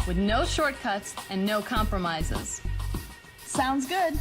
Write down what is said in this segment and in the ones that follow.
with no shortcuts and no compromises. Sounds good.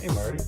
Hey, Marty.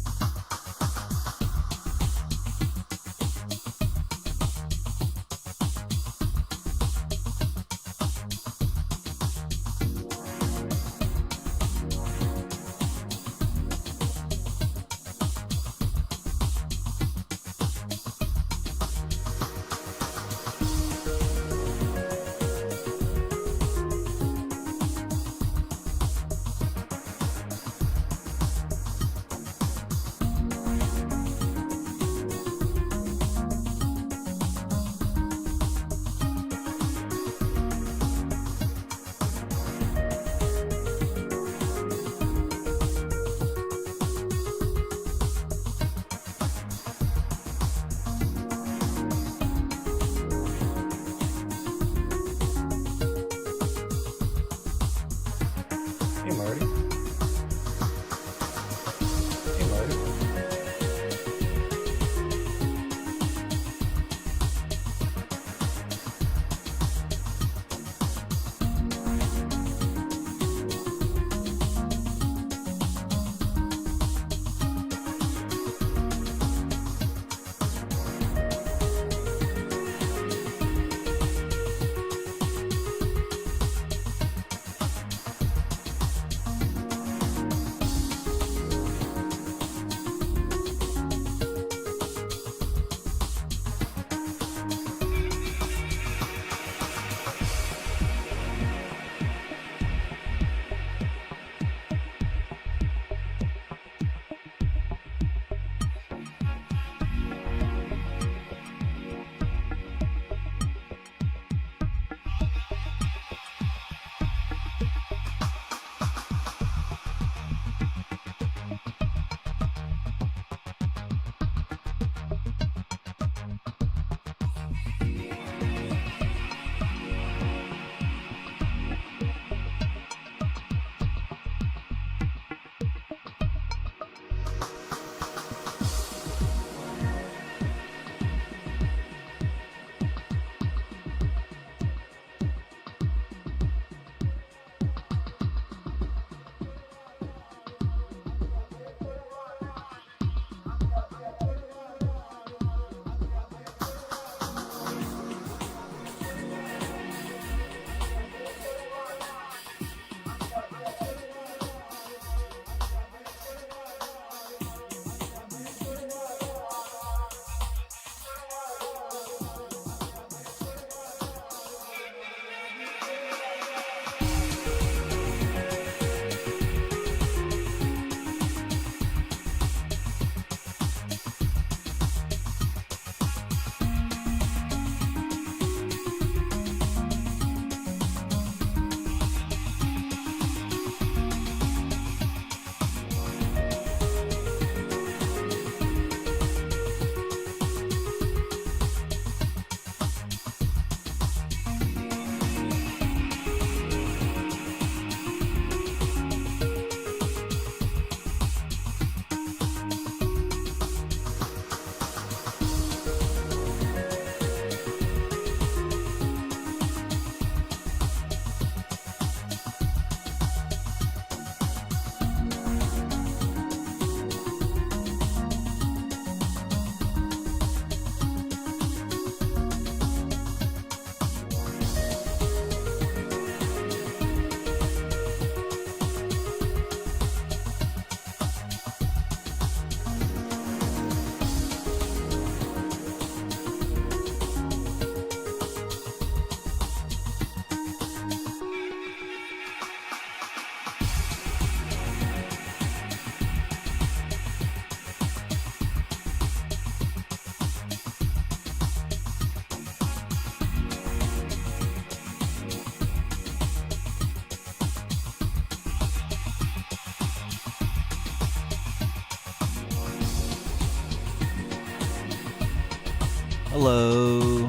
Hello.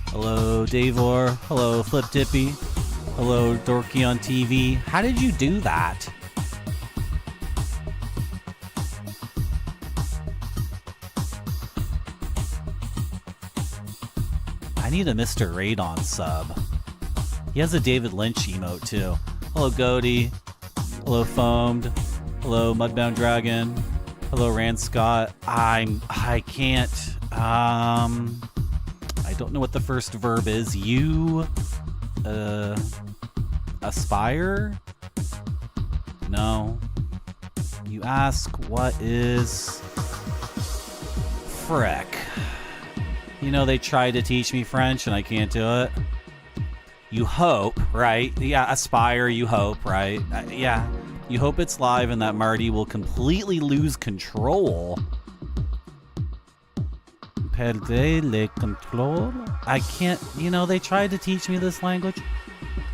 Hello, Davor. Hello, Flip Tippy. Hello, Dorky on TV. How did you do that? I need a Mr. Radon sub. He has a David Lynch emote too. Hello, Goaty. Hello, Foamed. Hello, Mudbound Dragon. Hello, Rand Scott. I can't. I don't know what the first verb is. You aspire? No. You ask what is frick. You know, they tried to teach me French and I can't do it. You hope, right? Yeah, aspire, you hope, right? Yeah. You hope it's live and that Marty will completely lose control. Perdre le control? I can't, you know, they tried to teach me this language.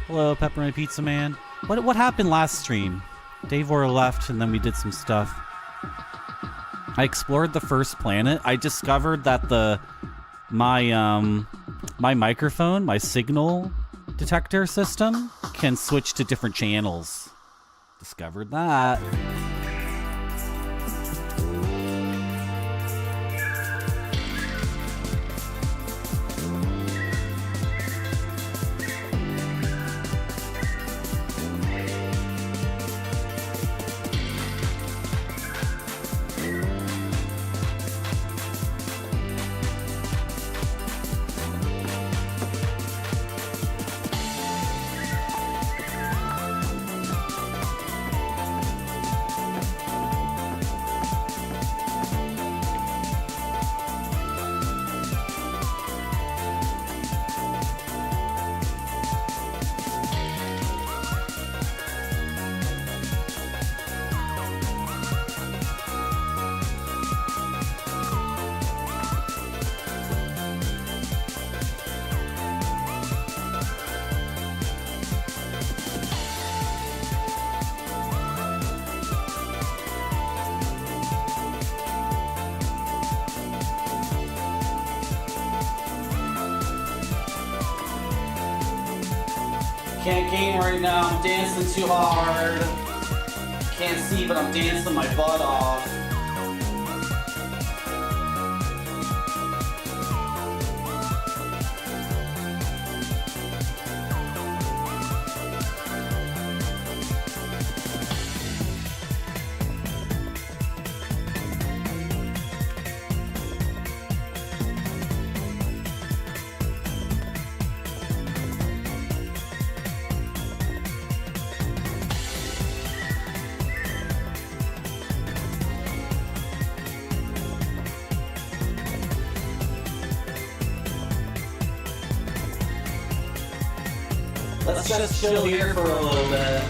Hello, Pepperoni Pizza Man. What happened last stream? Davor left and then we did some stuff. I explored the first planet. I discovered that my microphone, my signal detector system can switch to different channels. Discovered that. Can't game right now, I'm dancing too hard. Can't see, but I'm dancing my butt off. Let's just chill here for a little bit.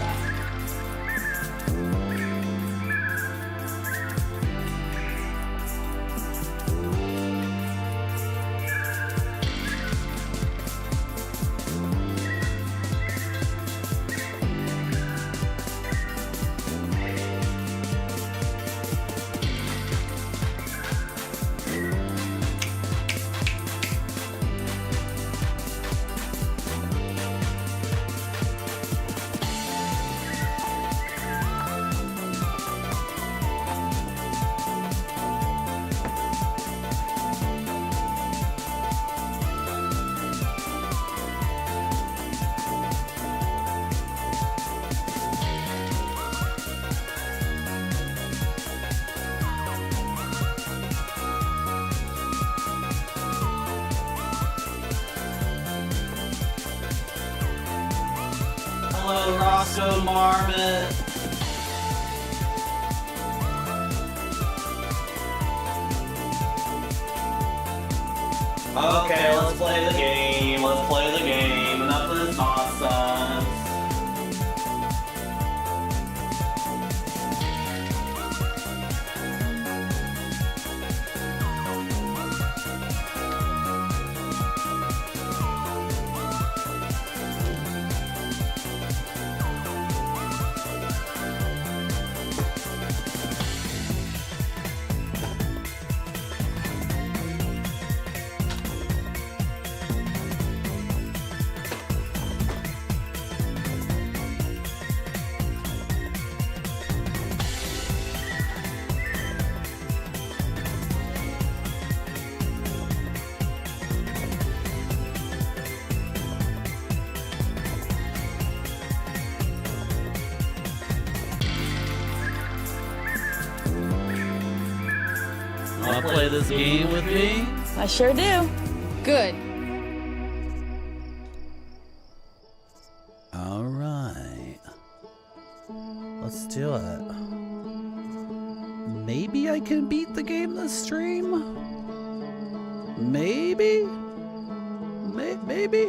Hello, Roscoe Marmot. Okay, let's play the game. Let's play the game. Enough of this nonsense. play this game with me? I sure do. Good. Alright. Let's do it. Maybe I can beat the game this stream? Maybe? Maybe?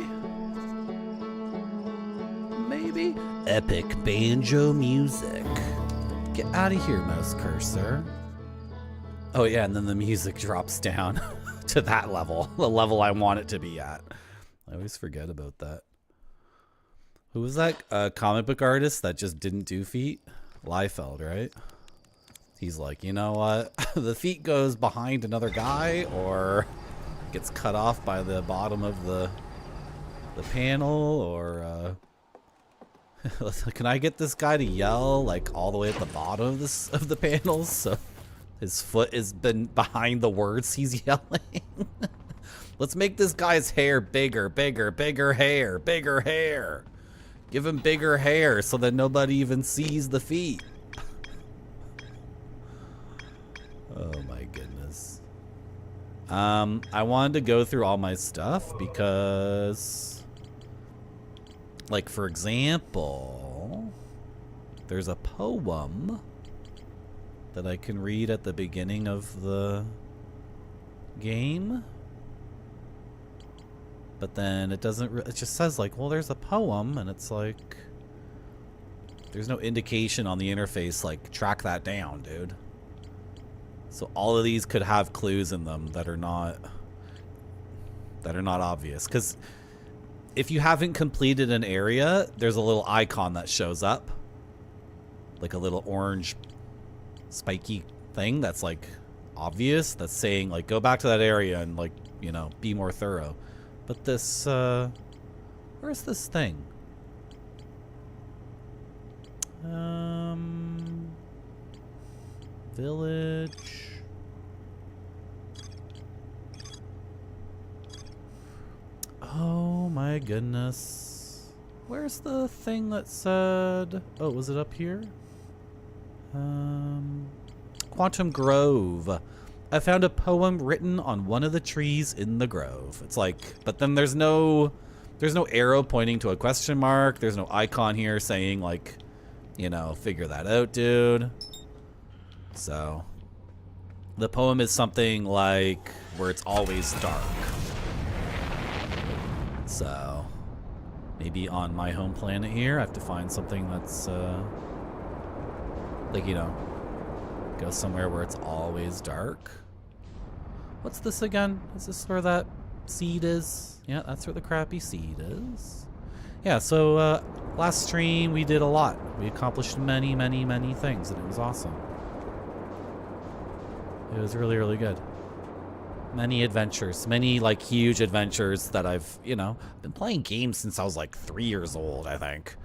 Maybe? Epic banjo music. Get out of here, mouse cursor. Oh yeah, and then the music drops down to that level. The level I want it to be at. I always forget about that. Who was that comic book artist that just didn't do feet? Liefeld, right? He's like, you know what? The feet goes behind another guy or gets cut off by the bottom of the panel, or can I get this guy to yell like all the way at the bottom of the panels so his foot has been behind the words he's yelling? Let's make this guy's hair bigger, bigger hair, bigger hair. Give him bigger hair so that nobody even sees the feet. Oh my goodness. I wanted to go through all my stuff because, like, for example, there's a poem that I can read at the beginning of the game. But then it doesn't, it just says like, well, there's a poem, and it's like, there's no indication on the interface, like, track that down, dude. So all of these could have clues in them that are not obvious. Because if you haven't completed an area, there's a little icon that shows up. Like a little orange spiky thing that's like obvious, that's saying like, go back to that area and like, you know, be more thorough. But this, where's this thing? Village. Oh my goodness. Where's the thing that said, oh, was it up here? Quantum Grove. I found a poem written on one of the trees in the grove. It's like, but then there's no arrow pointing to a question mark. There's no icon here saying like, you know, figure that out, dude. So the poem is something like where it's always dark. So maybe on my home planet here, I have to find something that's like, you know, go somewhere where it's always dark. What's this again? Is this where that seed is? Yeah, that's where the crappy seed is. Yeah, so last stream we did a lot. We accomplished many things, and it was awesome. It was really, really good. Many adventures, many like huge adventures that I've, you know, been playing games since I was like 3 years old, I think.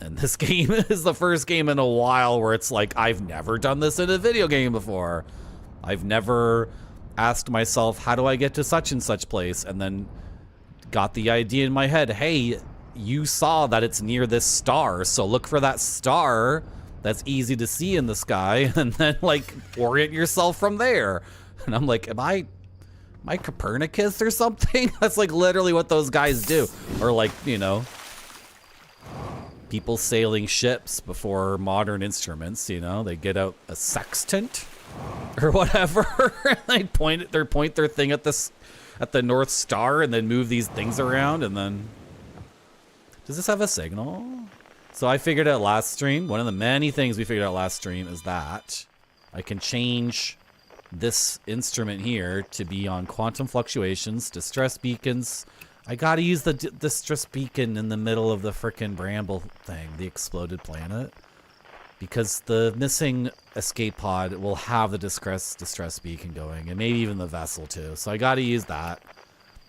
And this game is the first game in a while where it's like, I've never done this in a video game before. I've never asked myself, how do I get to such and such place? And then got the idea in my head, hey, you saw that it's near this star, so look for that star that's easy to see in the sky, and then like orient yourself from there. And I'm like, am I Copernicus or something? That's like literally what those guys do. Or like, you know, people sailing ships before modern instruments, you know, they get out a sextant or whatever. They point their thing at the North Star and then move these things around. And then, does this have a signal? So I figured out last stream, one of the many things we figured out last stream is that I can change this instrument here to be on quantum fluctuations, distress beacons. I gotta use the distress beacon in the middle of the frickin' bramble thing, the exploded planet, because the missing escape pod will have the distress beacon going, and maybe even the vessel too. So I gotta use that.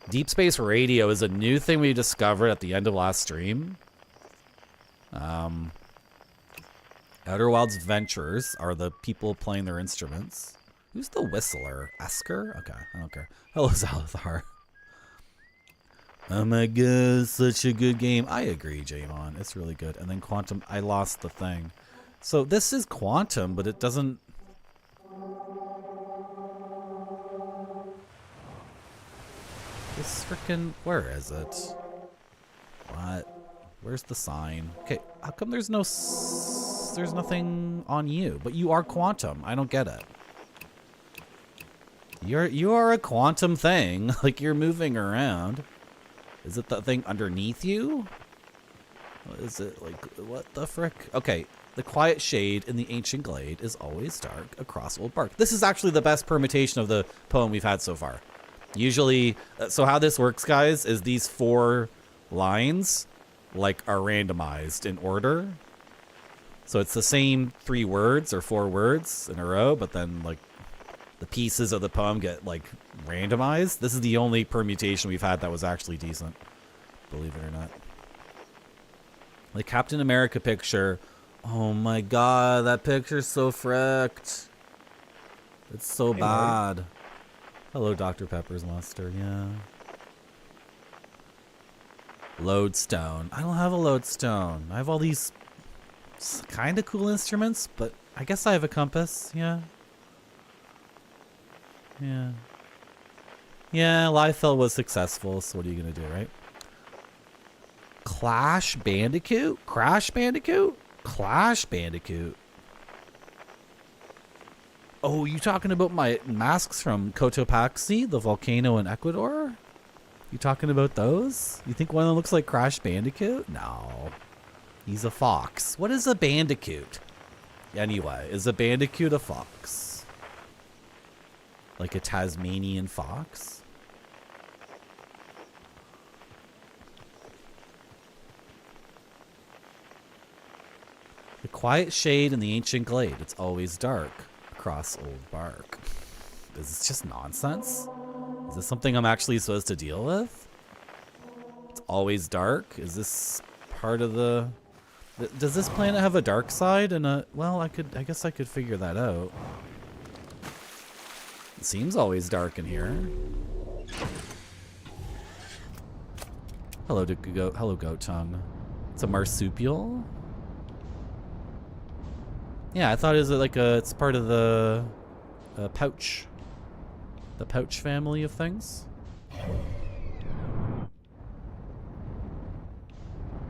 Deep space radio is a new thing we discovered at the end of last stream. Outer Wilds Ventures are the people playing their instruments. Who's the whistler? Esker? Okay, I don't care. Hello, Zalithar. Oh my god, such a good game. I agree, Javon. It's really good. And then Quantum, I lost the thing. So this is Quantum, but it doesn't... This frickin'... Where is it? What? Where's the sign? Okay, how come there's no... There's nothing on you? But you are quantum. I don't get it. You are a quantum thing. Like, you're moving around. Is it the thing underneath you? What is it? Like, what the frick? Okay. The quiet shade in the ancient glade is always dark across old bark. This is actually the best permutation of the poem we've had so far. Usually, so how this works, guys, is these 4 lines, like, are randomized in order. So it's the same 3 words or 4 words in a row, but then, like, the pieces of the poem get, like, randomized. This is the only permutation we've had that was actually decent, believe it or not. The Captain America picture. Oh my god, that picture's so fricked. It's so bad. Hello, Dr. Pepper's Monster, yeah. Lodestone. I don't have a lodestone. I have all these kind of cool instruments, but I guess I have a compass, yeah. Yeah. Yeah, Liefeld was successful, so what are you gonna do, right? Clash Bandicoot? Crash Bandicoot? Clash Bandicoot. Oh, you talking about my masks from Cotopaxi, the volcano in Ecuador? You talking about those? You think one of them looks like Crash Bandicoot? No. He's a fox. What is a bandicoot? Anyway, is a bandicoot a fox? Like a Tasmanian fox? The quiet shade in the ancient glade. It's always dark across old bark. Is this just nonsense? Is this something I'm actually supposed to deal with? It's always dark? Is this part of the... Does this planet have a dark side and a... Well, I guess I could figure that out. It seems always dark in here. Hello, hello, Goat Tongue. It's a marsupial? Yeah, I thought it was like it's part of the pouch. The pouch family of things.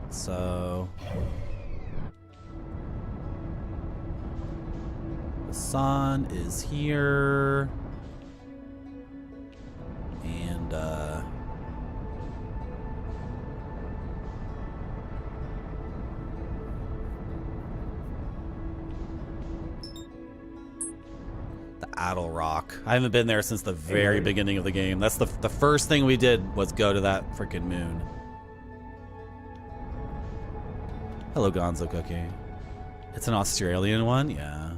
So... the sun is here. And, Adel Rock. I haven't been there since the very beginning of the game. That's the first thing we did was go to that freaking moon. Hello, Gonzo Cookie. It's an Australian one? Yeah.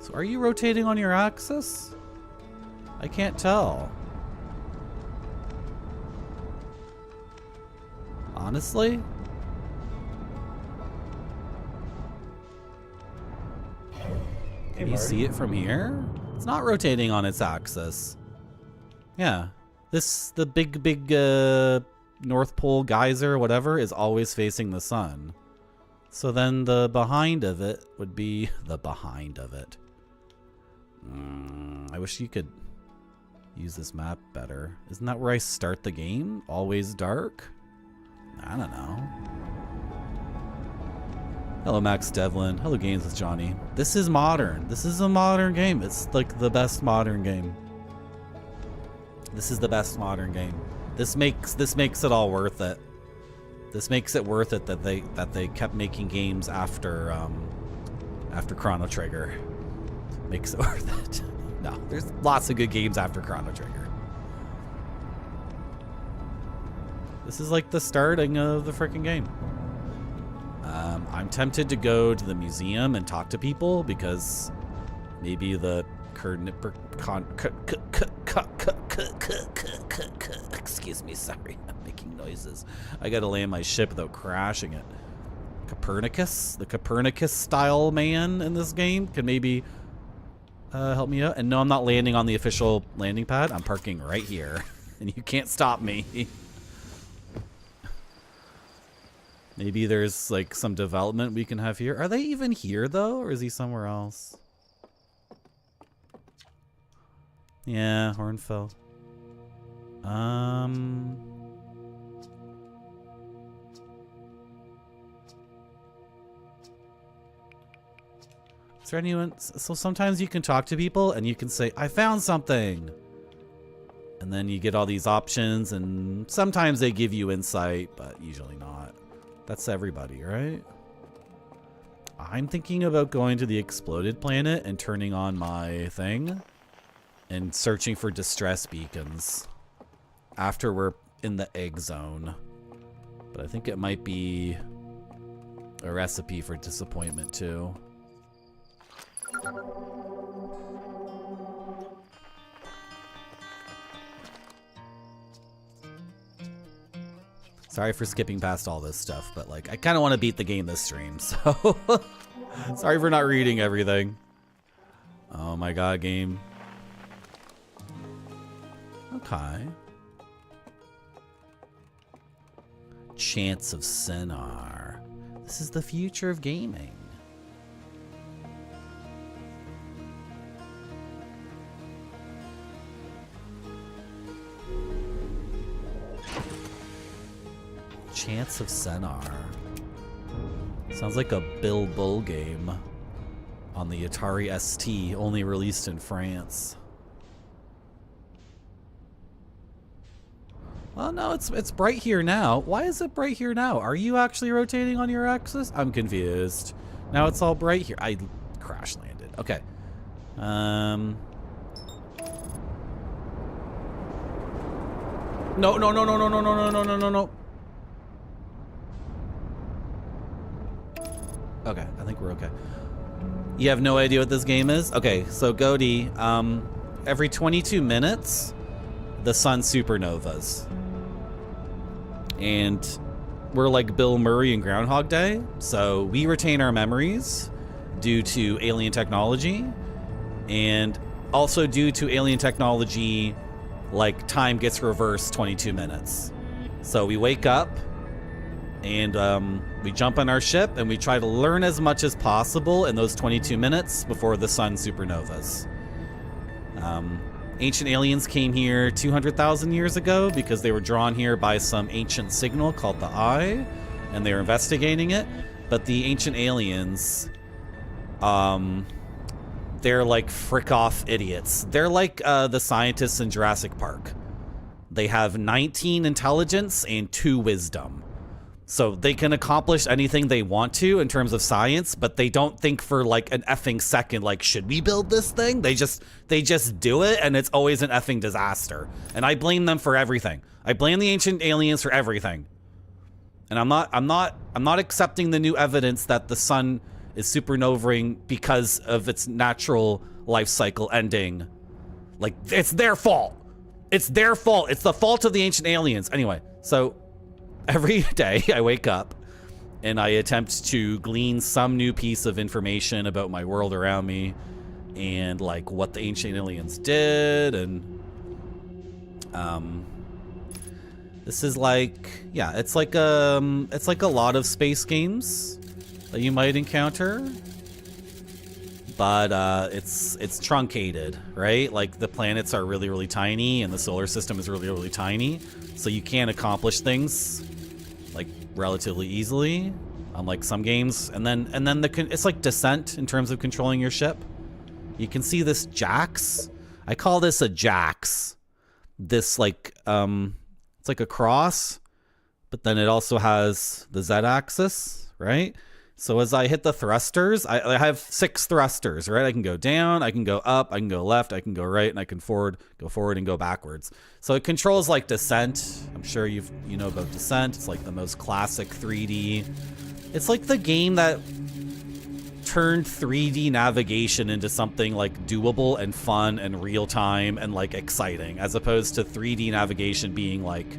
So are you rotating on your axis? I can't tell. Honestly? Can you see it from here? It's not rotating on its axis. Yeah. The big North Pole geyser, whatever, is always facing the sun. So then the behind of it would be the behind of it. I wish you could use this map better. Isn't that where I start the game? Always dark? I don't know. Hello, Max Devlin. Hello, Games with Johnny. This is modern. This is a modern game. It's like the best modern game. This is the best modern game. This makes it all worth it. This makes it worth it that they kept making games after Chrono Trigger. Makes it worth it. No, there's lots of good games after Chrono Trigger. This is like the starting of the freaking game. I'm tempted to go to the museum and talk to people because maybe the excuse me, sorry, I'm making noises. I gotta land my ship without crashing it. Copernicus, the Copernicus style man in this game can maybe help me out. And no, I'm not landing on the official landing pad. I'm parking right here and you can't stop me. Maybe there's like some development we can have here. Are they even here though, or is he somewhere else? Yeah, Hornfell. Is there anyone? So sometimes you can talk to people and you can say, I found something. And then you get all these options, and sometimes they give you insight, but usually not. That's everybody, right? I'm thinking about going to the exploded planet and turning on my thing and searching for distress beacons after we're in the egg zone. But I think it might be a recipe for disappointment too. Sorry for skipping past all this stuff, but like I kind of want to beat the game this stream, so sorry for not reading everything. Oh my god, game. Okay. Chance of Sinar. This is the future of gaming. Chance of Sinar. Sounds like a Bill Bull game on the Atari ST, only released in France. Oh no, it's bright here now. Why is it bright here now? Are you actually rotating on your axis? I'm confused. Now it's all bright here. I crash landed. Okay. No, no, no, no, no, no, no, no, no, no, no, no. Okay, I think we're okay. You have no idea what this game is? Okay, so Goaty, every 22 minutes, the sun supernovas. And we're like Bill Murray in Groundhog Day, so we retain our memories due to alien technology, and also due to alien technology, like time gets reversed 22 minutes. So we wake up, and we jump on our ship and we try to learn as much as possible in those 22 minutes before the sun supernovas. Ancient aliens came here 200,000 years ago because they were drawn here by some ancient signal called the Eye, and they were investigating it. But the ancient aliens, they're like frick-off idiots. They're like the scientists in Jurassic Park. They have 19 intelligence and 2 wisdom. So they can accomplish anything they want to in terms of science, but they don't think for like an effing second, like, should we build this thing? They just do it, and it's always an effing disaster. And I blame them for everything. I blame the ancient aliens for everything. And I'm not accepting the new evidence that the sun is supernovaing because of its natural life cycle ending. Like, it's their fault. It's their fault. It's the fault of the ancient aliens. Anyway, so every day I wake up and I attempt to glean some new piece of information about my world around me and like what the ancient aliens did. And this is like, yeah, it's like a lot of space games that you might encounter, but it's truncated, right? Like the planets are really, really tiny and the solar system is really, really tiny, so you can't accomplish things like relatively easily, unlike some games. And then it's like Descent in terms of controlling your ship. You can see this Jax. I call this a Jax. This like it's like a cross, but then it also has the Z-axis, right? So as I hit the thrusters, I have 6 thrusters, right? I can go down, I can go up, I can go left, I can go right, and I can go forward and go backwards. So it controls like Descent. I'm sure you know about Descent. It's like the most classic 3D. It's like the game that turned 3D navigation into something like doable and fun and real time and like exciting, as opposed to 3D navigation being like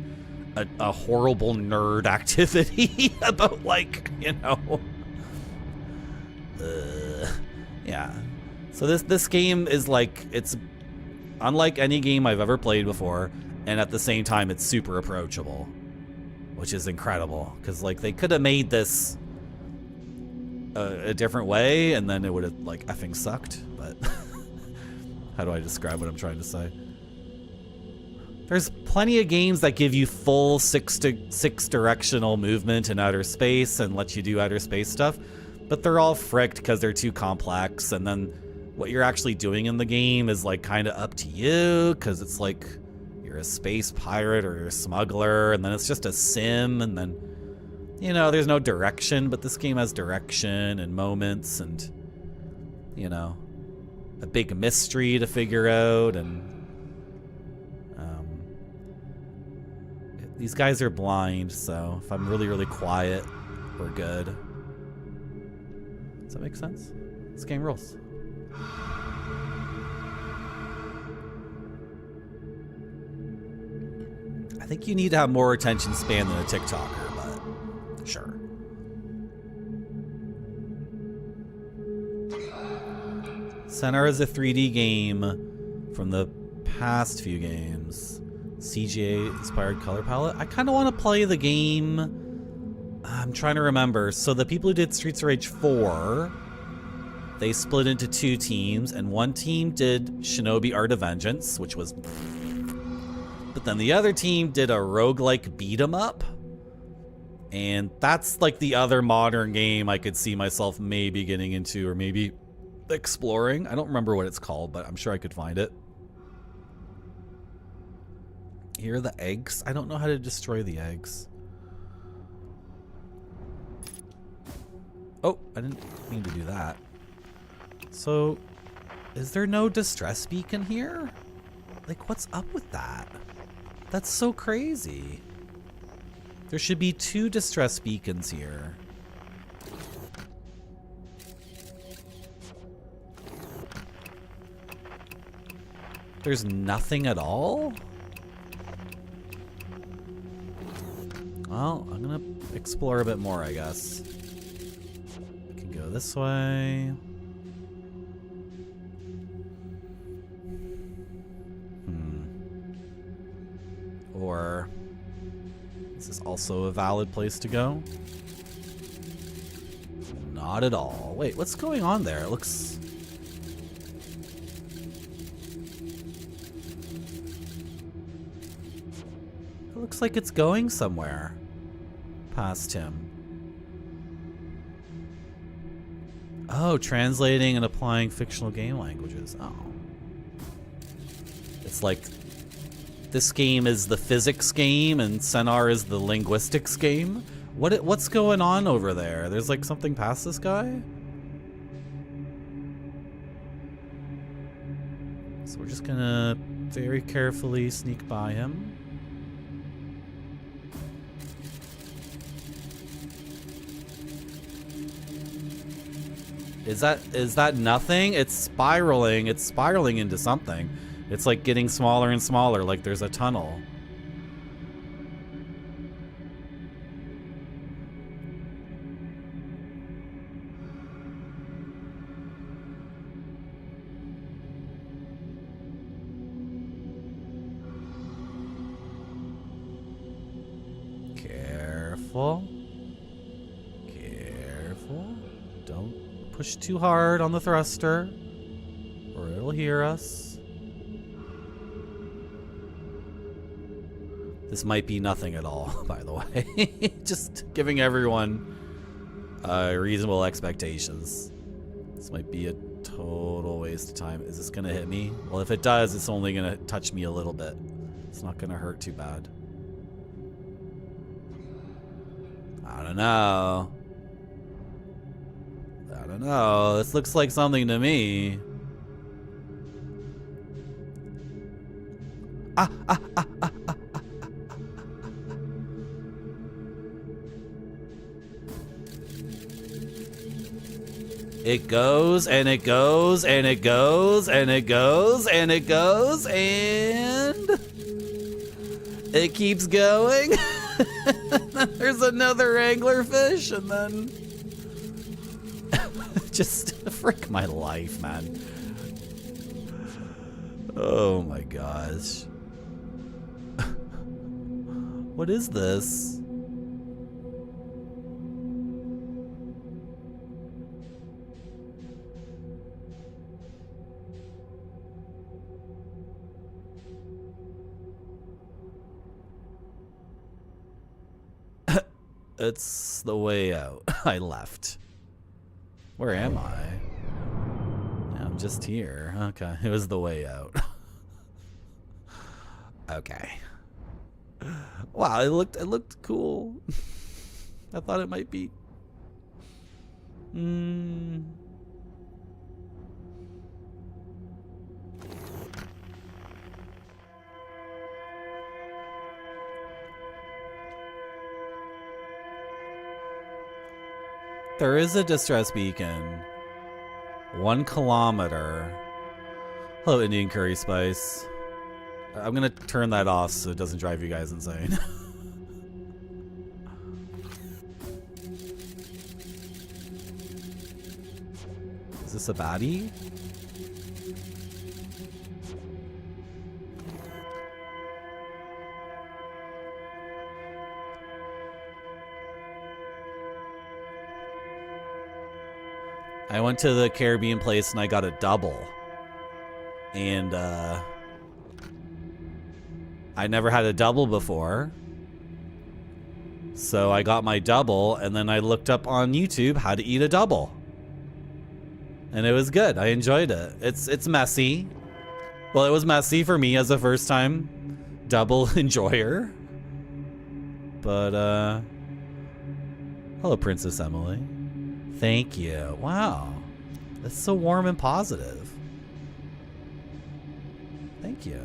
a horrible nerd activity about like, you know. Yeah. So this game is like, it's unlike any game I've ever played before, and at the same time it's super approachable. which is incredible. Because, like, they could have made this a different way, and then it would have, like, effing sucked. But how do I describe what I'm trying to say? There's plenty of games that give you full six directional movement in outer space and let you do outer space stuff, but they're all fricked because they're too complex, and then what you're actually doing in the game is like kind of up to you, because it's like you're a space pirate or you're a smuggler, and then it's just a sim, and then, you know, there's no direction, but this game has direction and moments and, you know, a big mystery to figure out. And these guys are blind, so if I'm really, really quiet, we're good. Does that make sense? This game rules. I think you need to have more attention span than a TikToker, but sure. Centaur is a 3D game from the past few games. CGA inspired color palette. I kind of want to play the game. I'm trying to remember. So the people who did Streets of Rage 4, they split into 2 teams, and one team did Shinobi Art of Vengeance, which was... But then the other team did a roguelike beat 'em up. And that's like the other modern game I could see myself maybe getting into, or maybe exploring. I don't remember what it's called, but I'm sure I could find it. Here are the eggs. I don't know how to destroy the eggs. Oh, I didn't mean to do that. So, is there no distress beacon here? Like, what's up with that? That's so crazy. There should be 2 distress beacons here. There's nothing at all? Well, I'm gonna explore a bit more, I guess. I can go this way. Or is this also a valid place to go? Not at all. Wait, what's going on there? It looks... It looks like it's going somewhere. Past him. Oh, translating and applying fictional game languages. Oh. It's like this game is the physics game and Centaur is the linguistics game. What's going on over there? There's like something past this guy? So we're just gonna very carefully sneak by him. Is that nothing? It's spiraling into something. It's like getting smaller and smaller, like there's a tunnel. Careful. Careful. Don't push too hard on the thruster, or it'll hear us. This might be nothing at all, by the way. Just giving everyone reasonable expectations. This might be a total waste of time. Is this gonna hit me? Well, if it does, it's only gonna touch me a little bit. It's not gonna hurt too bad. I don't know. I don't know. This looks like something to me. It goes and it goes and it goes and it goes and it goes and it keeps going. There's another anglerfish and then just frick my life, man. Oh my gosh. What is this? It's the way out. I left. Where am I? Yeah, I'm just here. Okay, it was the way out. Okay. Wow, it looked cool. I thought it might be. There is a distress beacon. 1 kilometer. Hello, Indian curry spice. I'm gonna turn that off so it doesn't drive you guys insane. Is this a baddie? I went to the Caribbean place and I got a double. And I never had a double before. So I got my double and then I looked up on YouTube how to eat a double. And it was good. I enjoyed it. It's messy. Well, it was messy for me as a first time double enjoyer. But hello, Princess Emily. Thank you. Wow. That's so warm and positive. Thank you.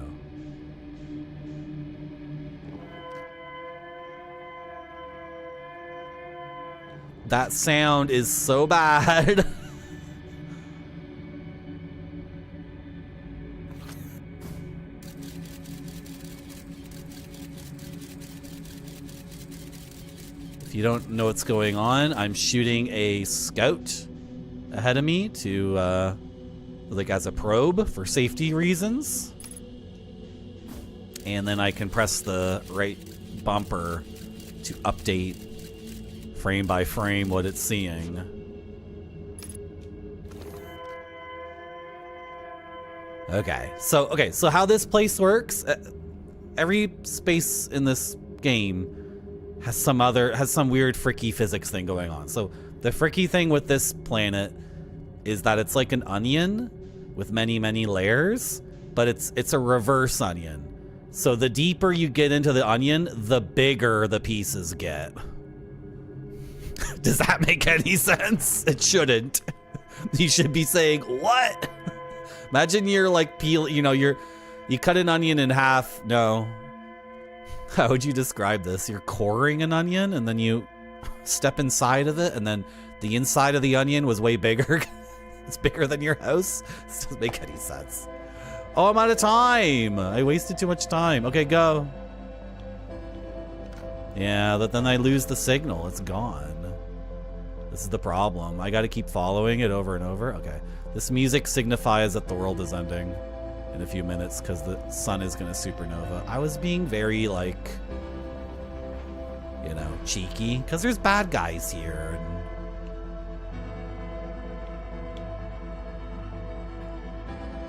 That sound is so bad. If you don't know what's going on, I'm shooting a scout ahead of me to, like as a probe for safety reasons. And then I can press the right bumper to update frame by frame what it's seeing. Okay, so how this place works, every space in this game has some weird fricky physics thing going on. So the fricky thing with this planet is that it's like an onion with many, many layers, but it's a reverse onion. So the deeper you get into the onion, the bigger the pieces get. Does that make any sense? It shouldn't. You should be saying, what? Imagine you're like you cut an onion in half. No. How would you describe this? You're coring an onion and then you step inside of it and then the inside of the onion was way bigger. It's bigger than your house. This doesn't make any sense. Oh, I'm out of time. I wasted too much time. Okay, go. Yeah, but then I lose the signal. It's gone. This is the problem. I got to keep following it over and over. Okay. This music signifies that the world is ending in a few minutes because the sun is going to supernova. I was being very, like, you know, cheeky because there's bad guys here.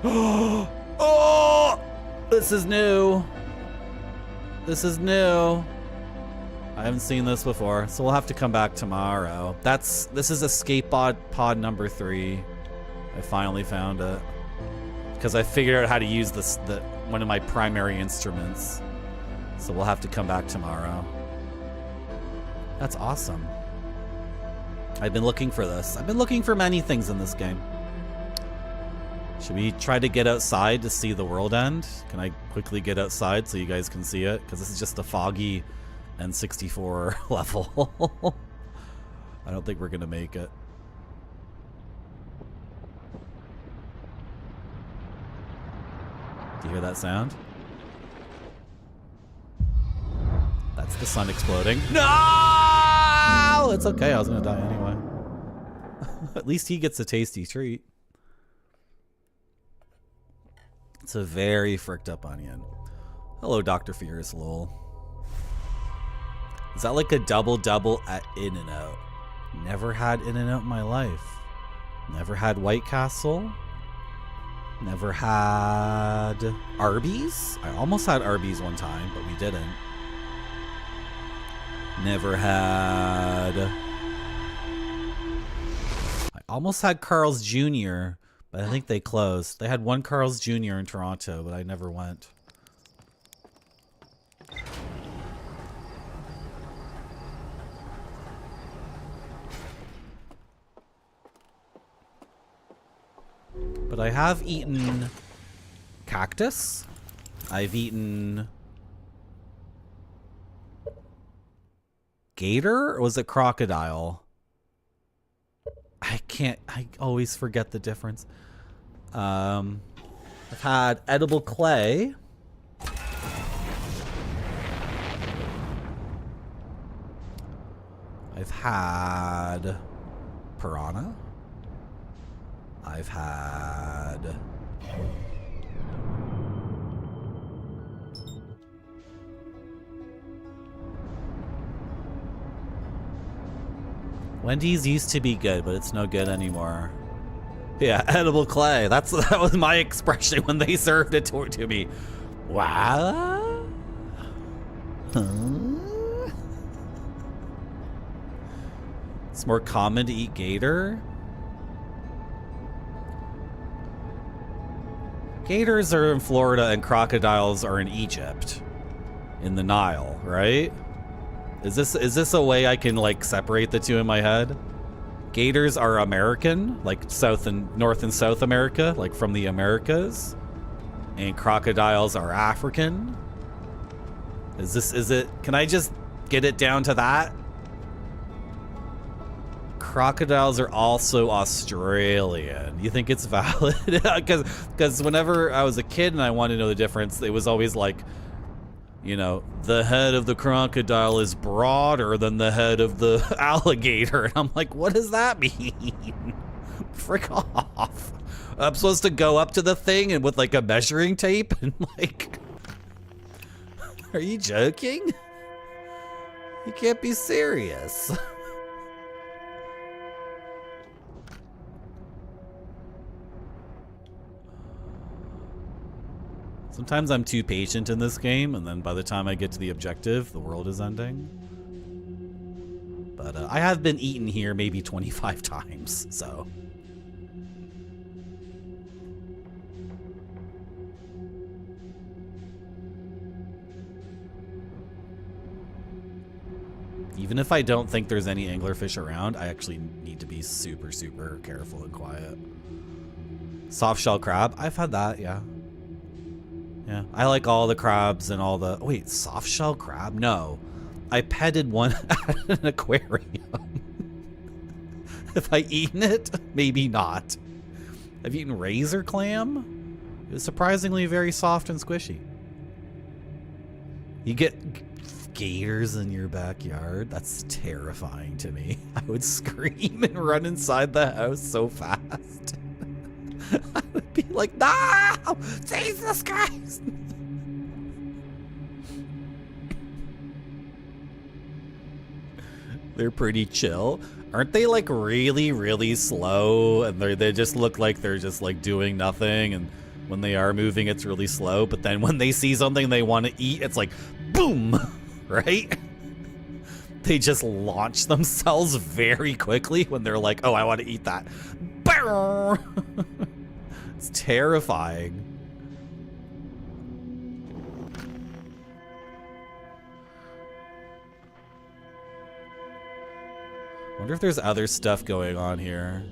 And oh, this is new. This is new. I haven't seen this before, so we'll have to come back tomorrow. This is escape pod number 3. I finally found it because I figured out how to use one of my primary instruments. So we'll have to come back tomorrow. That's awesome. I've been looking for this. I've been looking for many things in this game. Should we try to get outside to see the world end? Can I quickly get outside so you guys can see it? Because this is just a foggy N64 level. I don't think we're going to make it. Do you hear that sound? That's the sun exploding. No! It's okay. I was going to die anyway. At least he gets a tasty treat. It's a very fricked up onion. Hello, Dr. Furious Lowell. Is that like a double at In-N-Out? Never had In-N-Out in my life. Never had White Castle. Never had Arby's. I almost had Arby's one time, but we didn't. Never had. I almost had Carl's Jr., but I think they closed. They had one Carl's Jr. in Toronto, but I never went. But I have eaten cactus. I've eaten gator, or was it crocodile? I always forget the difference. I've had edible clay. I've had piranha. I've had Wendy's used to be good, but it's no good anymore. Yeah, edible clay. That was my expression when they served it to me. Wow. Huh? It's more common to eat gator. Gators are in Florida and crocodiles are in Egypt, in the Nile, right? Is this a way I can like separate the two in my head? Gators are American, like North and South America, like from the Americas, and crocodiles are African. Is it? Can I just get it down to that? Crocodiles are also Australian. You think it's valid? Because whenever I was a kid and I wanted to know the difference, it was always like, you know, the head of the crocodile is broader than the head of the alligator. And I'm like, what does that mean? Frick off. I'm supposed to go up to the thing and with like a measuring tape and like, are you joking? You can't be serious. Sometimes I'm too patient in this game, and then by the time I get to the objective, the world is ending. But I have been eaten here maybe 25 times, so. Even if I don't think there's any anglerfish around, I actually need to be super, super careful and quiet. Soft shell crab, I've had that, yeah. Yeah, I like all the crabs and all the... Wait, soft shell crab? No. I petted one at an aquarium. Have I eaten it? Maybe not. I've eaten razor clam. It was surprisingly very soft and squishy. You get gators in your backyard? That's terrifying to me. I would scream and run inside the house so fast. I would be like, no! Jesus Christ! They're pretty chill. Aren't they like really, really slow? And they just look like they're just like doing nothing. And when they are moving, it's really slow. But then when they see something they want to eat, it's like, boom! Right? They just launch themselves very quickly when they're like, oh, I want to eat that. It's terrifying. Wonder if there's other stuff going on here.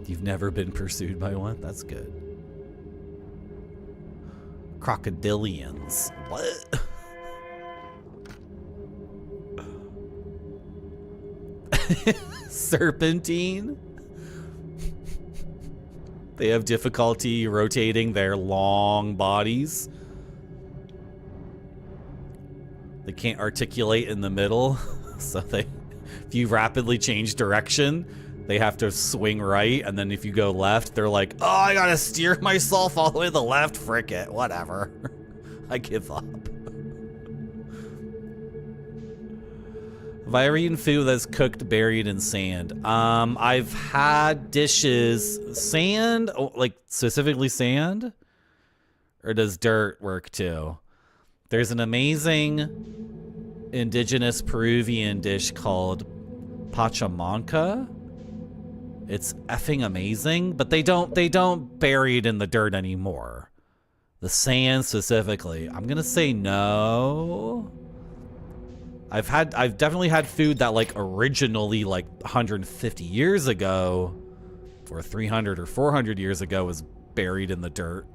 You've never been pursued by one? That's good. Crocodilians. What? Serpentine. They have difficulty rotating their long bodies. They can't articulate in the middle, so if you rapidly change direction, they have to swing right, and then if you go left, they're like, oh, I gotta steer myself all the way to the left, frick it, whatever. I give up. Have I ever eaten food that's cooked buried in sand? I've had dishes, sand, like specifically sand. Or does dirt work too? There's an amazing indigenous Peruvian dish called pachamanca. It's effing amazing, but they don't bury it in the dirt anymore. The sand specifically. I'm gonna say no. I've definitely had food that like originally like 150 years ago or 300 or 400 years ago was buried in the dirt.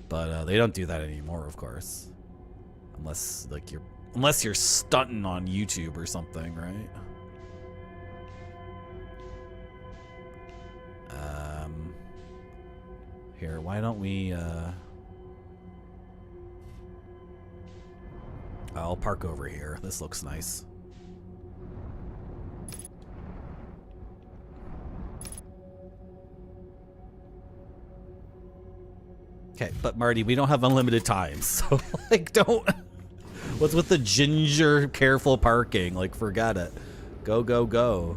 But they don't do that anymore, of course. Unless you're stunting on YouTube or something, right? Here, why don't we I'll park over here. This looks nice. Okay, but Marty, we don't have unlimited time, so like don't. What's with the ginger careful parking? Like forget it. Go, go, go.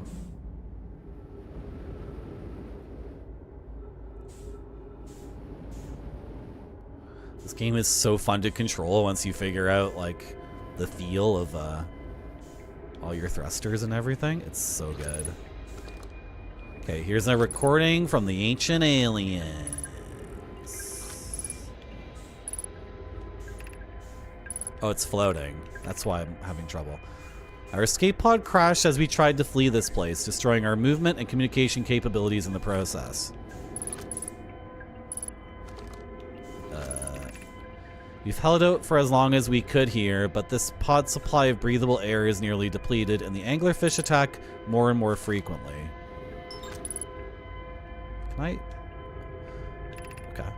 This game is so fun to control once you figure out like the feel of all your thrusters and everything. It's so good. Okay, here's a recording from the Ancient Aliens. Oh, it's floating. That's why I'm having trouble. Our escape pod crashed as we tried to flee this place, destroying our movement and communication capabilities in the process. We've held out for as long as we could here, but this pod's supply of breathable air is nearly depleted, and the anglerfish attack more and more frequently. Can I? Okay.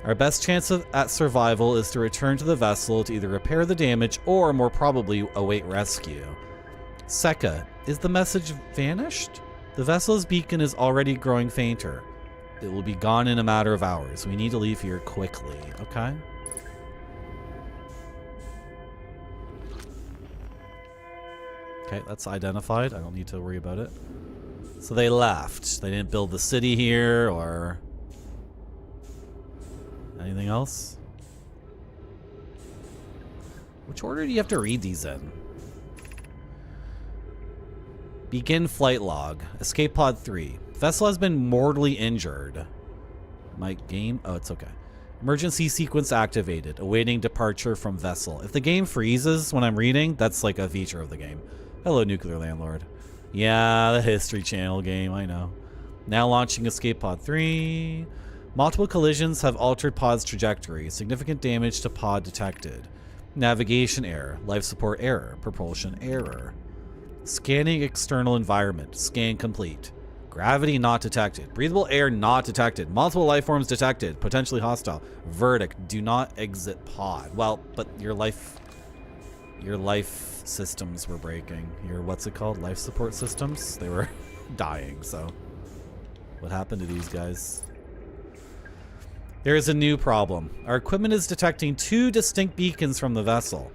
Our best chance at survival is to return to the vessel to either repair the damage or, more probably, await rescue. Seka, is the message vanished? The vessel's beacon is already growing fainter. It will be gone in a matter of hours. We need to leave here quickly. Okay. Okay, that's identified. I don't need to worry about it. So they left. They didn't build the city here or anything else. Which order do you have to read these in? Begin flight log. Escape pod 3. Vessel has been mortally injured. My game? Oh, it's okay. Emergency sequence activated. Awaiting departure from vessel. If the game freezes when I'm reading, that's like a feature of the game. Hello, Nuclear Landlord. Yeah, the History Channel game, I know. Now launching Escape Pod 3. Multiple collisions have altered pod's trajectory. Significant damage to pod detected. Navigation error. Life support error. Propulsion error. Scanning external environment. Scan complete. Gravity not detected. Breathable air not detected. Multiple life forms detected. Potentially hostile. Verdict. Do not exit pod. Well, but your life systems were breaking. Your, what's it called? Life support systems? They were dying, so. What happened to these guys? There is a new problem. Our equipment is detecting 2 distinct beacons from the vessel.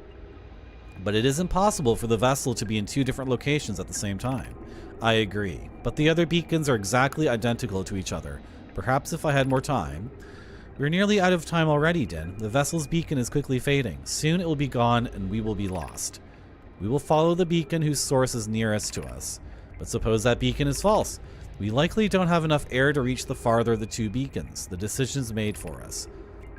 But it is impossible for the vessel to be in 2 different locations at the same time. I agree. But the other beacons are exactly identical to each other. Perhaps if I had more time. We're nearly out of time already, Din. The vessel's beacon is quickly fading. Soon it will be gone and we will be lost. We will follow the beacon whose source is nearest to us. But suppose that beacon is false. We likely don't have enough air to reach the farther of the 2 beacons. The decision's made for us.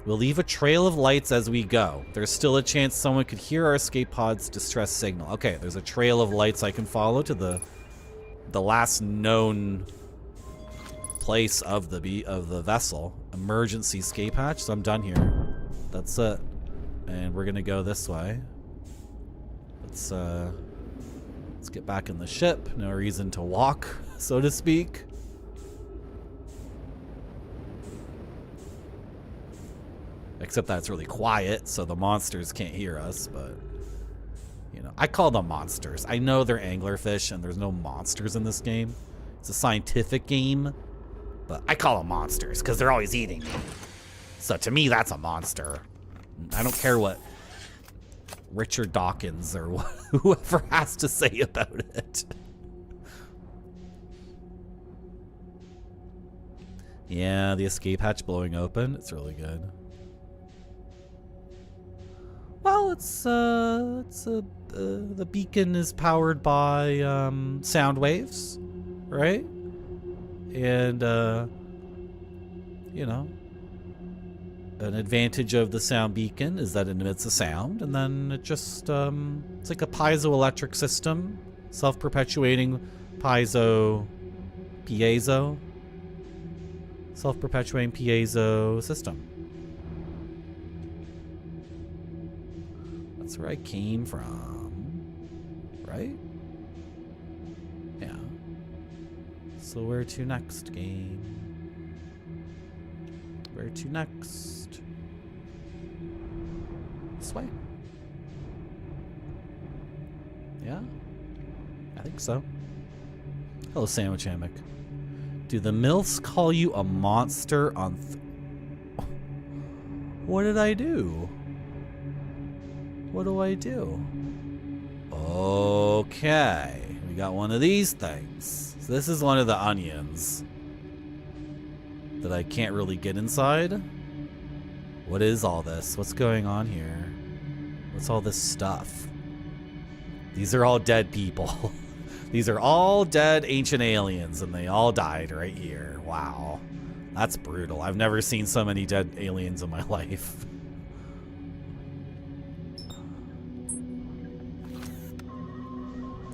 We'll leave a trail of lights as we go. There's still a chance someone could hear our escape pod's distress signal. Okay, there's a trail of lights I can follow to the last known place of the vessel. Emergency escape hatch. So I'm done here. That's it. And we're gonna go this way. Let's get back in the ship. No reason to walk, so to speak. Except that it's really quiet, so the monsters can't hear us, but you know, I call them monsters. I know they're anglerfish and there's no monsters in this game. It's a scientific game, but I call them monsters because they're always eating me. So to me, that's a monster. I don't care what Richard Dawkins or whoever has to say about it. Yeah, the escape hatch blowing open. It's really good. the beacon is powered by sound waves, right? And you know, an advantage of the sound beacon is that it emits a sound, and then it just it's like a piezoelectric system, self-perpetuating piezo self-perpetuating piezo system. That's where I came from, right? Yeah. So where to next, game? Where to next? This way. Yeah? I think so. Hello, Sandwich Hammock. Do the MILFs call you a monster on What did I do? What do I do? Okay. We got one of these things. So this is one of the onions that I can't really get inside. What is all this? What's going on here? What's all this stuff? These are all dead people. These are all dead ancient aliens, and they all died right here. Wow. That's brutal. I've never seen so many dead aliens in my life.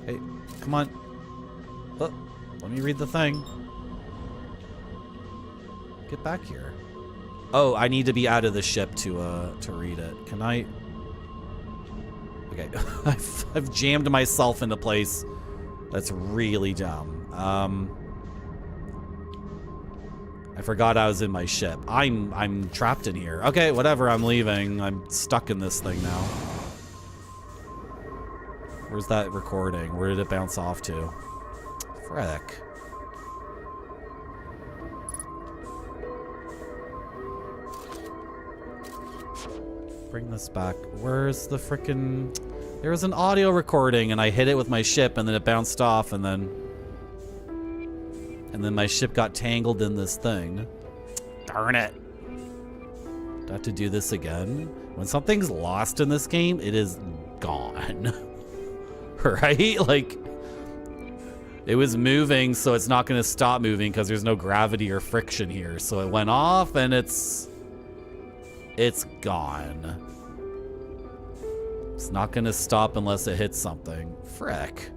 Hey, come on. Oh, let me read the thing. Get back here. Oh, I need to be out of the ship to read it. Can I? Okay, I've jammed myself into place. That's really dumb. I forgot I was in my ship. I'm trapped in here. Okay, whatever. I'm leaving. I'm stuck in this thing now. Where's that recording? Where did it bounce off to? Frick. Bring this back. Where's the frickin'... There was an audio recording and I hit it with my ship and then it bounced off and then my ship got tangled in this thing. Darn it. Do I have to do this again? When something's lost in this game, it is gone. Right? Like, it was moving, so it's not going to stop moving because there's no gravity or friction here. So it went off and it's gone. It's not going to stop unless it hits something. Frick.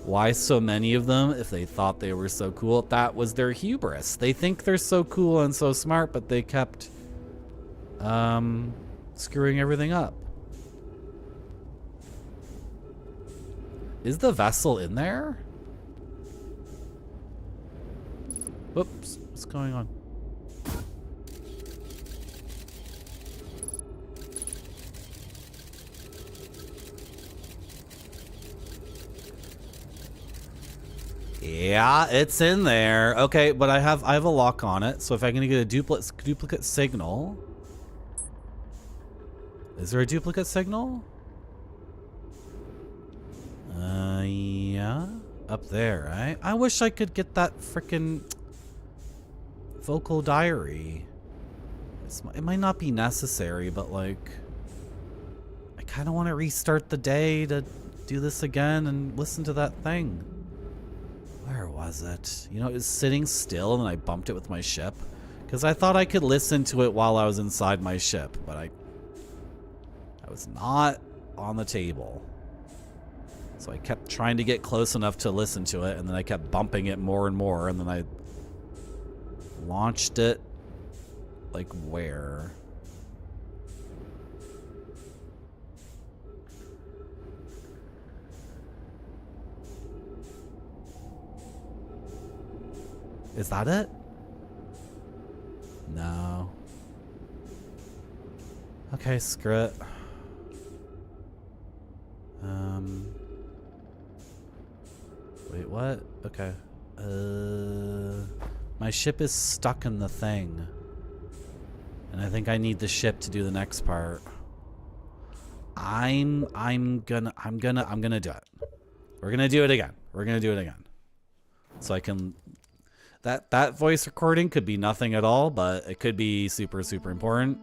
Why so many of them if they thought they were so cool? That was their hubris. They think they're so cool and so smart, but they kept screwing everything up. Is the vessel in there? Whoops. What's going on? Yeah, it's in there. Okay, but I have a lock on it. So if I can get a duplicate signal. Is there a duplicate signal? Yeah. Up there, right? I wish I could get that frickin' vocal diary. It might not be necessary, but like, I kind of want to restart the day to do this again and listen to that thing. Where was it? You know, it was sitting still and then I bumped it with my ship. Because I thought I could listen to it while I was inside my ship, but I was not on the table. So I kept trying to get close enough to listen to it, and then I kept bumping it more and more, and then I launched it, like, where? Is that it? No. Okay, screw it. Wait, what? Okay. My ship is stuck in the thing. And I think I need the ship to do the next part. I'm gonna do it. We're gonna do it again. We're gonna do it again. So I can... That voice recording could be nothing at all, but it could be super, super important.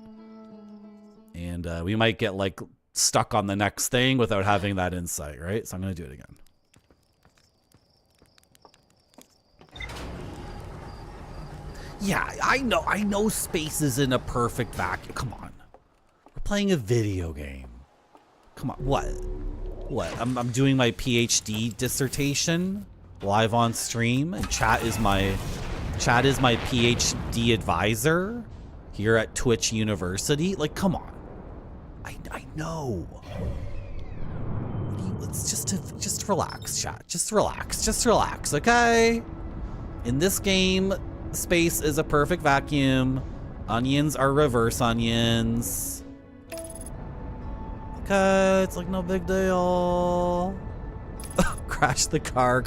And we might get like stuck on the next thing without having that insight, right? So I'm gonna do it again. Yeah, I know space isn't a perfect vacuum. Come on. We're playing a video game. Come on, what? I'm doing my PhD dissertation live on stream, and chat is my PhD advisor here at Twitch University. Like, come on. I know. Let's just relax, chat. Just relax, okay? In this game, space is a perfect vacuum. Onions are reverse onions. Okay, it's like no big deal. Crash the car.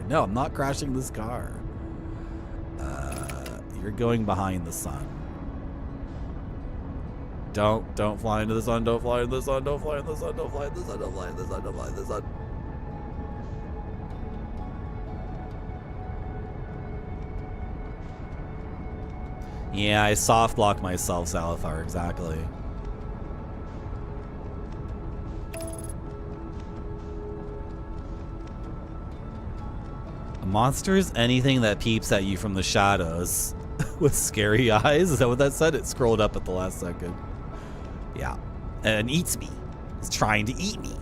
No, I'm not crashing this car. You're going behind the sun. Don't fly into the sun, don't fly into the sun, don't fly into the sun, don't fly into the sun, don't fly into the sun, don't fly into the sun. Yeah, I soft blocked myself, Salazar, exactly. A monster is anything that peeps at you from the shadows with scary eyes. Is that what that said? It scrolled up at the last second. Yeah. And eats me. It's trying to eat me.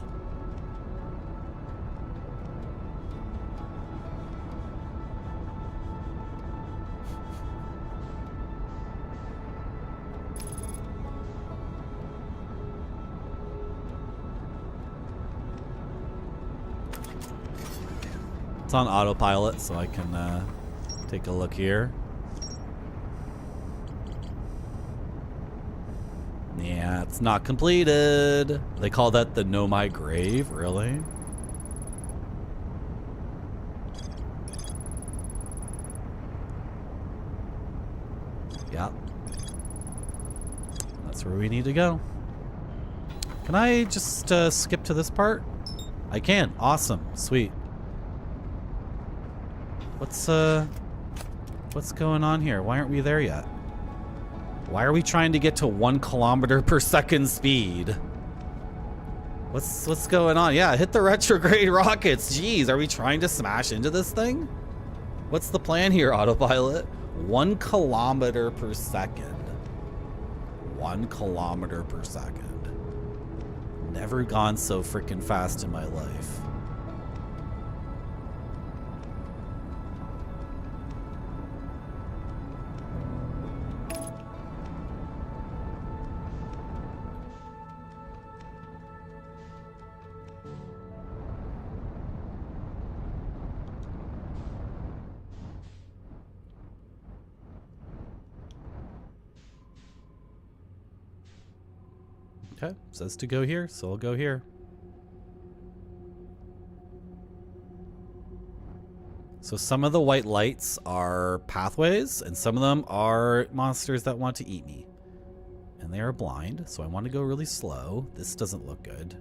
It's on autopilot, so I can take a look here. Yeah, it's not completed. They call that the Know My Grave, really? Yeah. That's where we need to go. Can I just skip to this part? I can. Awesome. Sweet. What's going on here? Why aren't we there yet? Why are we trying to get to 1 kilometer per second speed? What's going on? Yeah, hit the retrograde rockets. Jeez, are we trying to smash into this thing? What's the plan here, autopilot? 1 kilometer per second. 1 kilometer per second. Never gone so freaking fast in my life. Okay, says to go here, so I'll go here. So some of the white lights are pathways, and some of them are monsters that want to eat me. And they are blind, so I want to go really slow. This doesn't look good.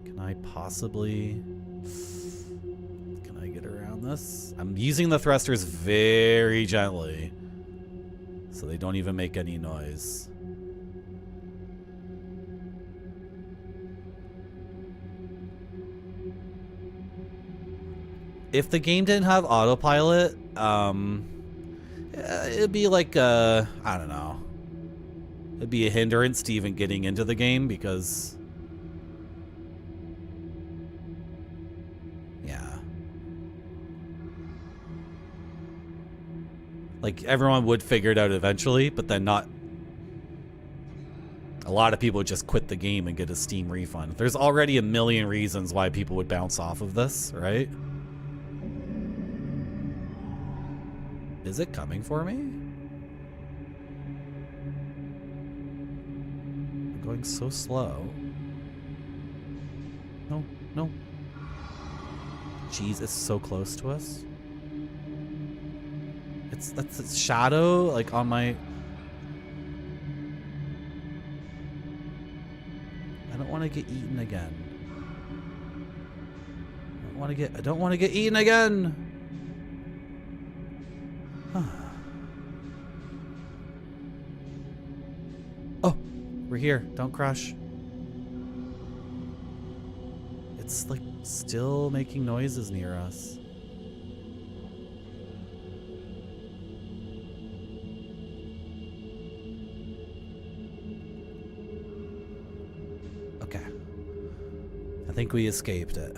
Can I possibly... Can I get around this? I'm using the thrusters very gently, so they don't even make any noise. If the game didn't have autopilot, it'd be like I don't know. It'd be a hindrance to even getting into the game because, yeah. Like everyone would figure it out eventually, but then not. A lot of people would just quit the game and get a Steam refund. There's already a million reasons why people would bounce off of this, right? Is it coming for me? I'm going so slow. No, no. Jeez, it's so close to us. That's its shadow, like on my... I don't want to get eaten again. I don't want to get eaten again. We're here. Don't crush. It's like still making noises near us. Okay. I think we escaped it.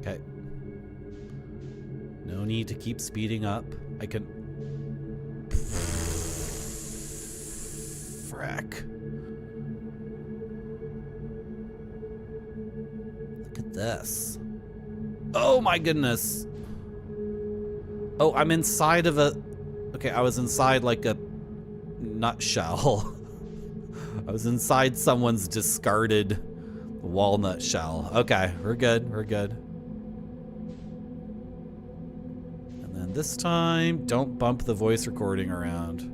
Okay. No need to keep speeding up. I can... Frack. Look at this. Oh my goodness. Oh, I'm inside of a... Okay, I was inside like a nutshell. I was inside someone's discarded walnut shell. Okay, we're good. We're good. And then this time, don't bump the voice recording around.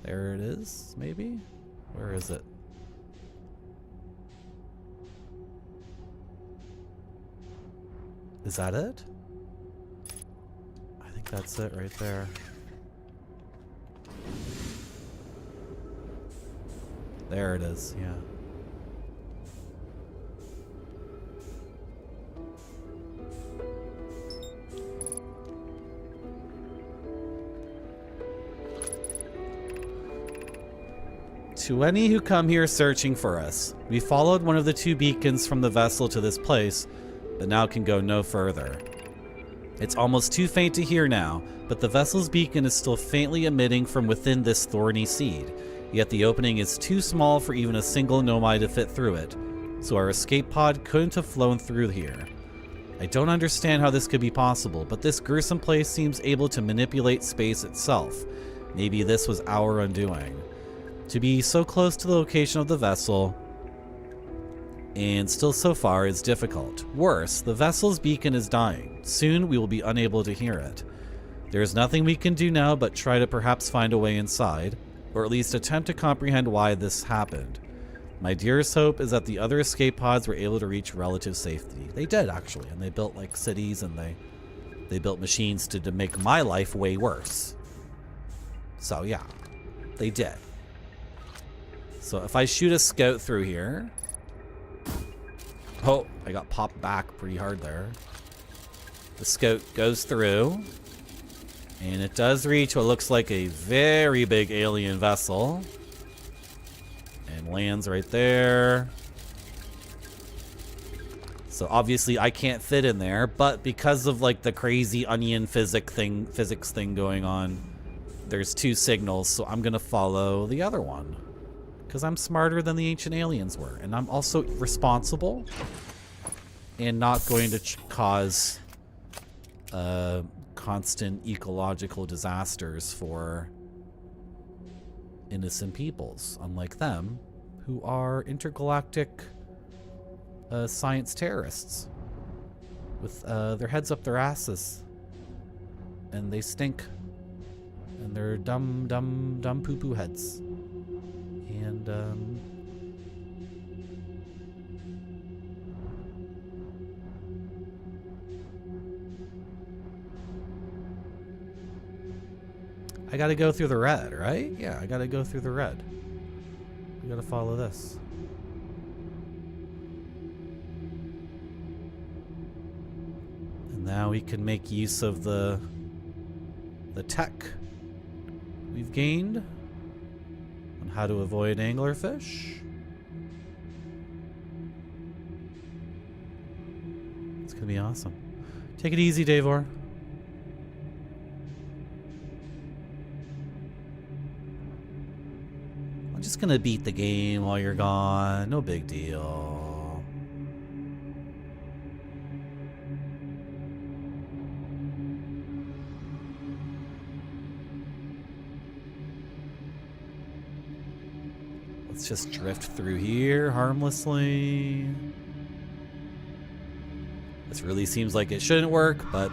There it is, maybe? Where is it? Is that it? I think that's it right there. There it is, yeah. To any who come here searching for us, we followed one of the two beacons from the vessel to this place, but now can go no further. It's almost too faint to hear now, but the vessel's beacon is still faintly emitting from within this thorny seed, yet the opening is too small for even a single nomai to fit through it, so our escape pod couldn't have flown through here. I don't understand how this could be possible, but this gruesome place seems able to manipulate space itself. Maybe this was our undoing. To be so close to the location of the vessel, and still so far, is difficult. Worse, the vessel's beacon is dying. Soon we will be unable to hear it. There is nothing we can do now but try to perhaps find a way inside, or at least attempt to comprehend why this happened. My dearest hope is that the other escape pods were able to reach relative safety. They did, actually, and they built like cities, and they built machines to make my life way worse. So yeah, they did. So if I shoot a scout through here... Oh, I got popped back pretty hard there. The scout goes through, and it does reach what looks like a very big alien vessel, and lands right there. So obviously I can't fit in there, but because of like the crazy onion physics thing going on, there's two signals, so I'm gonna follow the other one. Because I'm smarter than the ancient aliens were. And I'm also responsible and not going to cause constant ecological disasters for innocent peoples, unlike them, who are intergalactic science terrorists with their heads up their asses. And they stink. And they're dumb poo-poo heads. And, I gotta go through the red, right? Yeah, I gotta go through the red. We gotta follow this. And now we can make use of the tech we've gained on how to avoid anglerfish. It's gonna be awesome. Take it easy, Davor. I'm just gonna beat the game while you're gone. No big deal. Let's just drift through here harmlessly. This really seems like it shouldn't work, but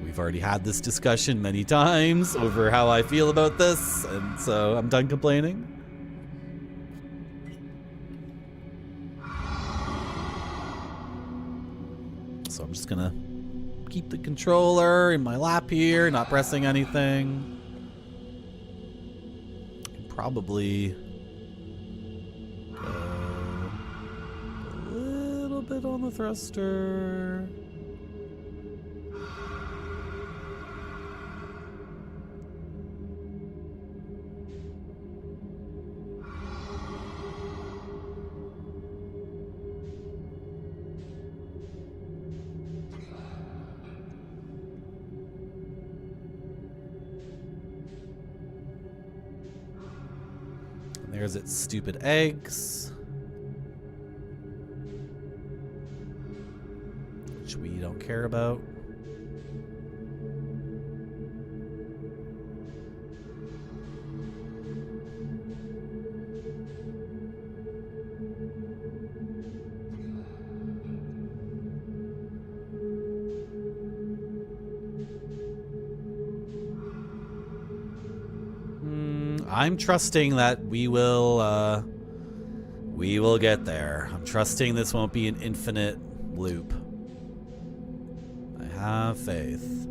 we've already had this discussion many times over how I feel about this, and so I'm done complaining. So I'm just gonna keep the controller in my lap here, not pressing anything. Probably go a little bit on the thruster. There's its stupid eggs, which we don't care about. I'm trusting that we will get there. I'm trusting this won't be an infinite loop. I have faith.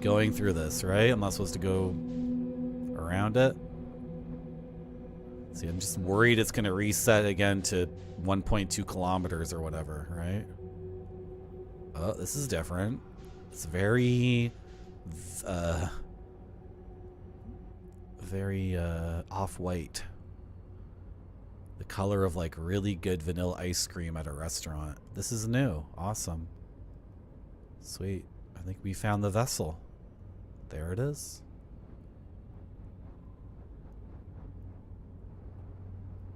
Going through this, right? I'm not supposed to go around it. See, I'm just worried it's going to reset again to 1.2 kilometers or whatever, right? Oh, this is different. It's very off-white. The color of like really good vanilla ice cream at a restaurant. This is new. Awesome. Sweet. I think we found the vessel. There it is.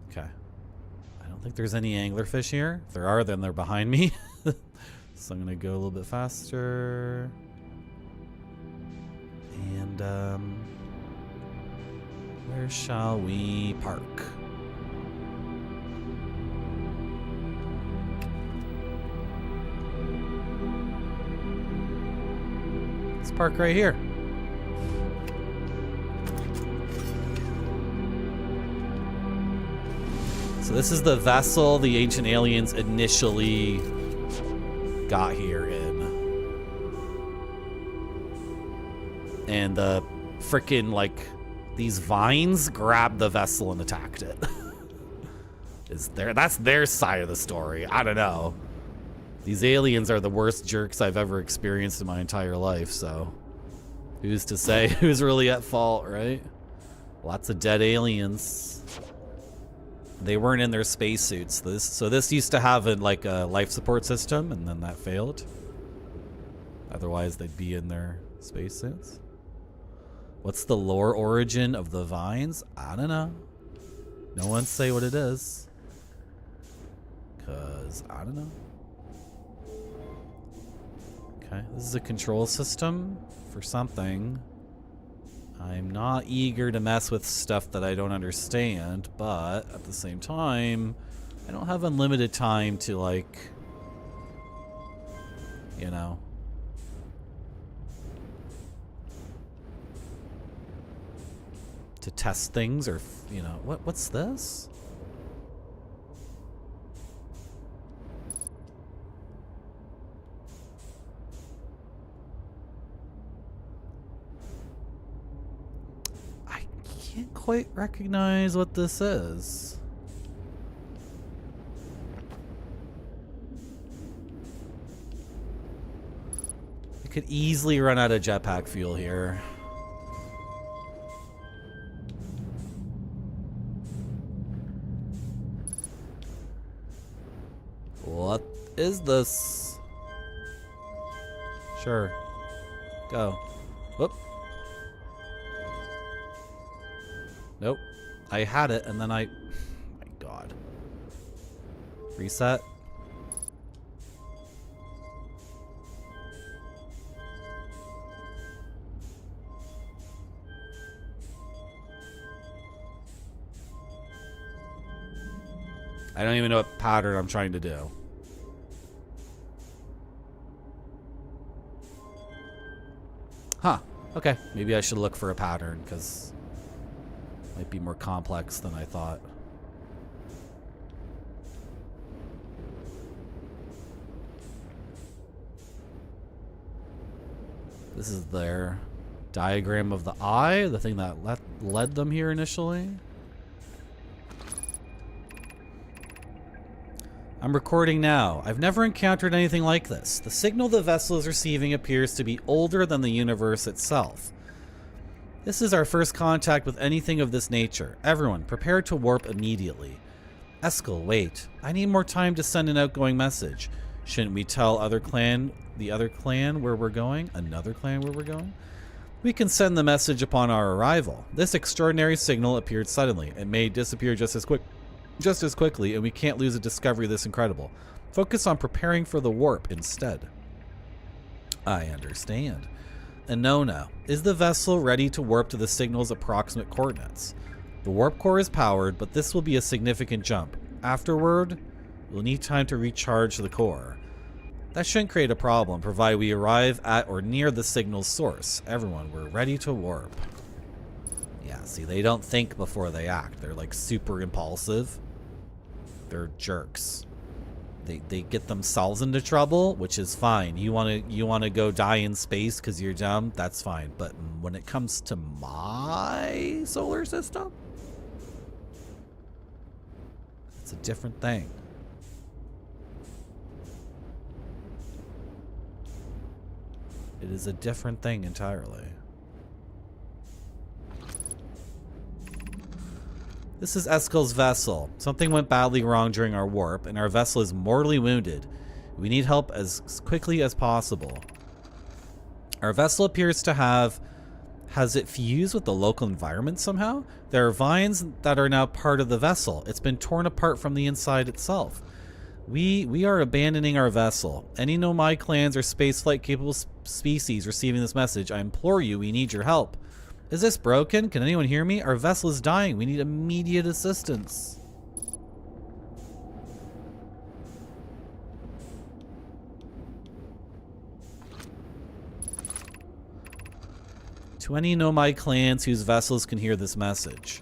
Okay. I don't think there's any anglerfish here. If there are, then they're behind me. So I'm gonna go a little bit faster. And where shall we park? Let's park right here. So this is the vessel the ancient aliens initially got here in. And the frickin' like these vines grabbed the vessel and attacked it. That's their side of the story. I don't know. These aliens are the worst jerks I've ever experienced in my entire life, so who's to say who's really at fault, right? Lots of dead aliens. They weren't in their spacesuits. So this used to have a life support system, and then that failed. Otherwise, they'd be in their spacesuits. What's the lore origin of the vines? I don't know. No one say what it is. 'Cause I don't know. Okay, this is a control system for something. I'm not eager to mess with stuff that I don't understand, but at the same time, I don't have unlimited time to, like, you know, to test things or, you know, what's this? Can't quite recognize what this is. I could easily run out of jetpack fuel here. What is this? Sure. Go. Whoop. Nope. I had it, and then my God. Reset. I don't even know what pattern I'm trying to do. Huh. Okay. Maybe I should look for a pattern, because it might be more complex than I thought. This is their diagram of the eye, the thing that led them here initially. I'm recording now. I've never encountered anything like this. The signal the vessel is receiving appears to be older than the universe itself. This is our first contact with anything of this nature. Everyone, prepare to warp immediately. Eskel, wait. I need more time to send an outgoing message. Shouldn't we tell the other clan where we're going? Another clan where we're going? We can send the message upon our arrival. This extraordinary signal appeared suddenly. It may disappear just as quickly, and we can't lose a discovery this incredible. Focus on preparing for the warp instead. I understand. Anona, is the vessel ready to warp to the signal's approximate coordinates? The warp core is powered, but this will be a significant jump. Afterward, we'll need time to recharge the core. That shouldn't create a problem, provided we arrive at or near the signal's source. Everyone, we're ready to warp. Yeah, see, they don't think before they act. They're like super impulsive. They're jerks. They get themselves into trouble, which is fine. You wanna go die in space because you're dumb? That's fine. But when it comes to my solar system, it's a different thing. It is a different thing entirely. This is Eskel's vessel. Something went badly wrong during our warp, and our vessel is mortally wounded. We need help as quickly as possible. Our vessel appears to has it fused with the local environment somehow? There are vines that are now part of the vessel. It's been torn apart from the inside itself. We are abandoning our vessel. Any Nomai clans or spaceflight capable species receiving this message, I implore you, we need your help. Is this broken? Can anyone hear me? Our vessel is dying. We need immediate assistance. To any Nomai clans whose vessels can hear this message,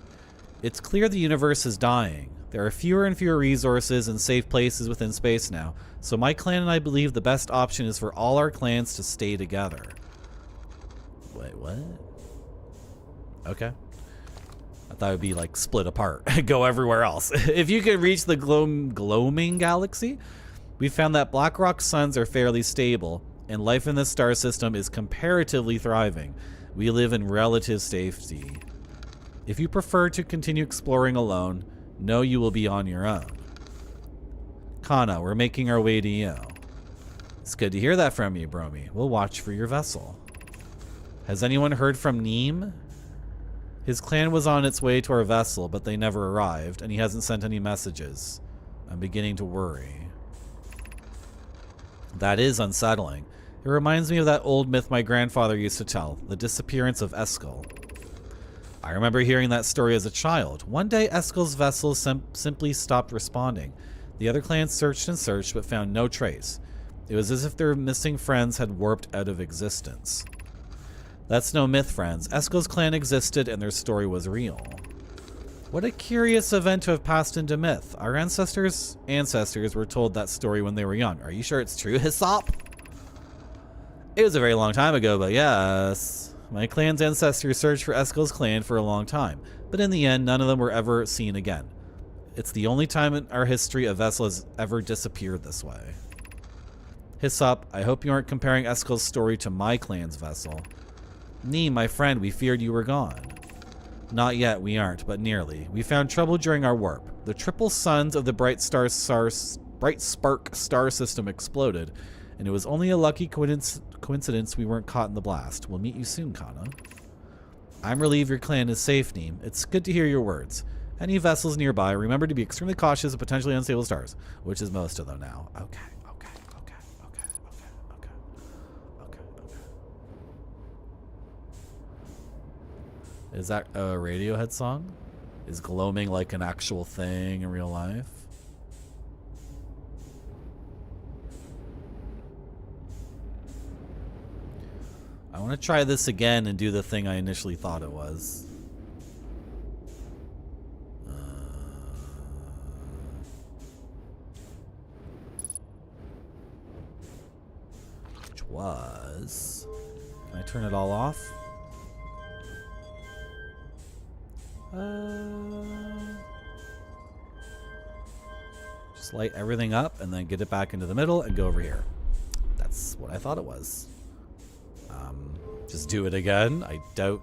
it's clear the universe is dying. There are fewer and fewer resources and safe places within space now, so my clan and I believe the best option is for all our clans to stay together. Wait, what? Okay. I thought it would be like split apart, go everywhere else. If you could reach the gloaming galaxy, we found that black rock suns are fairly stable, and life in this star system is comparatively thriving. We live in relative safety. If you prefer to continue exploring alone, know you will be on your own. Kana, we're making our way to you. It's good to hear that from you, Bromy. We'll watch for your vessel. Has anyone heard from Neem? His clan was on its way to our vessel, but they never arrived, and he hasn't sent any messages. I'm beginning to worry. That is unsettling. It reminds me of that old myth my grandfather used to tell, the disappearance of Eskel. I remember hearing that story as a child. One day, Eskel's vessel simply stopped responding. The other clans searched and searched, but found no trace. It was as if their missing friends had warped out of existence. That's no myth, friends. Eskel's clan existed, and their story was real. What a curious event to have passed into myth. Our ancestors were told that story when they were young. Are you sure it's true, Hyssop? It was a very long time ago, but yes. My clan's ancestors searched for Eskel's clan for a long time, but in the end, none of them were ever seen again. It's the only time in our history a vessel has ever disappeared this way. Hyssop, I hope you aren't comparing Eskel's story to my clan's vessel. Nee, my friend, we feared you were gone. Not yet, we aren't, but nearly. We found trouble during our warp. The triple suns of the bright spark star system exploded, and it was only a lucky coincidence we weren't caught in the blast. We'll meet you soon, Kana. I'm relieved your clan is safe, Neem. It's good to hear your words. Any vessels nearby, remember to be extremely cautious of potentially unstable stars, which is most of them now. Okay. Is that a Radiohead song? Is gloaming like an actual thing in real life? I want to try this again and do the thing I initially thought it was. Which was... Can I turn it all off? Just light everything up and then get it back into the middle and go over here. That's what I thought it was. Just do it again. I doubt.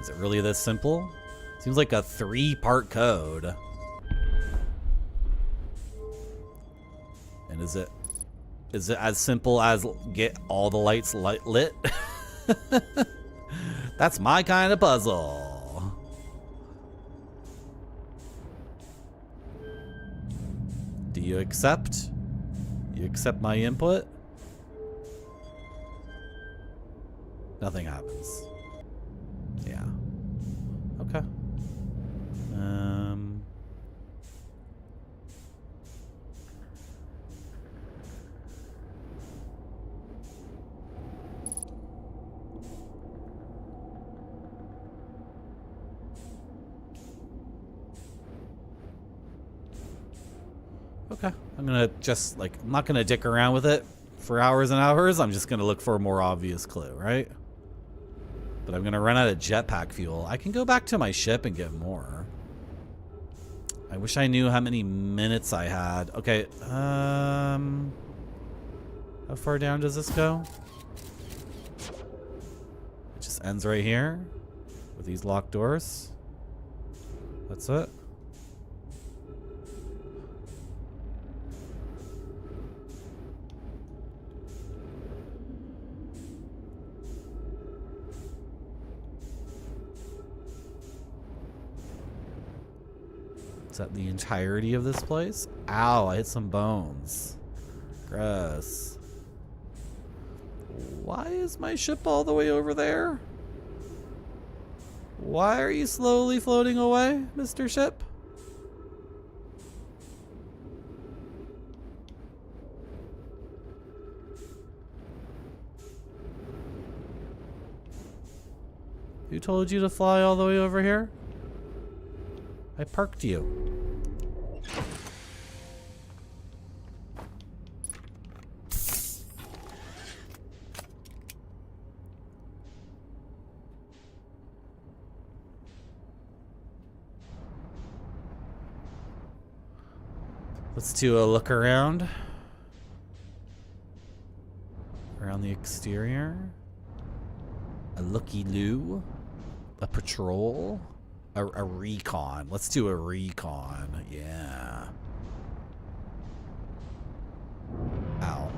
Is it really this simple? Seems like a 3-part code. And is it as simple as get all the lights lit? That's my kind of puzzle. Do you accept? You accept my input? Nothing happens. Yeah. Okay. Okay. I'm gonna just, like, I'm not gonna dick around with it for hours and hours. I'm just gonna look for a more obvious clue, right? But I'm gonna run out of jetpack fuel. I can go back to my ship and get more. I wish I knew how many minutes I had. Okay, how far down does this go? It just ends right here with these locked doors. That's it. Is that the entirety of this place? Ow, I hit some bones. Gross. Why is my ship all the way over there? Why are you slowly floating away, Mr. Ship? Who told you to fly all the way over here? I parked you. Let's do a look around. Around the exterior. A looky-loo. A patrol. A recon. Let's do a recon. Yeah. Ow.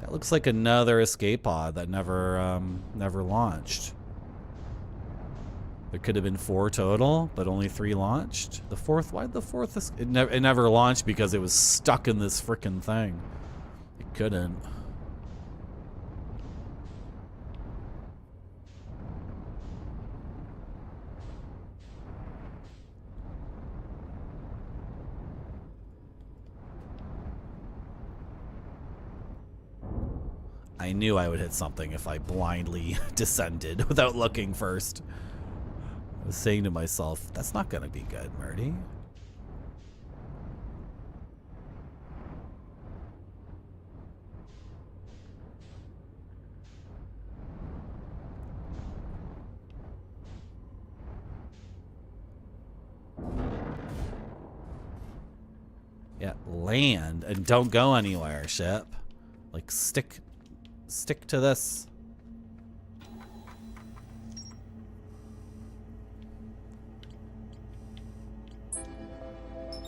That looks like another escape pod that never launched. There could have been 4 total, but only 3 launched. The 4th, why'd the 4th? It never launched because it was stuck in this frickin' thing. It couldn't. I knew I would hit something if I blindly descended without looking first. I was saying to myself, that's not gonna be good, Murdy. Yeah, land and don't go anywhere, ship. Like, stick to this.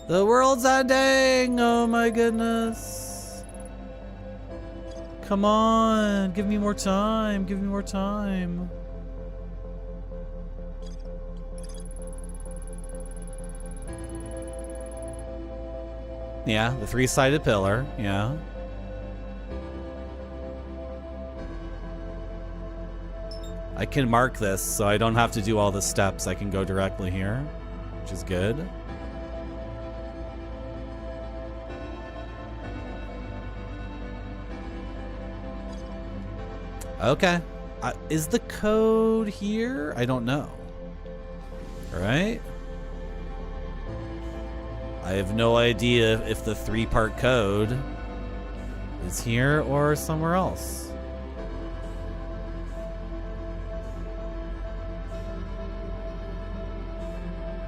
The world's ending! Oh my goodness. Come on, give me more time, give me more time. Yeah, the 3-sided pillar, yeah. I can mark this so I don't have to do all the steps. I can go directly here, which is good. Okay. Is the code here? I don't know. All right. I have no idea if the 3-part code is here or somewhere else.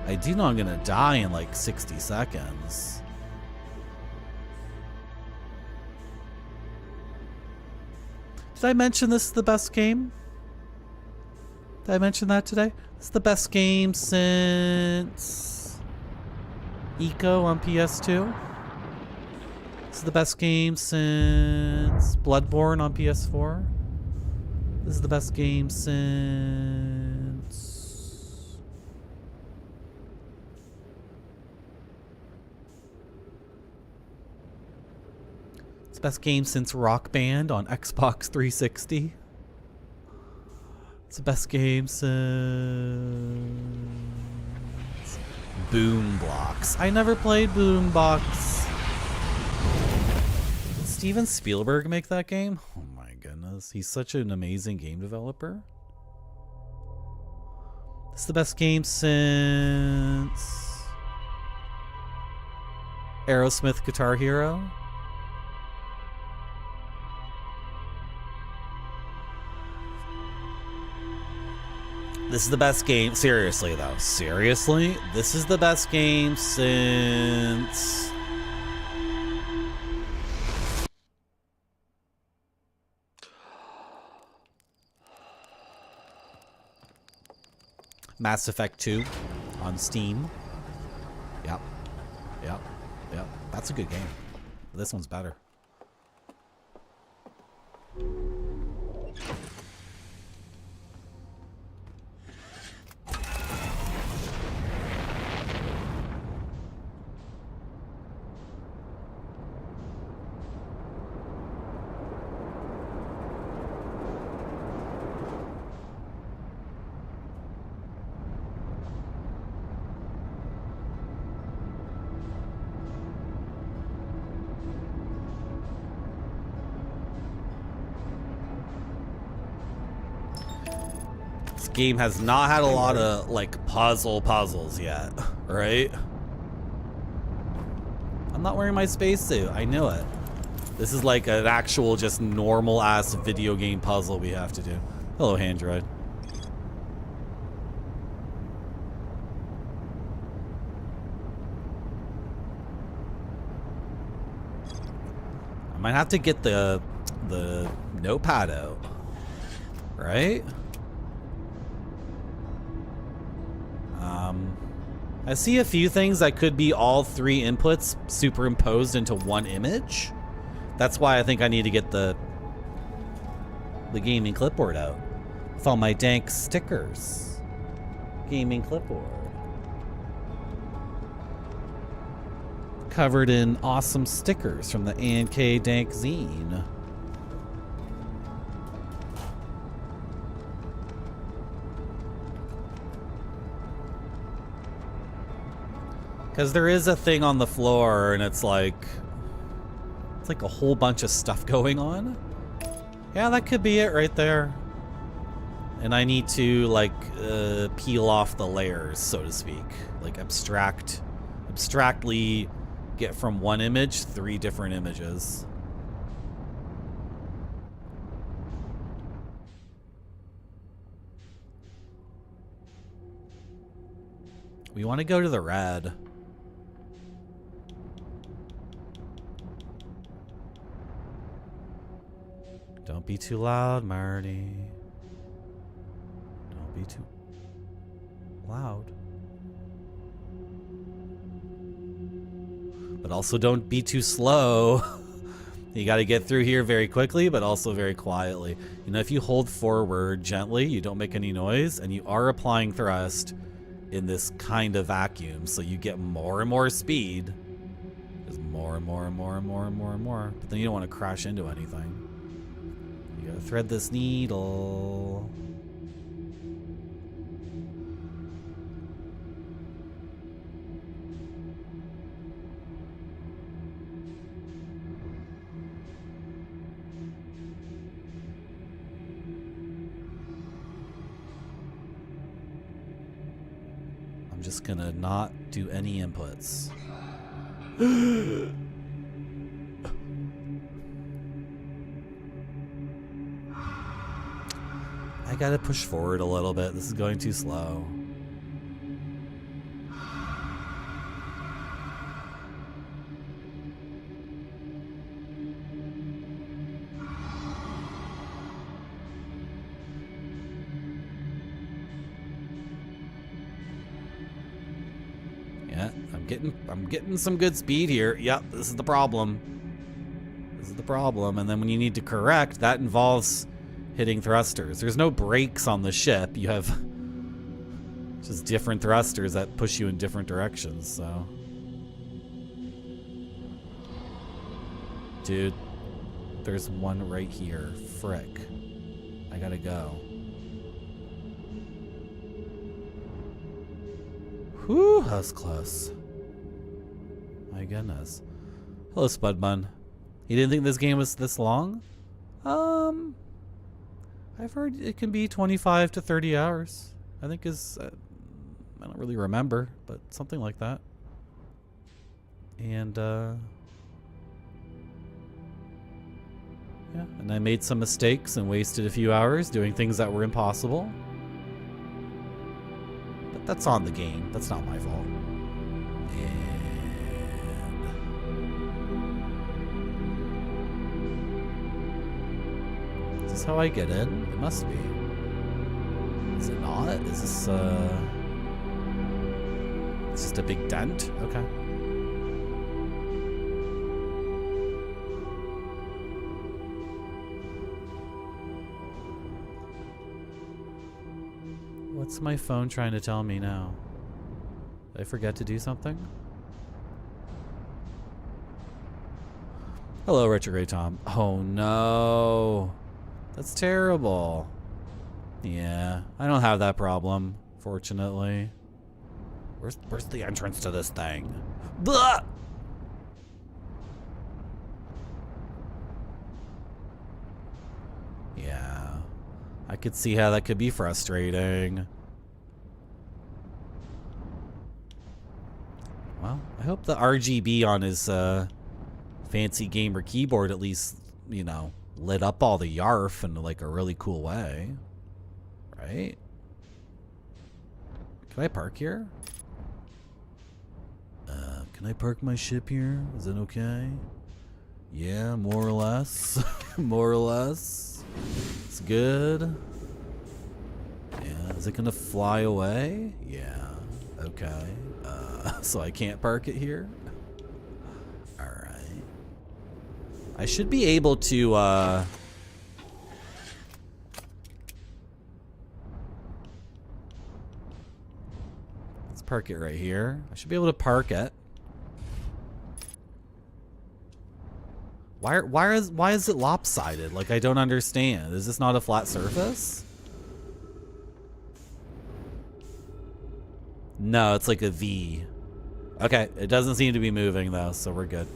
I do know I'm gonna die in like 60 seconds. Did I mention this is the best game? Did I mention that today? It's the best game since Eco on PS2. This is the best game since Bloodborne on PS4. This is the best game since... It's the best game since Rock Band on Xbox 360. It's the best game since Boombox. I never played Boombox. Did Steven Spielberg make that game? Oh my goodness. He's such an amazing game developer. It's the best game since Aerosmith Guitar Hero. This is the best game. Seriously, though. Seriously? This is the best game since... Mass Effect 2 on Steam. Yep. Yep. Yep. That's a good game. This one's better. Game has not had a lot of like puzzles yet, right? I'm not wearing my spacesuit. I knew it. This is like an actual just normal ass video game puzzle we have to do. Hello, Handroid. I might have to get the notepad out, right? I see a few things that could be all 3 inputs superimposed into one image. That's why I think I need to get the gaming clipboard out with all my dank stickers. Gaming clipboard. Covered in awesome stickers from the A&K Dank Zine. Because there is a thing on the floor, and it's like a whole bunch of stuff going on. Yeah, that could be it right there. And I need to like peel off the layers, so to speak. Like abstractly get from one image 3 different images. We want to go to the red. Don't be too loud, Marty. Don't be too loud. But also don't be too slow. You got to get through here very quickly, but also very quietly. You know, if you hold forward gently, you don't make any noise, and you are applying thrust in this kind of vacuum, so you get more and more speed. There's more and more and more and more and more and more. But then you don't want to crash into anything. You gotta thread this needle. I'm just gonna not do any inputs. I gotta push forward a little bit. This is going too slow. Yeah, I'm getting some good speed here. Yep, this is the problem. This is the problem. And then when you need to correct, that involves hitting thrusters. There's no brakes on the ship. You have just different thrusters that push you in different directions, so. Dude, there's one right here. Frick. I gotta go. Whew, that was close. My goodness. Hello, Spudbun. You didn't think this game was this long? I've heard it can be 25 to 30 hours. I think is, I don't really remember, but something like that. And, yeah, and I made some mistakes and wasted a few hours doing things that were impossible. But that's on the game. That's not my fault. Is this how I get in? It must be. Is it not? Is this, it's just a big dent? Okay. What's my phone trying to tell me now? Did I forget to do something? Hello, Retrograde Tom. Oh no. That's terrible. Yeah, I don't have that problem, fortunately. Where's the entrance to this thing? Blah! Yeah, I could see how that could be frustrating. Well, I hope the RGB on his fancy gamer keyboard at least, you know, lit up all the yarf in like a really cool way. Right? Can I park here? Can I park my ship here? Is that okay? Yeah, more or less. More or less. It's good. Yeah, is it gonna fly away? Yeah, okay. So I can't park it here? Alright. I should be able to, let's park it right here. I should be able to park it. Why is it lopsided? Like, I don't understand. Is this not a flat surface? No, it's like a V. Okay, it doesn't seem to be moving though, so we're good.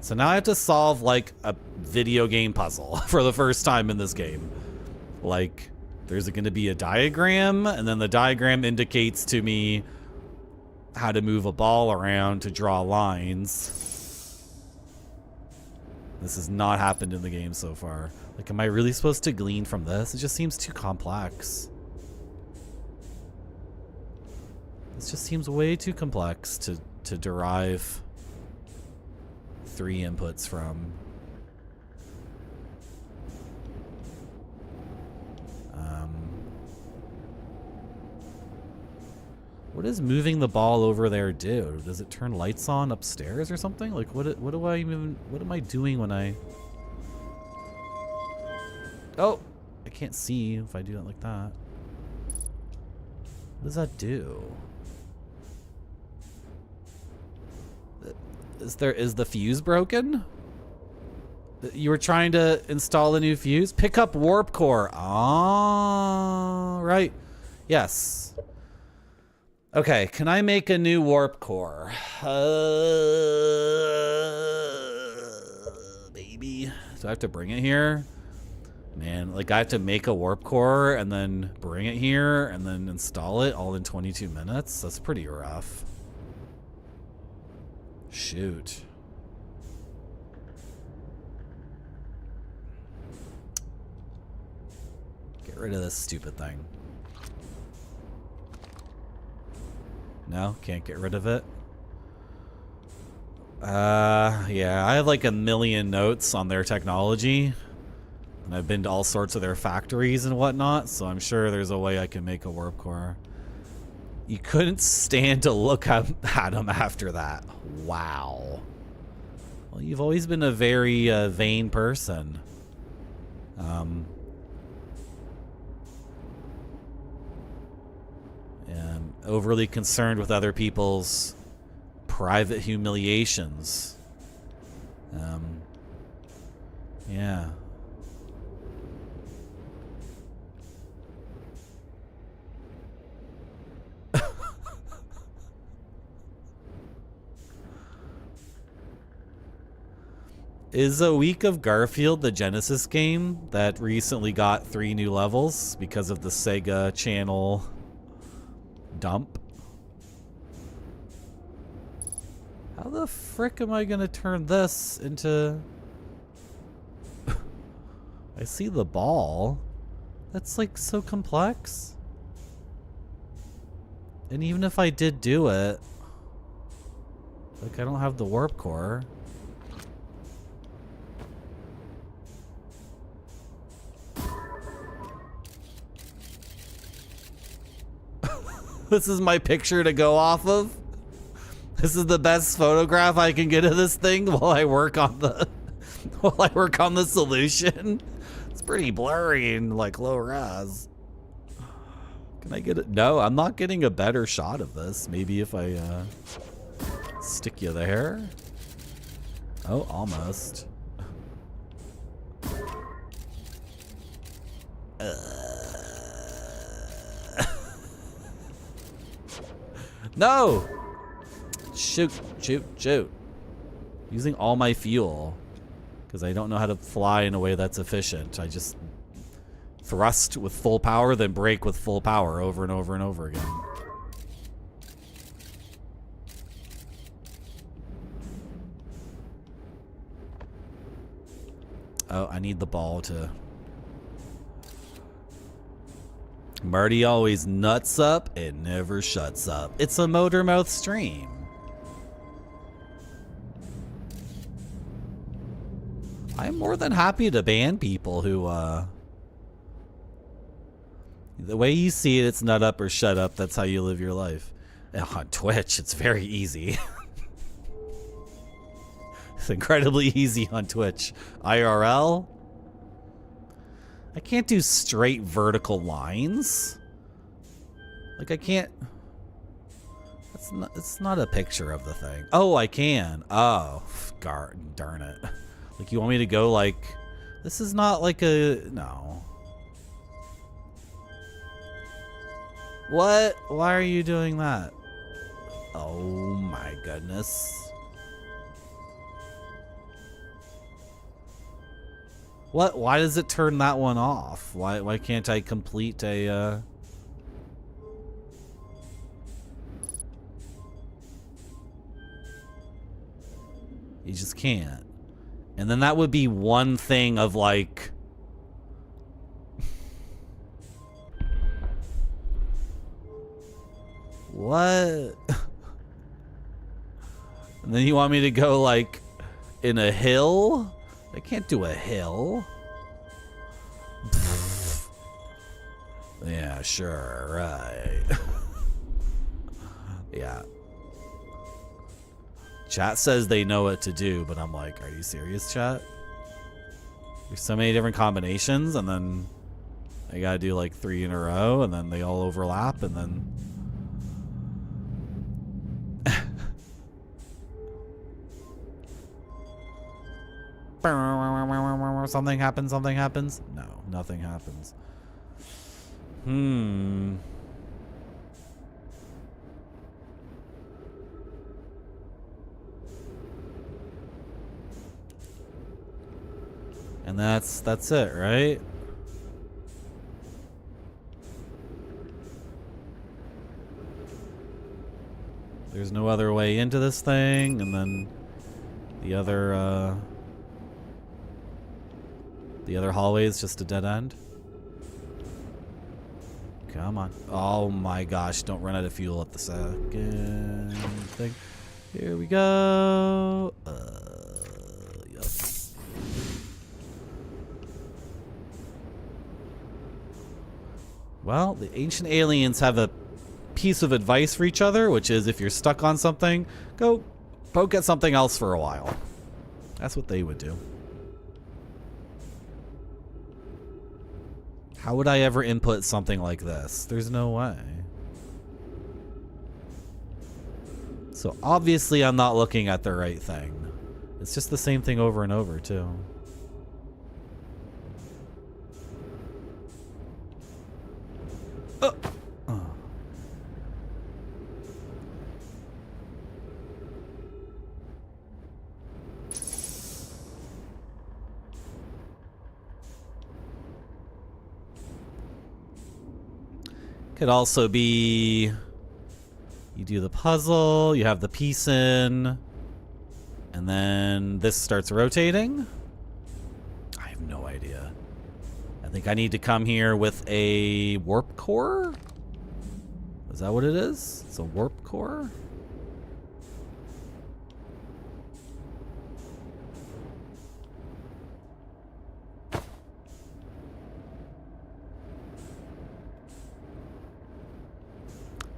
So now I have to solve like a video game puzzle for the first time in this game. Like, there's going to be a diagram, and then the diagram indicates to me how to move a ball around to draw lines. This has not happened in the game so far. Like, am I really supposed to glean from this? It just seems too complex. This just seems way too complex to derive 3 inputs from. What does moving the ball over there do? Does it turn lights on upstairs or something? Like, what am I doing when I... Oh! I can't see if I do it like that. What does that do? Is the fuse broken? You were trying to install a new fuse? Pick up warp core. Ah, right. Yes. Okay, can I make a new warp core? Baby. Do I have to bring it here? Man, like I have to make a warp core and then bring it here and then install it all in 22 minutes. That's pretty rough. Shoot. Get rid of this stupid thing. No, can't get rid of it. Yeah, I have like a million notes on their technology. And I've been to all sorts of their factories and whatnot, so I'm sure there's a way I can make a warp core. You couldn't stand to look at them after that. Wow. Well, you've always been a very vain person. And overly concerned with other people's private humiliations. Yeah. Is A Week of Garfield the Genesis game that recently got 3 new levels because of the Sega Channel dump? How the frick am I gonna turn this into... I see the ball. That's like so complex. And even if I did do it, like I don't have the warp core. This is my picture to go off of. This is the best photograph I can get of this thing while I work on the solution. It's pretty blurry and like low res. Can I get it? No, I'm not getting a better shot of this. Maybe if I stick you there. Oh, almost. No! Shoot, shoot, shoot. Using all my fuel. Because I don't know how to fly in a way that's efficient. I just thrust with full power, then brake with full power over and over and over again. Oh, I need the ball to... Marty always nuts up and never shuts up. It's a motor mouth stream. I'm more than happy to ban people who, the way you see it, it's nut up or shut up. That's how you live your life. And on Twitch, it's very easy. It's incredibly easy on Twitch. IRL? I can't do straight vertical lines. Like I can't... It's not a picture of the thing. Oh, I can. Oh, darn it. Like you want me to go like... This is not like a... No. What? Why are you doing that? Oh my goodness. What? Why does it turn that one off? Why can't I complete a, You just can't. And then that would be one thing of like... What? And then you want me to go like in a hill? I can't do a hill. Yeah, sure, right. Yeah. Chat says they know what to do, but I'm like, are you serious, chat? There's so many different combinations, and then I gotta do like 3 in a row, and then they all overlap, and then... Something happens, something happens? No, nothing happens. And that's it, right? There's no other way into this thing, and then the other hallway is just a dead end. Come on. Oh my gosh, don't run out of fuel at the second thing. Here we go. Yep. Well, the ancient aliens have a piece of advice for each other, which is if you're stuck on something, go poke at something else for a while. That's what they would do. How would I ever input something like this? There's no way. So obviously I'm not looking at the right thing. It's just the same thing over and over too. Oh. Oh. Could also be you do the puzzle, you have the piece in, and then this starts rotating. I have no idea. I think I need to come here with a warp core. Is that what it is? It's a warp core?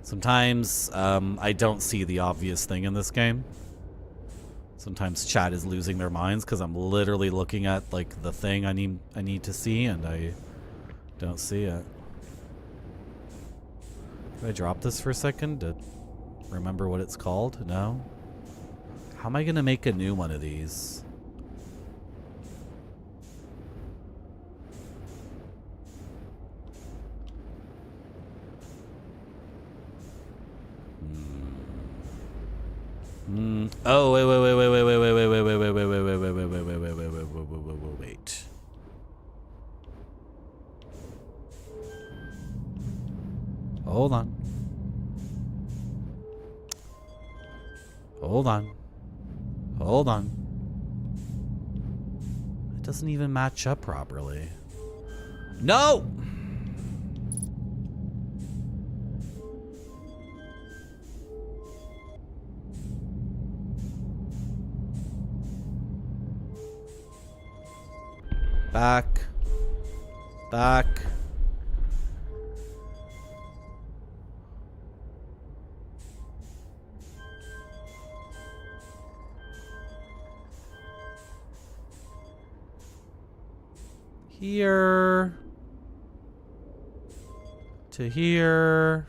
Sometimes I don't see the obvious thing in this game. Sometimes chat is losing their minds because I'm literally looking at like the thing I need to see and I don't see it. Can I drop this for a second to remember what it's called? No? How am I gonna make a new one of these? Oh, wait. Hold on. Hold on. It doesn't even match up properly. No! Back. Here. To here.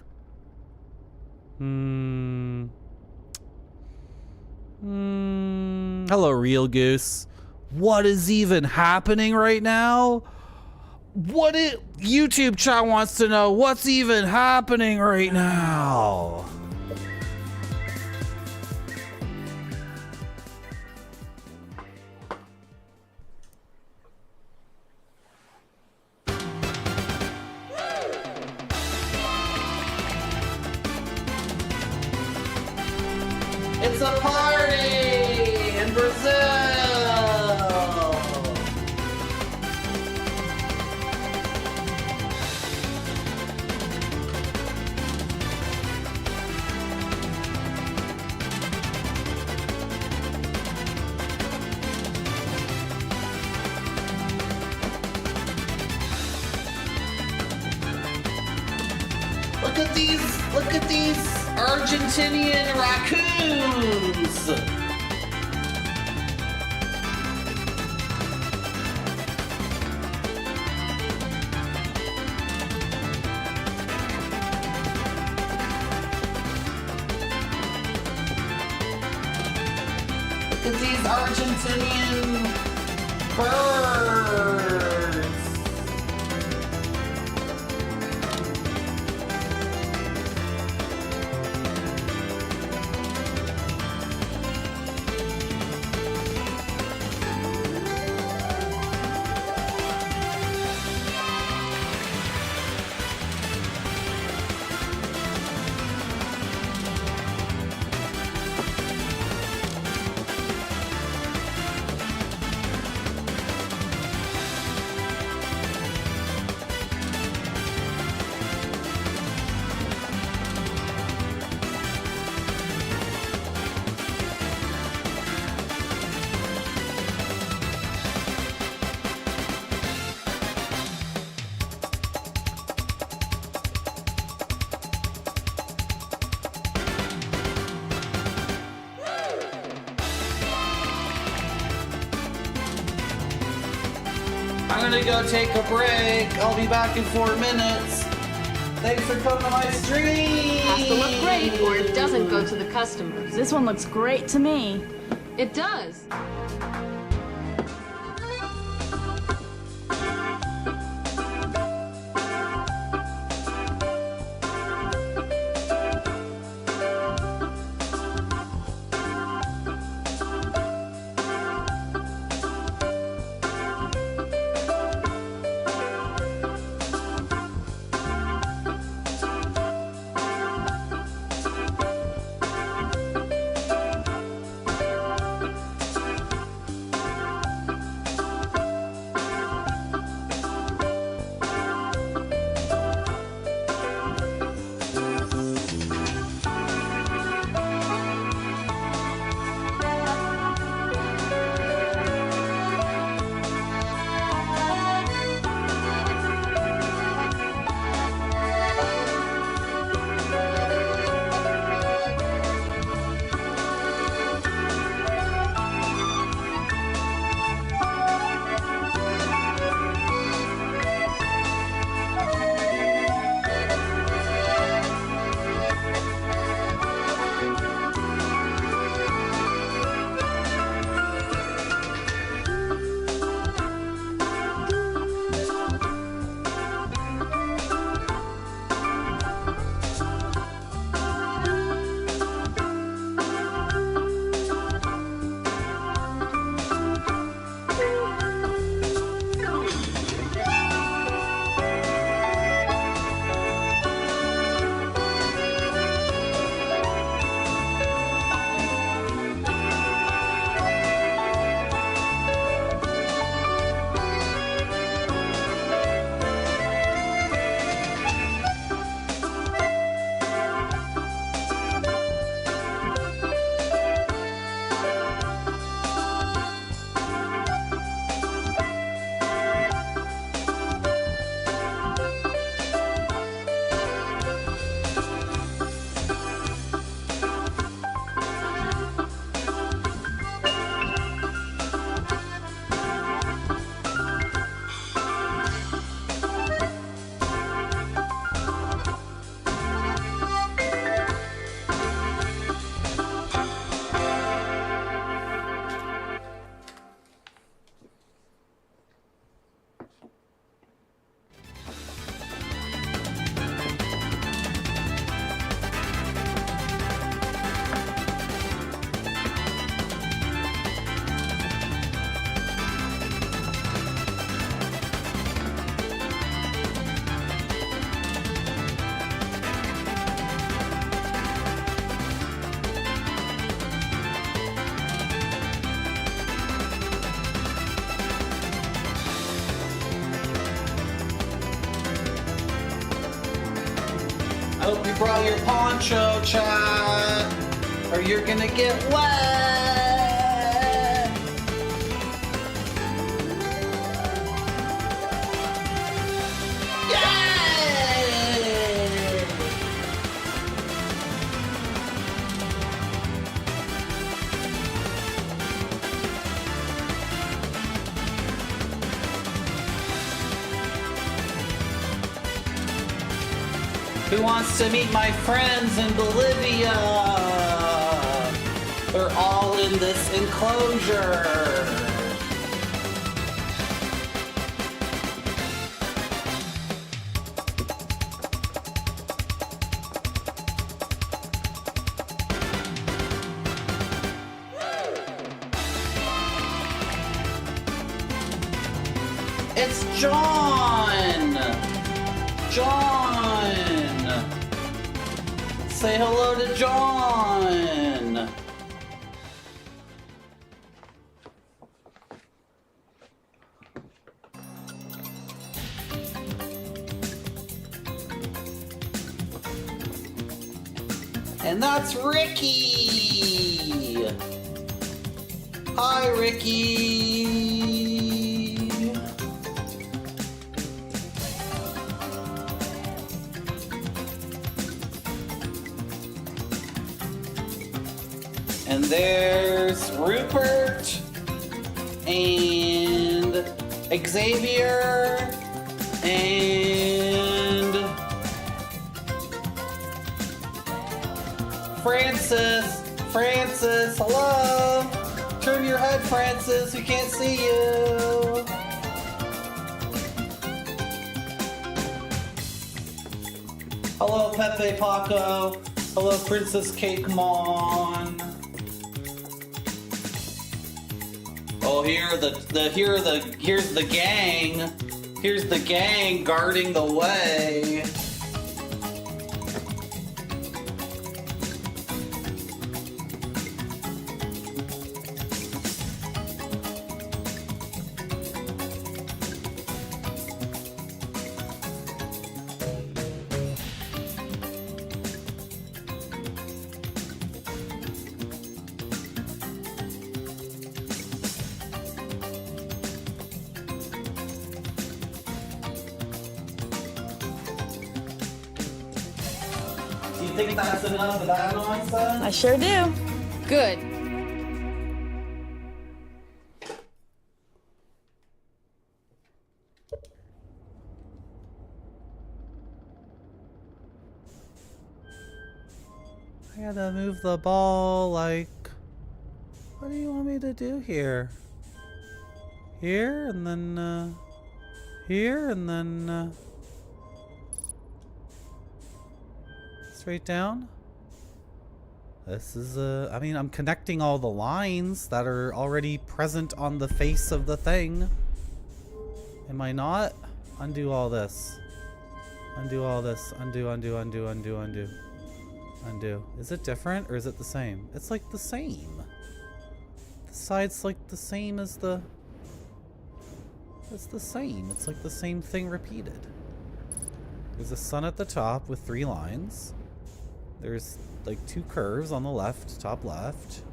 Hello, Real Goose. What is even happening right now? YouTube chat wants to know what's even happening right now. It's a party in Brazil. Look at these Argentinian raccoons. Look at these Argentinian birds. I'm gonna go take a break. I'll be back in 4 minutes. Thanks for coming to my stream. Has to look great or it doesn't go to the customers. This one looks great to me. It does. I hope you brought your poncho, chat, or you're gonna get wet. Yay! Who wants to meet my friends in Bolivia? They're all in this enclosure. It's John! John! Say hello to John! And that's Ricky! Hi, Ricky! And there's Rupert and Xavier and Francis. Francis, hello. Turn your head, Francis. We can't see you. Hello, Pepe Paco. Hello, Princess Cake Mon. Oh, here's the gang. Here's the gang guarding the way. Do you think that's enough of that nonsense? I sure do. Good. I gotta move the ball, like... What do you want me to do here? Here, and then, here, and then, straight down? This is, I mean, I'm connecting all the lines that are already present on the face of the thing. Am I not? Undo all this. Undo all this. Undo, undo, undo, undo, undo. Undo. Is it different or is it the same? It's like the same. The side's like the same as the... It's the same. It's like the same thing repeated. There's a sun at the top with 3 lines. There's like 2 curves on the left, top left.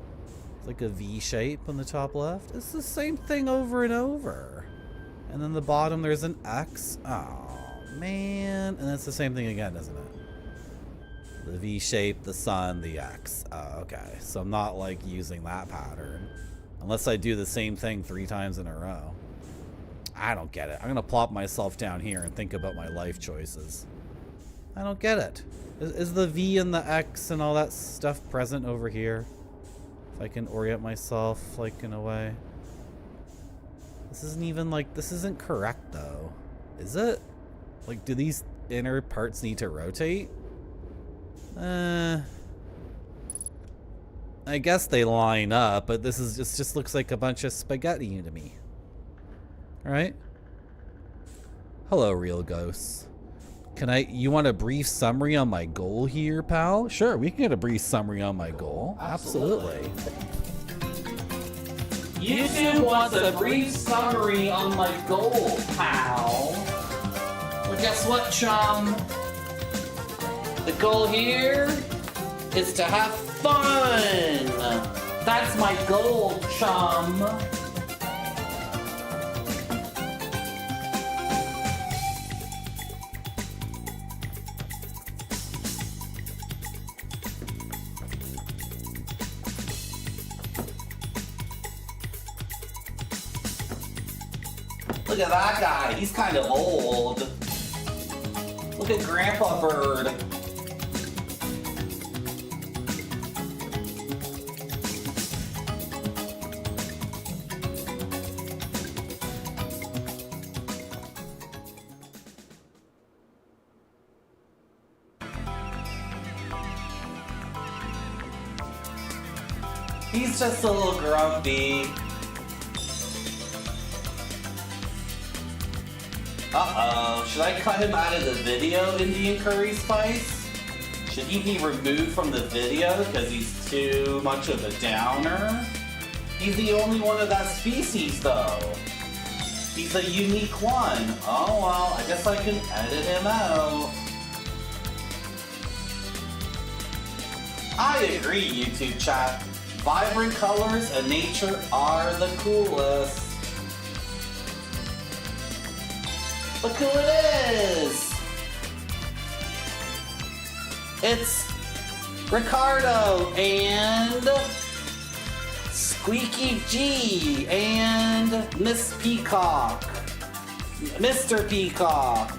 It's like a V shape on the top left. It's the same thing over and over. And then the bottom there's an X. Oh man. And it's the same thing again, isn't it? The V shape, the sun, the X. Oh, okay. So I'm not like using that pattern. Unless I do the same thing 3 times in a row. I don't get it. I'm gonna plop myself down here and think about my life choices. I don't get it. Is the V and the X and all that stuff present over here? If I can orient myself, like, in a way. This isn't even, like, this isn't correct, though. Is it? Like, do these inner parts need to rotate? I guess they line up, but this is just looks like a bunch of spaghetti to me. Alright? Hello, real ghosts. You want a brief summary on my goal here, pal? Sure, we can get a brief summary on my goal. Absolutely. YouTube wants a brief summary on my goal, pal. Well, guess what, chum? The goal here is to have fun. That's my goal, chum. Look at that guy. He's kind of old. Look at Grandpa Bird. He's just a little grumpy. Uh-oh, should I cut him out of the video, Indian Curry Spice? Should he be removed from the video because he's too much of a downer? He's the only one of that species, though. He's a unique one. Oh well, I guess I can edit him out. I agree, YouTube chat. Vibrant colors and nature are the coolest. Look who it is! It's Ricardo and Squeaky G and Miss Peacock. Mr. Peacock!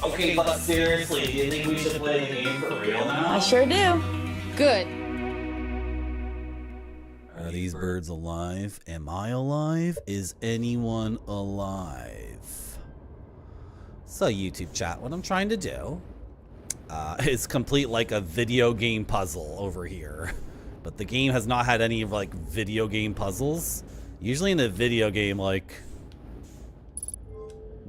Okay, but seriously, do you think we should play the game for real now? I sure do. Good. Are these birds alive? Am I alive? Is anyone alive? So YouTube chat, what I'm trying to do is complete like a video game puzzle over here. But the game has not had any like video game puzzles. Usually in a video game, like,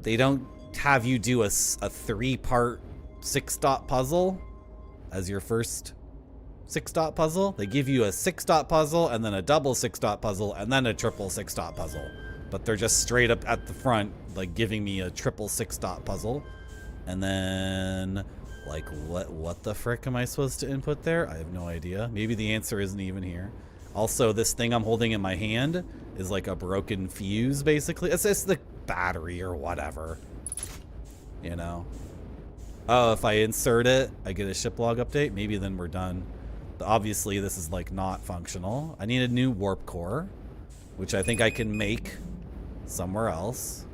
they don't have you do a 3-part 6-dot puzzle as your first 6-dot puzzle. They give you a 6-dot puzzle and then a double 6-dot puzzle and then a triple 6-dot puzzle. But they're just straight up at the front, like giving me a triple 6-dot puzzle. And then, like, what the frick am I supposed to input there? I have no idea. Maybe the answer isn't even here. Also, this thing I'm holding in my hand is like a broken fuse, basically. It's just the battery or whatever. You know? Oh, if I insert it, I get a ship log update? Maybe then we're done. But obviously, this is like not functional. I need a new warp core, which I think I can make somewhere else.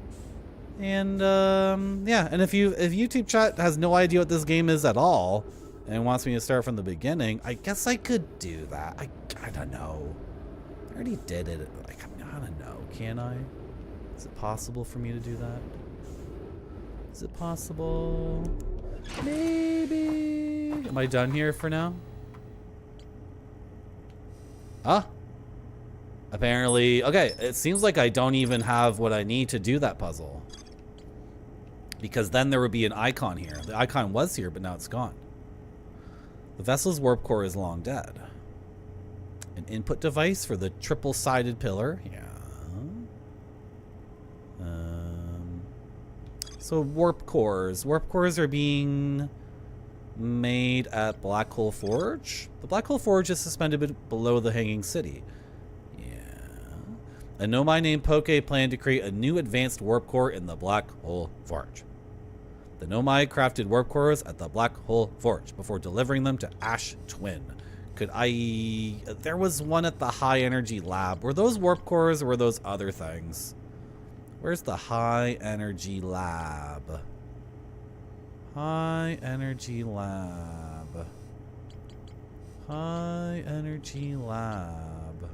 And yeah, and if YouTube chat has no idea what this game is at all and wants me to start from the beginning, I guess I could do that. I don't know. I already did it. Like, I don't know. Can I? Is it possible for me to do that? Is it possible? Maybe. Am I done here for now? Huh? Apparently, okay, it seems like I don't even have what I need to do that puzzle. Because then there would be an icon here. The icon was here, but now it's gone. The vessel's warp core is long dead. An input device for the triple-sided pillar. Yeah. So warp cores. Warp cores are being made at Black Hole Forge. The Black Hole Forge is suspended below the Hanging City. A Nomai named Poke planned to create a new advanced warp core in the Black Hole Forge. The Nomai crafted warp cores at the Black Hole Forge before delivering them to Ash Twin. There was one at the High Energy Lab. Were those warp cores or were those other things? Where's the High Energy Lab? High Energy Lab. High Energy Lab.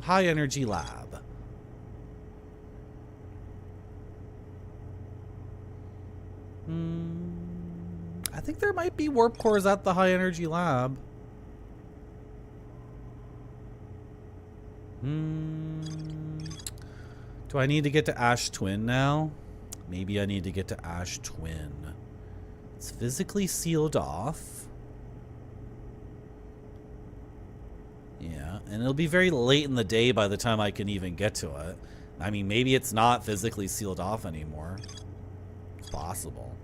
High Energy Lab. I think there might be warp cores at the High Energy Lab. Do I need to get to Ash Twin now? Maybe I need to get to Ash Twin. It's physically sealed off. Yeah, and it'll be very late in the day by the time I can even get to it. I mean, maybe it's not physically sealed off anymore. It's possible.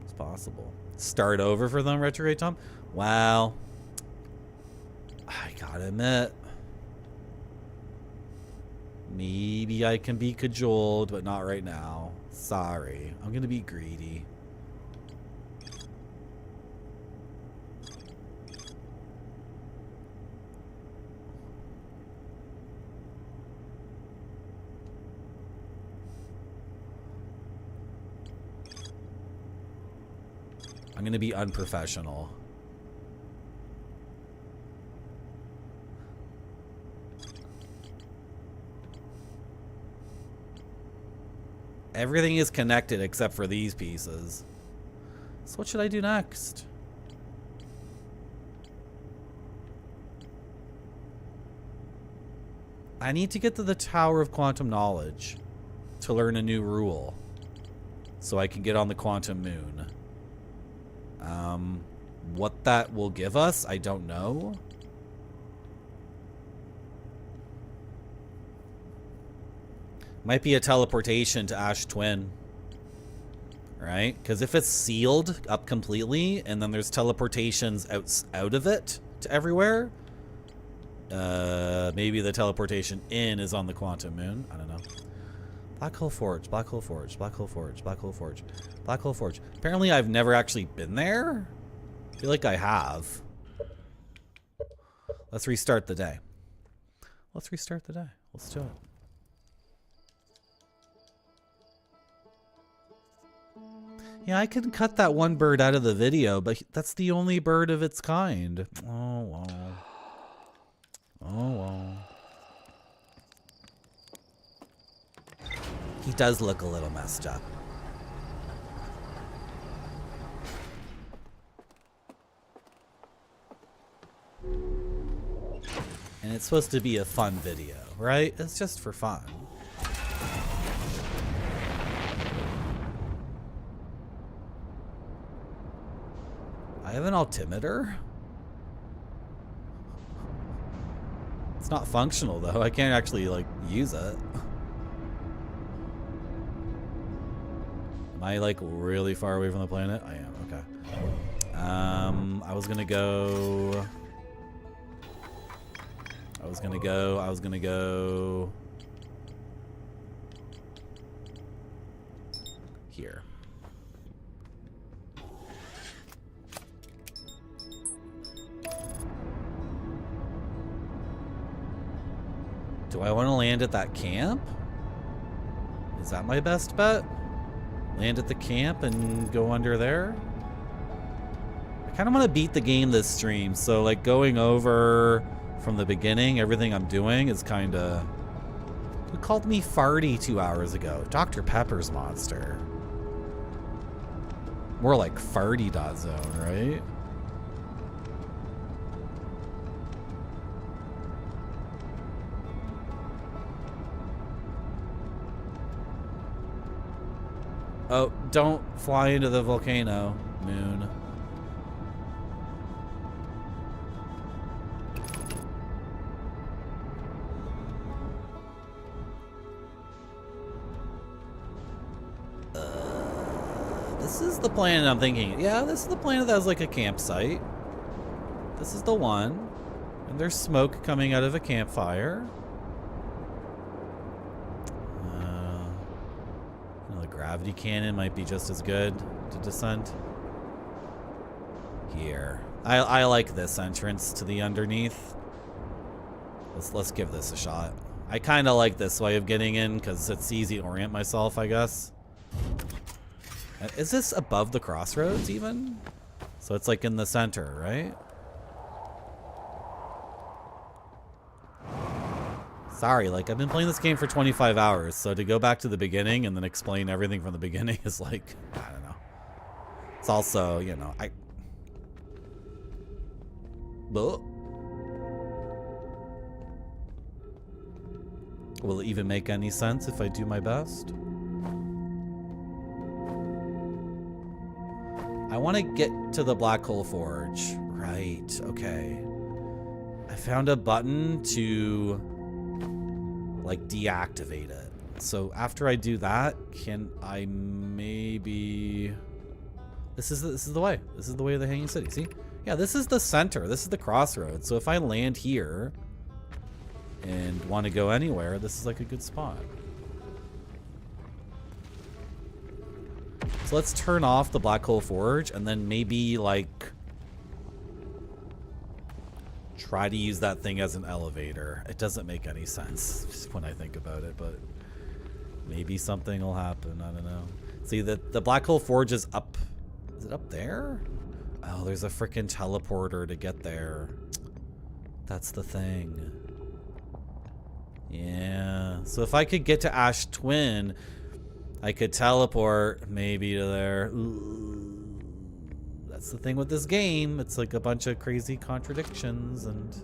It's possible. Start over for them, Retrograde Tom? Wow. I gotta admit. Maybe I can be cajoled, but not right now. Sorry. I'm gonna be greedy. I'm going to be unprofessional. Everything is connected except for these pieces. So what should I do next? I need to get to the Tower of Quantum Knowledge to learn a new rule so I can get on the Quantum Moon. What that will give us, I don't know. Might be a teleportation to Ash Twin. Right? Because if it's sealed up completely and then there's teleportations out of it to everywhere, Maybe the teleportation in is on the quantum moon. I don't know. Black hole forge, black hole forge, black hole forge, black hole forge, black hole forge. Apparently I've never actually been there. I feel like I have. Let's restart the day. Let's restart the day. Let's do it. Yeah, I can cut that one bird out of the video, but that's the only bird of its kind. Oh, well. Oh, well. He does look a little messed up. And it's supposed to be a fun video, right? It's just for fun. I have an altimeter? It's not functional though. I can't actually like use it. Am I like really far away from the planet? I am, okay. I was gonna go here. Do I want to land at that camp? Is that my best bet? Land at the camp and go under there? I kind of want to beat the game this stream, so like going over from the beginning, everything I'm doing is kind of... Who called me farty 2 hours ago? Dr. Pepper's monster. More like farty.zone, right? Oh, don't fly into the volcano, Moon. This is the planet I'm thinking. Yeah, this is the planet that has like a campsite. This is the one. And there's smoke coming out of a campfire. Gravity cannon might be just as good to descend. Here. I like this entrance to the underneath. Let's give this a shot. I kind of like this way of getting in because it's easy to orient myself, I guess. Is this above the crossroads even? So it's like in the center, right? Sorry, like I've been playing this game for 25 hours, so to go back to the beginning and then explain everything from the beginning is like, I don't know. It's also, you know, Will it even make any sense if I do my best? I want to get to the black hole forge. Right, okay. I found a button to like deactivate it. So after I do that, can I maybe... This is the way. This is the way of the Hanging City. See? Yeah, this is the center. This is the crossroads. So if I land here and want to go anywhere, this is like a good spot. So let's turn off the black hole forge and then maybe like try to use that thing as an elevator. It doesn't make any sense when I think about it, but maybe something will happen. I don't know. See, the black hole forge is up. Is it up there? Oh, there's a freaking teleporter to get there. That's the thing. Yeah. So if I could get to Ash Twin, I could teleport maybe to there. Ooh. That's the thing with this game. It's like a bunch of crazy contradictions and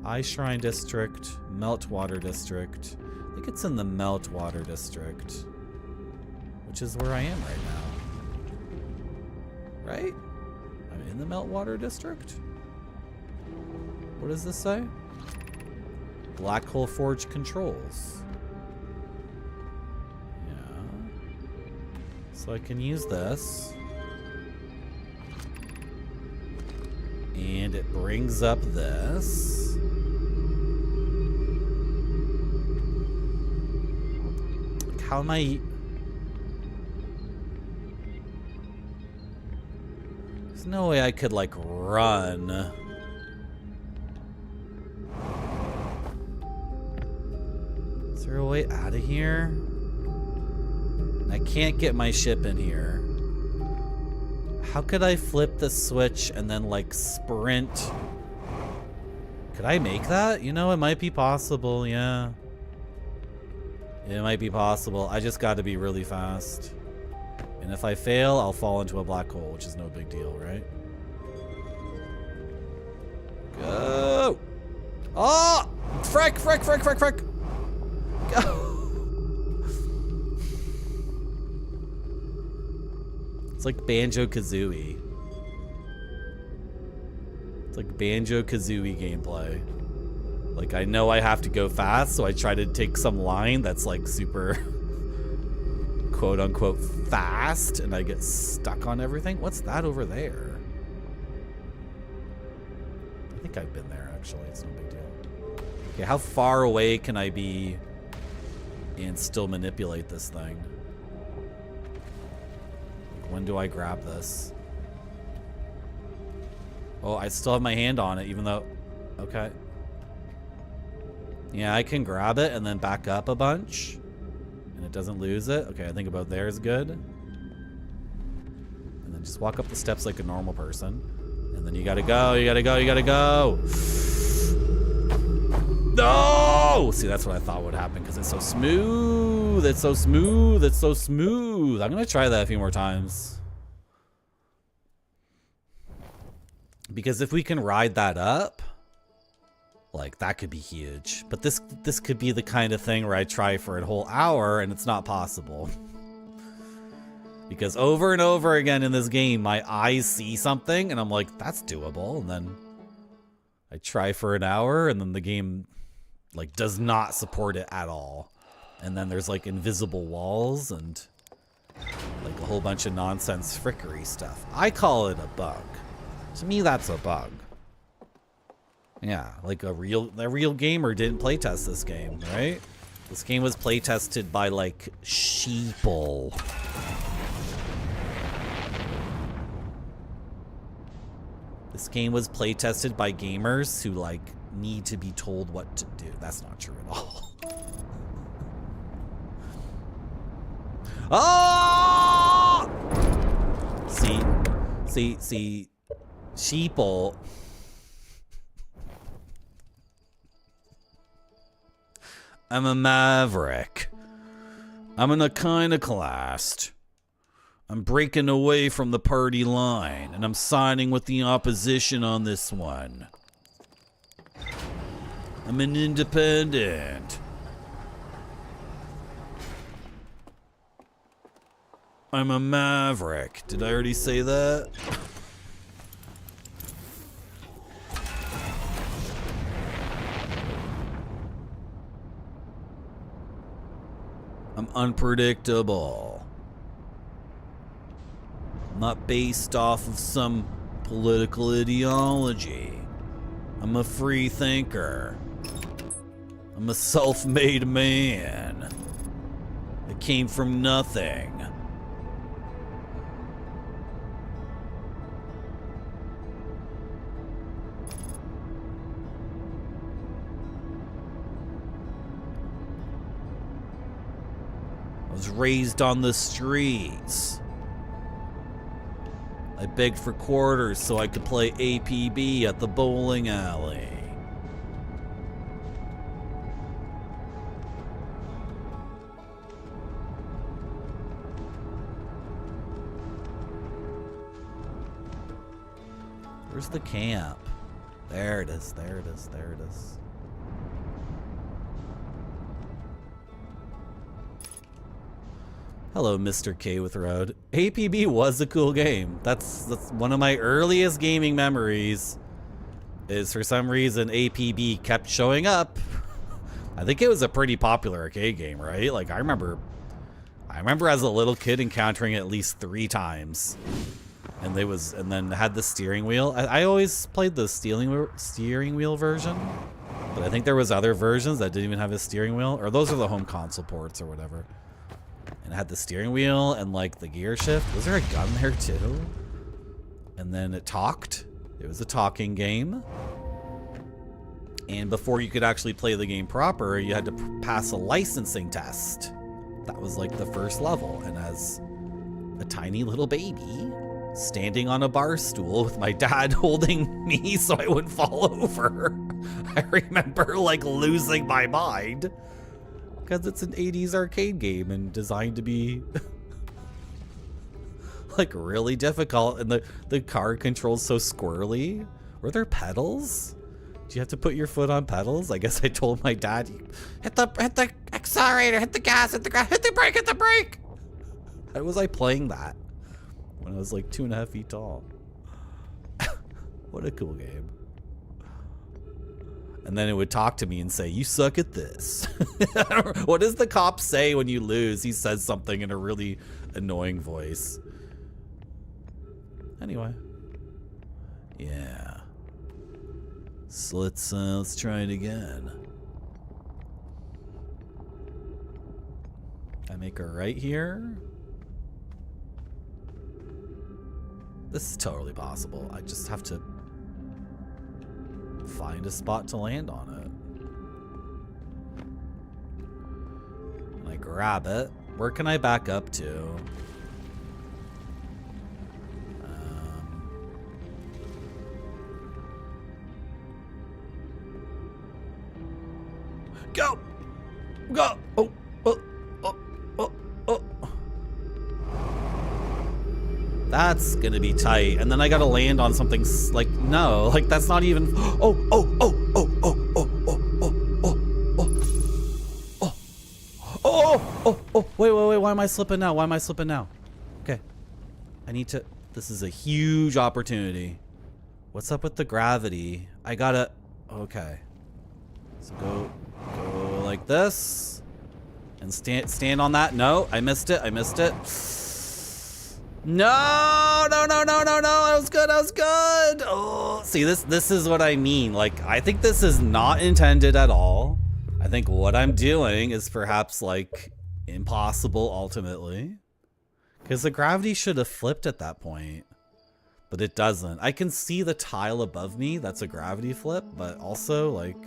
Ice Shrine District, Meltwater District. I think it's in the Meltwater District, which is where I am right now. Right? I'm in the Meltwater District? What does this say? Black hole forge controls. Yeah. So I can use this. And it brings up this. Like, how am I... There's no way I could, like, run. Is there a way out of here? I can't get my ship in here. How could I flip the switch and then, like, sprint? Could I make that? You know, it might be possible, yeah. It might be possible. I just got to be really fast. And if I fail, I'll fall into a black hole, which is no big deal, right? Go! Oh! Frick, frick, frick, frick, frick! Go! It's like Banjo-Kazooie. It's like Banjo-Kazooie gameplay. Like, I know I have to go fast, so I try to take some line that's like super quote-unquote fast, and I get stuck on everything. What's that over there? I think I've been there, actually. It's no big deal. Okay, how far away can I be and still manipulate this thing? When do I grab this? Oh, I still have my hand on it, even though... Okay. Yeah, I can grab it and then back up a bunch. And it doesn't lose it. Okay, I think about there is good. And then just walk up the steps like a normal person. And then you gotta go, you gotta go, you gotta go! No! See, that's what I thought would happen because it's so smooth. It's so smooth. It's so smooth. I'm going to try that a few more times. Because if we can ride that up, like, that could be huge. But this could be the kind of thing where I try for a whole hour and it's not possible. Because over and over again in this game, my eyes see something and I'm like, that's doable. And then I try for an hour and then the game... like, does not support it at all. And then there's, like, invisible walls and, like, a whole bunch of nonsense frickery stuff. I call it a bug. To me, that's a bug. Yeah, like a real gamer didn't playtest this game, right? This game was playtested by, like, sheeple. This game was playtested by gamers who, like, need to be told what to do. That's not true at all. Oh! See, sheeple. I'm a maverick. I'm an iconoclast. I'm breaking away from the party line, and I'm siding with the opposition on this one. I'm an independent. I'm a maverick. Did I already say that? I'm unpredictable. I'm not based off of some political ideology. I'm a free thinker. I'm a self-made man. I came from nothing. I was raised on the streets. I begged for quarters so I could play APB at the bowling alley. Where's the camp? There it is, there it is, there it is. Hello, Mr. K with Road. APB was a cool game. That's one of my earliest gaming memories. Is for some reason APB kept showing up. I think it was a pretty popular arcade game, right? Like I remember as a little kid encountering it at least 3 times. And then had the steering wheel. I always played the steering wheel version, but I think there was other versions that didn't even have a steering wheel, or those are the home console ports or whatever. And it had the steering wheel and like the gear shift. Was there a gun there too? And then it talked. It was a talking game. And before you could actually play the game proper, you had to pass a licensing test. That was like the first level. And as a tiny little baby, standing on a bar stool with my dad holding me so I wouldn't fall over, I remember like losing my mind. Because it's an 80s arcade game and designed to be like really difficult, and the car controls so squirrely. Were there pedals? Do you have to put your foot on pedals? I guess I told my dad, hit the accelerator, hit the gas, hit the gas, hit the brake, hit the brake. How was I playing that when I was like 2.5 feet tall? What a cool game. And then it would talk to me and say, you suck at this. What does the cop say when you lose? He says something in a really annoying voice. Anyway. Yeah. So let's try it again. I make a right here. This is totally possible. I just have to find a spot to land on it. And I grab it. Where can I back up to? Go! Go! Oh! Oh! Oh! Oh! Oh! That's gonna be tight. And then I gotta land on something like, no, like that's not even. Oh! Oh! Oh! Oh! Oh! Oh! Oh! Oh! Oh! Oh! Oh! Oh! Oh! Wait! Wait! Wait! Why am I slipping now? Why am I slipping now? Okay. I need to. This is a huge opportunity. What's up with the gravity? I gotta. Okay. So go like this, and stand on that. No, I missed it. I missed it. No, no, no, no, no, no. That was good. That was good. Oh, see, this is what I mean. Like, I think this is not intended at all. I think what I'm doing is perhaps like impossible ultimately, because the gravity should have flipped at that point, but it doesn't. I can see the tile above me. That's a gravity flip, but also like,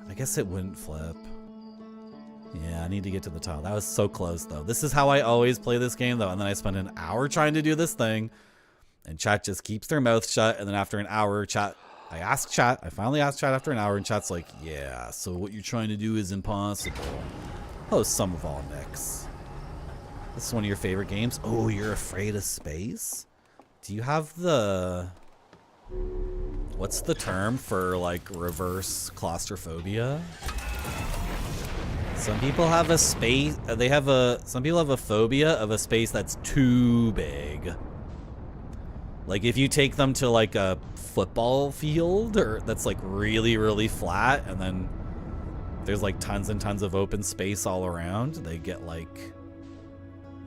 I guess it wouldn't flip. Yeah, I need to get to the tile. That was so close, though. This is how I always play this game, though. And then I spend an hour trying to do this thing, and chat just keeps their mouth shut. And then after an hour, I finally asked chat after an hour, and chat's like, yeah, so what you're trying to do is impossible. Oh, some of all Nicks. This is one of your favorite games? Oh, you're afraid of space? Do you have the... What's the term for like reverse claustrophobia? Some people have a space, some people have a phobia of a space that's too big. Like if you take them to like a football field or that's like really, really flat, and then there's like tons and tons of open space all around, they get like,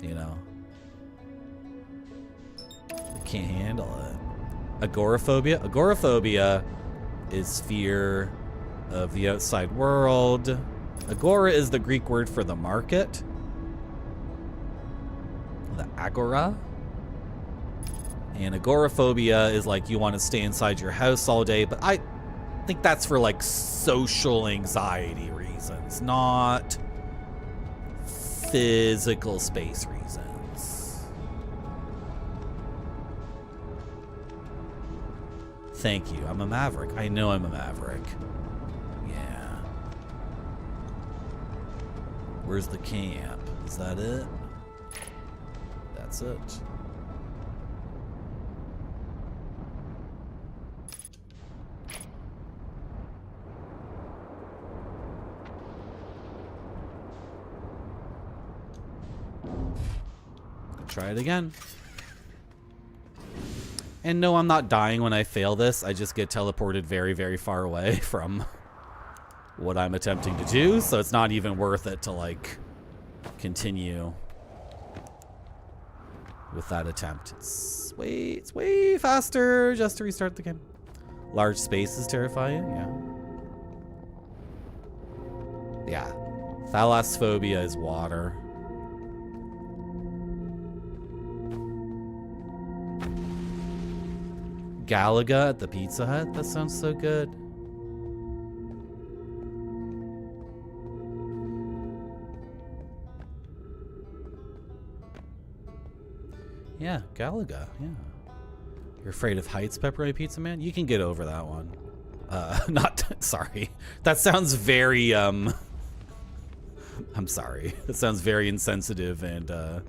you know, they can't handle it. Agoraphobia? Agoraphobia is fear of the outside world. Agora is the Greek word for the market. The agora. And agoraphobia is like you want to stay inside your house all day, but I think that's for like social anxiety reasons, not physical space reasons. Thank you. I'm a maverick. I know I'm a maverick. Yeah. Where's the camp? Is that it? That's it. Try it again. And no, I'm not dying when I fail this. I just get teleported very, very far away from what I'm attempting to do. So it's not even worth it to like continue with that attempt. It's way faster just to restart the game. Large spaces terrify you, yeah. Yeah. Thalassophobia is water. Galaga at the Pizza Hut? That sounds so good. Yeah, Galaga, yeah. You're afraid of heights, Pepperoni Pizza Man? You can get over that one. Sorry. That sounds very, I'm sorry. That sounds very insensitive and, oh,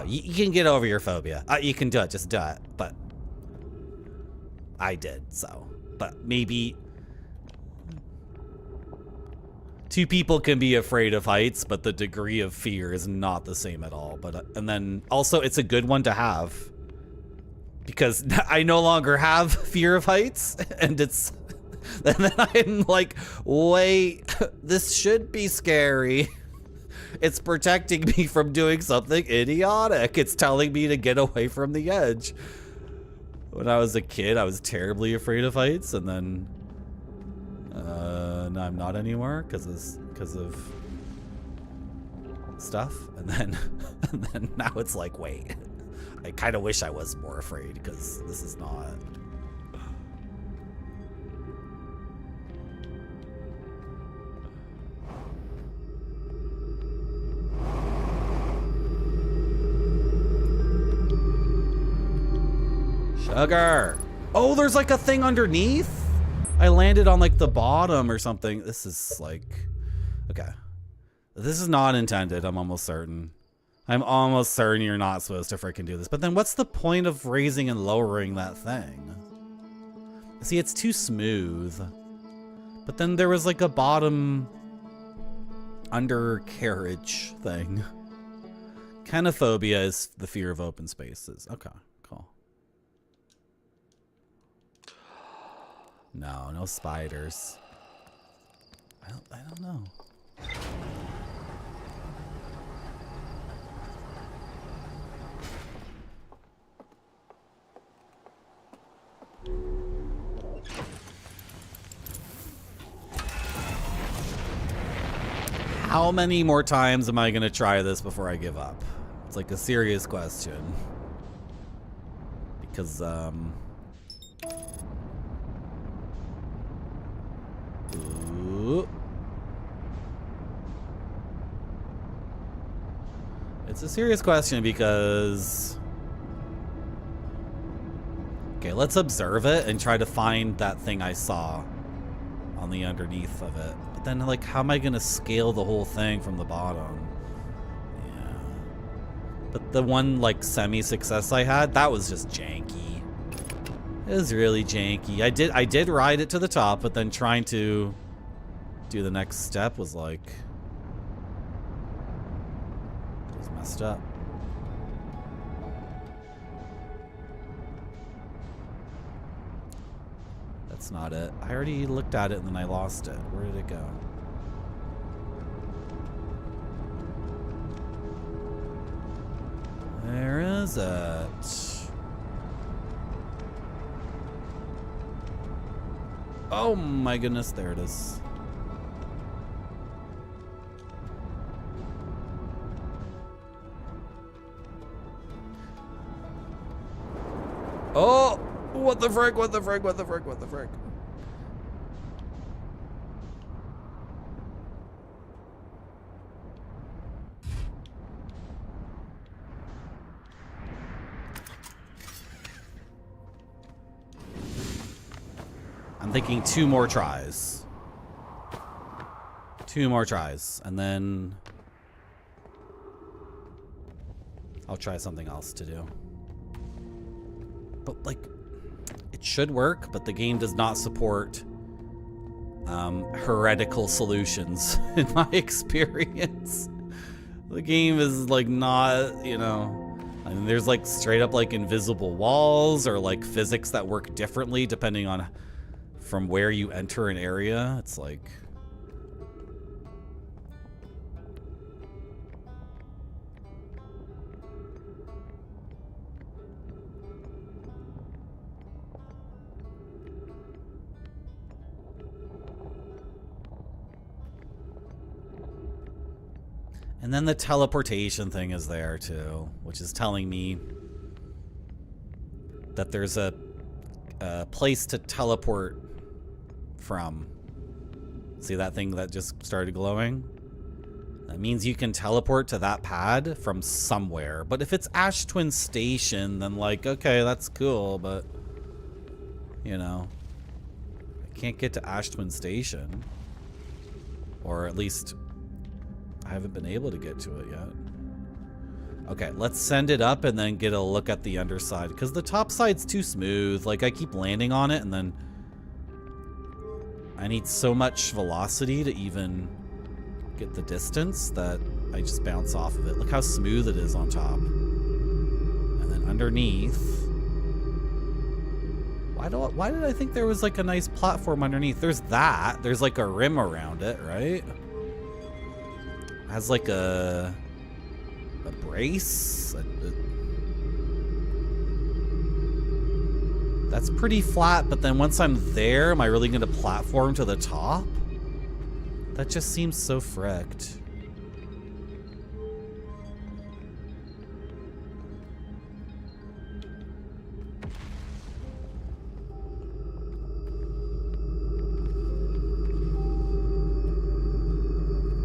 you can get over your phobia. You can do it, just do it. But I did, so. But maybe two people can be afraid of heights, but the degree of fear is not the same at all. But and then also it's a good one to have because I no longer have fear of heights, and it's and then I'm like, wait, this should be scary. It's protecting me from doing something idiotic. It's telling me to get away from the edge. When I was a kid, I was terribly afraid of heights, and then no, I'm not anymore because of stuff. And then now it's like, wait, I kind of wish I was more afraid because this is not. Sugar. Oh, there's like a thing underneath? I landed on like the bottom or something. This is like, okay. This is not intended, I'm almost certain. I'm almost certain you're not supposed to freaking do this. But then what's the point of raising and lowering that thing? See, it's too smooth. But then there was like a bottom undercarriage thing. Kenophobia is the fear of open spaces. Okay, cool. No spiders. I don't know. How many more times am I gonna try this before I give up? It's like a serious question. Because, ooh. It's a serious question because... Okay, let's observe it and try to find that thing I saw on the underneath of it. But then, like, how am I gonna scale the whole thing from the bottom? Yeah. But the one, like, semi-success I had, that was just janky. It was really janky. I did ride it to the top, but then trying to do the next step was like... just messed up. That's not it. I already looked at it and then I lost it. Where did it go? Where is it? Oh my goodness, there it is. Oh! What the frick, what the frick, what the frick, what the frick? I'm thinking 2 more tries. 2 more tries, and then I'll try something else to do. But like, it should work, but the game does not support heretical solutions in my experience. The game is like not, you know, I mean, there's like straight up like invisible walls or like physics that work differently depending on from where you enter an area. It's like, And then the teleportation thing is there too, which is telling me that there's a place to teleport from. See that thing that just started glowing? That means you can teleport to that pad from somewhere. But if it's Ash Twin Station, then like, okay, that's cool, but you know, I can't get to Ash Twin Station. Or at least I haven't been able to get to it yet. Okay, let's send it up and then get a look at the underside, because the top side's too smooth. Like, I keep landing on it and then I need so much velocity to even get the distance that I just bounce off of it. Look how smooth it is on top. And then underneath, why did I think there was like a nice platform underneath? There's that. There's like a rim around it, right? It has like a brace. That's pretty flat, but then once I'm there, am I really gonna platform to the top? That just seems so fricked.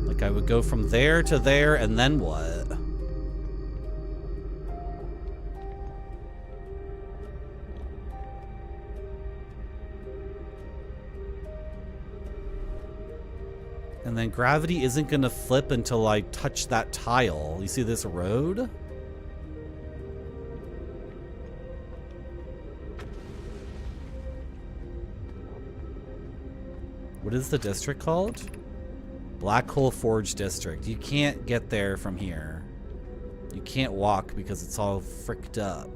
Like I would go from there to there, and then what? And then gravity isn't gonna flip until I touch that tile. You see this road? What is the district called? Black Hole Forge District. You can't get there from here. You can't walk because it's all fricked up.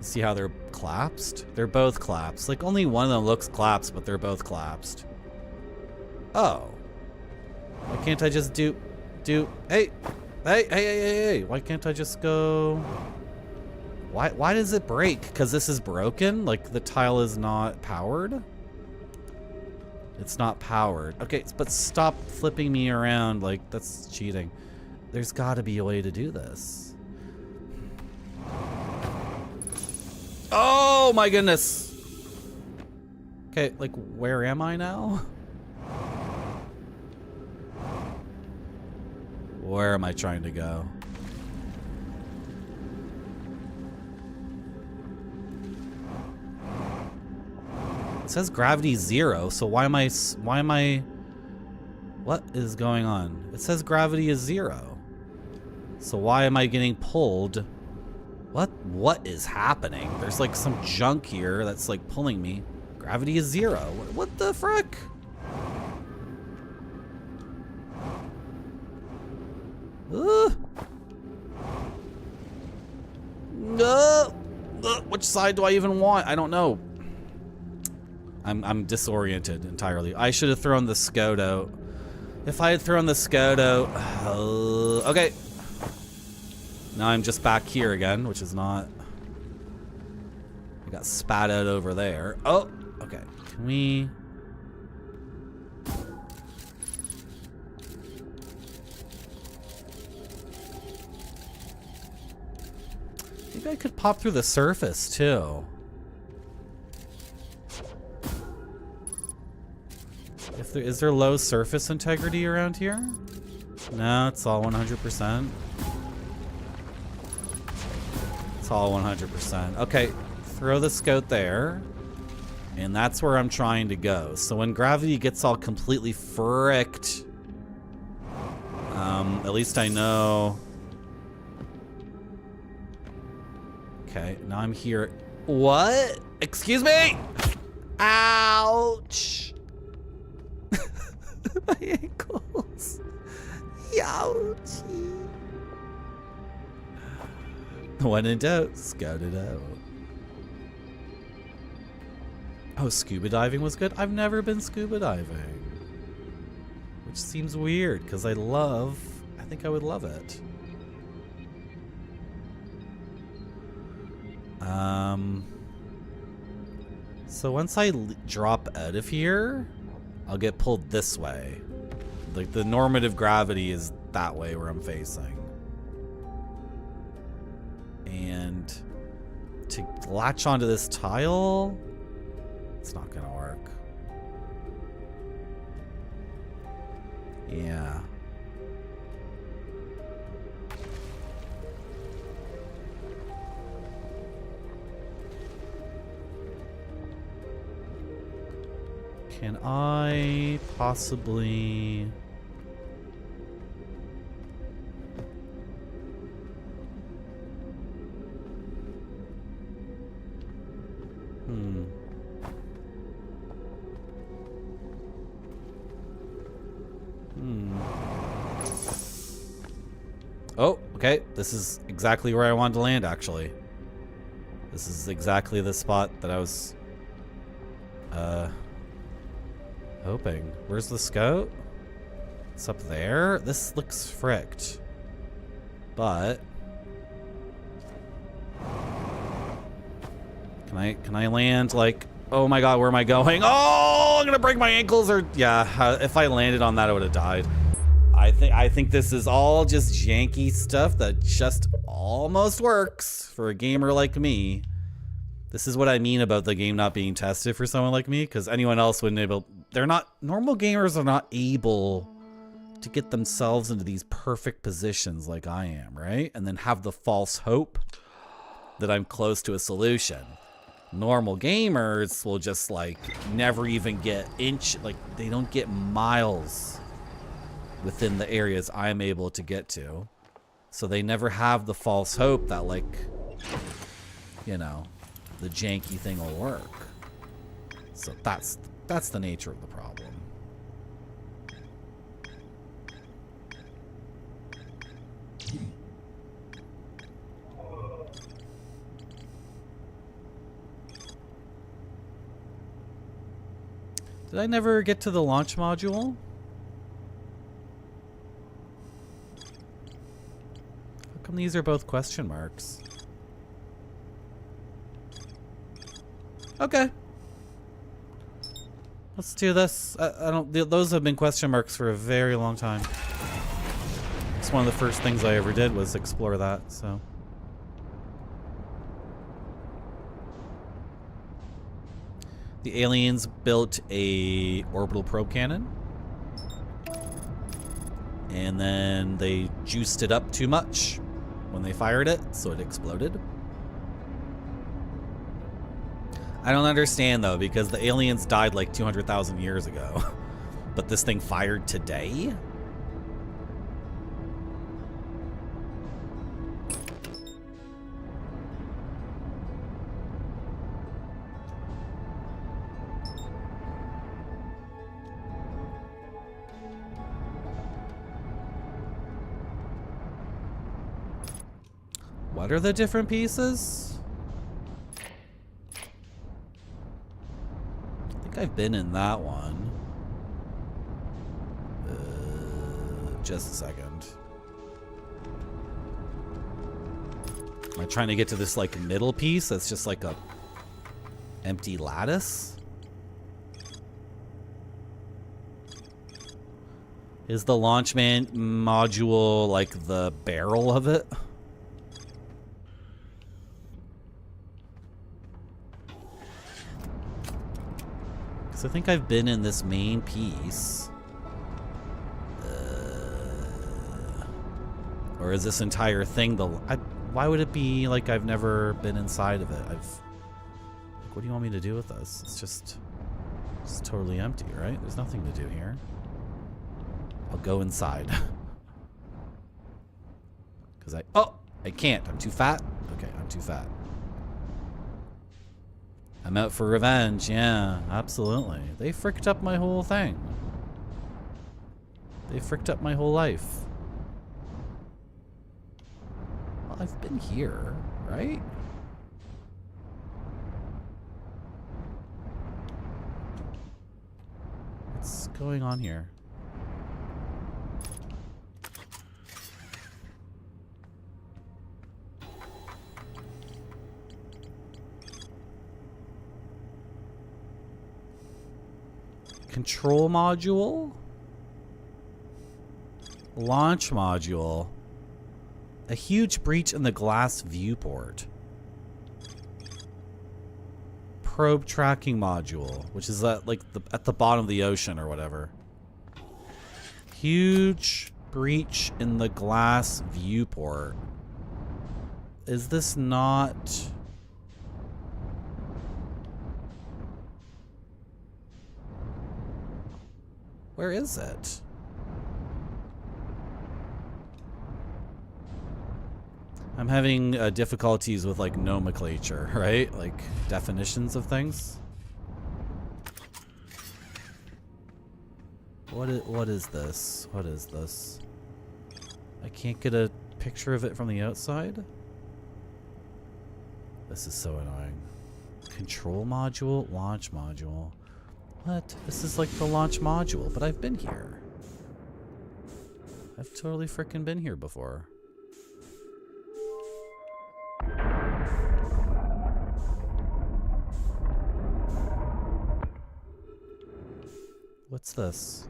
See how they're collapsed? They're both collapsed. Like, only one of them looks collapsed, but they're both collapsed. Oh. Why can't I just do... Hey! Hey! Why can't I just go... Why does it break? Because this is broken? Like, the tile is not powered? It's not powered. Okay, but stop flipping me around. Like, that's cheating. There's got to be a way to do this. Oh my goodness. Okay, like where am I now? Where am I trying to go? It says gravity 0, so why am I what is going on? It says gravity is 0. So why am I getting pulled? What is happening? There's like some junk here that's like pulling me. Gravity is 0. What the frick? Which side do I even want? I don't know. I'm disoriented entirely. I should have thrown the scout out. If I had thrown the scout out, okay. Now I'm just back here again, which is not... I got spat out over there. Oh, okay. Can we... Maybe I could pop through the surface, too. Is there low surface integrity around here? No, it's all 100%. It's all 100%. Okay, throw the scout there. And that's where I'm trying to go. So when gravity gets all completely fricked, at least I know. Okay, now I'm here. What? Excuse me? Ouch. My ankles. Ouchie. When in doubt, scout it out. Oh, scuba diving was good? I've never been scuba diving. Which seems weird, because I think I would love it. So once I drop out of here, I'll get pulled this way. Like the normative gravity is that way where I'm facing. And to latch onto this tile, it's not gonna work. Yeah. Can I possibly... Oh, okay. This is exactly where I wanted to land, actually. This is exactly the spot that I was... hoping. Where's the scout? It's up there? This looks fricked. But... Can I land, like... Oh my god, where am I going? Oh, I'm gonna break my ankles, or... Yeah, if I landed on that, I would have died. I think this is all just janky stuff that just almost works for a gamer like me. This is what I mean about the game not being tested for someone like me, because anyone else wouldn't able... They're not... Normal gamers are not able to get themselves into these perfect positions like I am, right? And then have the false hope that I'm close to a solution. Normal gamers will just, like, never even get like, they don't get miles within the areas I'm able to get to. So they never have the false hope that, like, you know, the janky thing will work. So that's the nature of the problem. Did I never get to the launch module? How come these are both question marks? Okay. Let's do this. I don't... Those have been question marks for a very long time. It's one of the first things I ever did was explore that, so... The aliens built a orbital probe cannon. And then they juiced it up too much when they fired it, so it exploded. I don't understand, though, because the aliens died like 200,000 years ago. But this thing fired today? What are the different pieces? I think I've been in that one. Just a second. Am I trying to get to this, like, middle piece that's just like a empty lattice? Is the launch module like the barrel of it? I think I've been in this main piece. Or is this entire thing the... why would it be like I've never been inside of it? Like, what do you want me to do with this? It's totally empty, right? There's nothing to do here. I'll go inside. Because I can't. I'm too fat? Okay, I'm too fat. I'm out for revenge, yeah, absolutely. They fricked up my whole thing. They fricked up my whole life. Well, I've been here, right? What's going on here? Control module. Launch module. A huge breach in the glass viewport. Probe tracking module, which is at like at the bottom of the ocean or whatever. Huge breach in the glass viewport. Is this not... Where is it? I'm having difficulties with like nomenclature, right? Like definitions of things. What is this? What is this? I can't get a picture of it from the outside. This is so annoying. Control module, launch module. What? This is like the launch module, but I've been here. I've totally frickin' been here before. What's this?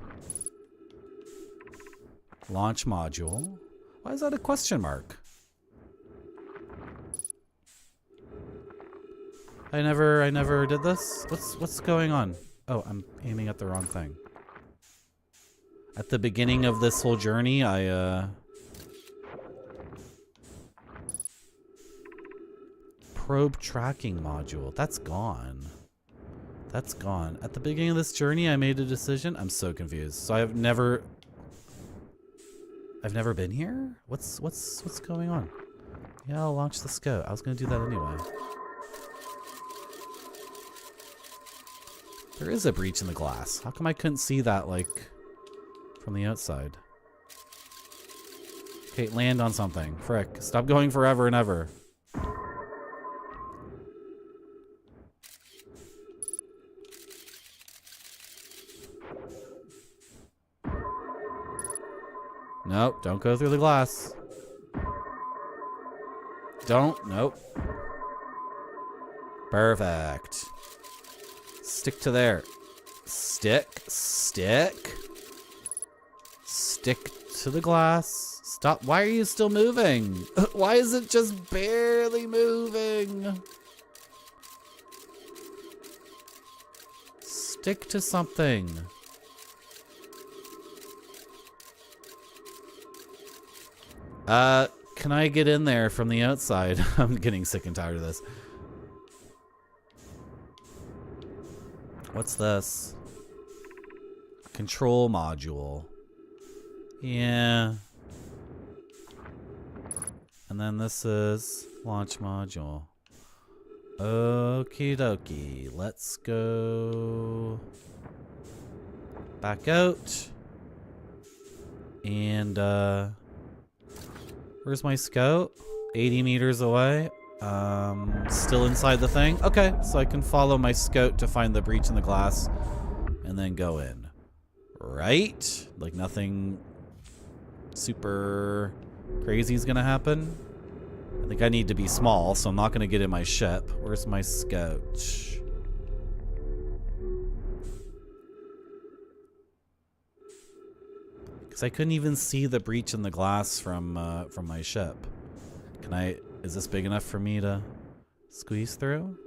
Launch module. Why is that a question mark? I never did this. What's going on? Oh, I'm aiming at the wrong thing. At the beginning of this whole journey, probe tracking module. That's gone. That's gone. At the beginning of this journey, I made a decision. I'm so confused. So I've never been here? What's going on? Yeah, I'll launch the scout. I was gonna do that anyway. There is a breach in the glass. How come I couldn't see that, like, from the outside? Okay, land on something. Frick. Stop going forever and ever. Nope, don't go through the glass. Nope. Perfect. Stick to there. Stick to the glass. Stop. Why are you still moving? Why is it just barely moving? Stick to something. Can I get in there from the outside? I'm getting sick and tired of this. What's this? Control module. Yeah. And then this is launch module. Okie dokie. Let's go back out. And, where's my scout? 80 meters away. Still inside the thing. Okay, so I can follow my scout to find the breach in the glass and then go in. Right? Like nothing super crazy is gonna happen. I think I need to be small, so I'm not gonna get in my ship. Where's my scout? Because I couldn't even see the breach in the glass from my ship. Can I? Is this big enough for me to squeeze through?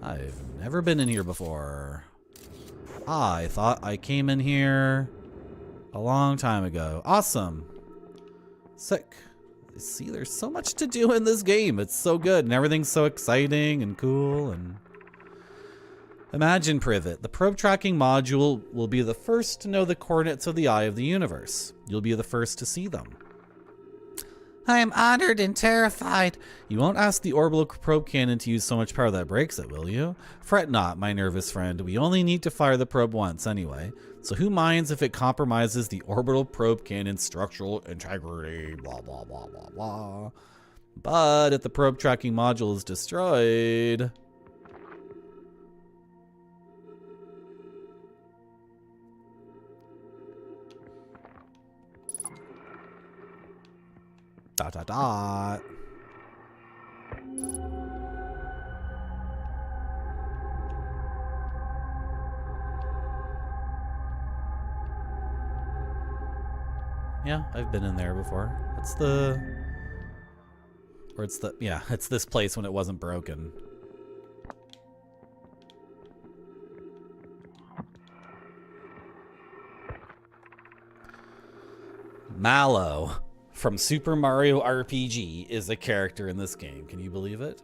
I've never been in here before. I thought I came in here a long time ago. Awesome. Sick. See, there's so much to do in this game. It's so good, and everything's so exciting and cool. And imagine Privet. The probe tracking module will be the first to know the coordinates of the eye of the universe. You'll be the first to see them. I am honored and terrified. You won't ask the orbital probe cannon to use so much power that breaks it, will you? Fret not, my nervous friend. We only need to fire the probe once anyway. So who minds if it compromises the orbital probe cannon's structural integrity? Blah, blah, blah, blah, blah. But if the probe tracking module is destroyed... Dot, dot, dot. Yeah, I've been in there before. It's the... Or it's the... Yeah, it's this place when it wasn't broken. Mallow from Super Mario RPG is a character in this game. Can you believe it?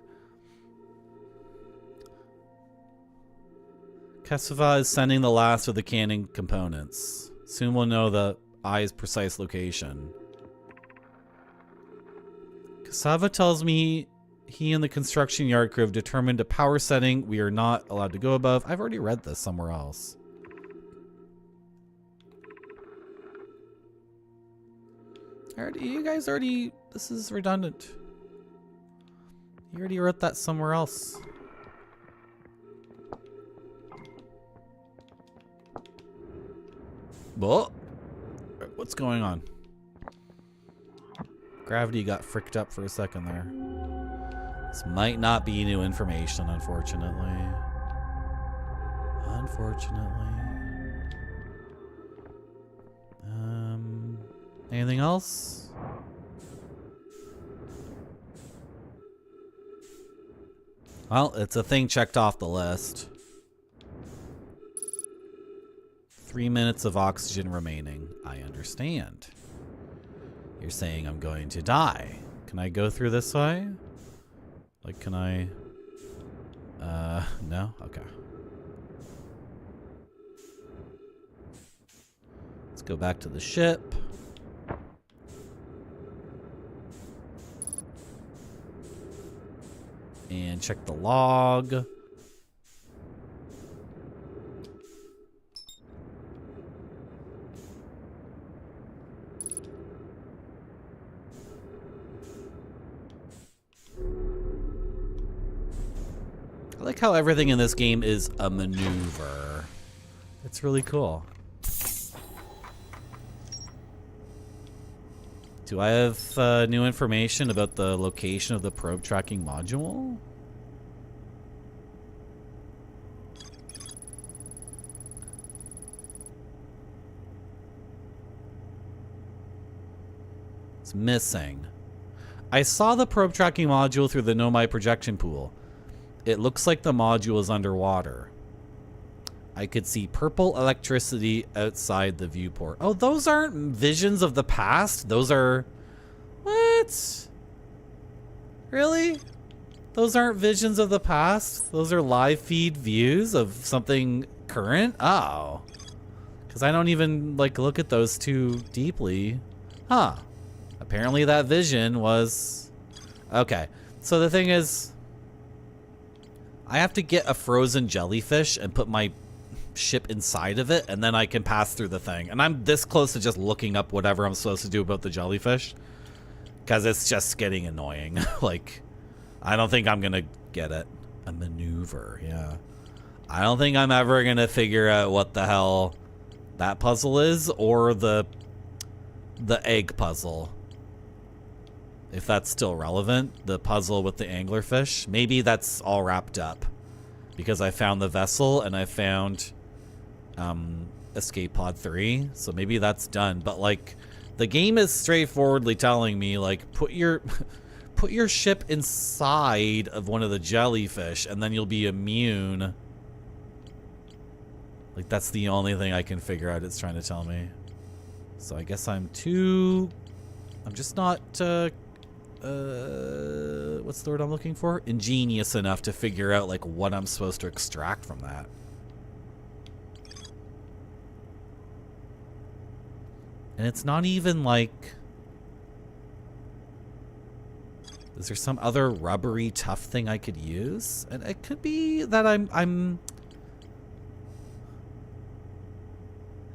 Cassava is sending the last of the cannon components. Soon we'll know the eye's precise location. Cassava tells me he and the construction yard crew have determined a power setting we are not allowed to go above. I've already read this somewhere else. You guys already... This is redundant. You already wrote that somewhere else. Whoa. What's going on? Gravity got fricked up for a second there. This might not be new information, unfortunately. Anything else? Well, it's a thing checked off the list. 3 minutes of oxygen remaining. I understand. You're saying I'm going to die. Can I go through this way? Like, can I... no? Okay. Let's go back to the ship. And check the log. I like how everything in this game is a maneuver. It's really cool. Do I have new information about the location of the probe tracking module? It's missing. I saw the probe tracking module through the Nomai projection pool. It looks like the module is underwater. I could see purple electricity outside the viewport. Oh, those aren't visions of the past. Those are... What? Really? Those aren't visions of the past? Those are live feed views of something current? Oh. Because I don't even, like, look at those too deeply. Huh. Apparently that vision was... Okay. So the thing is... I have to get a frozen jellyfish and put my ship inside of it, and then I can pass through the thing. And I'm this close to just looking up whatever I'm supposed to do about the jellyfish, because it's just getting annoying. Like, I don't think I'm gonna get it. A maneuver, yeah. I don't think I'm ever gonna figure out what the hell that puzzle is, or the egg puzzle. If that's still relevant, the puzzle with the anglerfish. Maybe that's all wrapped up, because I found the vessel and I found escape pod 3, so maybe that's done. But like, the game is straightforwardly telling me, like, put your ship inside of one of the jellyfish and then you'll be immune. Like, that's the only thing I can figure out it's trying to tell me. So I guess I'm just not what's the word I'm looking for? Ingenious enough to figure out, like, what I'm supposed to extract from that. And it's not even like... Is there some other rubbery, tough thing I could use? And it could be that I'm...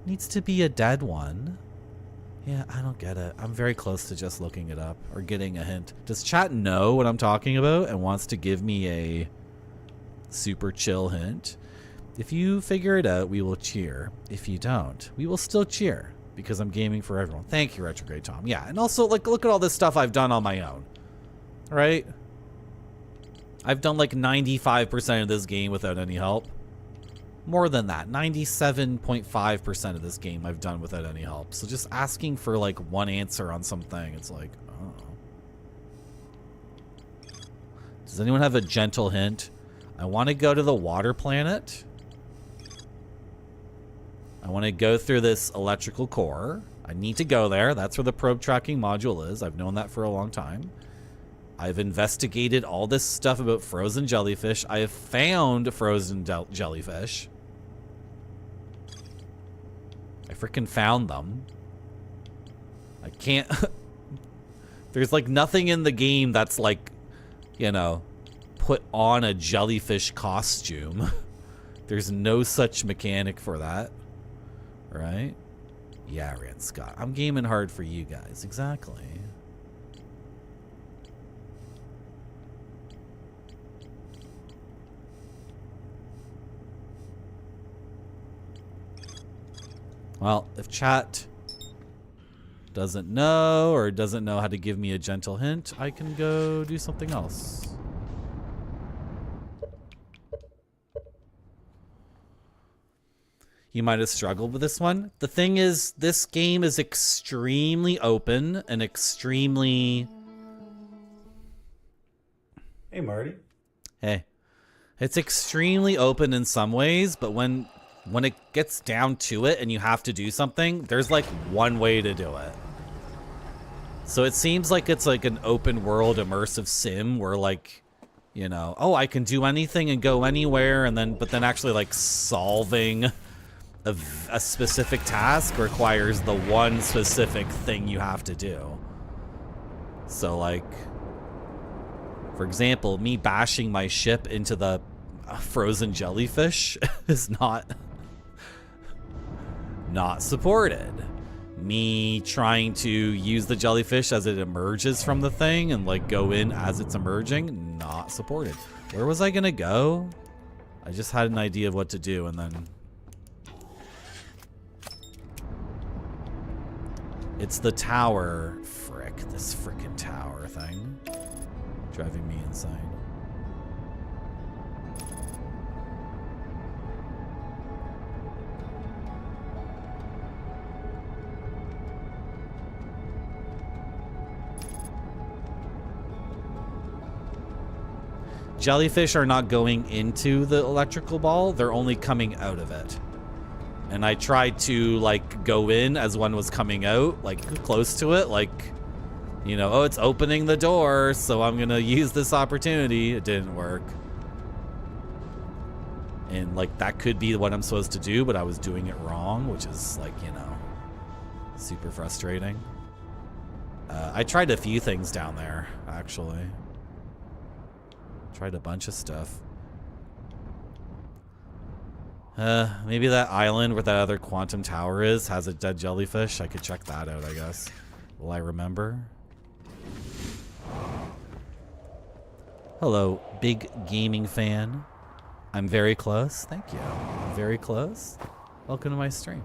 Needs to be a dead one. Yeah, I don't get it. I'm very close to just looking it up or getting a hint. Does chat know what I'm talking about and wants to give me a super chill hint? If you figure it out, we will cheer. If you don't, we will still cheer, because I'm gaming for everyone. Thank you, Retrograde Tom. Yeah, and also, like, look at all this stuff I've done on my own. Right? I've done like 95% of this game without any help. More than that, 97.5% of this game I've done without any help. So just asking for like one answer on something, it's like, oh. Does anyone have a gentle hint? I want to go to the water planet. I want to go through this electrical core. I need to go there. That's where the probe tracking module is. I've known that for a long time. I've investigated all this stuff about frozen jellyfish. I have found frozen jellyfish. I freaking found them. I can't... There's like nothing in the game that's like, you know, put on a jellyfish costume. There's no such mechanic for that. Right? Yeah, Rand Scott. I'm gaming hard for you guys. Exactly. Well, if chat doesn't know or doesn't know how to give me a gentle hint, I can go do something else. You might have struggled with this one. The thing is, this game is extremely open and extremely... Hey, Marty. Hey. It's extremely open in some ways, but when it gets down to it and you have to do something, there's like one way to do it. So it seems like it's like an open world immersive sim where like, you know, oh, I can do anything and go anywhere, and then, but then actually like solving a specific task requires the one specific thing you have to do. So like, for example, me bashing my ship into the frozen jellyfish is not supported. Me trying to use the jellyfish as it emerges from the thing and like go in as it's emerging, not supported. Where was I gonna go? I just had an idea of what to do, and then it's the tower. Frick, this frickin' tower thing. Driving me insane. Jellyfish are not going into the electrical ball, they're only coming out of it. And I tried to like go in as one was coming out, like close to it, like, you know, oh, it's opening the door, so I'm gonna use this opportunity. It didn't work. And like that could be what I'm supposed to do, but I was doing it wrong, which is like, you know, super frustrating. I tried a few things down there, actually. Tried a bunch of stuff. Maybe that island where that other quantum tower is has a dead jellyfish. I could check that out, I guess. Will I remember? Hello, big gaming fan. I'm very close. Thank you. I'm very close. Welcome to my stream.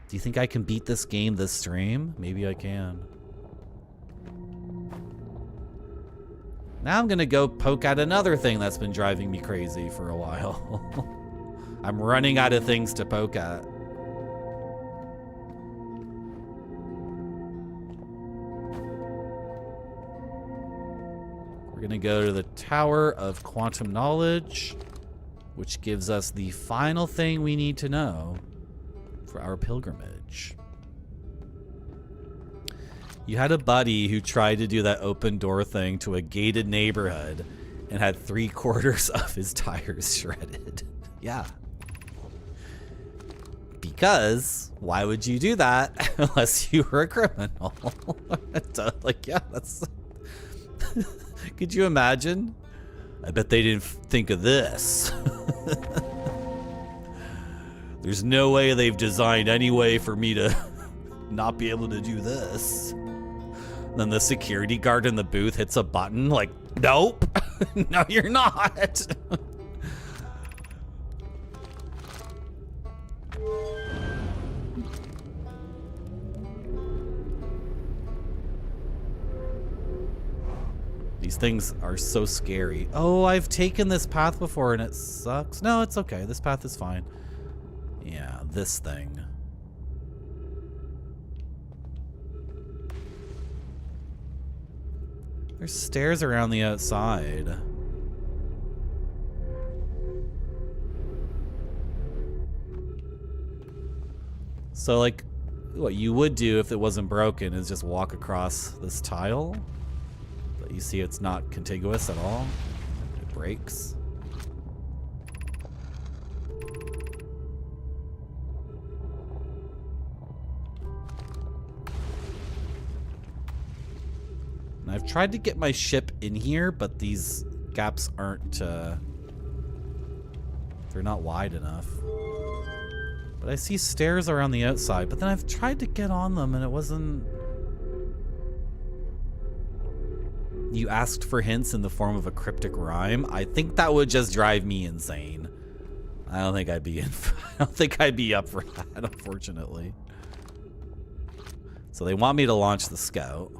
Do you think I can beat this game this stream? Maybe I can. Now I'm gonna go poke at another thing that's been driving me crazy for a while. I'm running out of things to poke at. We're gonna go to the Tower of Quantum Knowledge, which gives us the final thing we need to know for our pilgrimage. You had a buddy who tried to do that open door thing to a gated neighborhood and had 3/4 of his tires shredded. Yeah. Because why would you do that unless you were a criminal? Like, yeah, that's... Could you imagine? I bet they didn't think of this. There's no way they've designed any way for me to not be able to do this. Then the security guard in the booth hits a button like, nope, no, you're not. These things are so scary. Oh, I've taken this path before and it sucks. No, it's okay. This path is fine. Yeah, this thing. There's stairs around the outside. So, like, what you would do if it wasn't broken is just walk across this tile. But you see it's not contiguous at all. It breaks. And I've tried to get my ship in here, but these gaps aren't, they're not wide enough. But I see stairs around the outside, but then I've tried to get on them and it wasn't... You asked for hints in the form of a cryptic rhyme. I think that would just drive me insane. I don't think I'd be up for that, unfortunately. So they want me to launch the scout.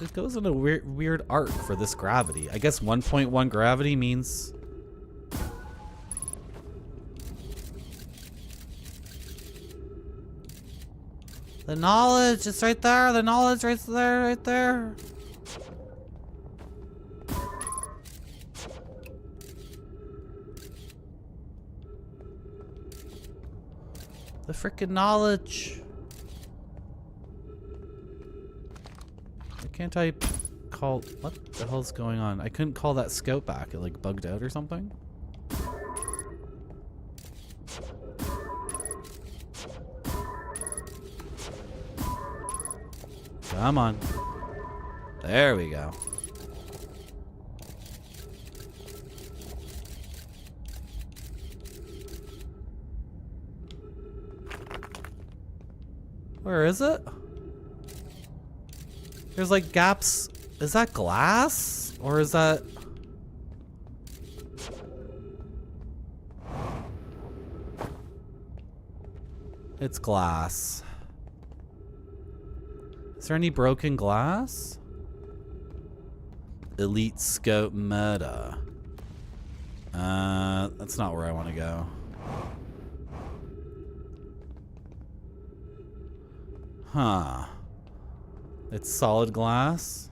It goes in a weird arc for this gravity. I guess 1.1 gravity means... The knowledge, it's right there. The knowledge right there, right there. The frickin' knowledge. Can't I call... What the hell's going on? I couldn't call that scout back. It like bugged out or something? Come on. There we go. Where is it? There's like gaps. Is that glass? Or is that... It's glass. Is there any broken glass? Elite Scout meta. That's not where I want to go. Huh. It's solid glass.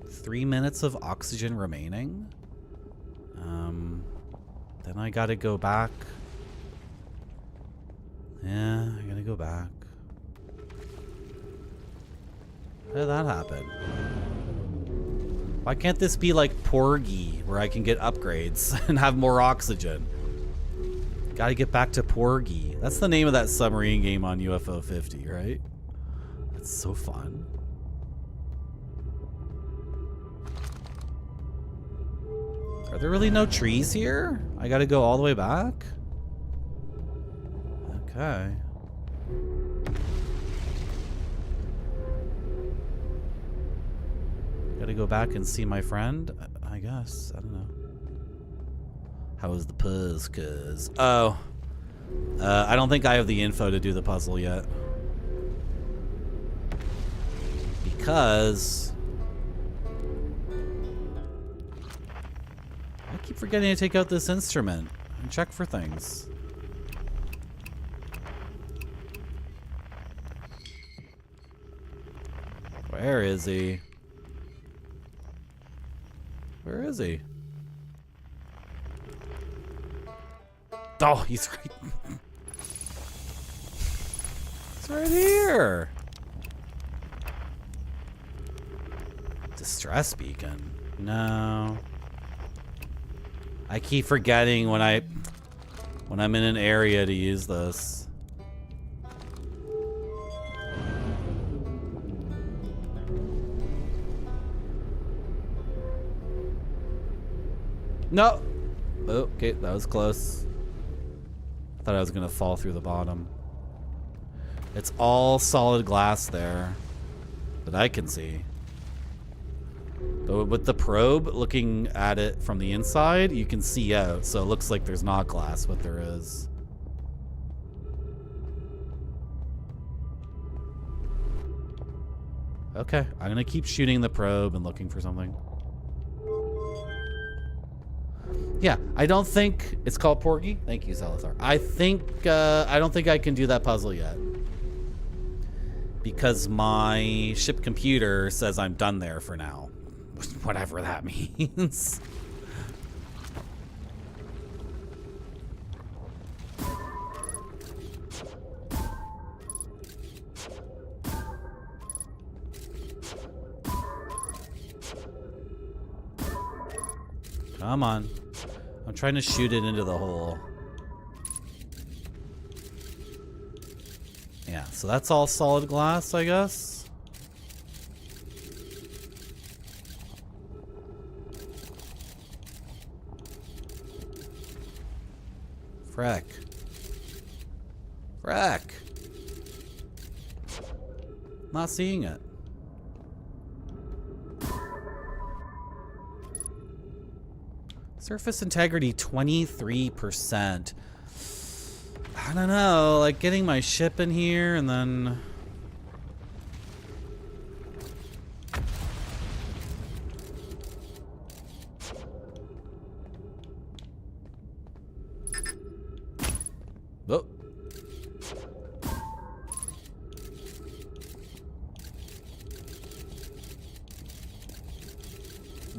Three minutes of oxygen remaining. Then I gotta go back. Yeah, I gotta go back. How did that happen? Why can't this be like Porgy, where I can get upgrades and have more oxygen? Gotta get back to Porgy. That's the name of that submarine game on UFO 50, right? That's so fun. Are there really no trees here? I gotta go all the way back? Okay. Gotta go back and see my friend, I guess. I don't know. How is the puzz? Cause I don't think I have the info to do the puzzle yet. Because I keep forgetting to take out this instrument and check for things. Where is he? Where is he? Oh, he's right. He's right here. Distress beacon. No. I keep forgetting when I'm in an area to use this. No! Oh, okay, that was close. I thought I was gonna fall through the bottom. It's all solid glass there that I can see. But with the probe looking at it from the inside, you can see out. So it looks like there's not glass, but there is. Okay, I'm gonna keep shooting the probe and looking for something. Yeah, I don't think it's called Porgy. Thank you, Salazar. I don't think I can do that puzzle yet. Because my ship computer says I'm done there for now. Whatever that means. Come on. I'm trying to shoot it into the hole. Yeah, so that's all solid glass, I guess. Frack. Frack. Not seeing it. Surface integrity 23%. I don't know, like getting my ship in here and then... Oh.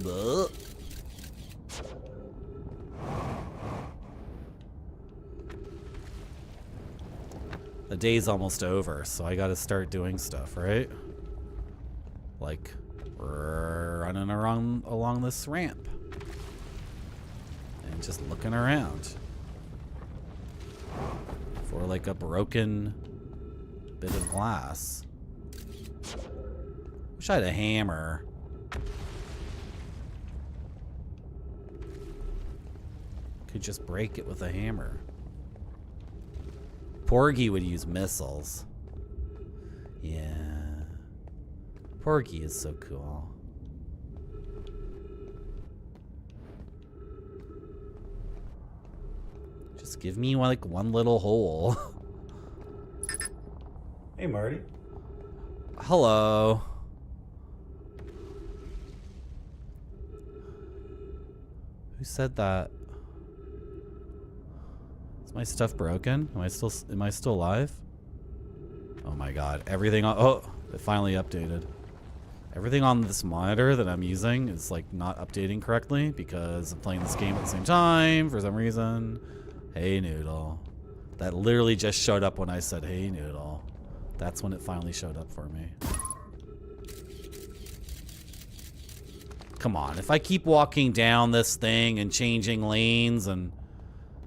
Ugh. The day's almost over, so I gotta start doing stuff, right? Like, running around along this ramp. And just looking around. For like a broken bit of glass. Wish I had a hammer. Could just break it with a hammer. Porgy would use missiles. Yeah. Porgy is so cool. Just give me like one little hole. Hey, Marty. Hello. Who said that? Is my stuff broken? Am I still alive? Oh my god. Everything on... Oh, it finally updated. Everything on this monitor that I'm using is like not updating correctly because I'm playing this game at the same time for some reason. Hey, Noodle. That literally just showed up when I said, hey, Noodle. That's when it finally showed up for me. Come on. If I keep walking down this thing and changing lanes and...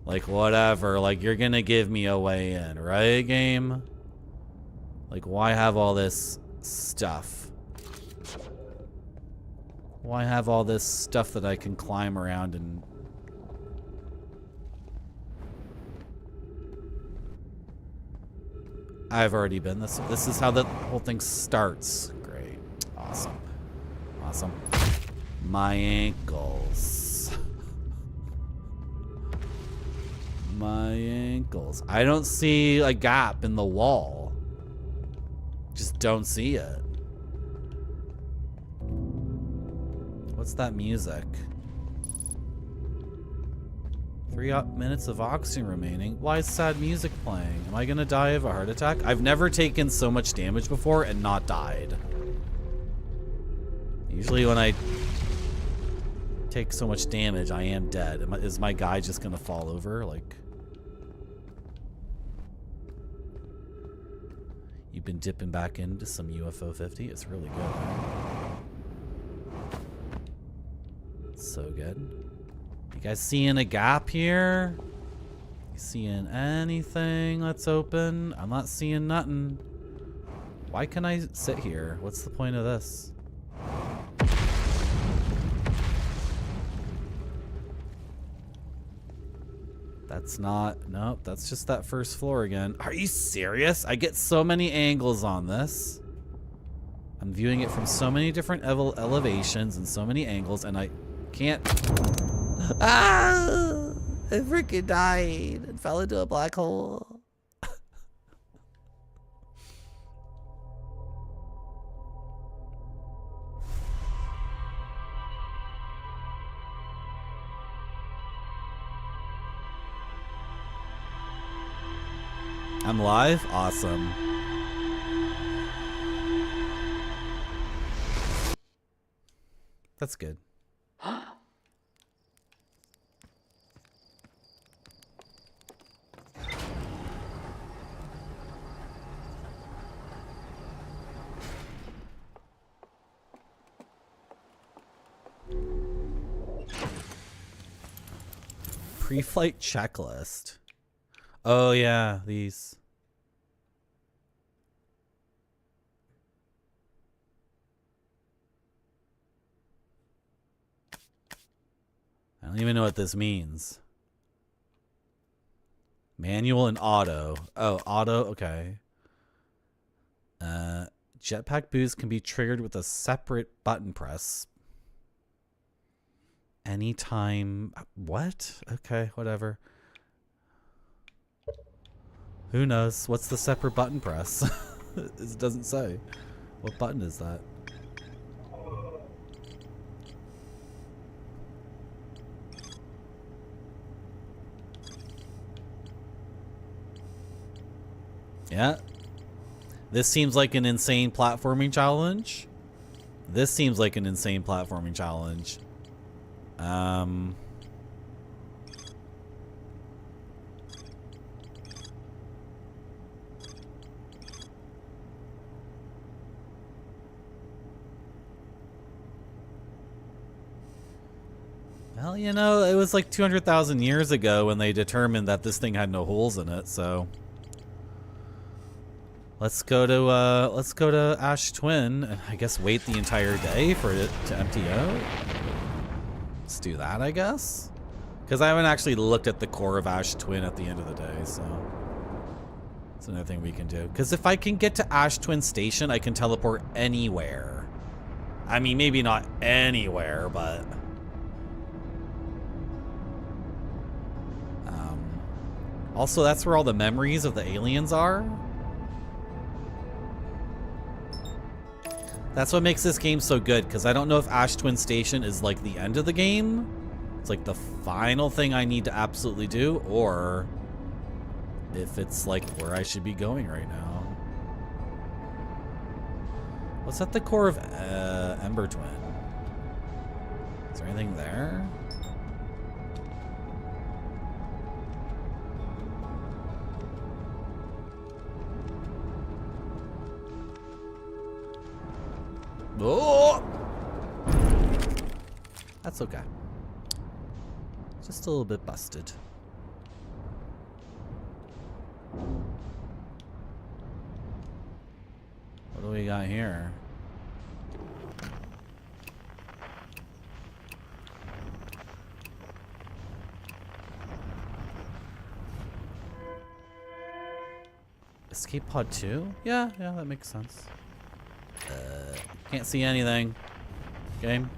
like, whatever. Like, you're gonna give me a way in, right, game? Like, why have all this stuff? Why have all this stuff that I can climb around and... I've already been this. This is how the whole thing starts. Great. Awesome. Awesome. My ankles. My ankles. I don't see a gap in the wall. Just don't see it. What's that music? 3 minutes of oxygen remaining. Why is sad music playing? Am I gonna die of a heart attack? I've never taken so much damage before and not died. Usually when I take so much damage, I am dead. Is my guy just gonna fall over? Like... You've been dipping back into some UFO 50? It's really good. It's so good. You guys seeing a gap here? You seeing anything that's open? I'm not seeing nothing. Why can I sit here? What's the point of this? That's not, nope, that's just that first floor again. Are you serious? I get so many angles on this. I'm viewing it from so many different elevations and so many angles, and I can't. Ah! I freaking died and fell into a black hole. I'm live? Awesome. That's good. Pre-flight checklist. Oh yeah, these. I don't even know what this means. Manual and auto. Oh, auto, okay. Jetpack boost can be triggered with a separate button press. Anytime. What? Okay, whatever. Who knows? What's the separate button press? It doesn't say. What button is that? Yeah. This seems like an insane platforming challenge. This seems like an insane platforming challenge. Well, you know, it was like 200,000 years ago when they determined that this thing had no holes in it, so let's go to Ash Twin and I guess wait the entire day for it to empty out. Let's do that, I guess. Because I haven't actually looked at the core of Ash Twin at the end of the day, so that's another thing we can do. Because if I can get to Ash Twin Station, I can teleport anywhere. I mean, maybe not anywhere, but also that's where all the memories of the aliens are. That's what makes this game so good, because I don't know if Ash Twin Station is like the end of the game. It's like the final thing I need to absolutely do, or if it's like where I should be going right now. What's at the core of Ember Twin? Is there anything there? Oh! That's okay. Just a little bit busted. What do we got here? Escape pod 2? Yeah, that makes sense. Can't see anything. Game.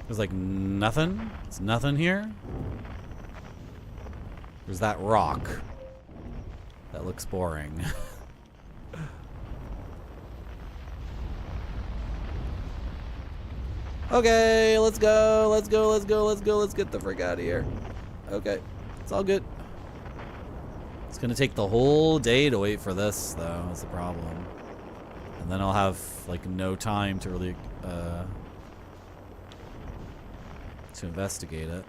There's like nothing. It's nothing here. There's that rock. That looks boring. Okay, let's go. Let's get the frick out of here. Okay, it's all good. It's gonna take the whole day to wait for this, though, is the problem. And then I'll have, like, no time to really, to investigate it.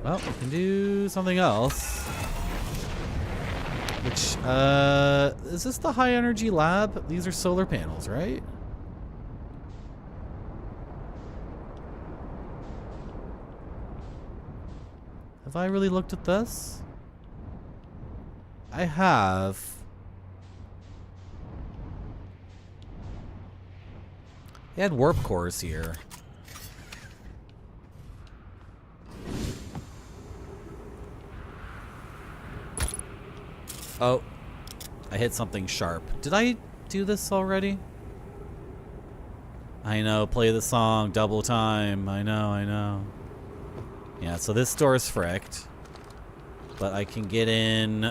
Well, we can do something else. Which, is this the high energy lab? These are solar panels, right? Have I really looked at this? I have. They had warp cores here. Oh, I hit something sharp. Did I do this already? I know, play the song, double time. I know. Yeah, so this door is fricked. But I can get in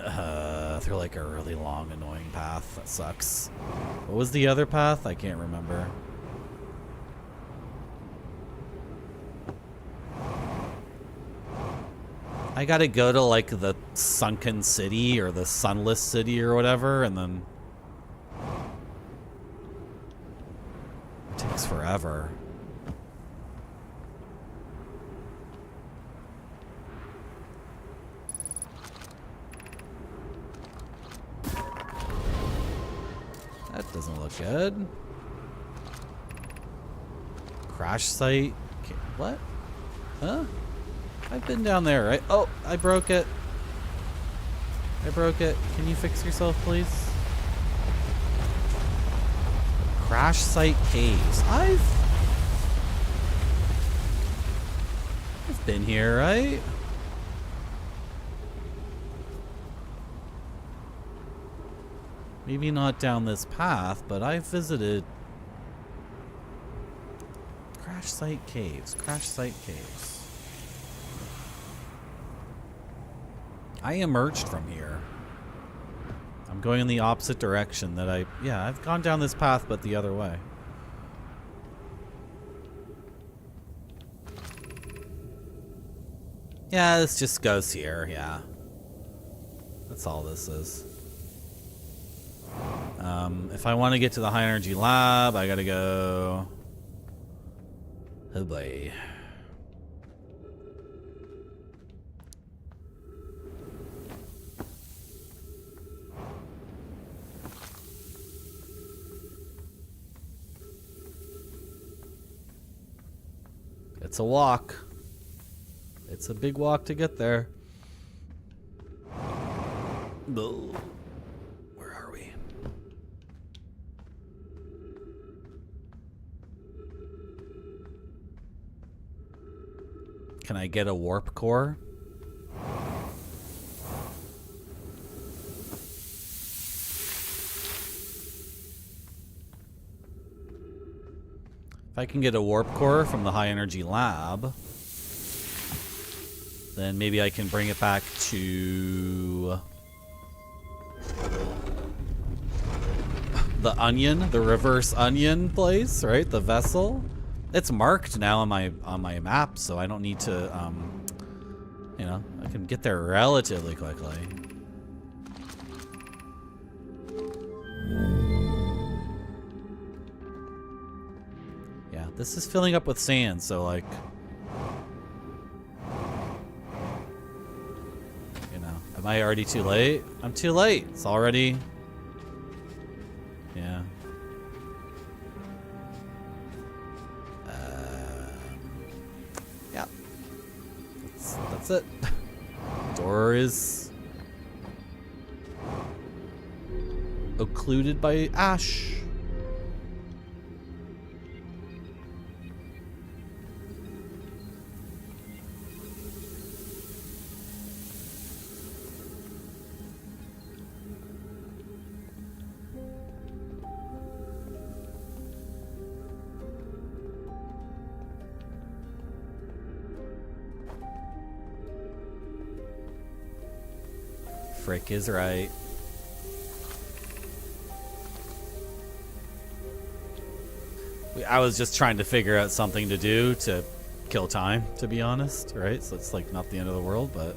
through like a really long, annoying path. That sucks. What was the other path? I can't remember. I gotta go to like the sunken city or the sunless city or whatever, and then it takes forever. That doesn't look good. Crash site. Okay, what? Huh? I've been down there, right? Oh, I broke it. Can you fix yourself, please? Crash site caves. I've been here, right? Maybe not down this path, but I've visited Crash site caves. I emerged from here. I'm going in the opposite direction that I've gone down this path, but the other way. Yeah, this just goes here, yeah. That's all this is. If I want to get to the high energy lab, I gotta go. Oh boy. It's a walk. It's a big walk to get there. Where are we? Can I get a warp core? If I can get a warp core from the high energy lab, then maybe I can bring it back to the onion, the reverse onion place, right? The vessel. It's marked now on my map, so I don't need to, you know, I can get there relatively quickly. Yeah, this is filling up with sand, so like, you know, am I already too late? I'm too late. It's already, yeah. Yeah. That's it. Door is occluded by ash. Frick is right. I was just trying to figure out something to do to kill time, to be honest, right? So it's like not the end of the world, but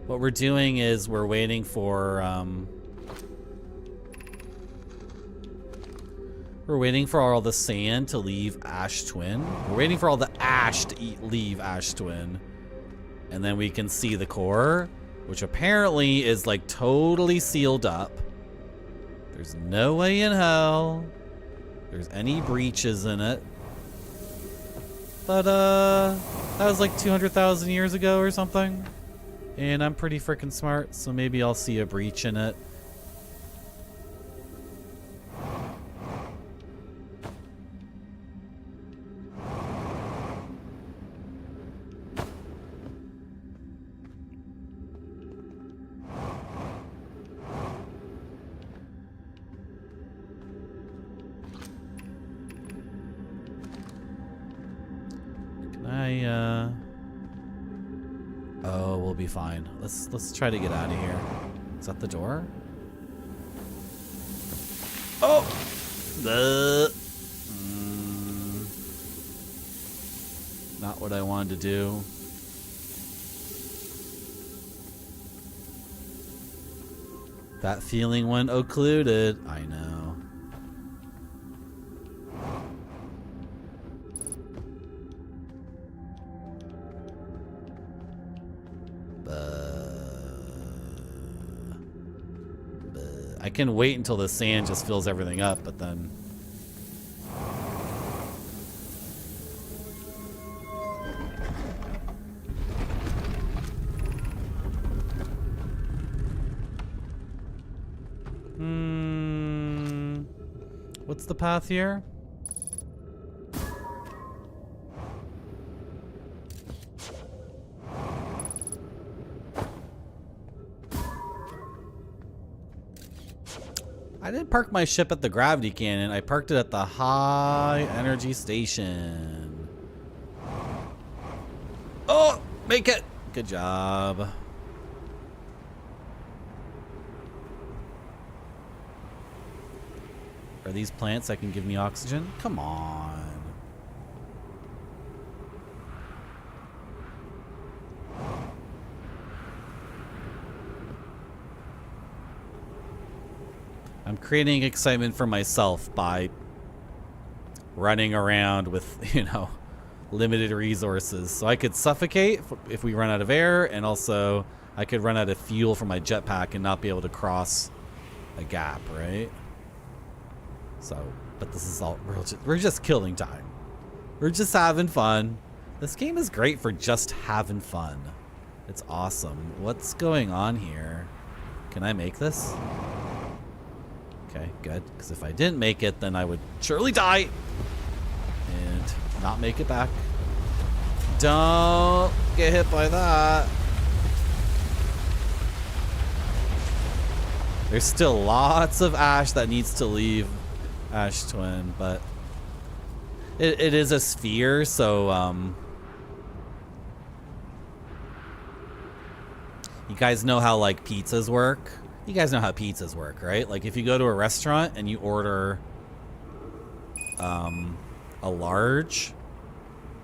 what we're doing is we're waiting for all the sand to leave Ash Twin. We're waiting for all the ash to leave Ash Twin. And then we can see the core, which apparently is like totally sealed up. There's no way in hell there's any breaches in it. But that was like 200,000 years ago or something. And I'm pretty freaking smart, so maybe I'll see a breach in it. Oh, we'll be fine. Let's try to get out of here. Is that the door? Oh! Not what I wanted to do. That feeling when occluded. I know. I can wait until the sand just fills everything up, but then... What's the path here? I didn't park my ship at the gravity cannon. I parked it at the high energy station. Oh, make it. Good job. Are these plants that can give me oxygen? Come on. I'm creating excitement for myself by running around with, you know, limited resources. So I could suffocate if we run out of air, and also I could run out of fuel for my jetpack and not be able to cross a gap, right? So, but this is all, we're just killing time. We're just having fun. This game is great for just having fun. It's awesome. What's going on here? Can I make this? Okay, good. Because if I didn't make it, then I would surely die and not make it back. Don't get hit by that. There's still lots of ash that needs to leave Ash Twin, but it is a sphere, so you guys know how like pizzas work? You guys know how pizzas work, right? Like if you go to a restaurant and you order a large,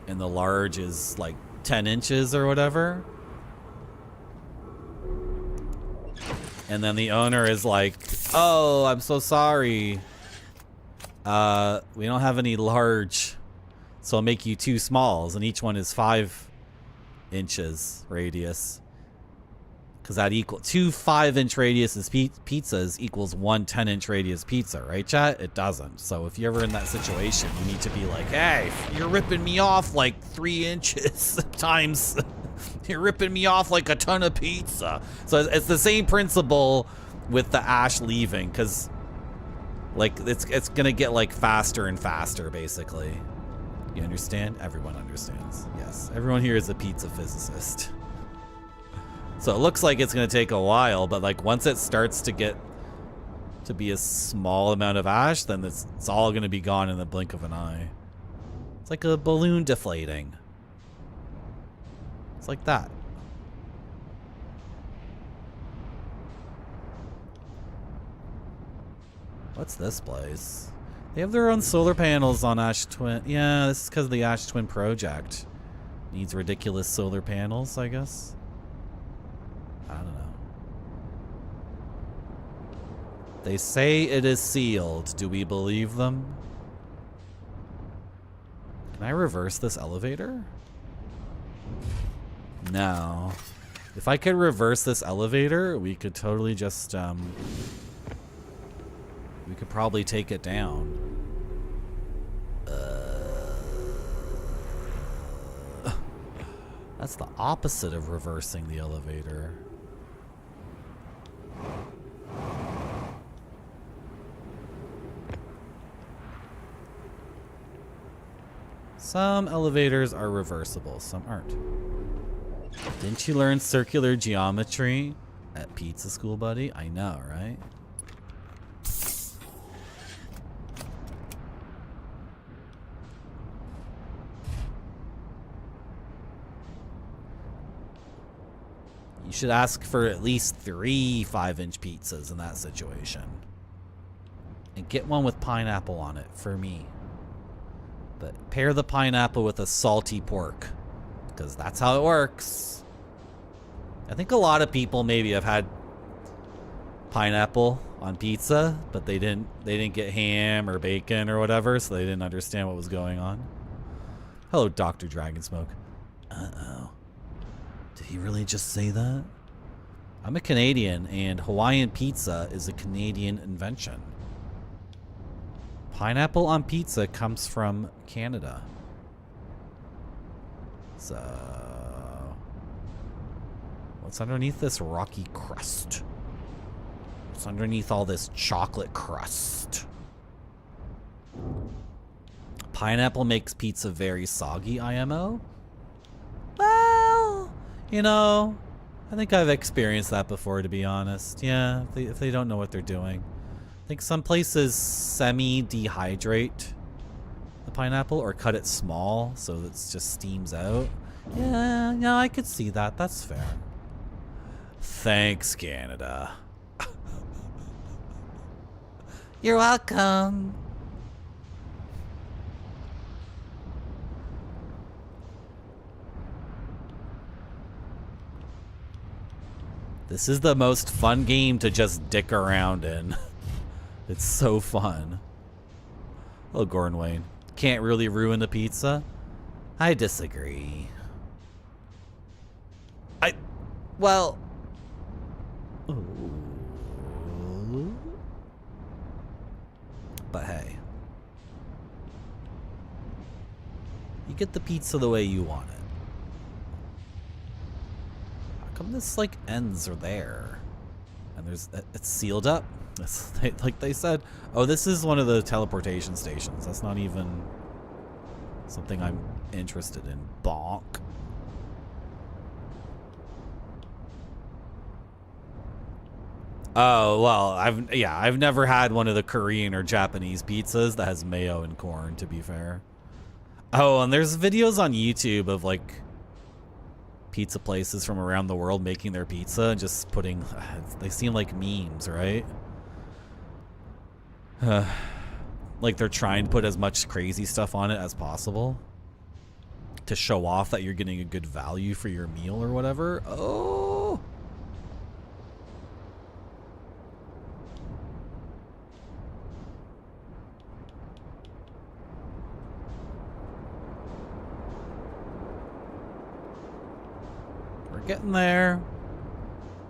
and the large is like 10 inches or whatever, and then the owner is like, oh, I'm so sorry, we don't have any large, so I'll make you 2 smalls, and each one is 5 inches radius. Because that equal 2 5-inch radius pizzas equals 1 10-inch radius pizza, right, chat? It doesn't. So if you're ever in that situation, you need to be like, hey, you're ripping me off like 3 inches times. You're ripping me off like a ton of pizza. So it's the same principle with the ash leaving, because like it's gonna get like faster and faster, basically. You understand? Everyone understands. Yes, everyone here is a pizza physicist. So it looks like it's going to take a while, but like once it starts to get to be a small amount of ash, then it's all going to be gone in the blink of an eye. It's like a balloon deflating. It's like that. What's this place? They have their own solar panels on Ash Twin. Yeah, this is because of the Ash Twin project. Needs ridiculous solar panels, I guess. I don't know. They say it is sealed. Do we believe them? Can I reverse this elevator? Now, if I could reverse this elevator, we could totally just, we could probably take it down. That's the opposite of reversing the elevator. Some elevators are reversible, some aren't. Didn't you learn circular geometry at pizza school, buddy? I know, right? You should ask for at least 3 5-inch pizzas in that situation. And get one with pineapple on it for me. But pair the pineapple with a salty pork, because that's how it works. I think a lot of people maybe have had pineapple on pizza, but they didn't get ham or bacon or whatever, so they didn't understand what was going on. Hello, Dr. Dragonsmoke. Uh-oh. Did he really just say that? I'm a Canadian, and Hawaiian pizza is a Canadian invention. Pineapple on pizza comes from Canada. So, what's underneath this rocky crust? What's underneath all this chocolate crust? Pineapple makes pizza very soggy, IMO? Well, you know, I think I've experienced that before, to be honest. Yeah, if they don't know what they're doing. I think some places semi-dehydrate the pineapple or cut it small so that it just steams out. Yeah, no, I could see that. That's fair. Thanks, Canada. You're welcome. This is the most fun game to just dick around in. It's so fun. Oh, Gordon Wayne. Can't really ruin the pizza? I disagree. Well... Ooh. But hey. You get the pizza the way you want it. How come this, like, ends are there? And it's sealed up. Like they said. Oh, this is one of the teleportation stations. That's not even something I'm interested in. Bonk. Oh, well, I've never had one of the Korean or Japanese pizzas that has mayo and corn, to be fair. Oh, and there's videos on YouTube of, like, pizza places from around the world making their pizza and just putting... They seem like memes, right? Like they're trying to put as much crazy stuff on it as possible to show off that you're getting a good value for your meal or whatever. Oh! We're getting there.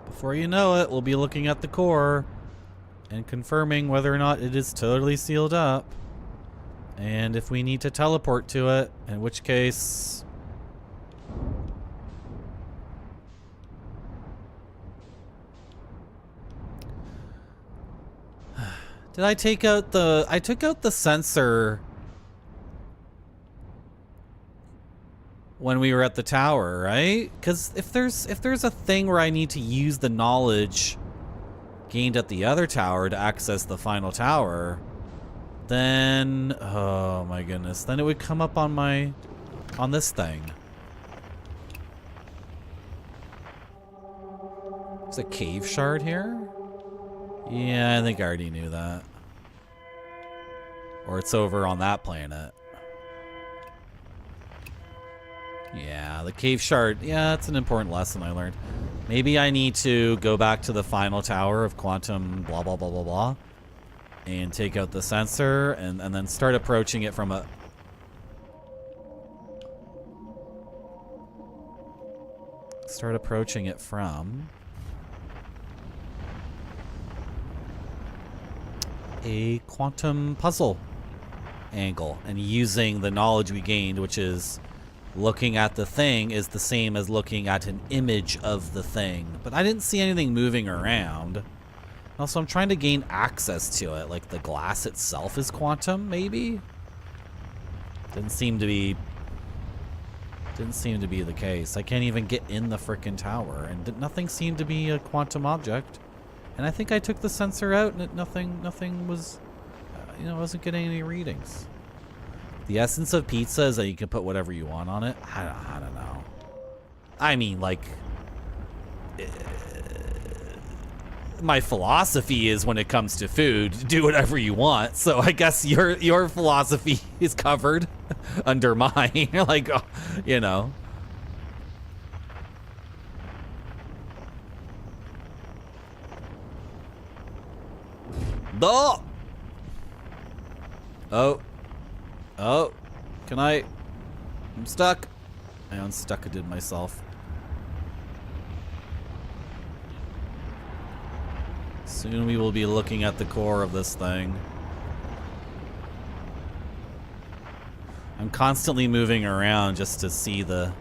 Before you know it, we'll be looking at the core and confirming whether or not it is totally sealed up. And if we need to teleport to it, in which case... Did I take out the... I took out the sensor when we were at the tower, right? Because if there's a thing where I need to use the knowledge gained at the other tower to access the final tower, then... Oh my goodness. Then it would come up on this thing. There's a cave shard here? Yeah, I think I already knew that. Or it's over on that planet. Yeah, the cave shard. Yeah, that's an important lesson I learned. Maybe I need to go back to the final tower of quantum blah blah blah blah blah and take out the sensor and then start approaching it from a... start approaching it from a quantum puzzle angle and using the knowledge we gained, which is looking at the thing is the same as looking at an image of the thing. But I didn't see anything moving around. Also, I'm trying to gain access to it. Like the glass itself is quantum, maybe? Didn't seem to be the case. I can't even get in the frickin' tower, and nothing seemed to be a quantum object. And I think I took the sensor out, and nothing was, you know, I wasn't getting any readings. The essence of pizza is that you can put whatever you want on it. I don't know. I mean, like, my philosophy is when it comes to food, do whatever you want. So I guess your philosophy is covered under mine. Like, you know. Oh! Oh, can I'm stuck. I unstuck it myself. Soon we will be looking at the core of this thing. I'm constantly moving around just to see the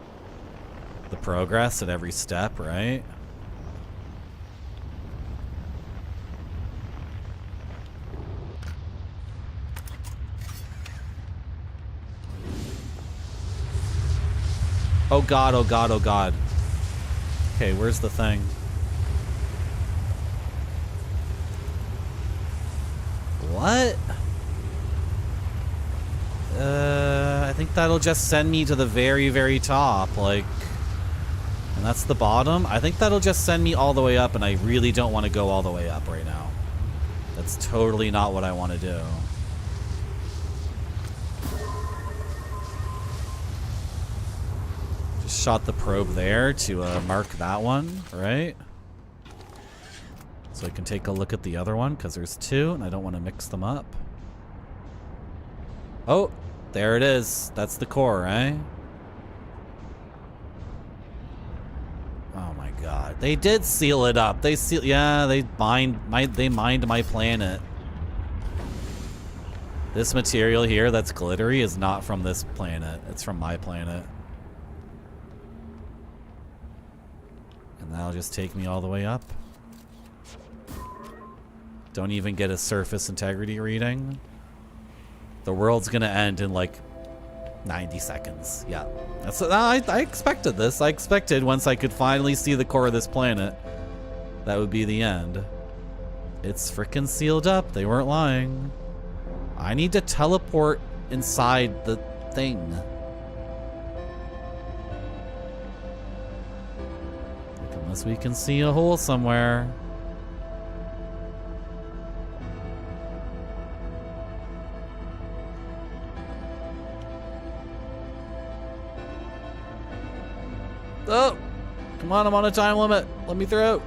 progress at every step, right? Oh god, oh god, oh god. Okay, where's the thing? What? I think that'll just send me to the very, very top, like... And that's the bottom? I think that'll just send me all the way up, and I really don't want to go all the way up right now. That's totally not what I want to do. Shot the probe there to mark that one, right? So I can take a look at the other one, because there's two, and I don't want to mix them up. Oh, there it is. That's the core, eh? Oh my god. They did seal it up. Yeah, they mined my planet. This material here that's glittery is not from this planet. It's from my planet. And that'll just take me all the way up. Don't even get a surface integrity reading. The world's gonna end in like 90 seconds. Yeah. I expected this. I expected once I could finally see the core of this planet, that would be the end. It's frickin' sealed up. They weren't lying. I need to teleport inside the thing. Unless we can see a hole somewhere. Oh! Come on, I'm on a time limit. Let me through.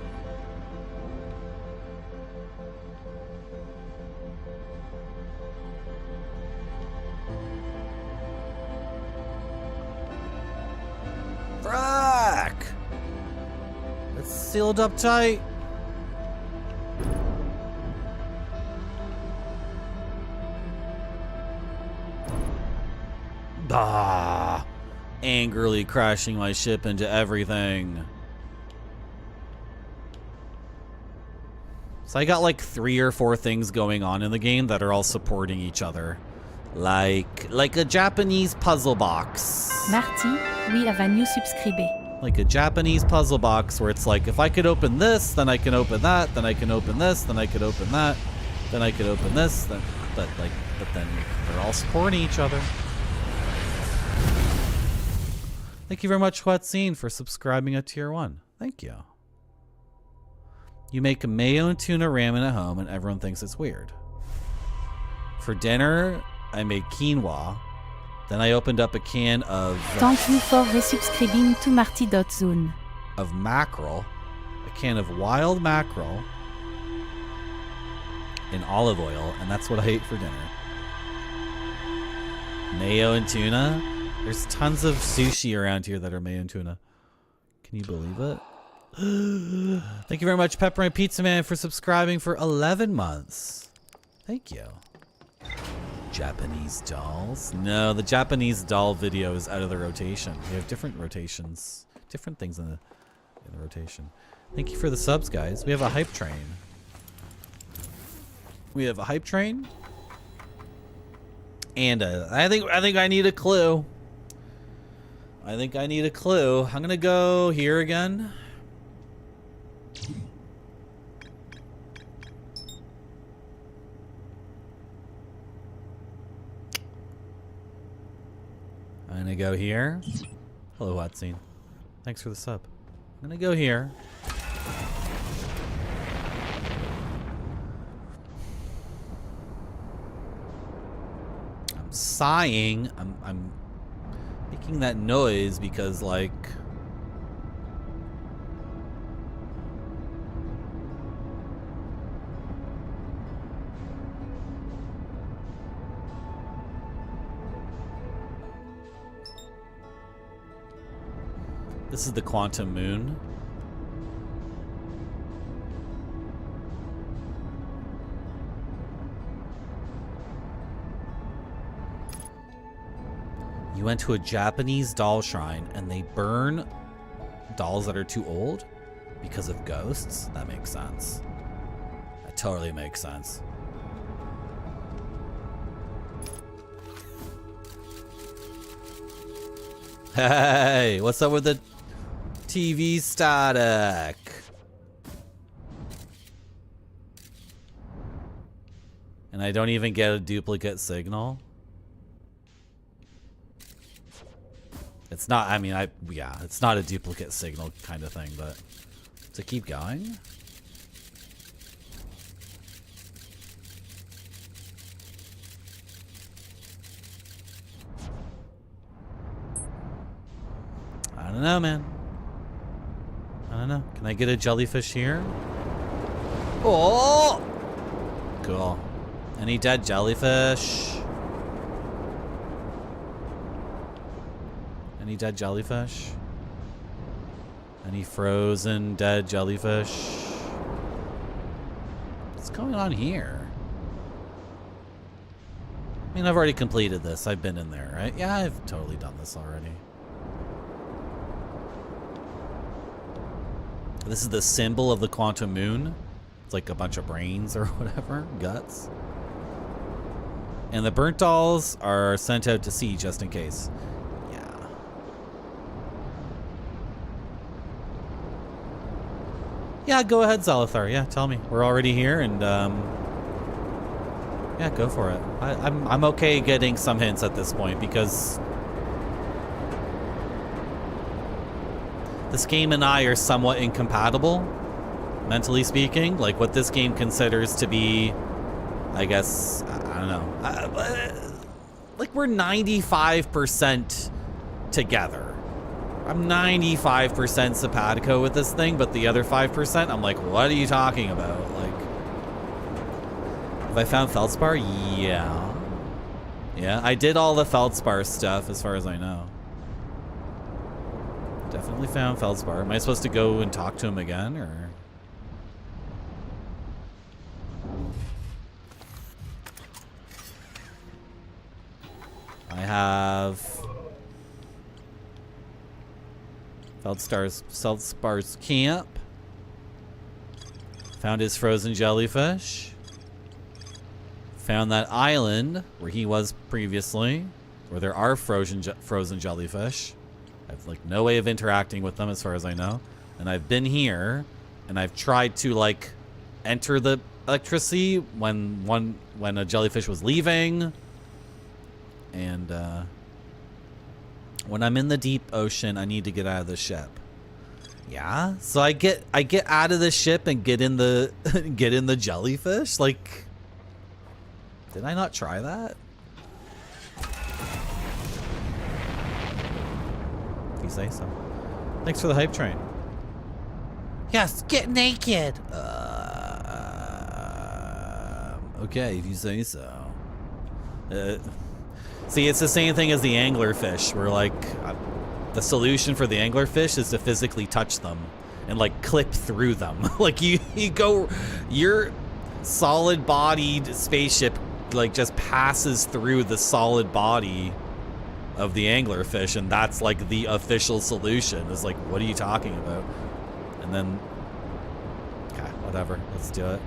Frack! It's sealed up tight. Ah! Angrily crashing my ship into everything. So I got like 3 or 4 things going on in the game that are all supporting each other. Like a Japanese puzzle box. Marty, oui, venu subscriber. Like a Japanese puzzle box where it's like, if I could open this, then I can open that, then I can open this, then I could open that, then I could open this, then, but then they're all supporting each other. Thank you very much, Huatzine, for subscribing at Tier 1. Thank you. You make a mayo and tuna ramen at home and everyone thinks it's weird. For dinner, I made quinoa. Then I opened up a can of... Thank you for resubscribing to Marty.zone. Of mackerel. A can of wild mackerel. In olive oil. And that's what I ate for dinner. Mayo and tuna. There's tons of sushi around here that are mayo and tuna. Can you believe it? Thank you very much, Pepperoni Pizza Man, for subscribing for 11 months. Thank you. Japanese dolls? No, the Japanese doll video is out of the rotation. We have different rotations, different things in the rotation. Thank you for the subs, guys. We have a hype train. We have a hype train, and I think I need a clue. I think I need a clue. I'm gonna go here again. I'm gonna go here. Hello, Watsine. Thanks for the sub. I'm gonna go here. I'm sighing. I'm making that noise because, like, this is the quantum moon. You went to a Japanese doll shrine and they burn dolls that are too old because of ghosts? That makes sense. That totally makes sense. Hey, what's up with the TV static? And I don't even get a duplicate signal. It's not, I mean, yeah, it's not a duplicate signal kind of thing, but to keep going. I don't know, man. I don't know. Can I get a jellyfish here? Oh! Cool. Any dead jellyfish? Any dead jellyfish? Any frozen dead jellyfish? What's going on here? I mean, I've already completed this. I've been in there, right? Yeah, I've totally done this already. This is the symbol of the quantum moon. It's like a bunch of brains or whatever, guts. And the burnt dolls are sent out to sea just in case. Yeah, go ahead, Zalathar. Yeah, tell me. We're already here, and yeah, go for it. I'm okay getting some hints at this point because this game and I are somewhat incompatible, mentally speaking. Like what this game considers to be, I guess, I don't know. Like we're 95% together. I'm 95% simpatico with this thing, but the other 5%, I'm like, what are you talking about? Like, have I found Feldspar? Yeah. Yeah, I did all the Feldspar stuff as far as I know. Definitely found Feldspar. Am I supposed to go and talk to him again, or? I have Feldspar's camp. Found his frozen jellyfish. Found that island where he was previously, where there are frozen jellyfish. I've like no way of interacting with them as far as I know. And I've been here, and I've tried to like enter the electricity when a jellyfish was leaving. And when I'm in the deep ocean, I need to get out of the ship. Yeah, so I get out of the ship and get in the get in the jellyfish. Like, did I not try that? If you say so. Thanks for the hype train. Yes, get naked. Okay, if you say so. See, it's the same thing as the anglerfish. We're like, The solution for the anglerfish is to physically touch them and like clip through them. Like you go, your solid-bodied spaceship like just passes through the solid body of the anglerfish, and that's like the official solution. Is like, what are you talking about? And then, okay, whatever, let's do it.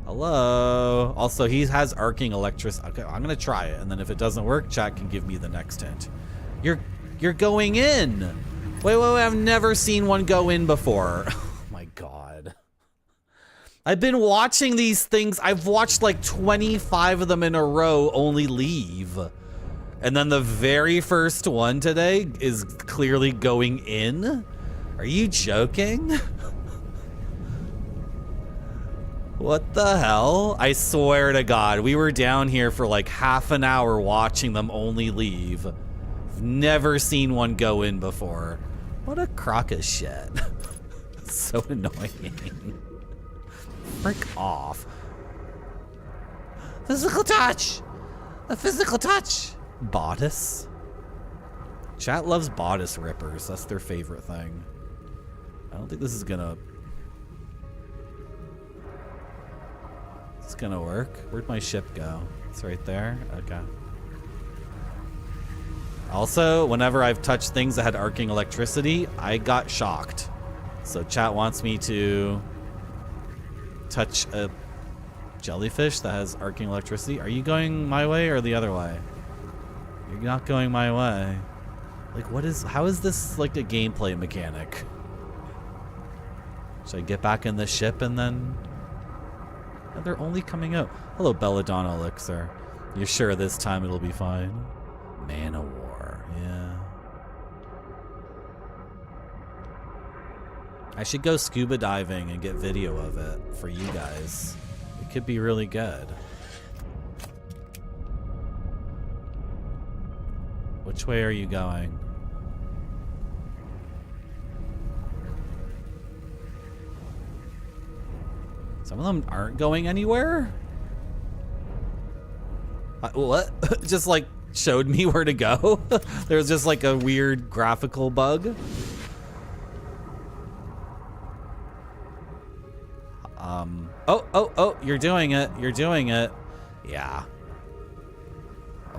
Hello. Also, he has arcing electricity. Okay, I'm gonna try it, and then if it doesn't work, chat can give me the next hint. You're going in. Wait, I've never seen one go in before. Oh my god. I've been watching these things. I've watched like 25 of them in a row only leave. And then the very first one today is clearly going in. Are you joking? What the hell? I swear to God, we were down here for like half an hour watching them only leave. I've never seen one go in before. What a crock of shit. So annoying. Frick off. Physical touch! A physical touch! Bodice? Chat loves bodice rippers. That's their favorite thing. I don't think this is gonna... It's gonna work. Where'd my ship go? It's right there? Okay. Also, whenever I've touched things that had arcing electricity, I got shocked. So chat wants me to touch a jellyfish that has arcing electricity. Are you going my way or the other way? You're not going my way. Like, how is this like a gameplay mechanic? Should I get back in the ship and then... Oh, they're only coming out. Hello, Belladonna Elixir. You're sure this time it'll be fine? Man of War, yeah. I should go scuba diving and get video of it for you guys. It could be really good. Which way are you going? Some of them aren't going anywhere? What? Just like showed me where to go? There's just like a weird graphical bug. Oh, you're doing it. You're doing it. Yeah.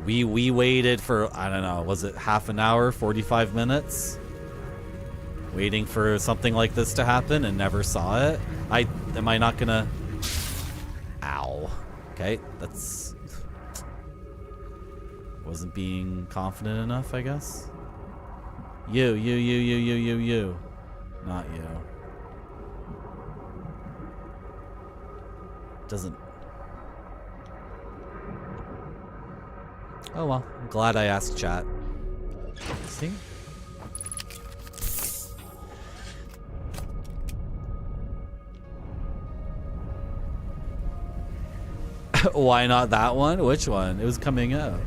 We waited for, I don't know, was it half an hour, 45 minutes? Waiting for something like this to happen and never saw it. Am I not gonna... Ow. Okay, that's... Wasn't being confident enough, I guess. You. Not you. Doesn't... Oh well, I'm glad I asked chat. See? Why not that one? Which one? It was coming out.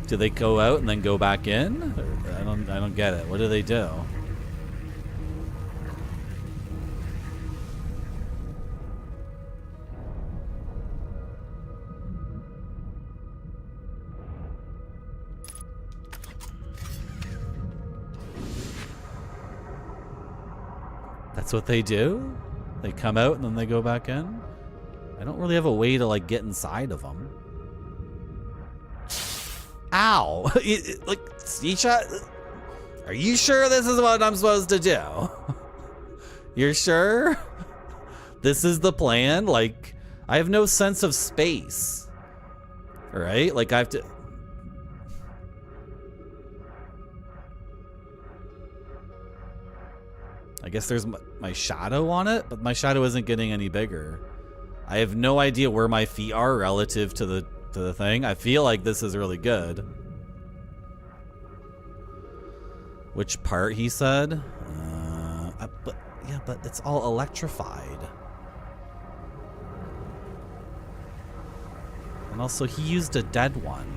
Do they go out and then go back in? I don't get it. What do they do? That's what they do? They come out and then they go back in? I don't really have a way to like get inside of them. Ow! Like, Sneecha, are you sure this is what I'm supposed to do? You're sure? This is the plan? Like, I have no sense of space. Right? Like, I have to... I guess there's my shadow on it, but my shadow isn't getting any bigger. I have no idea where my feet are relative to the thing. I feel like this is really good. Which part, he said? But it's all electrified. And also, he used a dead one.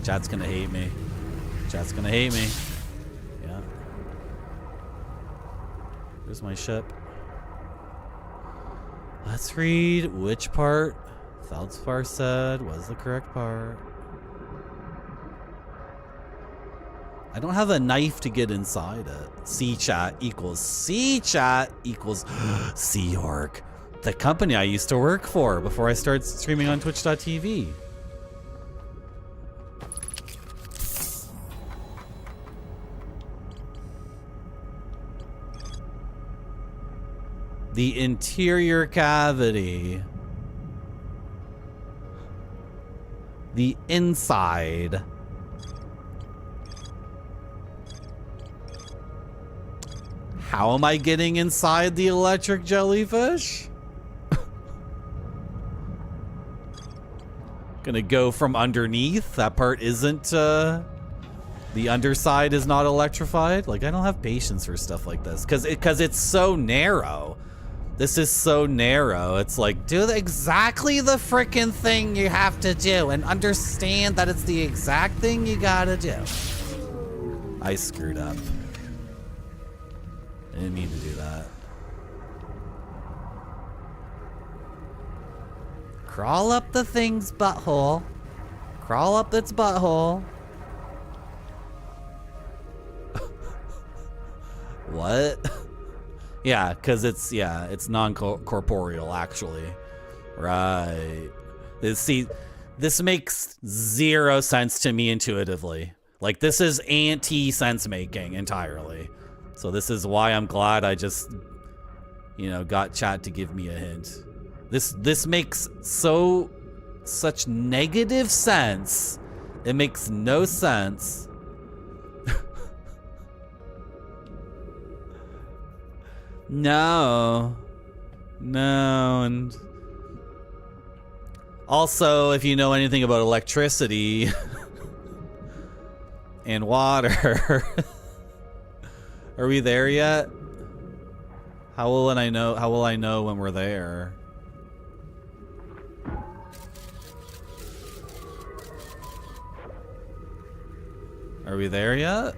Chat's gonna hate me. Chat's gonna hate me. Where's my ship? Let's read which part Feldspar said was the correct part. I don't have a knife to get inside it. Sea chat equals Sea Org, the company I used to work for before I started streaming on Twitch.tv. The interior cavity. The inside. How am I getting inside the electric jellyfish? Gonna go from underneath. That part isn't, the underside is not electrified. Like, I don't have patience for stuff like this. Cause it's so narrow. This is so narrow. It's like, do exactly the frickin' thing you have to do and understand that it's the exact thing you gotta do. I screwed up. I didn't mean to do that. Crawl up the thing's butthole. Crawl up its butthole. What? Yeah, because it's non-corporeal, actually. Right. See, this makes zero sense to me intuitively. Like, this is anti-sense making entirely. So this is why I'm glad I just, got chat to give me a hint. This makes such negative sense. It makes no sense. No, and also, if you know anything about electricity and water, are we there yet? How will I know when we're there? Are we there yet?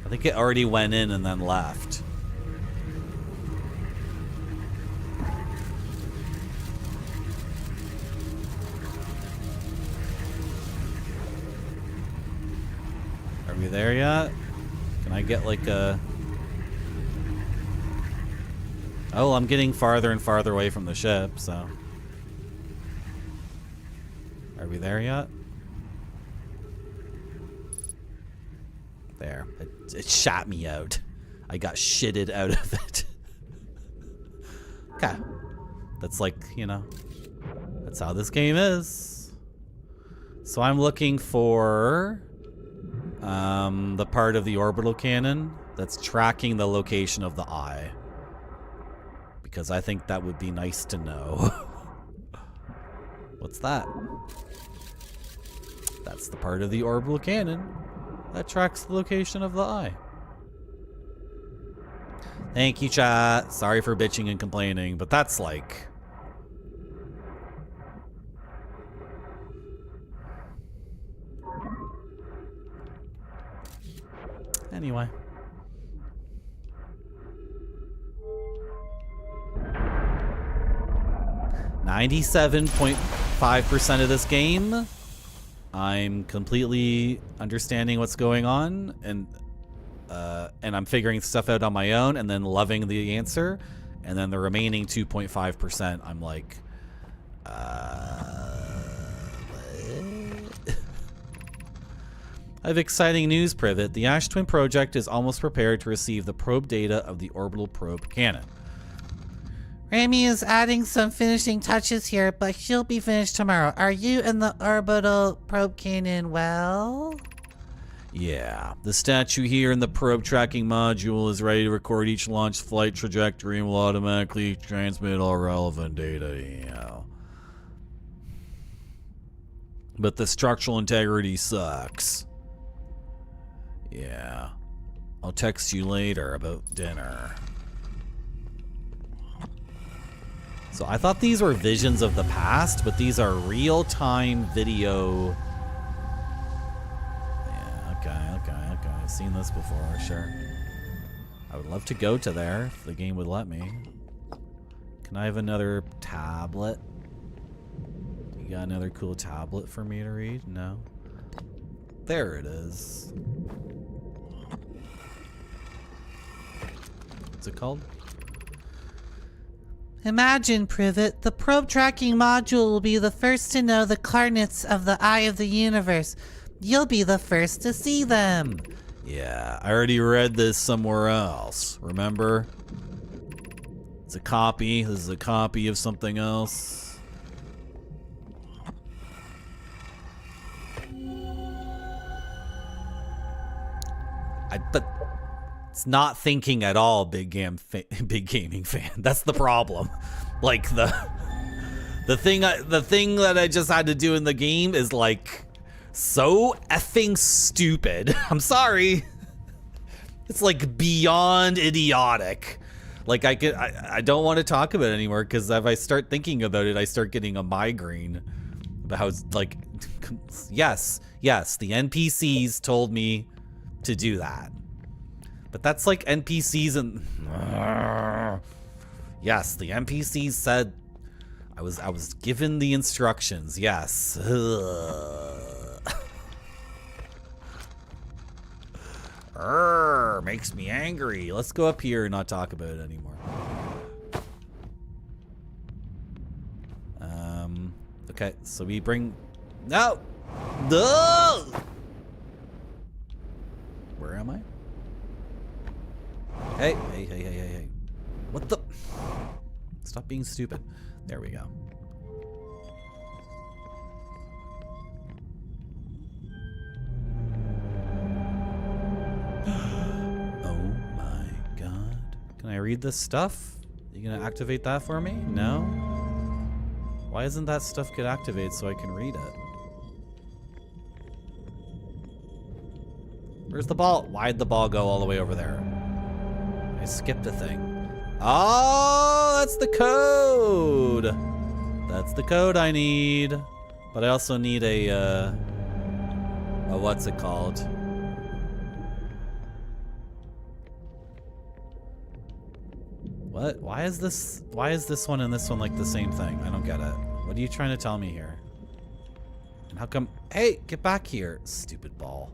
I think it already went in and then left. Are we there yet? Can I get like a... Oh, I'm getting farther and farther away from the ship, so... Are we there yet? There. It shot me out. I got shitted out of it. Okay. That's like, that's how this game is. So I'm looking for the part of the orbital cannon that's tracking the location of the eye. Because I think that would be nice to know. What's that? That's the part of the orbital cannon that tracks the location of the eye. Thank you, chat. Sorry for bitching and complaining, but that's like... Anyway. .5% of this game, I'm completely understanding what's going on, and I'm figuring stuff out on my own, and then loving the answer, and then the remaining 2.5%, I'm like, what? I have exciting news, Privet. The Ash Twin project is almost prepared to receive the probe data of the orbital probe cannon. Rami is adding some finishing touches here, but she'll be finished tomorrow. Are you and the orbital probe cannon well? Yeah, the statue here in the probe tracking module is ready to record each launch flight trajectory and will automatically transmit all relevant data. Yeah. But the structural integrity sucks. Yeah. I'll text you later about dinner. So I thought these were visions of the past, but these are real-time video. Yeah, seen this before, sure. I would love to go to there if the game would let me. Can I have another tablet? You got another cool tablet for me to read? No. There it is. What's it called? Imagine, Privet, the probe tracking module will be the first to know the coordinates of the eye of the universe. You'll be the first to see them. Yeah, I already read this somewhere else. Remember? It's a copy. This is a copy of something else. But it's not thinking at all, big gaming fan. That's the problem. Like the thing that I just had to do in the game is like so effing stupid. I'm sorry. It's like beyond idiotic. Like I don't want to talk about it anymore because if I start thinking about it, I start getting a migraine about how it's like, yes, the NPCs told me to do that. But that's like NPCs and yes, the NPCs said I was given the instructions. Yes. Makes me angry. Let's go up here and not talk about it anymore. Okay, so we bring no. Where am I? Hey. What the? Stop being stupid. There we go. Oh my god. Can I read this stuff? You gonna activate that for me? No? Why isn't that stuff get activated so I can read it? Where's the ball? Why'd the ball go all the way over there? I skipped a thing. Oh, that's the code. That's the code I need. But I also need a what's it called? What? Why is this one and this one like the same thing? I don't get it. What are you trying to tell me here? And how come? Hey, get back here, stupid ball.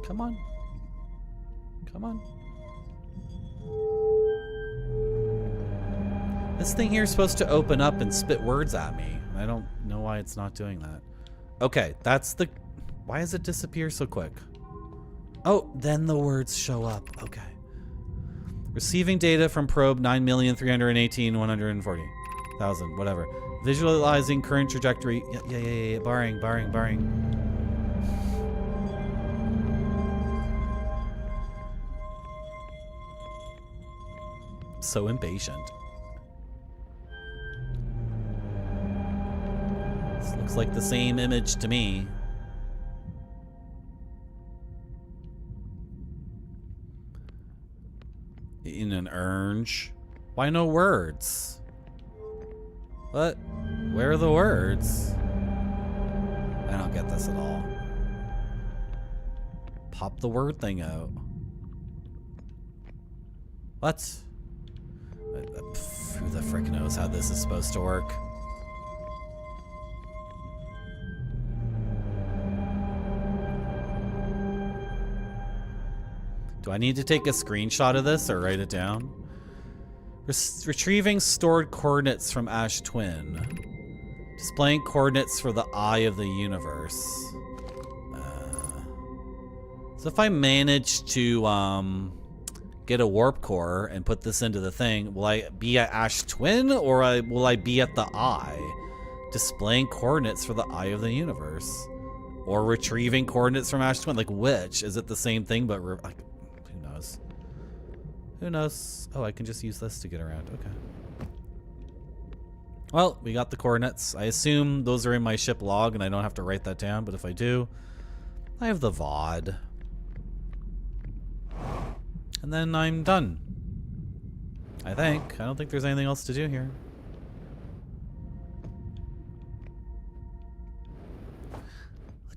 Come on. Come on. This thing here is supposed to open up and spit words at me. I don't know why it's not doing that. Okay, that's the... Why does it disappear so quick? Oh, then the words show up. Okay. Receiving data from probe 9,318,140,000, whatever. Visualizing current trajectory. Yeah. Barring. So impatient. This looks like the same image to me. In an orange. Why no words? What? Where are the words? I don't get this at all. Pop the word thing out. What? Who the frick knows how this is supposed to work? Do I need to take a screenshot of this or write it down? Retrieving stored coordinates from Ash Twin. Displaying coordinates for the eye of the universe. So if I manage to get a warp core and put this into the thing, will I be at Ash Twin or will I be at the eye? Displaying coordinates for the eye of the universe. Or retrieving coordinates from Ash Twin. Like which? Is it the same thing but... like, who knows? Who knows? Oh, I can just use this to get around. Okay. Well, we got the coordinates. I assume those are in my ship log and I don't have to write that down, but if I do, I have the VOD. And then I'm done. I think. I don't think there's anything else to do here.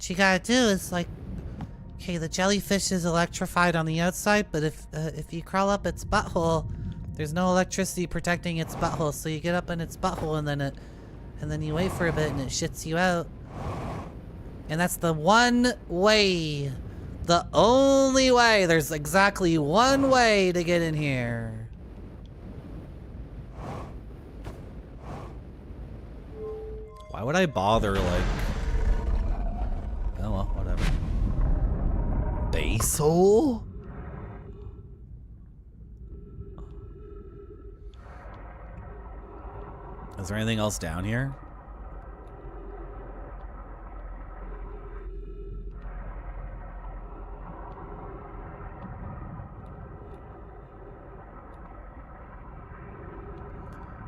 What you gotta do is like, okay, the jellyfish is electrified on the outside, but if you crawl up its butthole, there's no electricity protecting its butthole, so you get up in its butthole and then you wait for a bit and it shits you out. And that's the one way. The only way. There's exactly one way to get in here. Why would I bother, like... Oh well, whatever. Base hole? Is there anything else down here?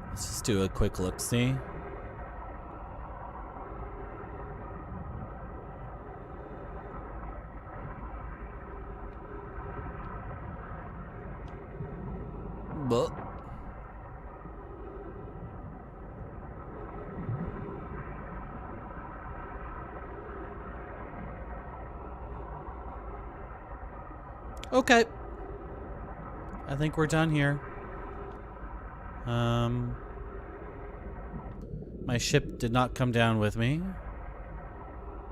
Let's just do a quick look-see. But okay. I think we're done here. My ship did not come down with me.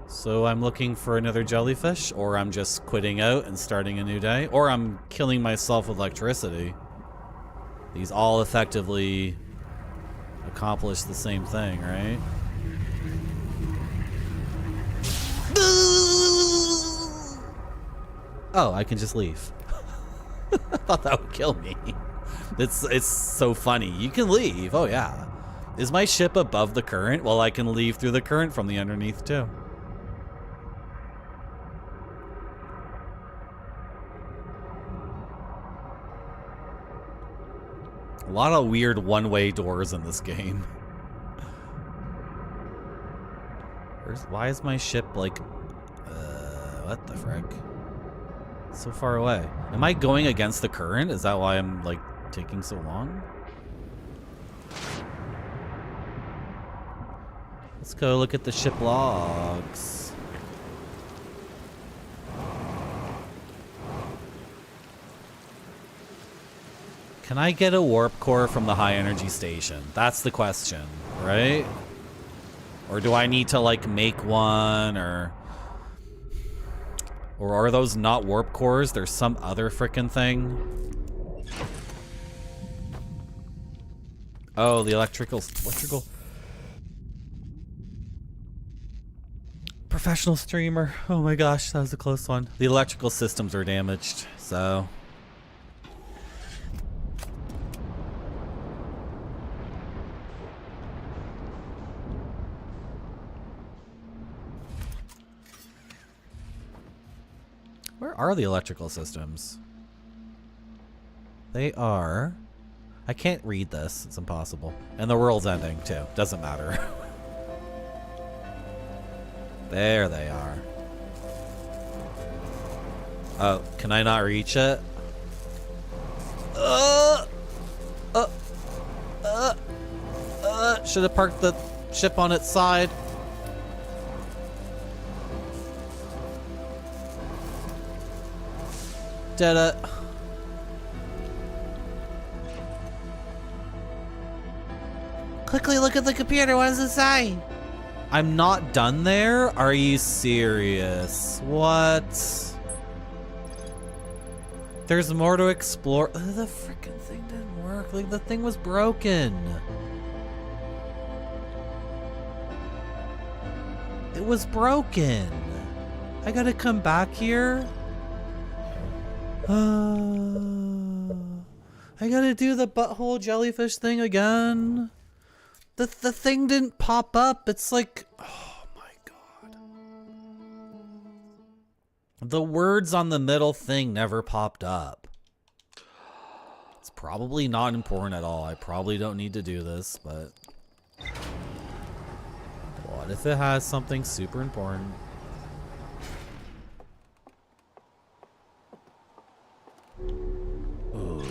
So I'm looking for another jellyfish, or I'm just quitting out and starting a new day, or I'm killing myself with electricity. These all effectively accomplish the same thing, right? Oh, I can just leave. I thought that would kill me. It's so funny. You can leave. Oh, yeah. Is my ship above the current? Well, I can leave through the current from the underneath, too. A lot of weird one-way doors in this game. Why is my ship, like... what the frick? So far away. Am I going against the current? Is that why I'm, like, taking so long? Let's go look at the ship logs. Can I get a warp core from the high energy station? That's the question, right? Or do I need to, like, make one, or are those not warp cores? There's some other frickin' thing. Oh, the electrical. Professional streamer. Oh my gosh, that was a close one. The electrical systems are damaged, so. Where are the electrical systems? They are... I can't read this. It's impossible. And the world's ending, too. Doesn't matter. There they are. Oh, can I not reach it? Should have parked the ship on its side. Did it. Quickly look at the computer. What does it say? I'm not done there? Are you serious? What? There's more to explore. The freaking thing didn't work. Like, the thing was broken. It was broken. I gotta come back here? I gotta do the butthole jellyfish thing again. The thing didn't pop up. It's like, oh my god. The words on the middle thing never popped up. It's probably not important at all. I probably don't need to do this, but what if it has something super important? Ooh.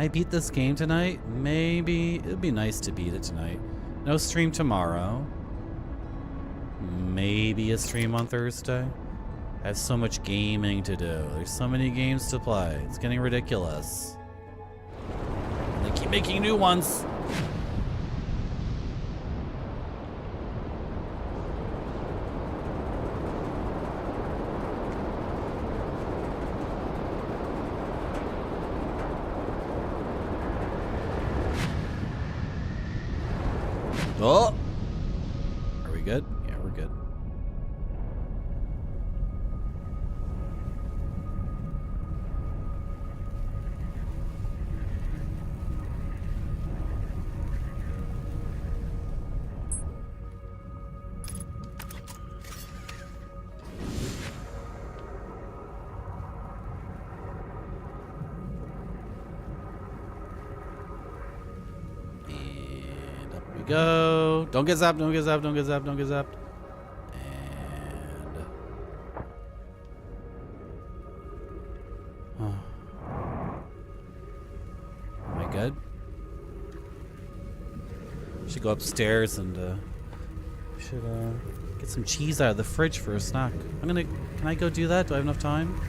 I beat this game tonight? Maybe. It'd be nice to beat it tonight. No stream tomorrow. Maybe a stream on Thursday. I have so much gaming to do. There's so many games to play. It's getting ridiculous. And they keep making new ones. Oh! Are we good? Yeah, we're good. Go. Don't get zapped, don't get zapped, don't get zapped, don't get zapped. And... Am I good? Should go upstairs and should get some cheese out of the fridge for a snack. Can I go do that? Do I have enough time?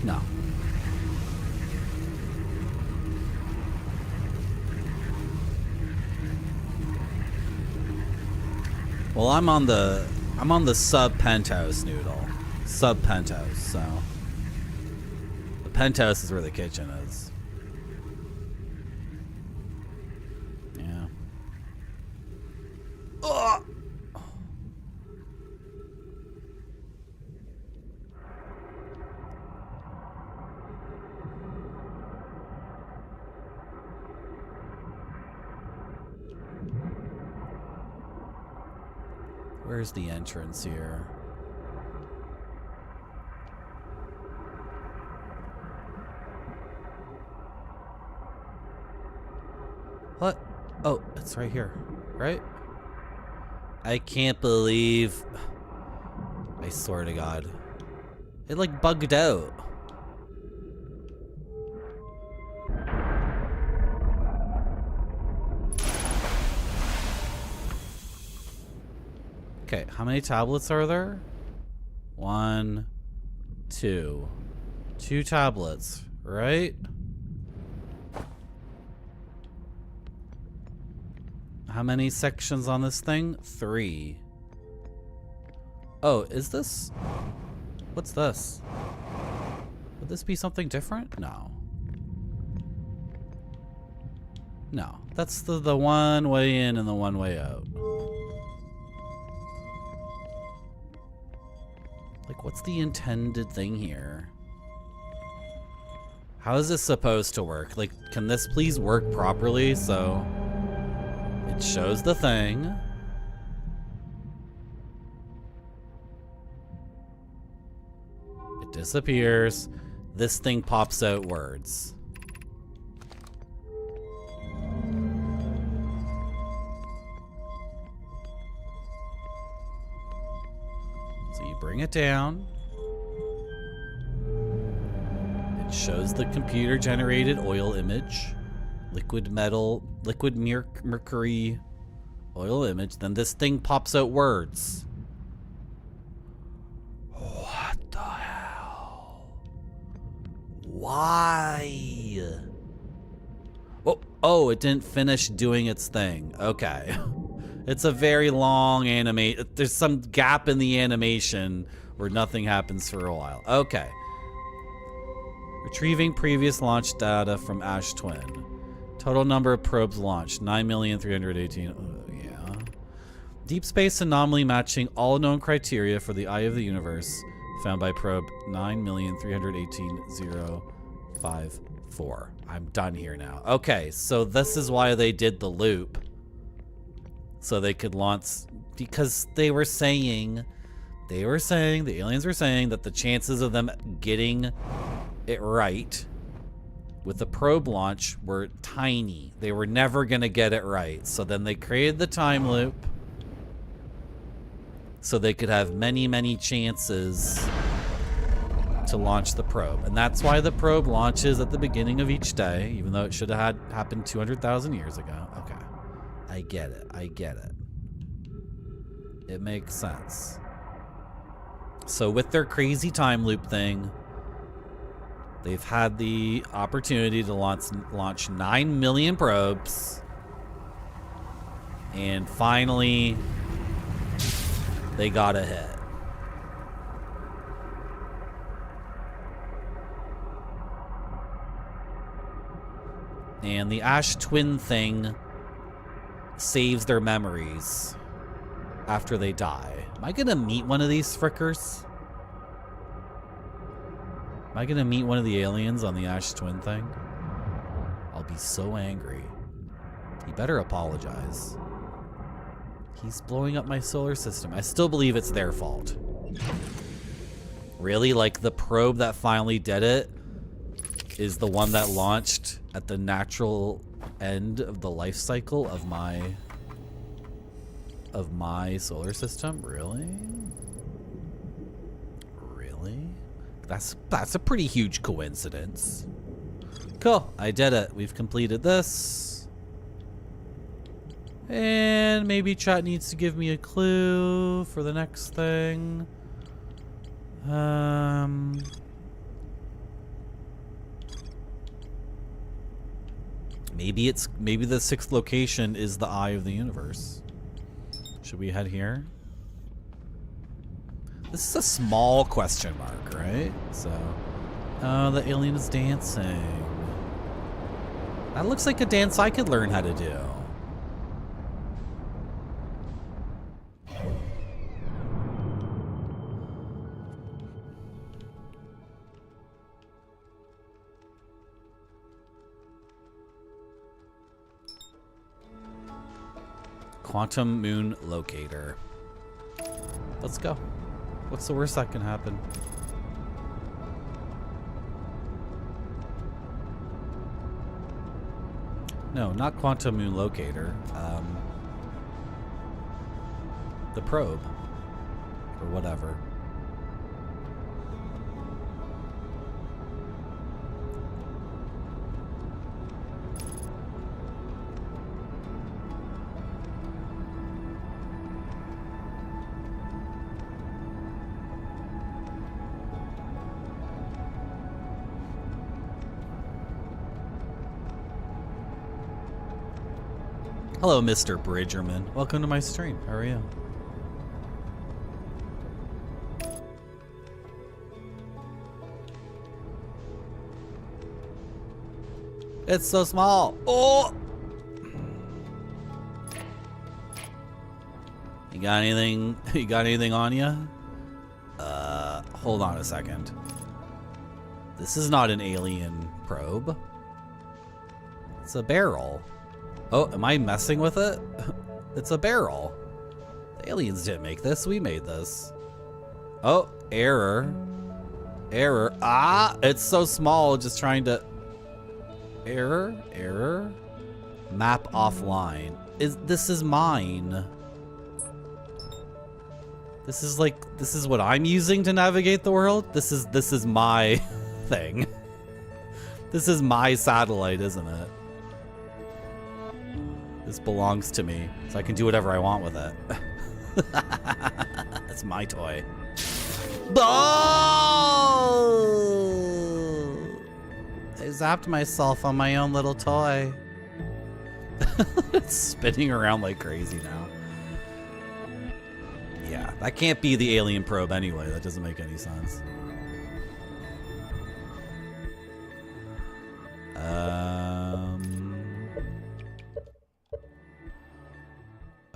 No. Well, I'm on the sub penthouse noodle. Sub penthouse, so the penthouse is where the kitchen is. Yeah. Ugh. Where's the entrance here? What? Oh, it's right here, right? I can't believe... I swear to God. It like bugged out. Okay, how many tablets are there? 1, 2. 2 tablets, right? How many sections on this thing? 3. Oh, is this... What's this? Would this be something different? No. No, that's the one way in and the one way out. Like, what's the intended thing here? How is this supposed to work? Like, can this please work properly so it shows the thing? It disappears. This thing pops out words. So you bring it down. It shows the computer generated oil image. Liquid metal, liquid mercury oil image. Then this thing pops out words. What the hell? Why? Oh, it didn't finish doing its thing. Okay. It's a very long animate. There's some gap in the animation where nothing happens for a while. Okay. Retrieving previous launch data from Ash Twin. Total number of probes launched, 9,318,000. Oh, yeah. Deep space anomaly matching all known criteria for the Eye of the Universe found by probe 9,318,054. I'm done here now. Okay, so this is why they did the loop. So they could launch, because they were saying, the aliens were saying that the chances of them getting it right with the probe launch were tiny. They were never going to get it right. So then they created the time loop so they could have many, many chances to launch the probe. And that's why the probe launches at the beginning of each day, even though it should have happened 200,000 years ago. Okay. I get it. I get it. It makes sense. So with their crazy time loop thing, they've had the opportunity to launch 9 million probes. And finally, they got a hit. And the Ash Twin thing saves their memories after they die. Am I gonna meet one of these frickers? Am I gonna meet one of the aliens on the Ash Twin thing? I'll be so angry. He better apologize. He's blowing up my solar system. I still believe it's their fault. Really? Like the probe that finally did it is the one that launched at the natural end of the life cycle of my solar system? Really? Really? That's a pretty huge coincidence. Cool, I did it. We've completed this. And maybe chat needs to give me a clue for the next thing. Maybe the 6th location is the eye of the universe. Should we head here? This is a small question mark, right? So, oh, the alien is dancing. That looks like a dance I could learn how to do. Quantum moon locator. Let's go. What's the worst that can happen? No, not quantum moon locator. The probe. Or whatever. Hello, Mr. Bridgerman. Welcome to my stream. How are you? It's so small. Oh! You got anything? You got anything on you? Hold on a second. This is not an alien probe. It's a barrel. Oh, am I messing with it? It's a barrel. The aliens didn't make this. We made this. Oh, error. Error. Ah, it's so small. Just trying to... Error. Error. Map offline. This is mine. This is what I'm using to navigate the world? This is my thing. This is my satellite, isn't it? This belongs to me, so I can do whatever I want with it. It's my toy. Oh! I zapped myself on my own little toy. It's spinning around like crazy now. Yeah, that can't be the alien probe anyway. That doesn't make any sense.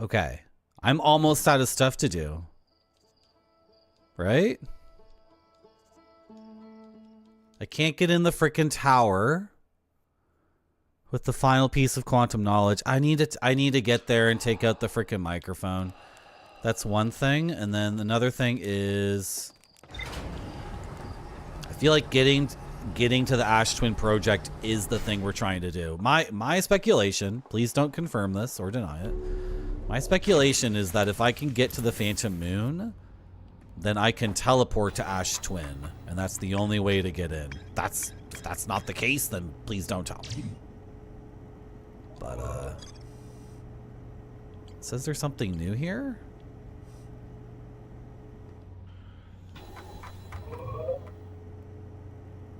Okay. I'm almost out of stuff to do. Right? I can't get in the frickin' tower with the final piece of quantum knowledge. I need to get there and take out the frickin' microphone. That's one thing. And then another thing is I feel like getting to the Ash Twin project is the thing we're trying to do. My speculation, please don't confirm this or deny it. My speculation is that if I can get to the Phantom Moon, then I can teleport to Ash Twin, and that's the only way to get in. If that's not the case, then please don't tell me. But it says there's something new here.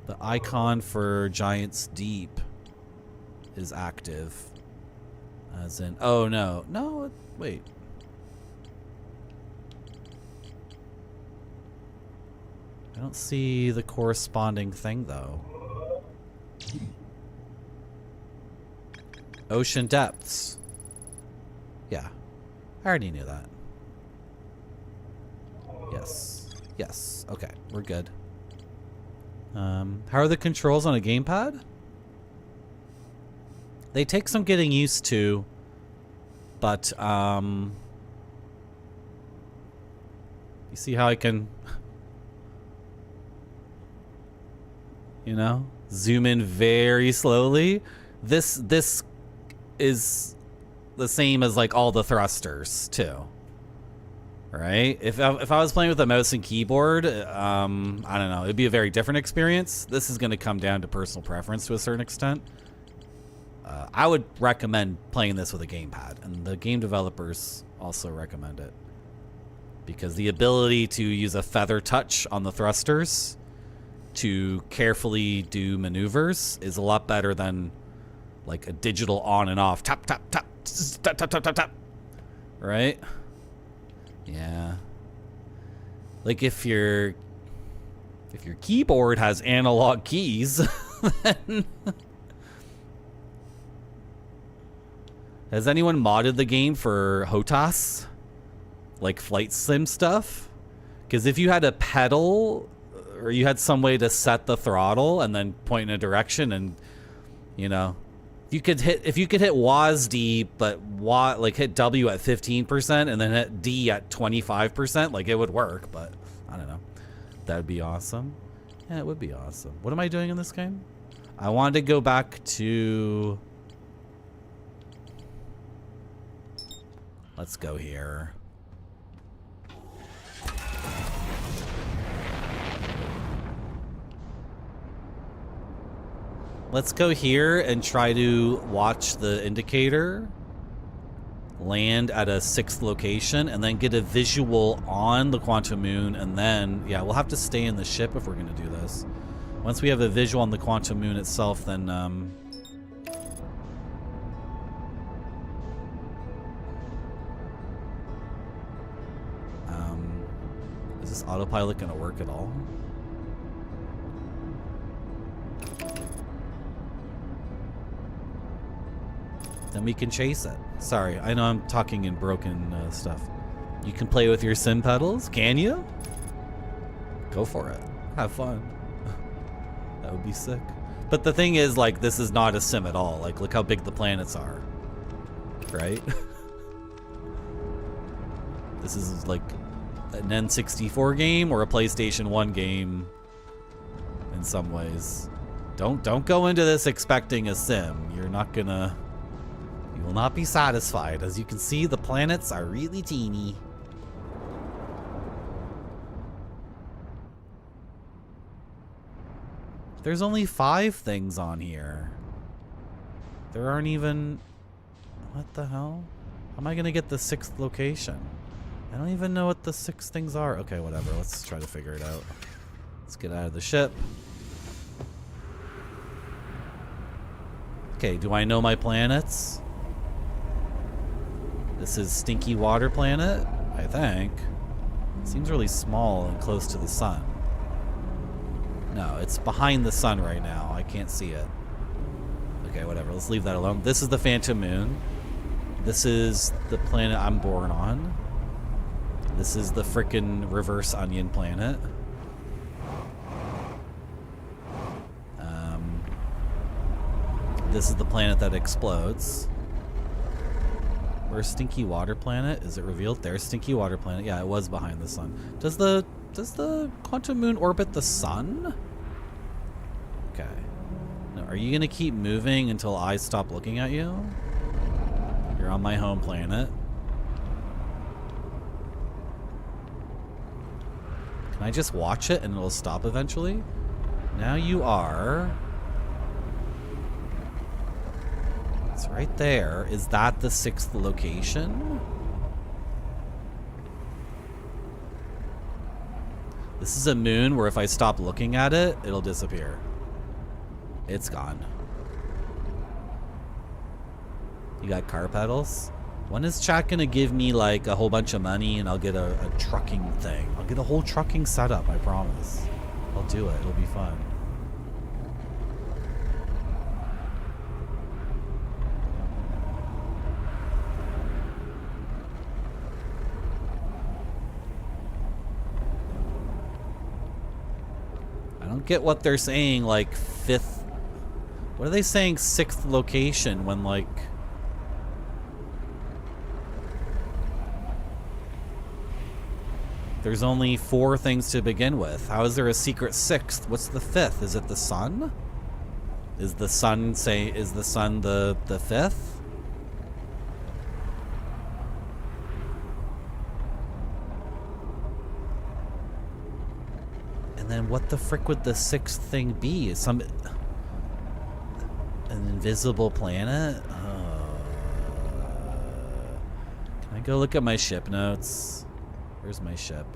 The icon for Giant's Deep is active. As in, oh no, wait. I don't see the corresponding thing though. Ocean depths. Yeah, I already knew that. Yes, okay, we're good. How are the controls on a gamepad? They take some getting used to, but you see how I can, you know, zoom in very slowly? This is the same as like all the thrusters too. Right? If I was playing with a mouse and keyboard, I don't know, it'd be a very different experience. This is going to come down to personal preference to a certain extent. I would recommend playing this with a gamepad, and the game developers also recommend it. Because the ability to use a feather touch on the thrusters to carefully do maneuvers is a lot better than like a digital on and off. Tap, tap, tap, tap, tap, tap, tap, tap. Right? Yeah. Like if your keyboard has analog keys, then has anyone modded the game for HOTAS? Like flight sim stuff? Because if you had a pedal or you had some way to set the throttle and then point in a direction, and you know, if you could hit WASD but like hit W at 15% and then hit D at 25%, like it would work, but I don't know. That would be awesome. Yeah, it would be awesome. What am I doing in this game? I wanted to go back to, let's go here. Let's go here and try to watch the indicator land at a 6th location and then get a visual on the quantum moon, and then, yeah, we'll have to stay in the ship if we're going to do this. Once we have a visual on the quantum moon itself, then is this autopilot going to work at all? Then we can chase it. Sorry, I know I'm talking in broken stuff. You can play with your sim pedals, can you? Go for it. Have fun. That would be sick. But the thing is, like, this is not a sim at all. Like, look how big the planets are. Right? This is like an N64 game or a PlayStation 1 game in some ways. Don't go into this expecting a sim. You're not gonna... You will not be satisfied. As you can see, the planets are really teeny. There's only 5 things on here. There aren't even... What the hell? How am I gonna get the 6th location? I don't even know what the 6 things are. Okay, whatever. Let's try to figure it out. Let's get out of the ship. Okay, do I know my planets? This is Stinky Water Planet, I think. It seems really small and close to the sun. No, it's behind the sun right now. I can't see it. Okay, whatever. Let's leave that alone. This is the Phantom Moon. This is the planet I'm born on. This is the frickin' reverse onion planet. This is the planet that explodes. Where's Stinky Water Planet? Is it revealed? There's Stinky Water Planet. Yeah, it was behind the sun. Does the quantum moon orbit the sun? Okay. No, are you gonna keep moving until I stop looking at you? You're on my home planet. Can I just watch it and it'll stop eventually? Now you are. It's right there. Is that the 6th location? This is a moon where if I stop looking at it, it'll disappear. It's gone. You got car pedals? When is chat gonna give me like a whole bunch of money and I'll get a trucking thing? I'll get a whole trucking setup, I promise. I'll do it. It'll be fun. I don't get what they're saying, like 5th. What are they saying 6th location when like... There's only 4 things to begin with. How is there a secret 6th? What's the 5th? Is it the sun? Is the sun the 5th? And then what the frick would the 6th thing be? Is an invisible planet? Can I go look at my ship notes? Where's my ship?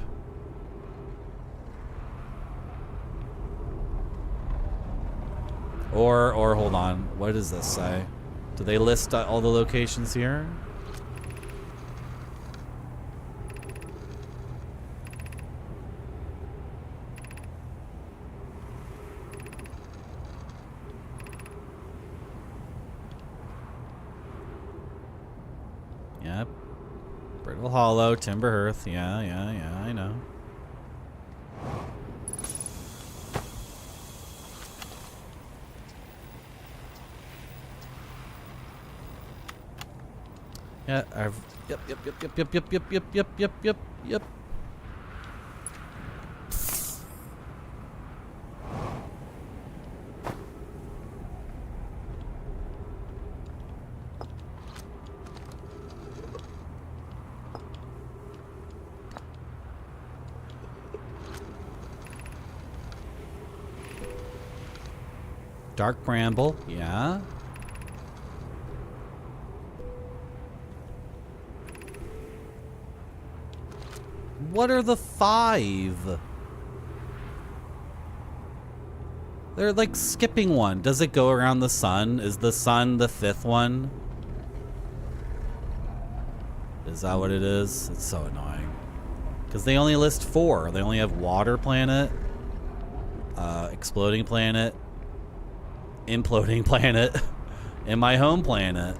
Or hold on. What does this say? Do they list all the locations here? Yep. Brittle Hollow, Timber Hearth. Yeah, I know. Yeah, Yep. Dark Bramble, yeah. What are the 5? They're like skipping one. Does it go around the sun? Is the sun the 5th one? Is that what it is? It's so annoying. Because they only list 4. They only have water planet, exploding planet, imploding planet, and my home planet.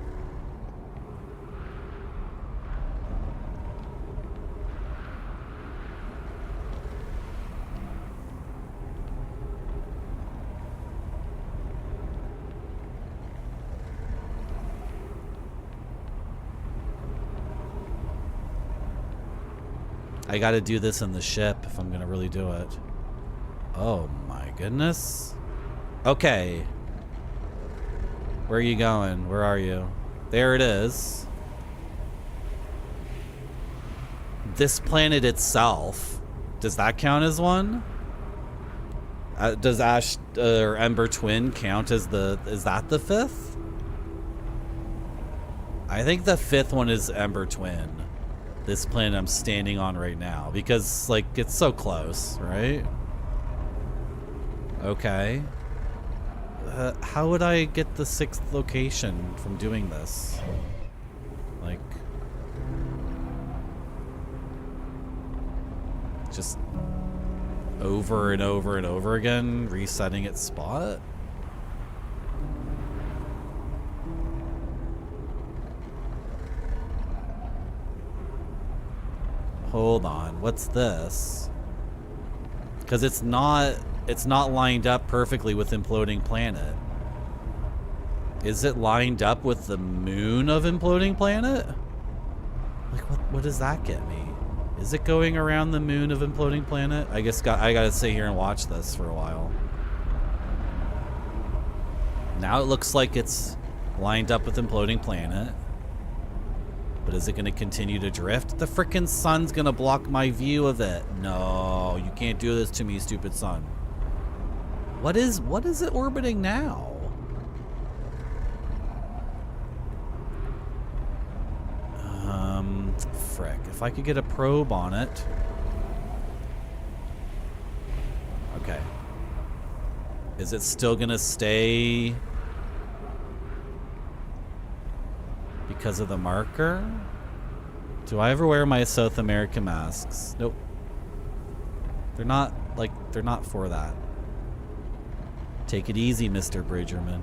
I gotta do this in the ship if I'm gonna really do it. Oh my goodness. Okay. Where are you going? Where are you? There it is. This planet itself, does that count as one? Does Ash or Ember Twin count as is that the 5th? I think the 5th one is Ember Twin. This planet I'm standing on right now, because like it's so close, right? Okay. How would I get the 6th location from doing this? Like, just over and over and over again, resetting its spot? Hold on, what's this? Because it's not lined up perfectly with Imploding Planet. Is it lined up with the moon of Imploding Planet? Like, what does that get me? Is it going around the moon of Imploding Planet? I guess I gotta sit here and watch this for a while. Now it looks like it's lined up with Imploding Planet. But is it going to continue to drift? The frickin' sun's going to block my view of it. No, you can't do this to me, stupid sun. What is it orbiting now? Frick. If I could get a probe on it. Okay. Is it still going to stay because of the marker? Do I ever wear my South American masks? Nope. They're not for that. Take it easy, Mr. Bridgerman.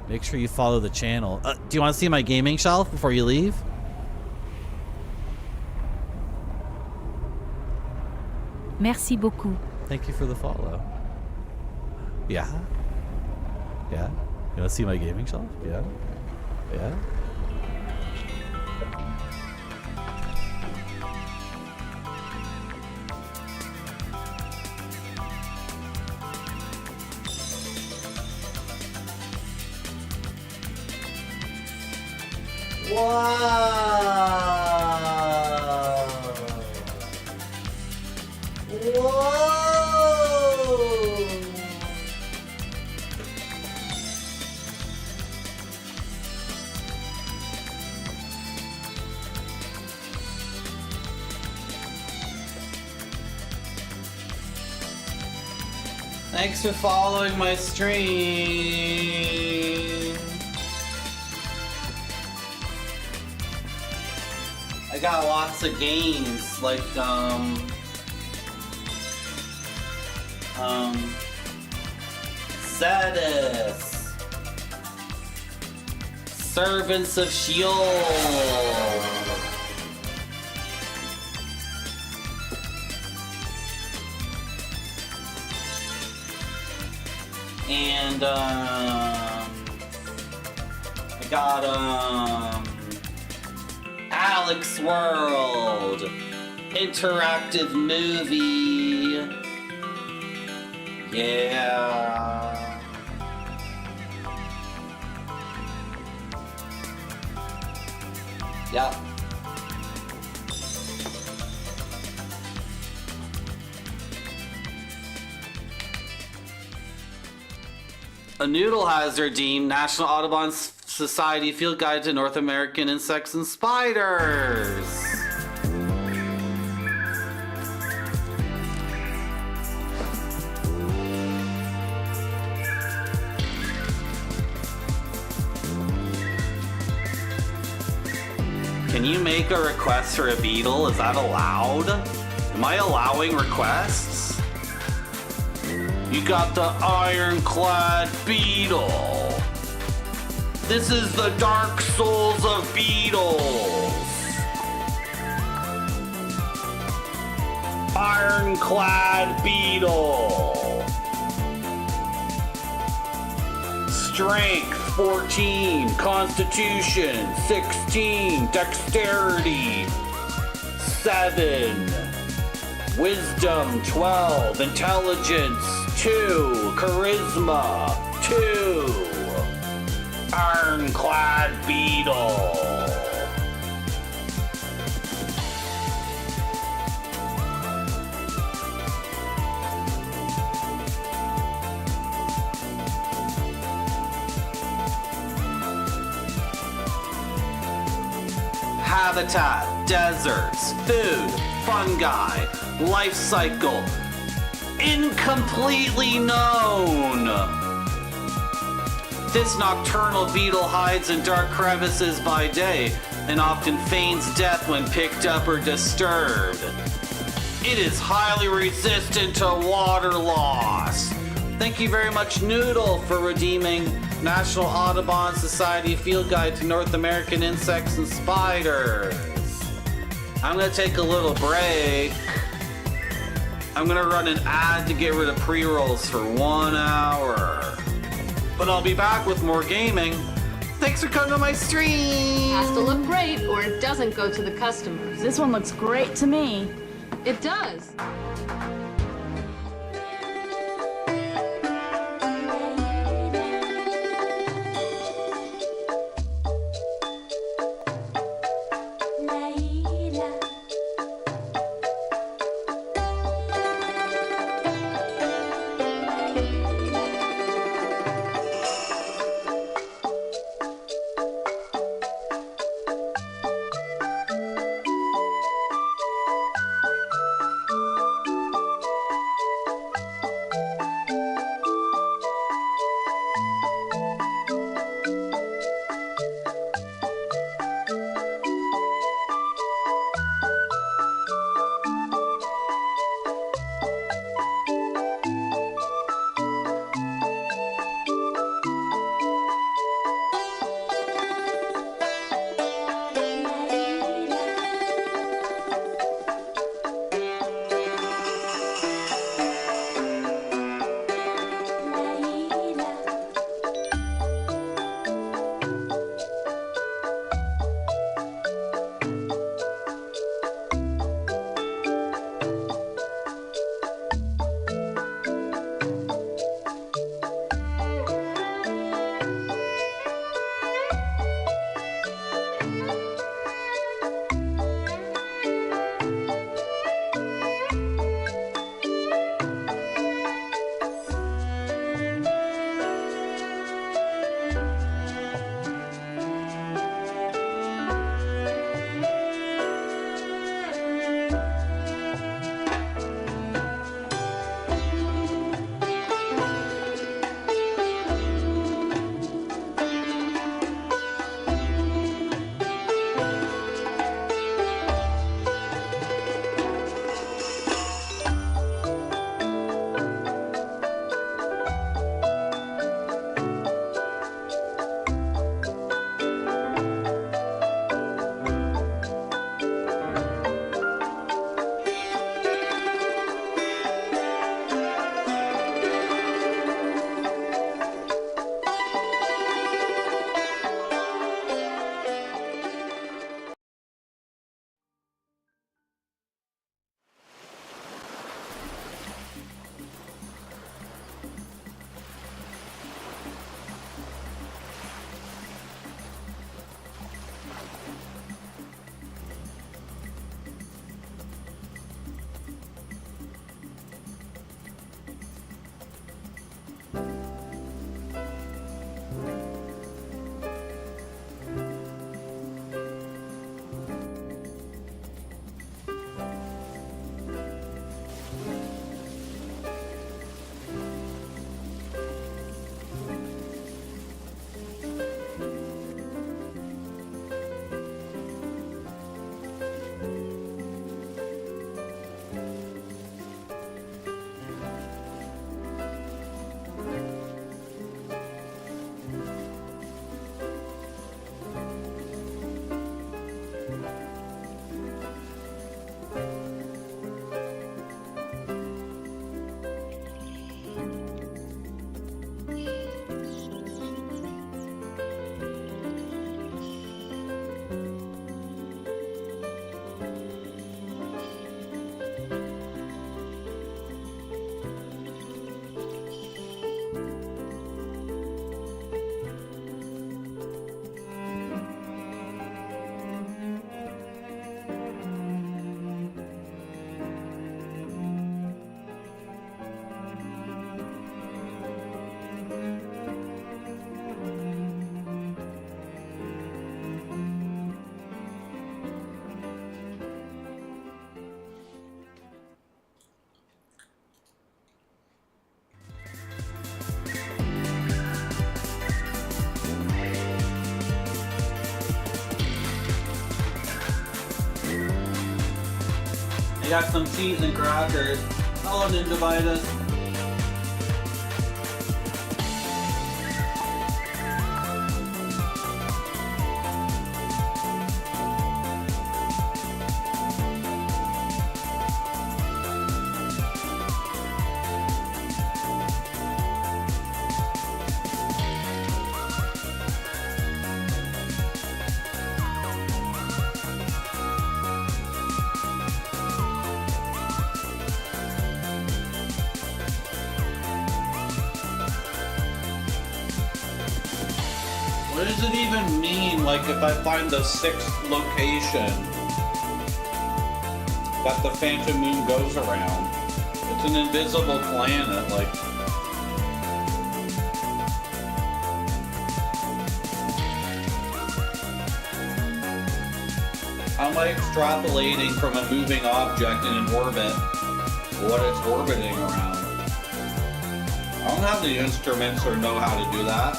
Make sure you follow the channel. Do you want to see my gaming shelf before you leave? Merci beaucoup. Thank you for the follow. Yeah? Yeah? You want to see my gaming shelf? Yeah? Yeah? Wow! Whoa! Thanks for following my stream. I got lots of games like Zedis, Servants of Sheol, and I got Alex World, interactive movie. Yeah. Yep. A noodle has redeemed National Audubon Society Field Guide to North American Insects and Spiders. Can you make a request for a beetle? Is that allowed? Am I allowing requests? You got the ironclad beetle. This is the Dark Souls of beetles. Ironclad beetle. Strength 14, Constitution 16, Dexterity 7, Wisdom 12, Intelligence 2, Charisma 2, Ironclad beetle. Habitat, deserts, food, fungi, life cycle, incompletely known. This nocturnal beetle hides in dark crevices by day and often feigns death when picked up or disturbed. It is highly resistant to water loss. Thank you very much, Noodle, for redeeming National Audubon Society Field Guide to North American Insects and Spiders. I'm gonna take a little break. I'm gonna run an ad to get rid of pre-rolls for 1 hour. But I'll be back with more gaming. Thanks for coming to my stream! Has to look great or it doesn't go to the customers. This one looks great to me. It does. got some cheese and crackers. Hello, Ninjavitus. What does it even mean, like, if I find the 6th location that the phantom moon goes around? It's an invisible planet, like... How am I extrapolating from a moving object in an orbit what it's orbiting around? I don't have the instruments or know how to do that.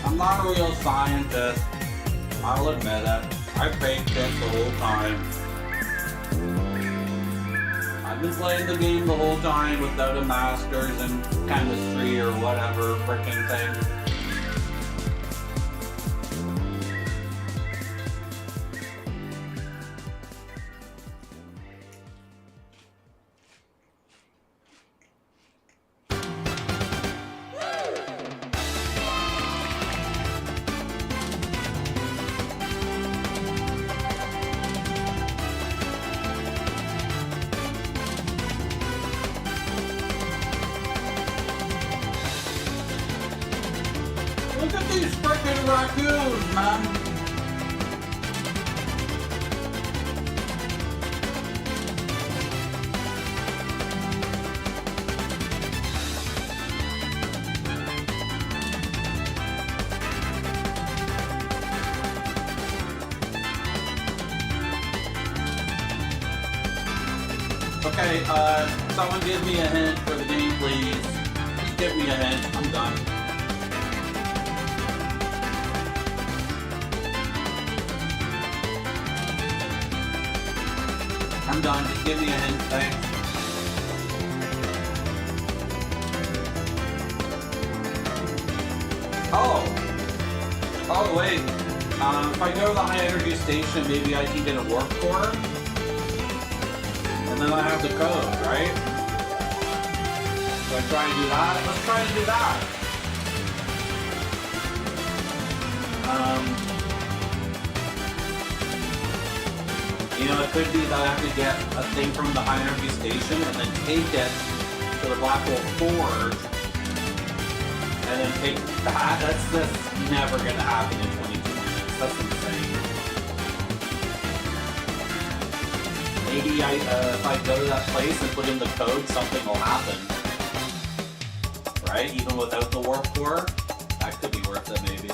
I'm not a real scientist. I'll admit it. I faked it the whole time. I've been playing the game the whole time without a master's in chemistry or whatever frickin' thing. Look at these frickin' raccoons, man! Okay, someone give me a hint for the game, please. Just give me a hint. I'm done. I'm done. Just give me a hint. Thanks. Oh! Oh, wait. If I go to the high energy station, maybe I can get a warp core? And then I have the code, right? So I try and do that? Let's try to do that. You know, it could be that I have to get a thing from the high energy station and then take it to the Black Hole Forge and then take that. That's never gonna happen in 22 minutes. That's insane. Maybe if I go to that place and put in the code, something will happen. Right? Even without the warp core? That could be worth it, maybe.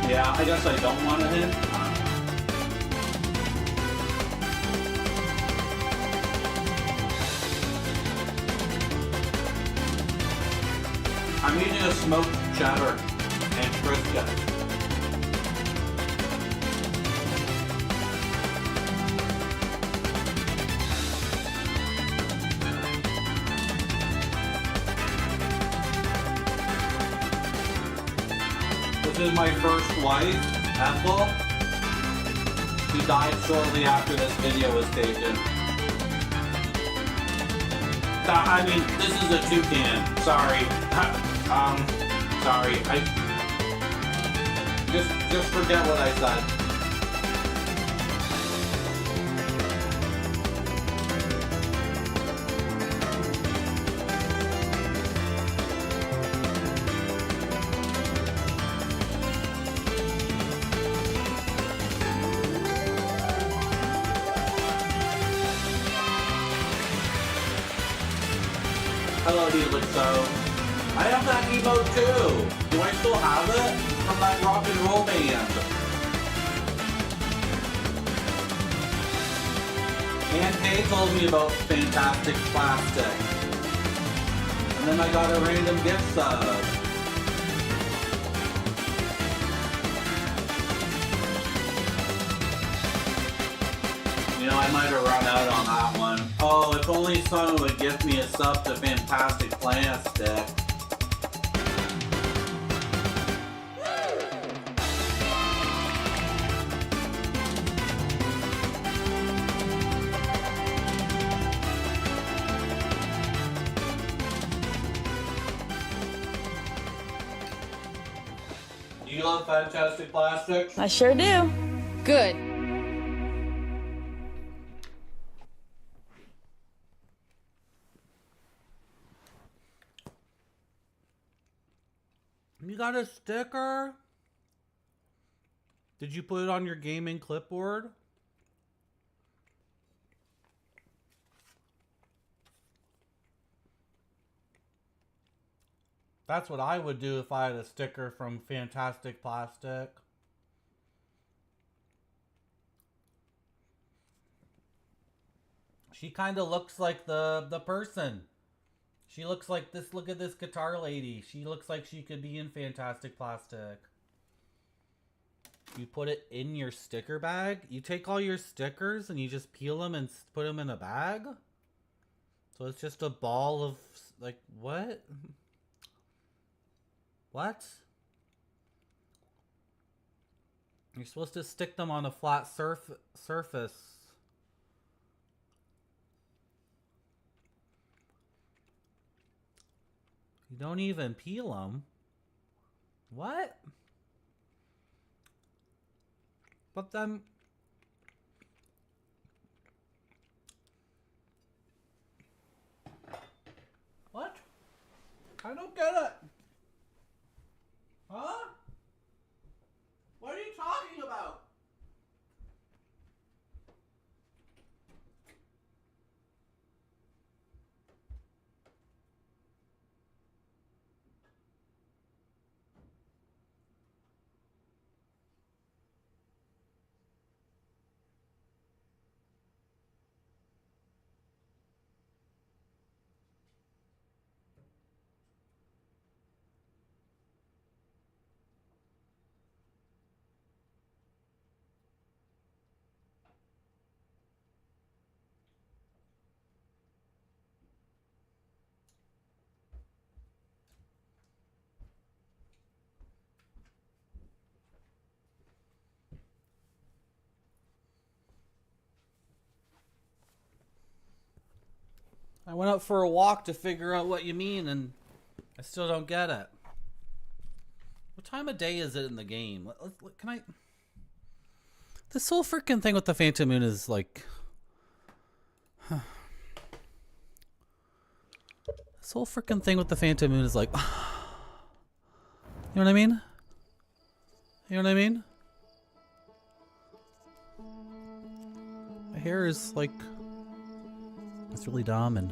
Yeah, I guess I don't want to hit. I'm eating a smoked cheddar and brisket. This is my first wife, Ethel. She died shortly after this video was taken. I mean, this is a toucan. Sorry. Sorry. I just forget what I said. Hello, Helixo. I have that emote too. Do I still have it? From that rock and roll band. Aunt Kay told me about Fantastic Plastic. And then I got a random gift sub. You know, I might have run out on that one. Oh, if only someone would give me a sub to Fantastic Plastic. Do you love Fantastic Plastic? I sure do. Good. You got a sticker? Did you put it on your gaming clipboard? That's what I would do if I had a sticker from Fantastic Plastic. She kind of looks like the person. She looks like this. Look at this guitar lady. She looks like she could be in Fantastic Plastic. You put it in your sticker bag. You take all your stickers and you just peel them and put them in a bag. So it's just a ball of, like, what? What? You're supposed to stick them on a flat surface. You don't even peel them. What? But then... What? I don't get it. Huh? What are you talking about? I went out for a walk to figure out what you mean, and I still don't get it. What time of day is it in the game? Can I... This whole freaking thing with the Phantom Moon is like... This whole freaking thing with the Phantom Moon is like... You know what I mean? You know what I mean? My hair is like... It's really dumb. And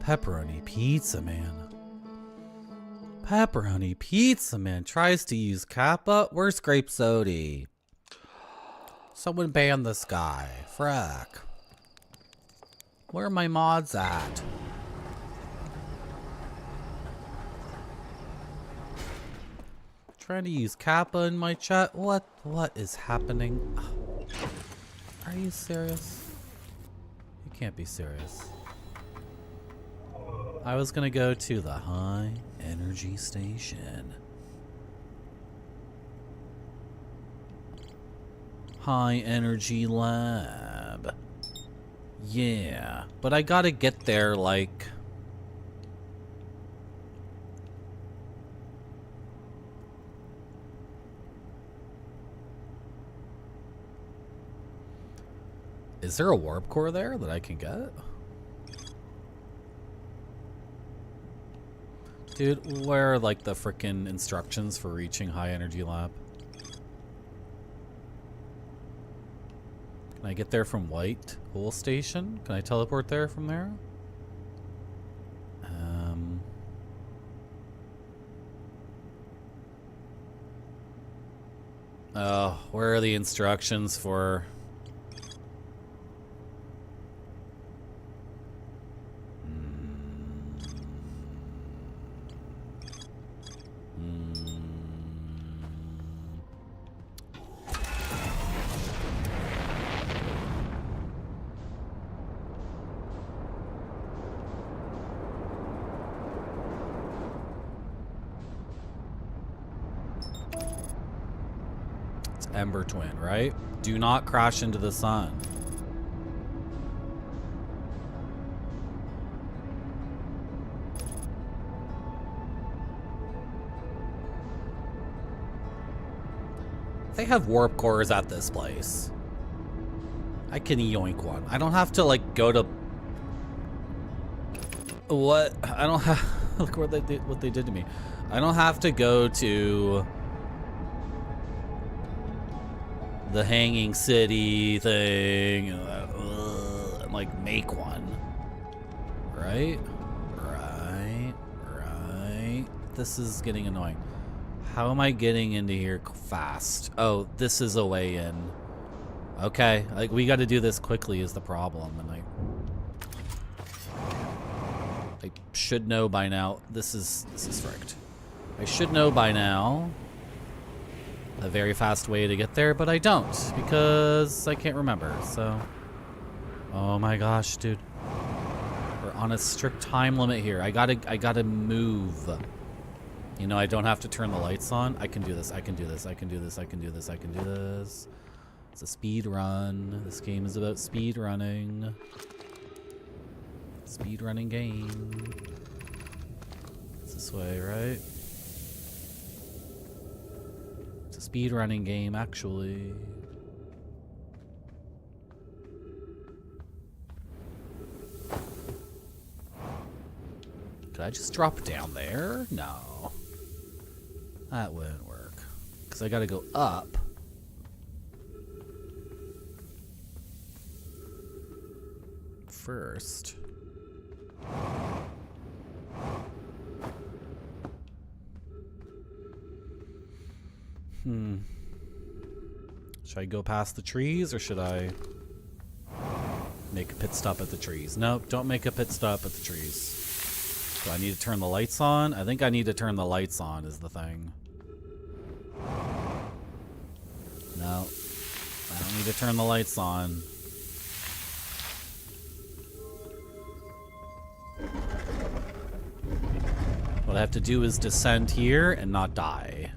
pepperoni pizza man. Pepperoni pizza man tries to use Kappa. Where's Grape Sody? Someone ban this guy. Frack. Where are my mods at? Trying to use Kappa in my chat. What is happening? Are you serious? You can't be serious. I was gonna go to the high energy station. High energy lab. Yeah, but I gotta get there like... Is there a warp core there that I can get? Dude, where are like the frickin' instructions for reaching high energy lab? Can I get there from White Hole Station? Can I teleport there from there? Oh, where are the instructions for... Ember Twin, right? Do not crash into the sun. They have warp cores at this place. I can yoink one. I don't have to like go to... What? I don't have... Look what they did to me. I don't have to go to... the hanging city thing, and like make one. Right? This is getting annoying. How am I getting into here fast? Oh, this is a way in. Okay, like we got to do this quickly is the problem, and I should know by now. This is fricked. I should know by now a very fast way to get there, but I don't because I can't remember. So, oh my gosh, dude, we're on a strict time limit here. I gotta move. You know, I don't have to turn the lights on. I can do this. I can do this. I can do this. I can do this. I can do this. It's a speed run. This game is about speed running. Speed running game. It's this way, right? It's a speed running game, actually. Could I just drop down there? No. That wouldn't work. Because I gotta go up. First. Should I go past the trees or should I make a pit stop at the trees? Nope, don't make a pit stop at the trees. Do I need to turn the lights on? I think I need to turn the lights on is the thing. No, I don't need to turn the lights on. What I have to do is descend here and not die.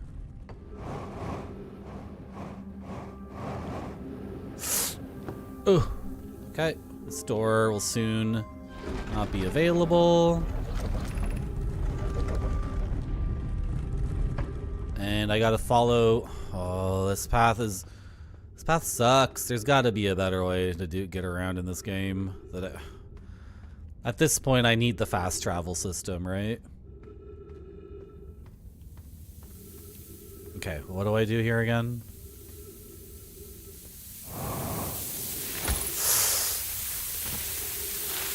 Oh, okay. This door will soon not be available. And I gotta follow. Oh, this path sucks. There's got to be a better way to get around in this game. At this point, I need the fast travel system, right? Okay, what do I do here again?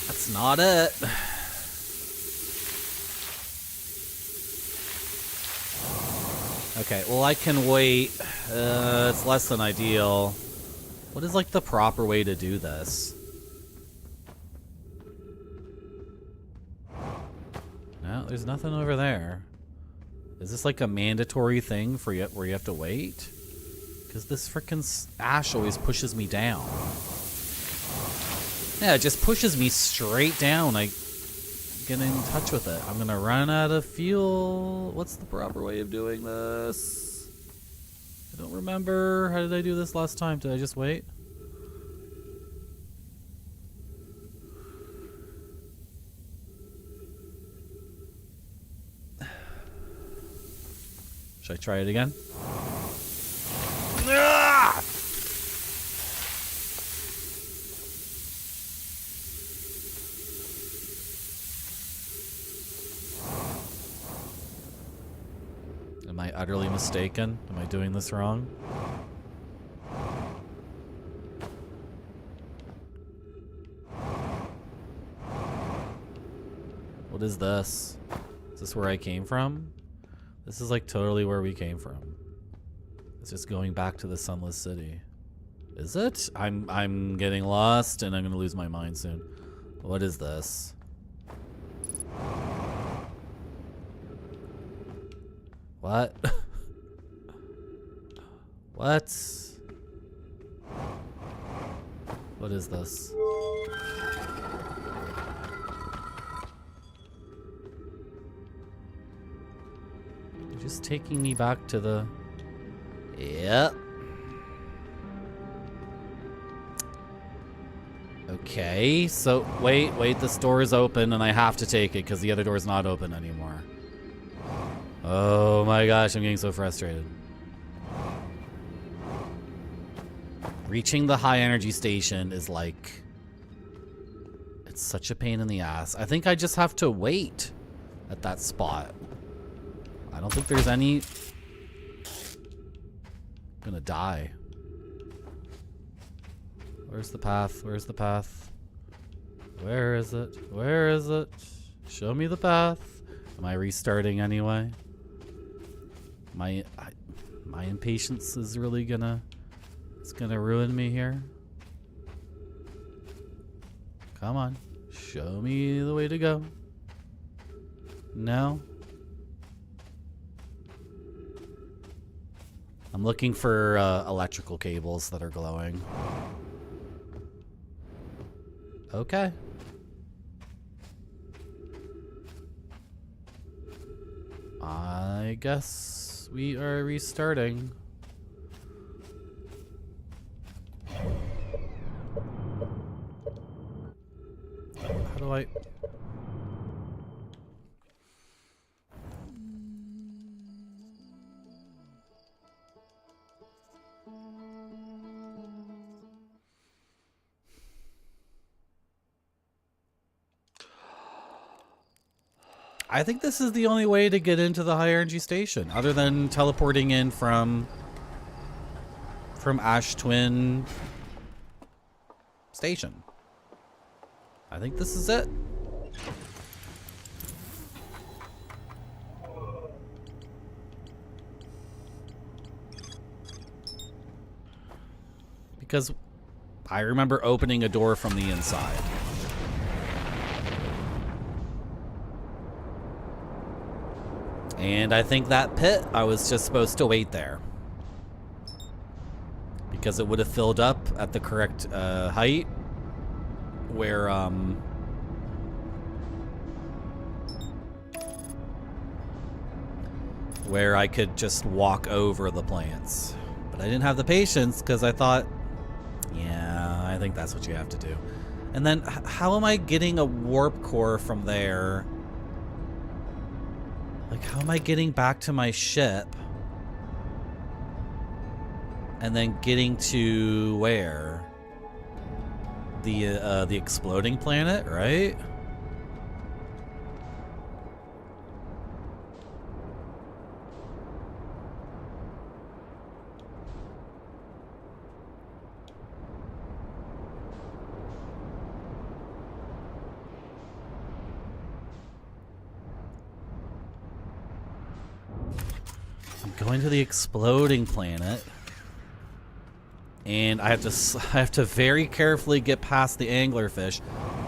That's not it. Okay, well I can wait. It's less than ideal. What is like the proper way to do this? No, there's nothing over there. Is this like a mandatory thing for where you have to wait? Because this frickin' ash always pushes me down. Yeah, it just pushes me straight down. I get in touch with it. I'm gonna run out of fuel. What's the proper way of doing this? I don't remember. How did I do this last time? Did I just wait? Should I try it again? Ah! Am I utterly mistaken? Am I doing this wrong? What is this? Is this where I came from? This is like totally where we came from. It's just going back to the sunless city. Is it? I'm getting lost and I'm gonna lose my mind soon. What is this? What? What? What is this? You're just taking me back to the... Yep. Okay, so wait, this door is open and I have to take it because the other door is not open anymore. Oh my gosh, I'm getting so frustrated. Reaching the high energy station is like... It's such a pain in the ass. I think I just have to wait at that spot. I don't think there's any... I'm gonna die. Where's the path? Where's the path? Where is it? Where is it? Show me the path. Am I restarting anyway? My impatience is really gonna... It's gonna ruin me here. Come on. Show me the way to go. No? I'm looking for electrical cables that are glowing. Okay. I guess we are restarting. How do I... I think this is the only way to get into the high energy station, other than teleporting in from Ash Twin Station. I think this is it. Because I remember opening a door from the inside. And I think that pit, I was just supposed to wait there. Because it would have filled up at the correct height. Where I could just walk over the plants. But I didn't have the patience because I thought, yeah, I think that's what you have to do. And then how am I getting a warp core from there? Like, how am I getting back to my ship? And then getting to where? The exploding planet, right? Going to the exploding planet, and I have to very carefully get past the anglerfish,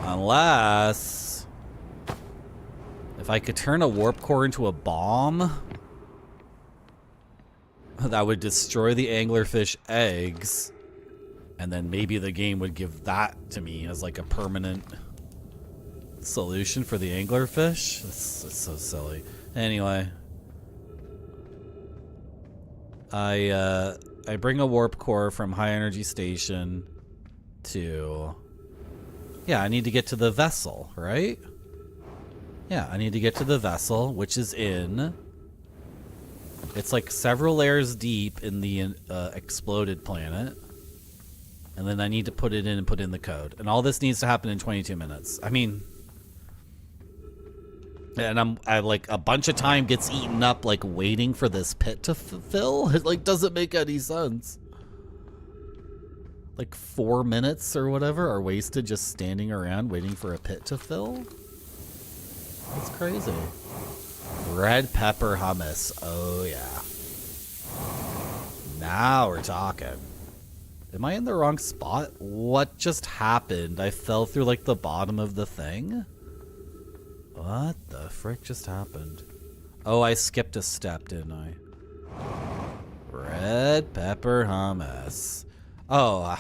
unless if I could turn a warp core into a bomb, that would destroy the anglerfish eggs, and then maybe the game would give that to me as like a permanent solution for the anglerfish. It's so silly. Anyway. I bring a warp core from high energy station to... Yeah, I need to get to the vessel, right? Yeah, I need to get to the vessel, which is in... It's like several layers deep in the exploded planet. And then I need to put it in and put in the code. And all this needs to happen in 22 minutes. I mean... And I like a bunch of time gets eaten up like waiting for this pit to fill. It like doesn't make any sense. Like 4 minutes or whatever are wasted just standing around waiting for a pit to fill. That's crazy. Red pepper hummus. Oh yeah. Now we're talking. Am I in the wrong spot? What just happened? I fell through like the bottom of the thing? What the frick just happened? Oh, I skipped a step, didn't I? Red pepper hummus. Oh,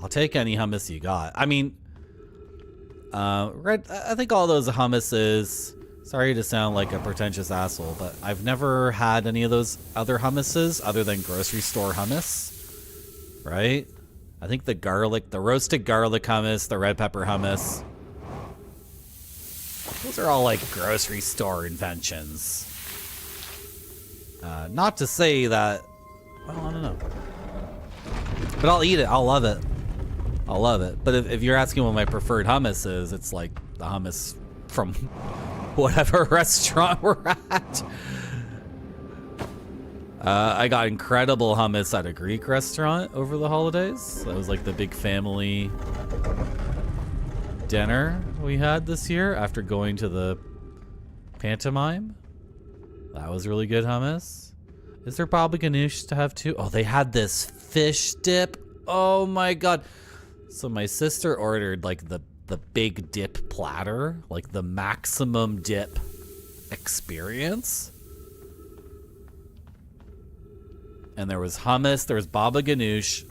I'll take any hummus you got. I mean, I think all those hummuses, sorry to sound like a pretentious asshole, but I've never had any of those other hummuses other than grocery store hummus. Right? I think the roasted garlic hummus, the red pepper hummus, those are all like grocery store inventions. Not to say that, well, I don't know. But I'll eat it. I'll love it. I'll love it. But if you're asking what my preferred hummus is, it's like the hummus from whatever restaurant we're at. I got incredible hummus at a Greek restaurant over the holidays. That was like the big family dinner we had this year after going to the pantomime. That was really good hummus. Is there baba ganoush to have too? Oh, they had this fish dip. Oh my god. So my sister ordered like the big dip platter, like the maximum dip experience. And there was hummus, there was baba ganoush.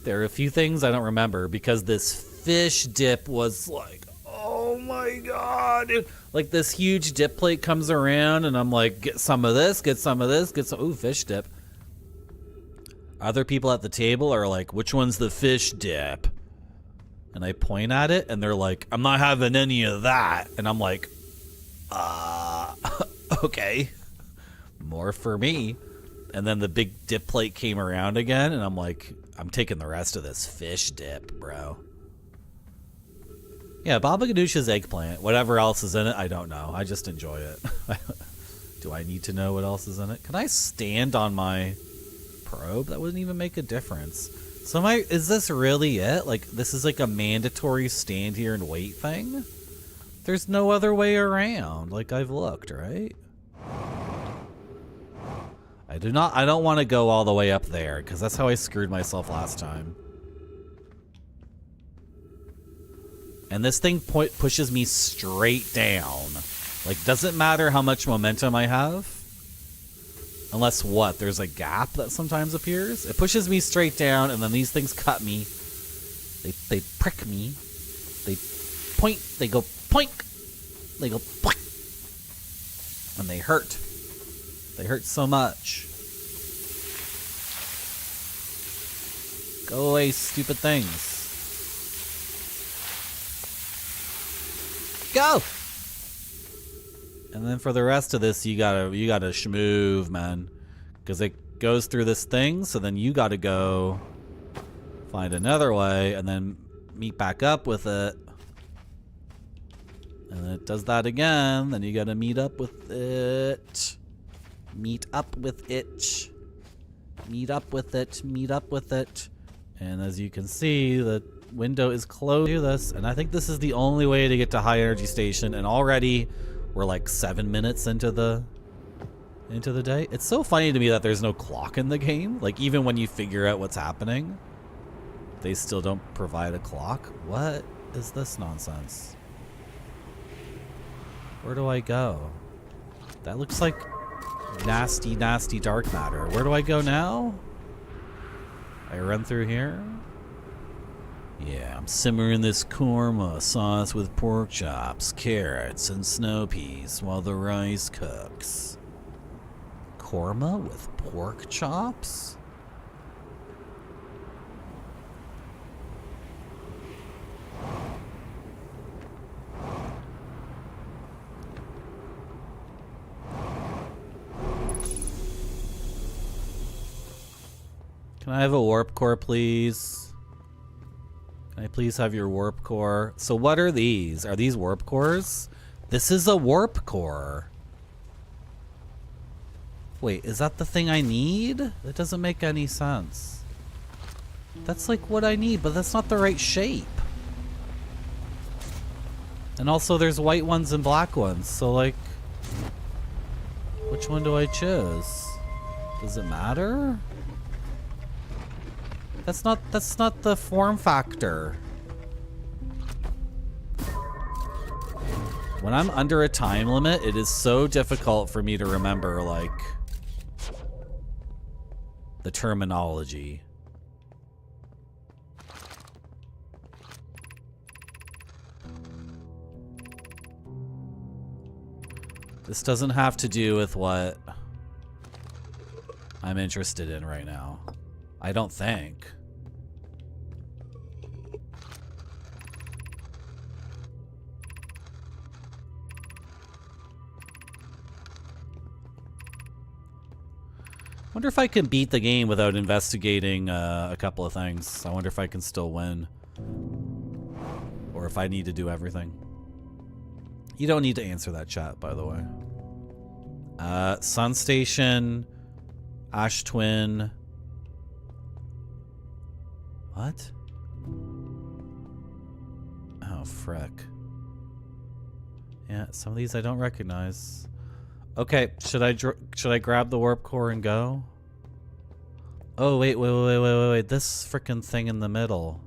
There are a few things I don't remember because this fish dip was like, oh my god, dude. Like this huge dip plate comes around and I'm like, get some of this, get some of this, get some, ooh, fish dip. Other people at the table are like, which one's the fish dip? And I point at it and they're like, I'm not having any of that. And I'm like, okay, more for me. And then the big dip plate came around again, and I'm like, I'm taking the rest of this fish dip, bro. Yeah, baba ganoush is eggplant. Whatever else is in it, I don't know. I just enjoy it. Do I need to know what else is in it? Can I stand on my probe? That wouldn't even make a difference. So is this really it? Like, this is like a mandatory stand here and wait thing? There's no other way around. Like, I've looked, right? I don't want to go all the way up there because that's how I screwed myself last time. And this thing pushes me straight down. Like, doesn't matter how much momentum I have. Unless what? There's a gap that sometimes appears. It pushes me straight down and then these things cut me. They prick me. They point. They go poink. They go poink. And they hurt. They hurt so much. Go away, stupid things. Go! And then for the rest of this, you gotta schmoove, man. Because it goes through this thing, so then you gotta go find another way, and then meet back up with it. And then it does that again, then you gotta meet up with it. Meet up with it. Meet up with it. Meet up with it. And as you can see, the window is closed to this. And I think this is the only way to get to High Energy Station. And already we're like 7 minutes into the day. It's so funny to me that there's no clock in the game. Like even when you figure out what's happening, they still don't provide a clock. What is this nonsense? Where do I go? That looks like nasty, nasty dark matter. Where do I go now? I run through here? Yeah, I'm simmering this korma sauce with pork chops, carrots, and snow peas while the rice cooks. Korma with pork chops? Can I have a warp core, please? Can I please have your warp core? So what are these? Are these warp cores? This is a warp core. Wait, is that the thing I need? That doesn't make any sense. That's like what I need, but that's not the right shape. And also there's white ones and black ones, so like, which one do I choose? Does it matter? That's not the form factor. When I'm under a time limit, it is so difficult for me to remember, like, the terminology. This doesn't have to do with what I'm interested in right now. I don't think. Wonder if I can beat the game without investigating a couple of things. I wonder if I can still win. Or if I need to do everything. You don't need to answer that chat, by the way. Sun Station, Ash Twin. What? Oh, frick. Yeah, some of these I don't recognize. Okay, should I grab the warp core and go? Oh, wait. This frickin' thing in the middle.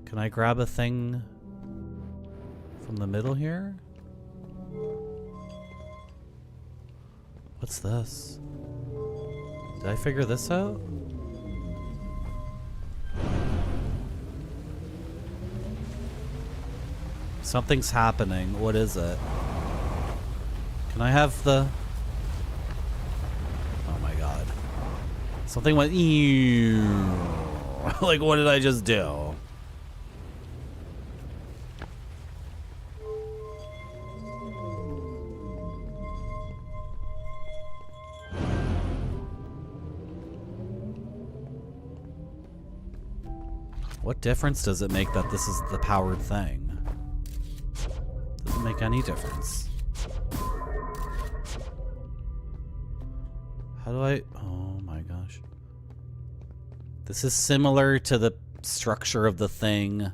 Can I grab a thing from the middle here? What's this? Did I figure this out? Something's happening. What is it? Can I have the... Oh my god. Something went... Like, what did I just do? What difference does it make that this is the powered thing? Doesn't make any difference. How do I... Oh my gosh. This is similar to the structure of the thing.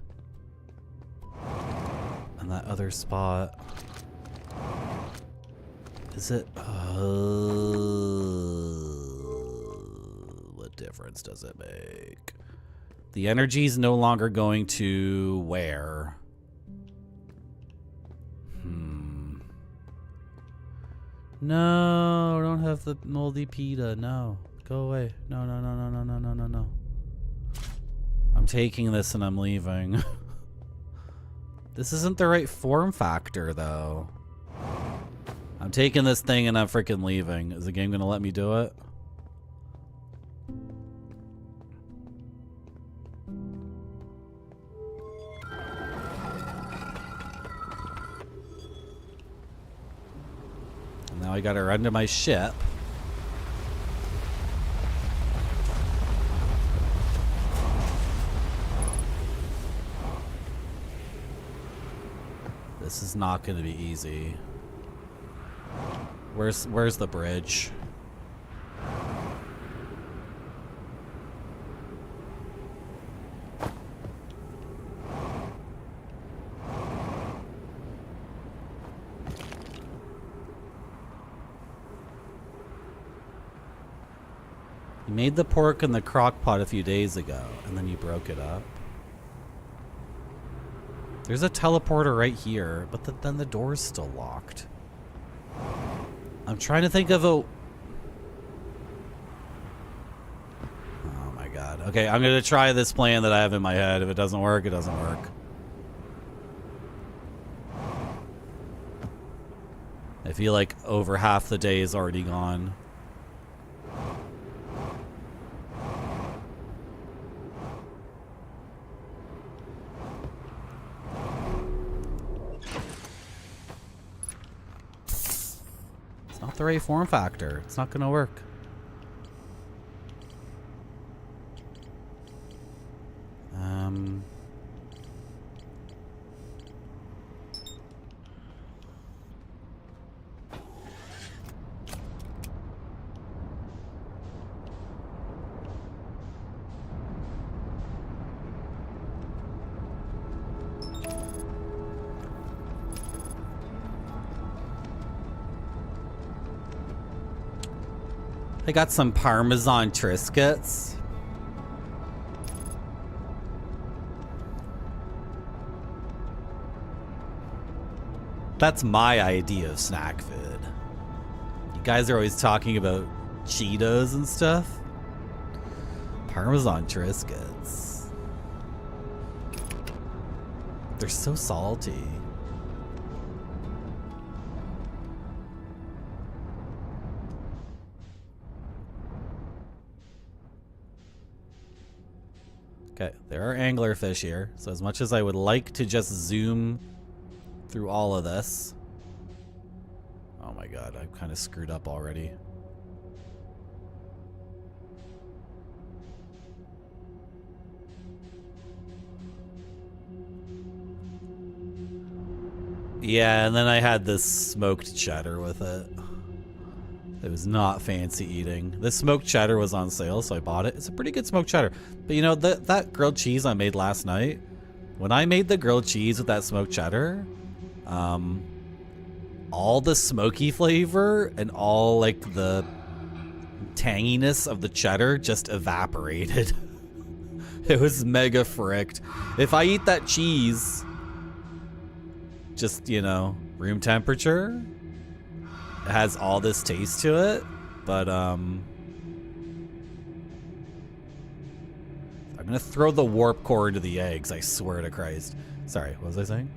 And that other spot. Is it... what difference does it make? The energy is no longer going to where? No, don't have the moldy pita. No, go away. No. I'm taking this and I'm leaving. This isn't the right form factor, though. I'm taking this thing and I'm freaking leaving. Is the game gonna let me do it? Now I gotta run to my ship. This is not gonna be easy. Where's the bridge? You made the pork in the crock pot a few days ago, and then you broke it up. There's a teleporter right here, but then the door's still locked. I'm trying to think of a... Oh my god. Okay, I'm gonna try this plan that I have in my head. If it doesn't work, it doesn't work. I feel like over half the day is already gone. The right form factor. It's not gonna work. I got some Parmesan Triscuits. That's my idea of snack food. You guys are always talking about Cheetos and stuff. Parmesan Triscuits. They're so salty. Okay, there are anglerfish here. So as much as I would like to just zoom through all of this. Oh my god, I've kind of screwed up already. Yeah, and then I had this smoked cheddar with it. It was not fancy eating. This smoked cheddar was on sale, so I bought it. It's a pretty good smoked cheddar. But you know, that grilled cheese I made last night, when I made the grilled cheese with that smoked cheddar, all the smoky flavor and all like the tanginess of the cheddar just evaporated. It was mega fricked. If I eat that cheese, just, you know, room temperature, it has all this taste to it, but I'm gonna throw the warp core into the eggs, I swear to Christ. Sorry, what was I saying?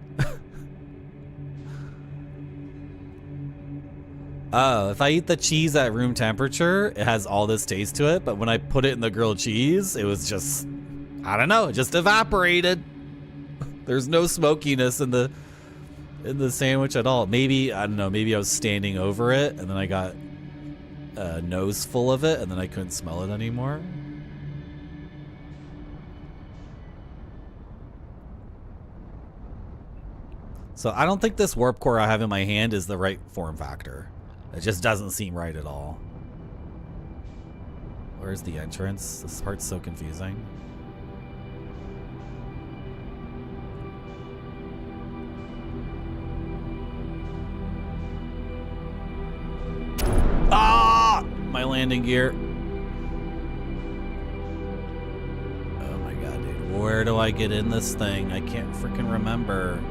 Oh, if I eat the cheese at room temperature, it has all this taste to it, but when I put it in the grilled cheese, it was just, I don't know, it just evaporated. There's no smokiness in the sandwich at all. Maybe, I don't know, maybe I was standing over it and then I got a nose full of it and then I couldn't smell it anymore. So I don't think this warp core I have in my hand is the right form factor. It just doesn't seem right at all. Where's the entrance? This part's so confusing. Ah! My landing gear. Oh my god, dude. Where do I get in this thing? I can't freaking remember.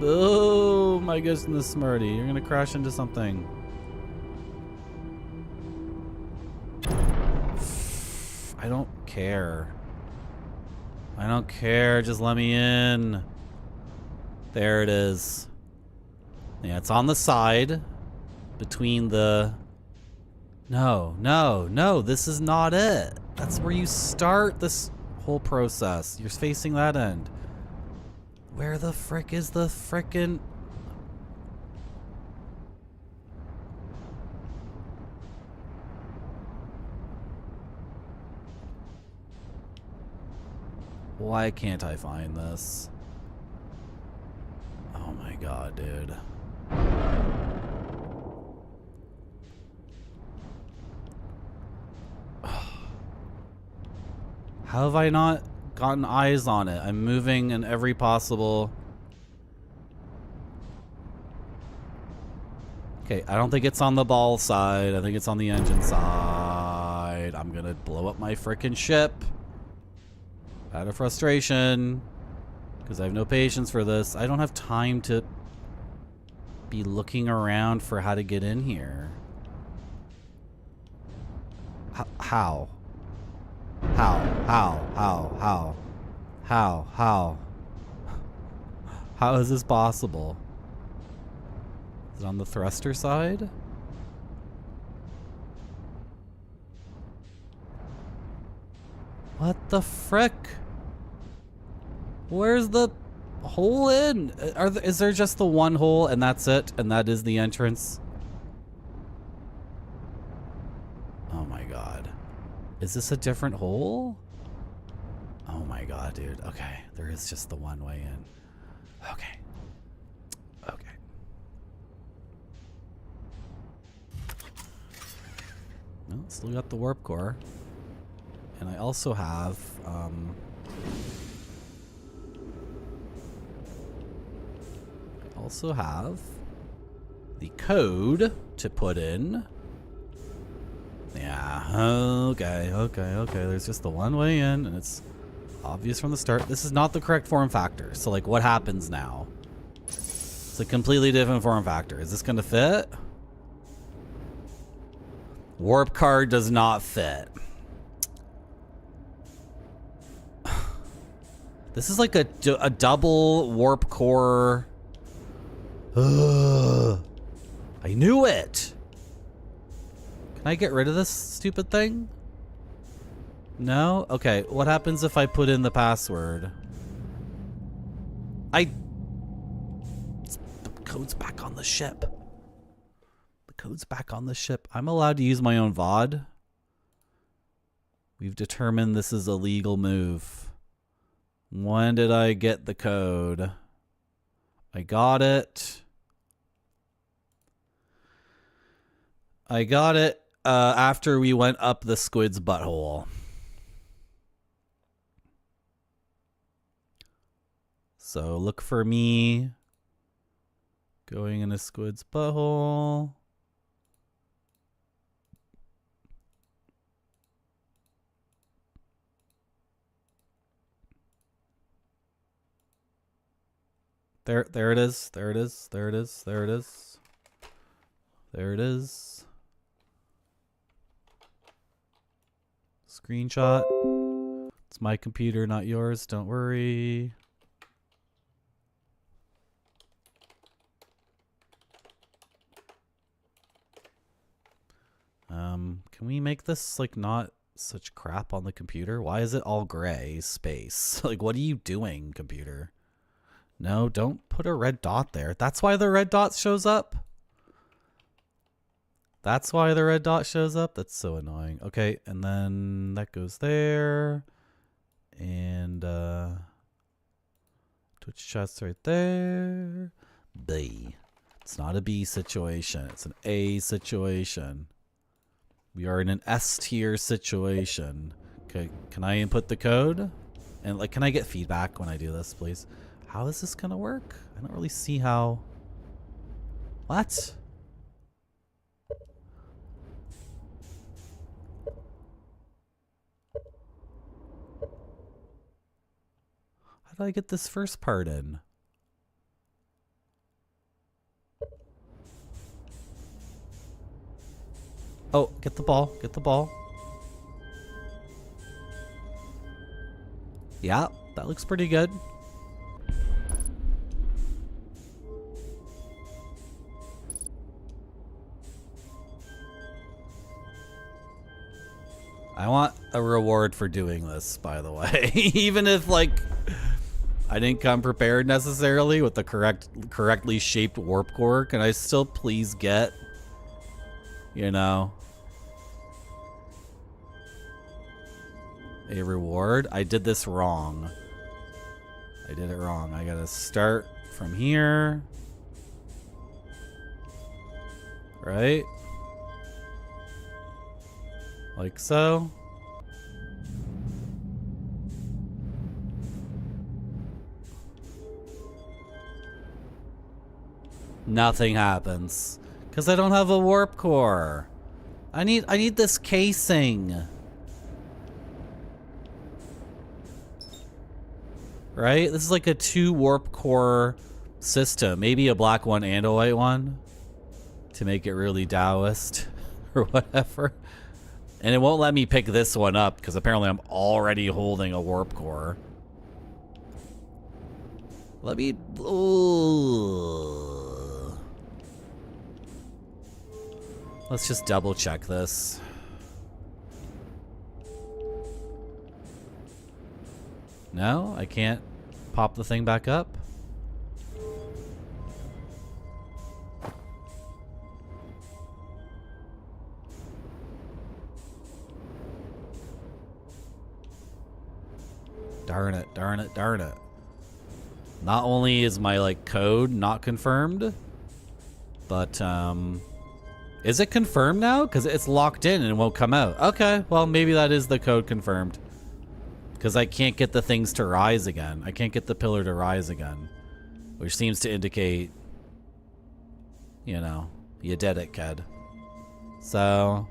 Oh my goodness, Smarty. You're gonna crash into something. I don't care. I don't care. Just let me in. There it is. Yeah, it's on the side between the... No, no, no. This is not it. That's where you start this whole process. You're facing that end. Where the frick is the frickin'... Why can't I find this? Oh my god, dude. How have I not gotten eyes on it? I'm moving in every possible... Okay, I don't think it's on the ball side. I think it's on the engine side. I'm gonna blow up my frickin' ship. Out of frustration. Because I have no patience for this. I don't have time to be looking around for how to get in here. How? How is this possible? Is it on the thruster side? What the frick? Where's the hole in? Is there just the one hole and that's it? And that is the entrance? Oh my god. Is this a different hole? Oh my god, dude. Okay, there is just the one way in. Okay. Okay. No, still got the warp core. And I also have, the code to put in Yeah, okay. There's just the one way in, and it's obvious from the start. This is not the correct form factor. So, like, what happens now? It's a completely different form factor. Is this going to fit? Warp card does not fit. This is like a double warp core. Ugh. I knew it. Can I get rid of this stupid thing? No? Okay, what happens if I put in the password? The code's back on the ship. The code's back on the ship. I'm allowed to use my own VOD. We've determined this is a legal move. When did I get the code? I got it. After we went up the squid's butthole. So look for me going in a squid's butthole. There it is. There it is. There it is. There it is. There it is. Screenshot. It's my computer, not yours. Don't worry. Can we make this like not such crap on the computer? Why is it all gray space? Like, what are you doing, computer? No, don't put a red dot there. That's why the red dot shows up. That's why the red dot shows up. That's so annoying. Okay, and then that goes there. And Twitch chat's right there. B. It's not a B situation. It's an A situation. We are in an S tier situation. Okay, can I input the code? And like, can I get feedback when I do this, please? How is this gonna work? I don't really see how. What? How did I get this first part in? Oh, get the ball. Get the ball. Yeah, that looks pretty good. I want a reward for doing this, by the way. Even if, like, I didn't come prepared necessarily with the correctly shaped warp core, can I still please get, you know, a reward? I did this wrong. I did it wrong. I gotta start from here. Right? Like so. Nothing happens. Because I don't have a warp core. I need this casing. Right? This is like a 2 warp core system. Maybe a black one and a white one. To make it really Taoist. Or whatever. And it won't let me pick this one up because apparently I'm already holding a warp core. Let me... Ooh. Let's just double check this. No, I can't pop the thing back up. Darn it, darn it, darn it. Not only is my, like, code not confirmed, but, is it confirmed now? Because it's locked in and it won't come out. Okay, well, maybe that is the code confirmed. Because I can't get the things to rise again. I can't get the pillar to rise again. Which seems to indicate, you know, you did it, kid. So,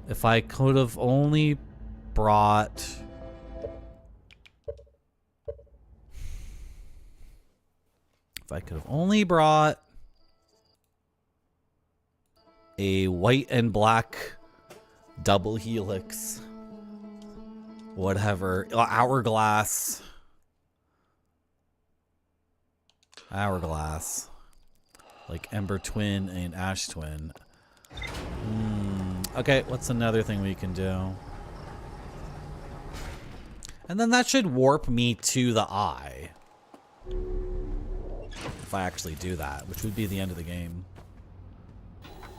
If I could have only brought... If I could have only brought a white and black double helix. Whatever. Hourglass. Hourglass. Like Ember Twin and Ash Twin. Okay, what's another thing we can do? And then that should warp me to the eye. If I actually do that, which would be the end of the game.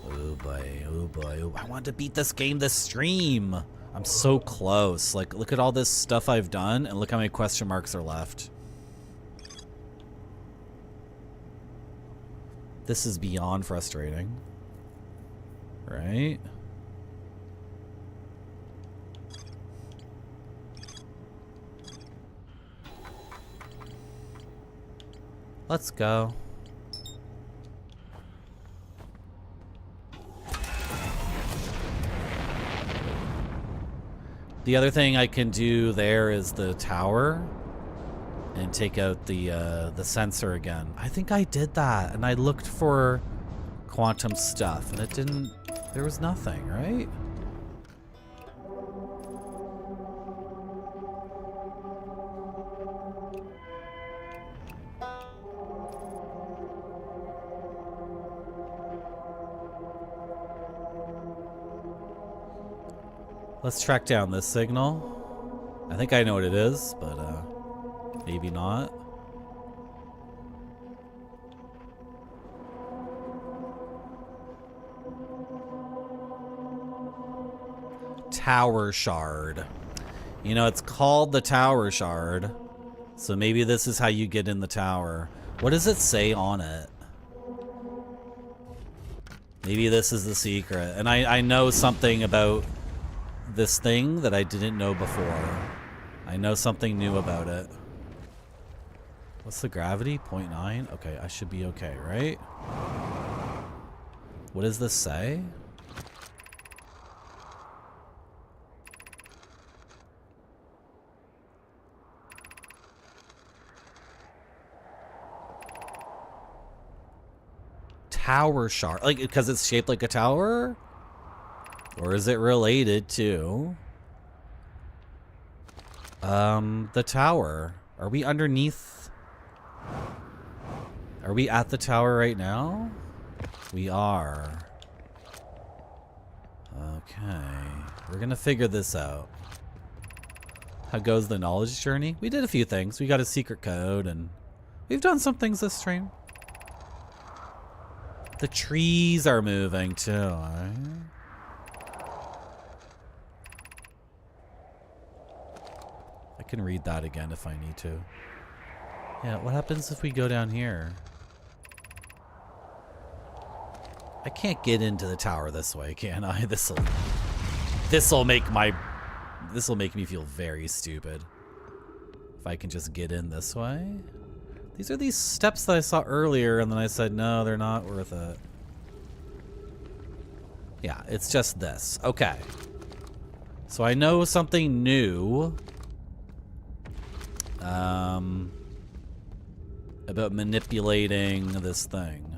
Oh boy, oh boy. Oh, I want to beat this game this stream. I'm so close. Like, look at all this stuff I've done, and look how many question marks are left. This is beyond frustrating. Right? Let's go. The other thing I can do there is the tower and take out the sensor again. I think I did that, and I looked for quantum stuff, and it didn't. There was nothing, right? Let's track down this signal. I think I know what it is, but maybe not. Tower shard. You know, it's called the tower shard. So maybe this is how you get in the tower. What does it say on it? Maybe this is the secret. And I know something about this thing that I didn't know before. I know something new about it. What's the gravity? 0.9? Okay, I should be okay, right? What does this say? Tower shard. Like, because it's shaped like a tower? Or is it related to the tower? Are we underneath? Are we at the tower right now? We are. Okay. We're gonna figure this out. How goes the knowledge journey? We did a few things. We got a secret code, and we've done some things this stream. The trees are moving too, eh? I can read that again if I need to. Yeah, what happens if we go down here? I can't get into the tower this way, can I? This'll make me feel very stupid. If I can just get in this way. These are these steps that I saw earlier, and then I said, no, they're not worth it. Yeah, it's just this. Okay. So I know something new. About manipulating this thing.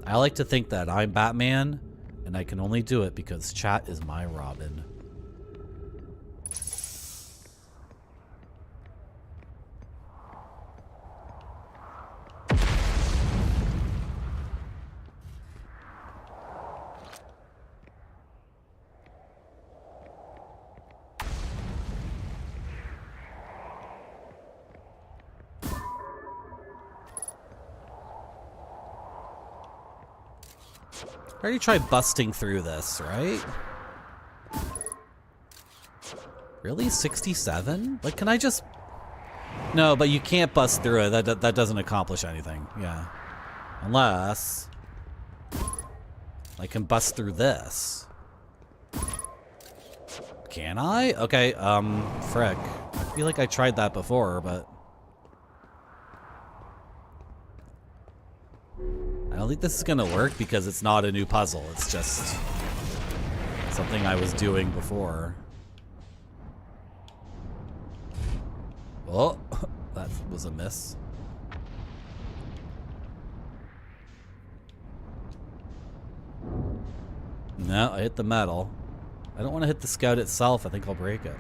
I like to think that I'm Batman, and I can only do it because chat is my Robin. I already tried busting through this, right? Really? 67? Like, can I just... No, but you can't bust through it. That doesn't accomplish anything. Yeah. Unless... I can bust through this. Can I? Okay, frick. I feel like I tried that before, but... I don't think this is gonna work because it's not a new puzzle. It's just something I was doing before. Oh, that was a miss. No, I hit the metal. I don't want to hit the scout itself. I think I'll break it.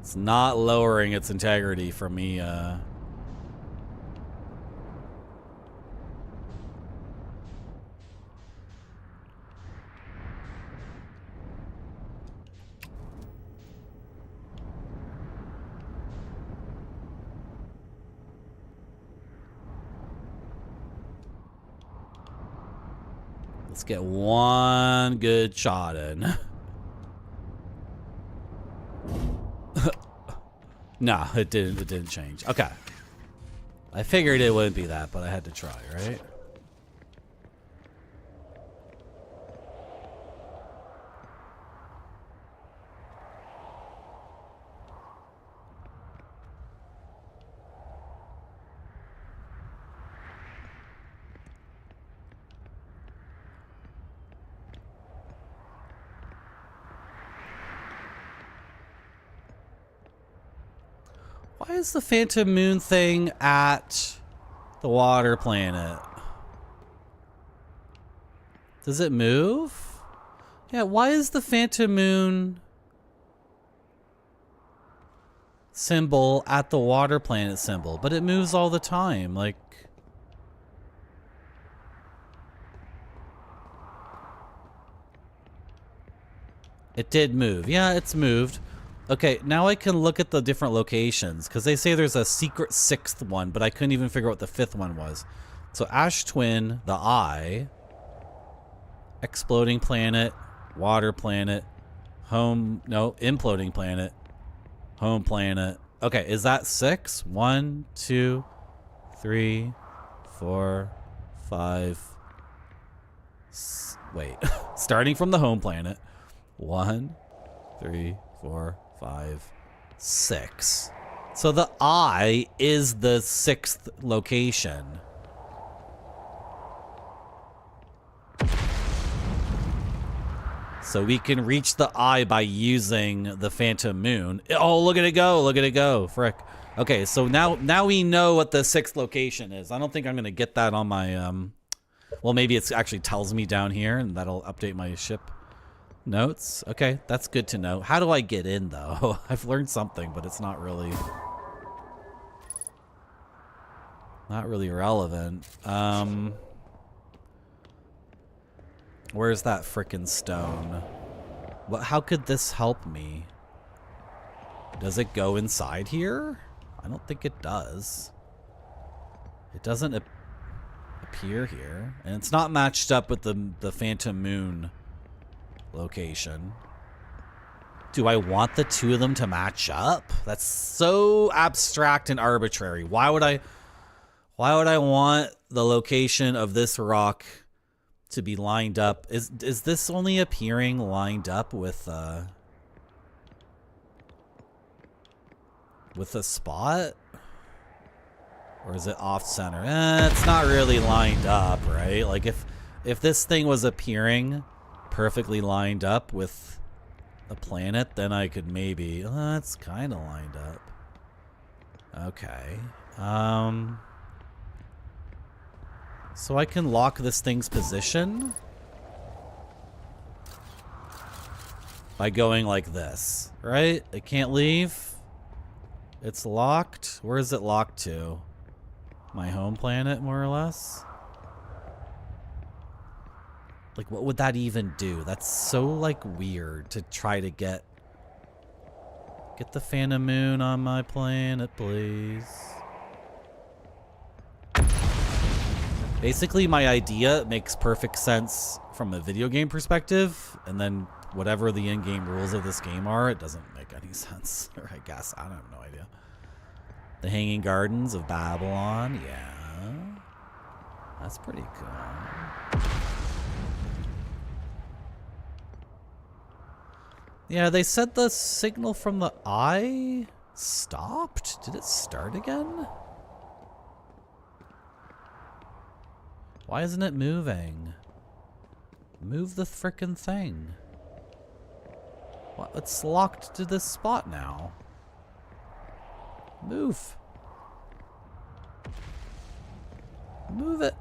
It's not lowering its integrity for me. Let's get one good shot in. Nah, it didn't change. Okay. I figured it wouldn't be that, but I had to try, right? Why is the Phantom Moon thing at the water planet? Does it move? Yeah, why is the Phantom Moon symbol at the water planet symbol? But it moves all the time, like... It did move. Yeah, it's moved. Okay, now I can look at the different locations, because they say there's a secret 6th one, but I couldn't even figure out what the 5th one was. So Ash Twin, the Eye, Exploding Planet, Water Planet, Imploding Planet, Home Planet. Okay, is that 6? 1, 2, 3, 4, 5. Wait, starting from the Home Planet. 1, 3, 4, 5, 6. So the Eye is the 6th location. So we can reach the Eye by using the Phantom Moon. Oh, look at it go. Look at it go. Frick. Okay, so now we know what the 6th location is. I don't think I'm going to get that on my... Well, maybe it actually tells me down here, and that'll update my ship notes. Okay, that's good to know. How do I get in, though? I've learned something, but it's not really relevant. Where's that frickin' stone? How could this help me? Does it go inside here? I don't think it does. It doesn't appear here, and it's not matched up with the Phantom Moon location. Do I want the two of them to match up? That's so abstract and arbitrary. Why would I want the location of this rock to be lined up? Is this only appearing lined up with a spot? Or is it off center? It's not really lined up, right? Like if this thing was appearing perfectly lined up with a planet, then I could maybe... it's kind of lined up. Okay. So I can lock this thing's position by going like this, right? It can't leave. It's locked. Where is it locked to? My home planet, more or less? Like, what would that even do? That's so, like, weird to try to get the Phantom Moon on my planet, please. Basically, my idea makes perfect sense from a video game perspective, and then whatever the in-game rules of this game are, it doesn't make any sense. Or I guess, I have no idea. The Hanging Gardens of Babylon, yeah. That's pretty cool. Yeah, they said the signal from the Eye stopped. Did it start again? Why isn't it moving? Move the frickin' thing. What? It's locked to this spot now. Move. Move it.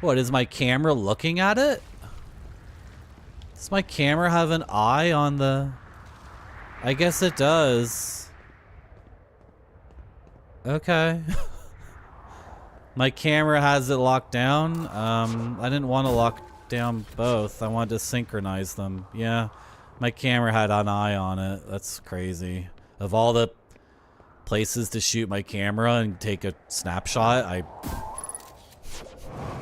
What, is my camera looking at it? Does my camera have an eye on the... I guess it does. Okay. My camera has it locked down. I didn't want to lock down both. I wanted to synchronize them. Yeah, my camera had an eye on it. That's crazy. Of all the places to shoot my camera and take a snapshot,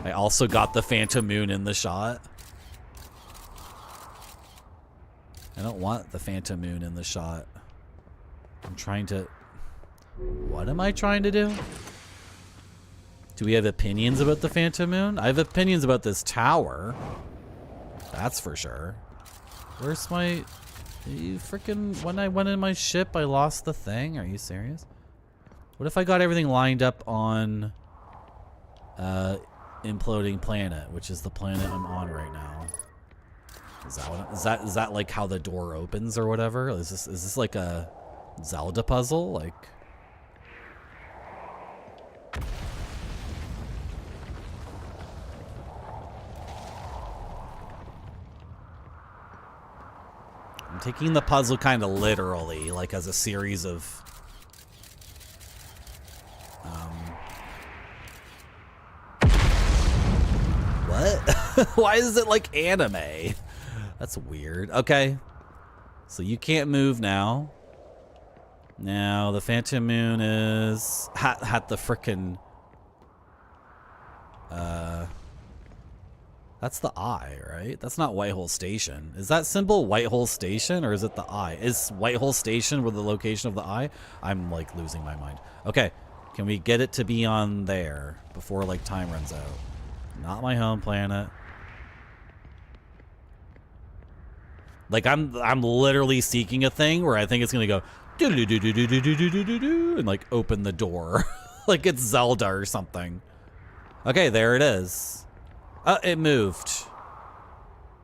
I also got the phantom moon in the shot. I don't want the phantom moon in the shot. I'm trying to... What am I trying to do? Do we have opinions about the phantom moon? I have opinions about this tower. That's for sure. Where's my... You freaking... When I went in my ship, I lost the thing? Are you serious? What if I got everything lined up on... Imploding Planet, which is the planet I'm on right now. Is that like how the door opens or whatever? Is this like a Zelda puzzle? Like... I'm taking the puzzle kind of literally, like as a series of... What? Why is it like anime? That's weird. Okay. So you can't move now. Now the phantom moon is... Had the frickin'... That's the eye, right? That's not Whitehole Station. Is that symbol Whitehole Station or is it the eye? Is Whitehole Station where the location of the eye? I'm like losing my mind. Okay, can we get it to be on there before like time runs out? Not my home planet. Like I'm literally seeking a thing where I think it's gonna go and like open the door. Like it's Zelda or something. Okay, there it is. It moved.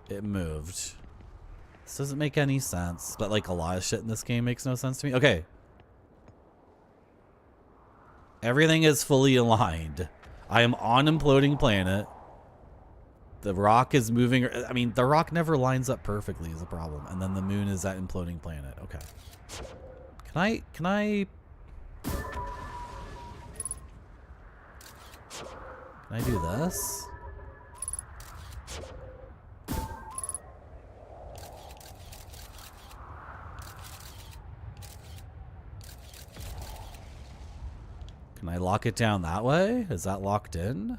It moved. This doesn't make any sense, but like a lot of shit in this game makes no sense to me. Okay. Everything is fully aligned. I am on Imploding Planet. The rock is moving. I mean, the rock never lines up perfectly is a problem. And then the moon is at Imploding Planet. Okay. Can I do this? Can I lock it down that way? Is that locked in?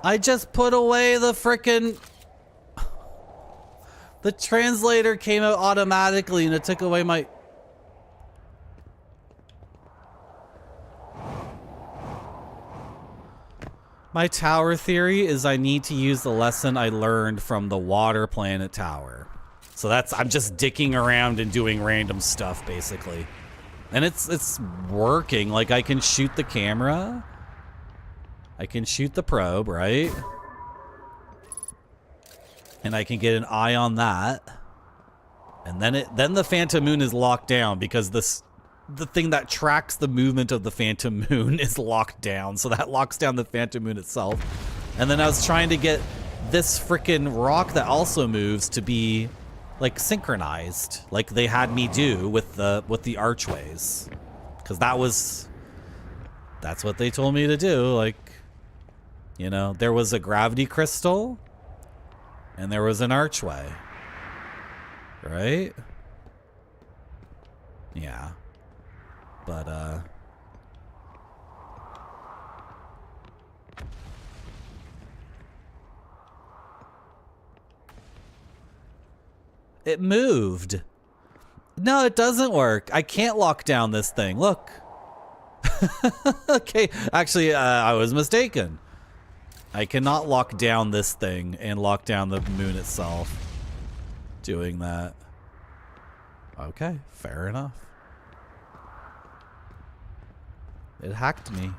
I just put away the frickin'... The translator came out automatically and it took away my... My tower theory is I need to use the lesson I learned from the water planet tower. So that's, I'm just dicking around and doing random stuff basically. And it's working. Like I can shoot the camera. I can shoot the probe, right? And I can get an eye on that. And then the phantom moon is locked down because the thing that tracks the movement of the phantom moon is locked down. So that locks down the phantom moon itself. And then I was trying to get this frickin' rock that also moves to be like synchronized, like they had me do with the archways, because that's what they told me to do. Like, you know, there was a gravity crystal and there was an archway, right? Yeah, but it moved. No, it doesn't work. I can't lock down this thing. Look. Okay, actually, I was mistaken. I cannot lock down this thing and lock down the moon itself. Doing that. Okay, fair enough. It hacked me.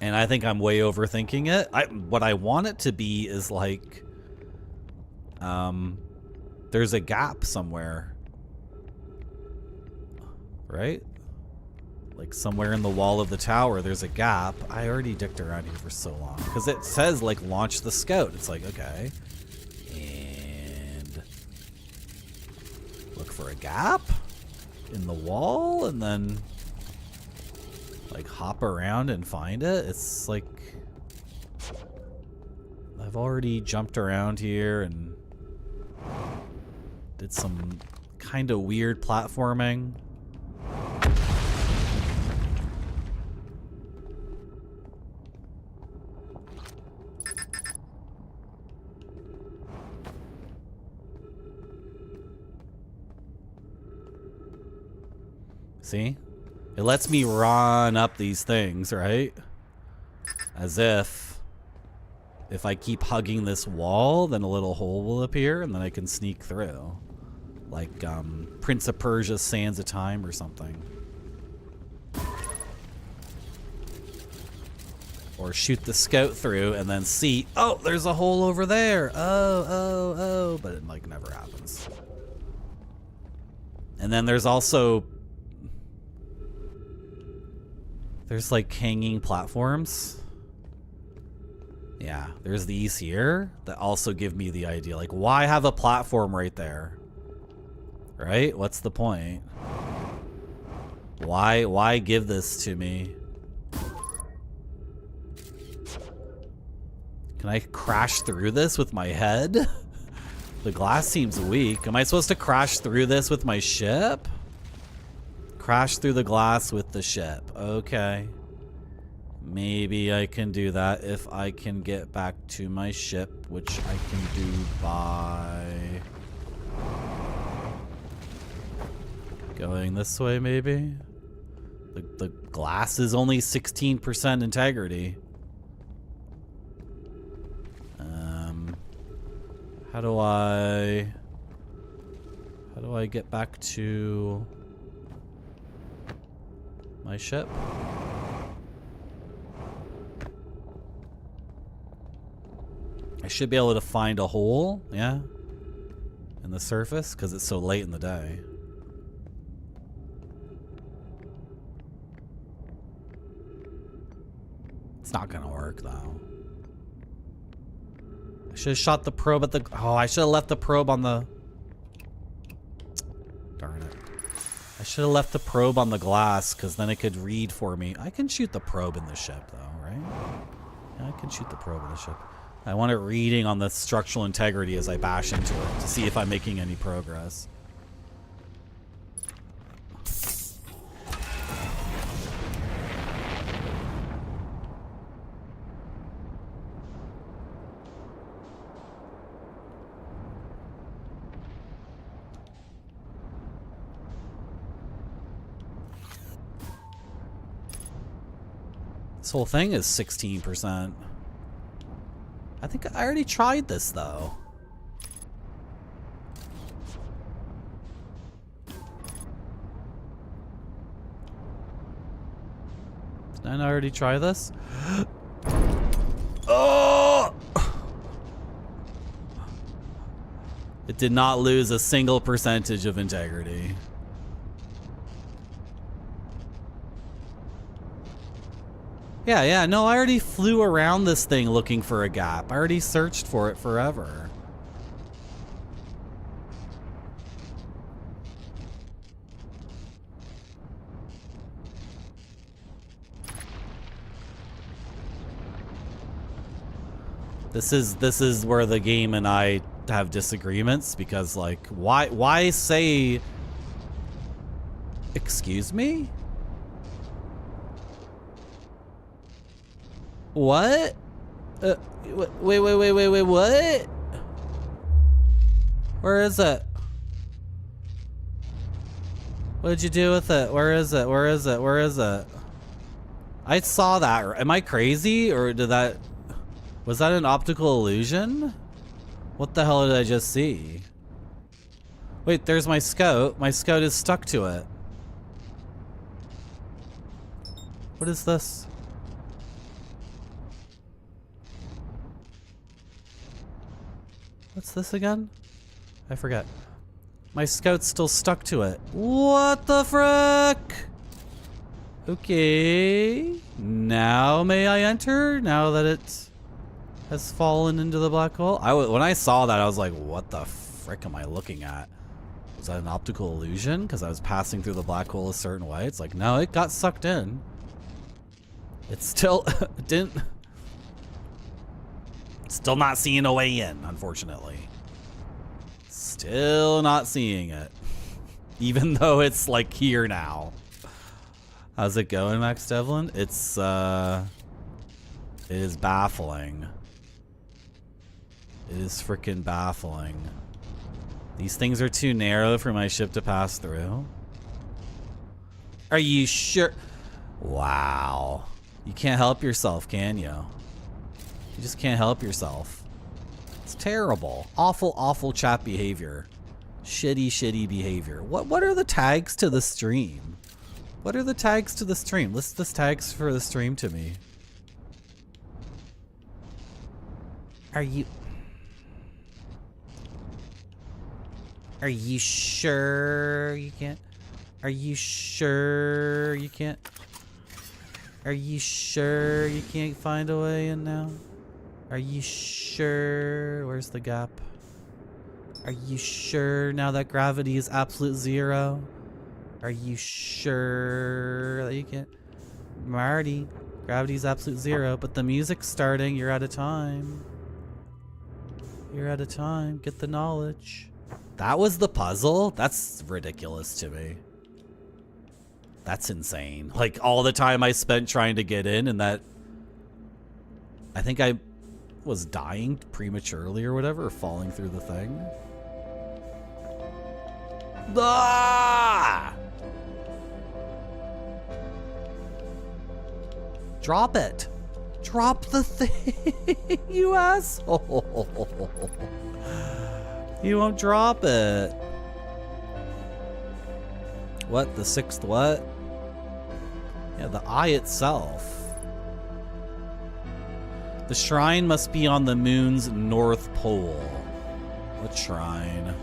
And I think I'm way overthinking it. What I want it to be is like, there's a gap somewhere, right? Like somewhere in the wall of the tower, there's a gap. I already dicked around here for so long because it says like launch the scout. It's like, okay, and look for a gap in the wall and then like hop around and find it. It's like I've already jumped around here and did some kind of weird platforming. See? It lets me run up these things, right? As if I keep hugging this wall, then a little hole will appear and then I can sneak through. Like Prince of Persia Sands of Time or something. Or shoot the scout through and then see, oh, there's a hole over there. Oh, but it like never happens. And then there's also like hanging platforms. Yeah, there's these here that also give me the idea. Like, why have a platform right there? Right? What's the point? Why give this to me? Can I crash through this with my head? The glass seems weak. Am I supposed to crash through this with my ship? Crash through the glass with the ship. Okay. Maybe I can do that if I can get back to my ship, which I can do by going this way, maybe? The glass is only 16% integrity. How do I get back to my ship? I should be able to find a hole, yeah, in the surface because it's so late in the day. It's not gonna work though. I should have shot the probe at the... Oh, I should have left the probe on the... Darn it. I should have left the probe on the glass because then it could read for me. I can shoot the probe in the ship though, right? Yeah, I can shoot the probe in the ship. I want it reading on the structural integrity as I bash into it to see if I'm making any progress. This whole thing is 16%. I think I already tried this though. Did I already try this? Oh! It did not lose a single percentage of integrity. Yeah, no, I already flew around this thing looking for a gap. I already searched for it forever. This is where the game and I have disagreements because, like, why say... Excuse me? What? Wait, what? Where is it? What did you do with it? Where is it? I saw that. Am I crazy? Or did that... Was that an optical illusion? What the hell did I just see? Wait, there's my scout. My scout is stuck to it. What is this? What's this again? I forget. My scout's still stuck to it. What the frick? Okay. Now may I enter? Now that it has fallen into the black hole? When I saw that, I was like, what the frick am I looking at? Was that an optical illusion? Because I was passing through the black hole a certain way. It's like, no, it got sucked in. It's still, it didn't. Still not seeing a way in, unfortunately. Still not seeing it. Even though it's like here now. How's it going, Max Devlin? It is baffling. It is freaking baffling. These things are too narrow for my ship to pass through. Are you sure? Wow. You can't help yourself, can you? You just can't help yourself. It's terrible. Awful, awful chat behavior. Shitty, shitty behavior. What are the tags to the stream? What are the tags to the stream? List the tags for the stream to me. Are you sure you can't? Are you sure you can't? Are you sure you can't find a way in now? Are you sure? Where's the gap? Are you sure now that gravity is absolute zero? Are you sure that you can't? Marty, gravity's absolute zero, but the music's starting. You're out of time. You're out of time. Get the knowledge. That was the puzzle? That's ridiculous to me. That's insane. Like, all the time I spent trying to get in, and that... I think I was dying prematurely or whatever, or falling through the thing. Ah! Drop it. Drop the thing, you asshole. You won't drop it. What? The sixth what? Yeah, the eye itself. The shrine must be on the moon's north pole. What shrine?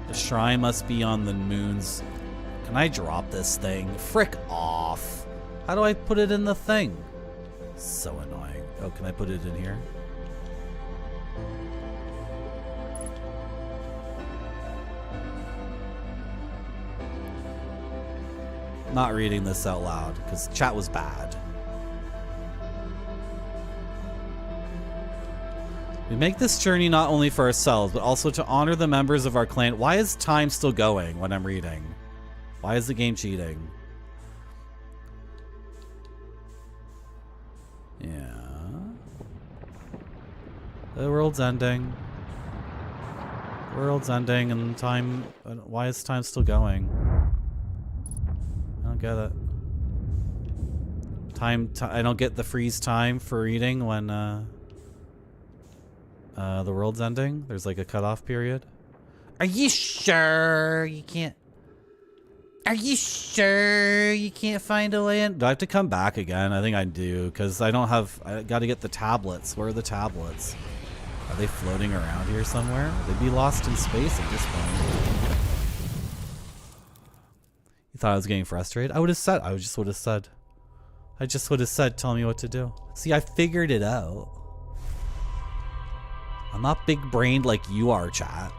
The shrine must be on the moon's... Can I drop this thing? Frick off. How do I put it in the thing? So annoying. Oh, can I put it in here? Not reading this out loud because chat was bad. We make this journey not only for ourselves, but also to honor the members of our clan. Why is time still going when I'm reading? Why is the game cheating? Yeah. The world's ending. The world's ending and time... Why is time still going? I don't get it. I don't get the freeze time for reading when the world's ending. There's like a cutoff period. Are you sure you can't? Are you sure you can't find a way in? Do I have to come back again? I think I do, because I don't have... I gotta get the tablets. Where are the tablets? Are they floating around here somewhere? They'd be lost in space at this point. You thought I was getting frustrated? I would have said... I just would have said... I just would have said, tell me what to do. See, I figured it out. I'm not big-brained like you are, chat.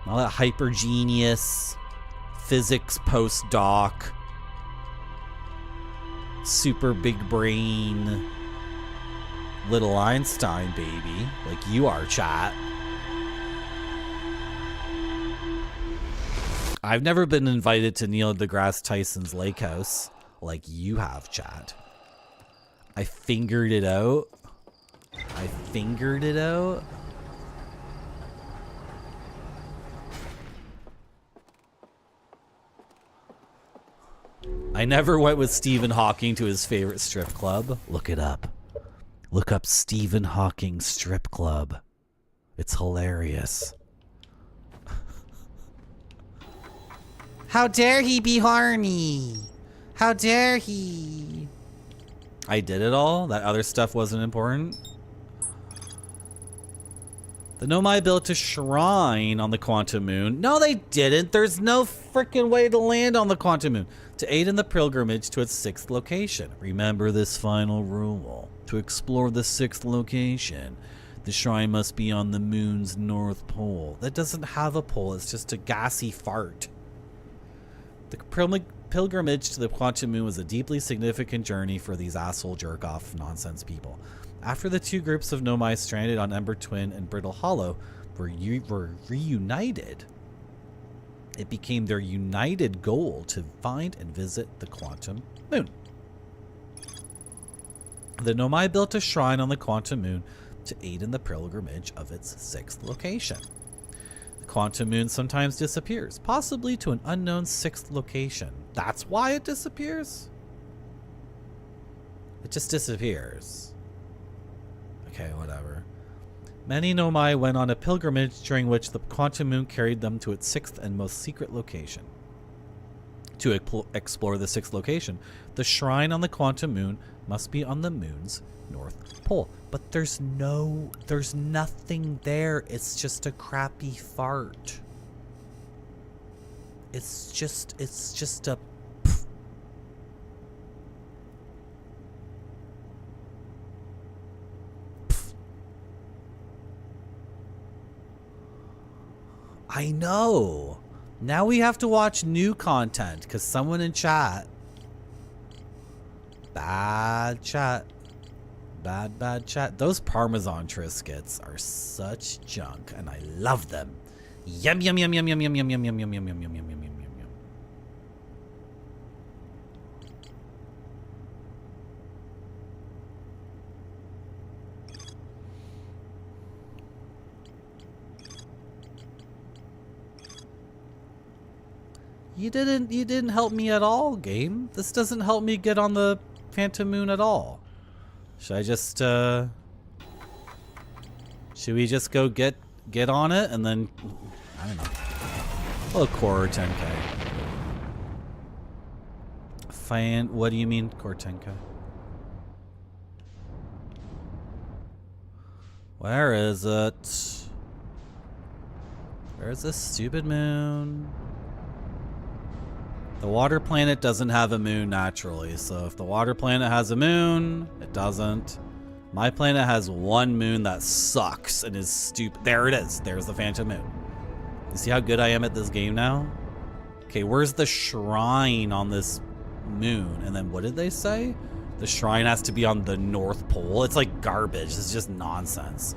I'm not that hyper-genius... physics postdoc, super big brain, little Einstein baby, like you are, chat. I've never been invited to Neil deGrasse Tyson's lake house like you have, chat. I figured it out. I fingered it out. I never went with Stephen Hawking to his favorite strip club. Look it up. Look up Stephen Hawking strip club. It's hilarious. How dare he be horny? How dare he? I did it all? That other stuff wasn't important? The Nomai built a shrine on the Quantum Moon. No, they didn't. There's no freaking way to land on the Quantum Moon. To aid in the pilgrimage to its 6th location. Remember this final rule. To explore the 6th location, the shrine must be on the moon's north pole. That doesn't have a pole. It's just a gassy fart. The pilgrimage to the Quantum Moon was a deeply significant journey for these asshole jerk-off nonsense people. After the 2 groups of Nomai stranded on Ember Twin and Brittle Hollow were reunited, it became their united goal to find and visit the Quantum Moon. The Nomai built a shrine on the Quantum Moon to aid in the pilgrimage of its 6th location. The Quantum Moon sometimes disappears, possibly to an unknown 6th location. That's why it disappears? It just disappears. Okay, whatever. Many Nomai went on a pilgrimage during which the Quantum Moon carried them to its 6th and most secret location. To explore the 6th location, the shrine on the Quantum Moon must be on the moon's north pole. But there's nothing there. It's just a crappy fart. It's just a I know. Now we have to watch new content because someone in chat. Bad chat. Bad chat. Those Parmesan Triscuits are such junk and I love them. Yum yum yum yum yum yum yum yum yum yum yum yum yum yum yum yum. You didn't help me at all, game. This doesn't help me get on the Phantom Moon at all. Should I just should we just go get on it and then I don't know. Oh, Core 10K. What do you mean Core 10K? Where is it? Where's this stupid moon? The water planet doesn't have a moon naturally, so if the water planet has a moon, it doesn't. My planet has one moon that sucks and is stupid. There it is. There's the Phantom Moon. You see how good I am at this game now? Okay, where's the shrine on this moon? And then what did they say? The shrine has to be on the North Pole. It's like garbage. It's just nonsense.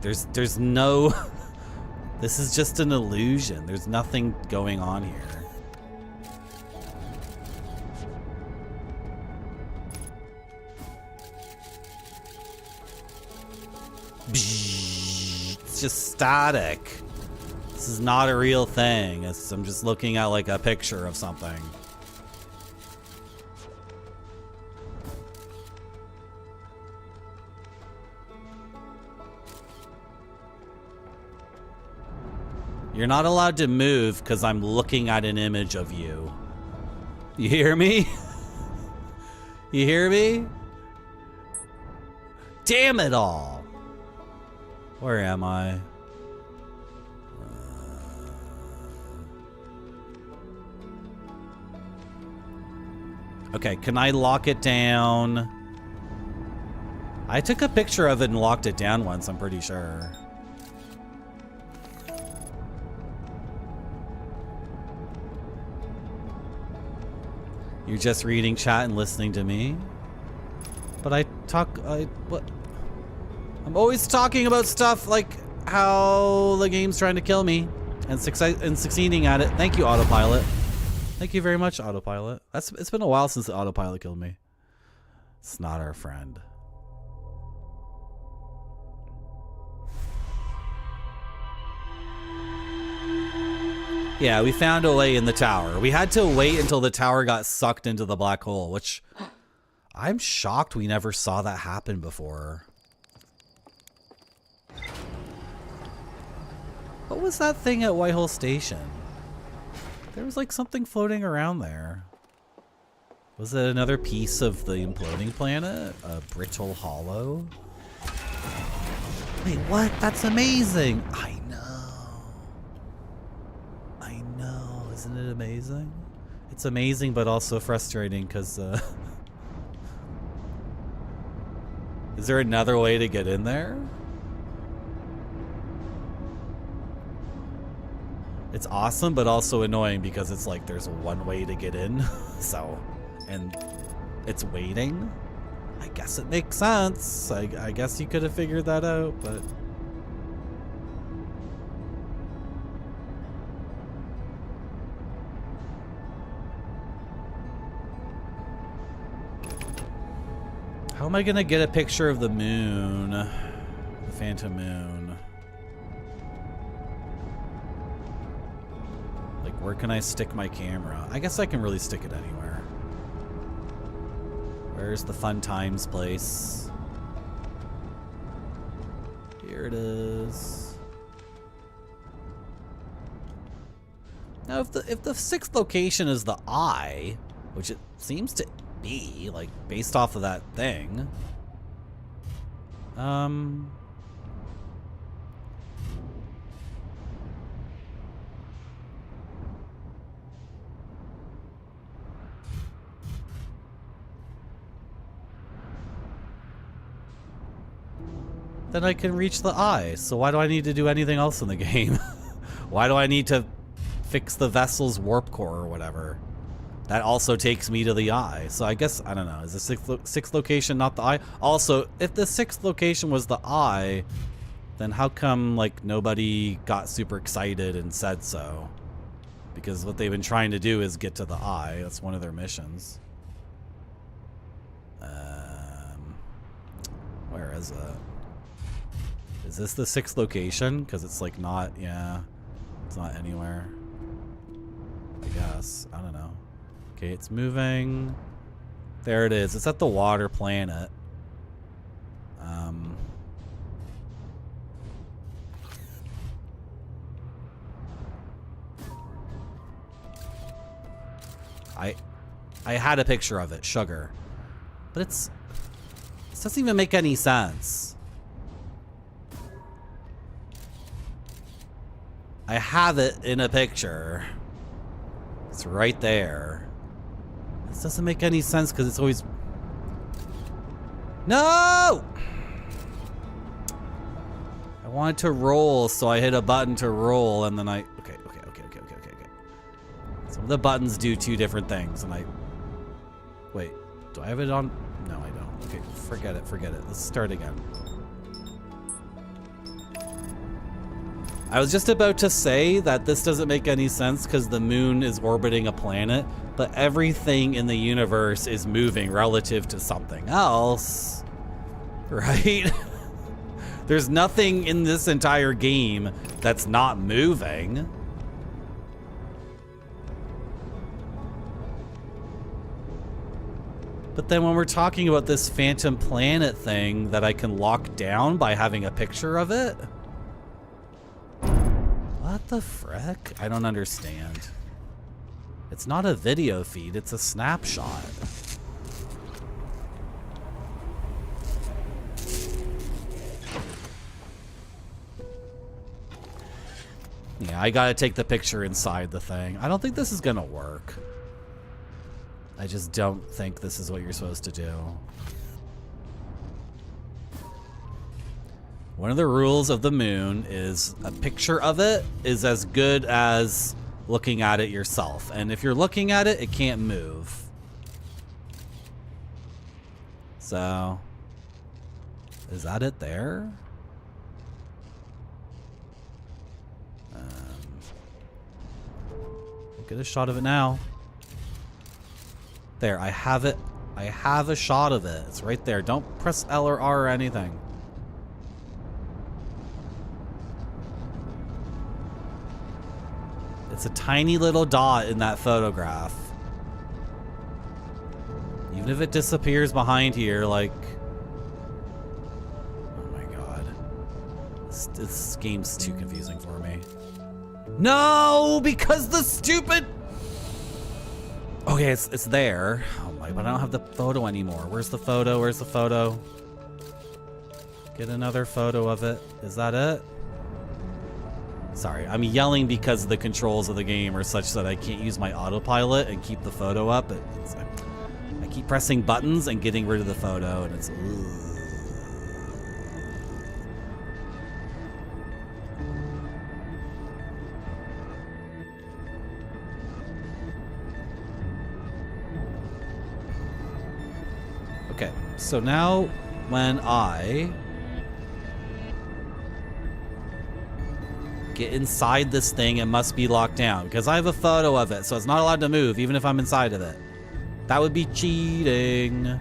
There's no... This is just an illusion. There's nothing going on here. It's just static. This is not a real thing. I'm just looking at like a picture of something. You're not allowed to move because I'm looking at an image of you. You hear me? You hear me? Damn it all. Where am I? Okay, can I lock it down? I took a picture of it and locked it down once, I'm pretty sure. You're just reading chat and listening to me? But what? I'm always talking about stuff like how the game's trying to kill me and succeeding at it. Thank you, Autopilot. Thank you very much, Autopilot. It's been a while since the Autopilot killed me. It's not our friend. Yeah, we found a way in the tower. We had to wait until the tower got sucked into the black hole, which I'm shocked we never saw that happen before. What was that thing at Whitehall Station? There was like something floating around there. Was it another piece of the imploding planet? A brittle hollow? Wait, what? That's amazing! I know. I know. Isn't it amazing? It's amazing, but also frustrating because, is there another way to get in there? It's awesome, but also annoying because it's like there's one way to get in, so, and it's waiting. I guess it makes sense. I guess you could have figured that out, but. How am I gonna get a picture of the moon? The phantom moon. Like, where can I stick my camera? I guess I can really stick it anywhere. Where's the fun times place? Here it is. Now, if the sixth location is the eye, which it seems to be, like, based off of that thing. Then I can reach the eye, so why do I need to do anything else in the game? Why do I need to fix the vessel's warp core or whatever? That also takes me to the eye. So I guess, I don't know, is the sixth location not the eye? Also, if the sixth location was the eye, then how come, like, nobody got super excited and said so? Because what they've been trying to do is get to the eye. That's one of their missions. Where is it? Is this the sixth location? Because it's, like, not, yeah. It's not anywhere. I guess. I don't know. Okay, it's moving. There it is. It's at the water planet. I had a picture of it, sugar. But this doesn't even make any sense. I have it in a picture. It's right there. This doesn't make any sense because it's always... No! I wanted to roll, so I hit a button to roll, and then I... Okay. Some of the buttons do two different things, and I... Wait, do I have it on? No, I don't. Okay, forget it. Let's start again. I was just about to say that this doesn't make any sense because the moon is orbiting a planet, but everything in the universe is moving relative to something else, right? There's nothing in this entire game that's not moving. But then when we're talking about this phantom planet thing that I can lock down by having a picture of it, what the frick? I don't understand. It's not a video feed, it's a snapshot. Yeah, I gotta take the picture inside the thing. I don't think this is gonna work. I just don't think this is what you're supposed to do. One of the rules of the moon is a picture of it is as good as looking at it yourself. And if you're looking at it, it can't move. So, is that it there? Get a shot of it now. There, I have it. I have a shot of it. It's right there. Don't press L or R or anything. It's a tiny little dot in that photograph. Even if it disappears behind here, like... Oh my god. This game's too confusing for me. No! Because the stupid... Okay, it's there. Oh my, but I don't have the photo anymore. Where's the photo? Where's the photo? Get another photo of it. Is that it? Sorry, I'm yelling because the controls of the game are such that I can't use my autopilot and keep the photo up. I keep pressing buttons and getting rid of the photo, and it's... Okay, so now when I get inside this thing, it must be locked down because I have a photo of it, so it's not allowed to move even if I'm inside of it. That would be cheating.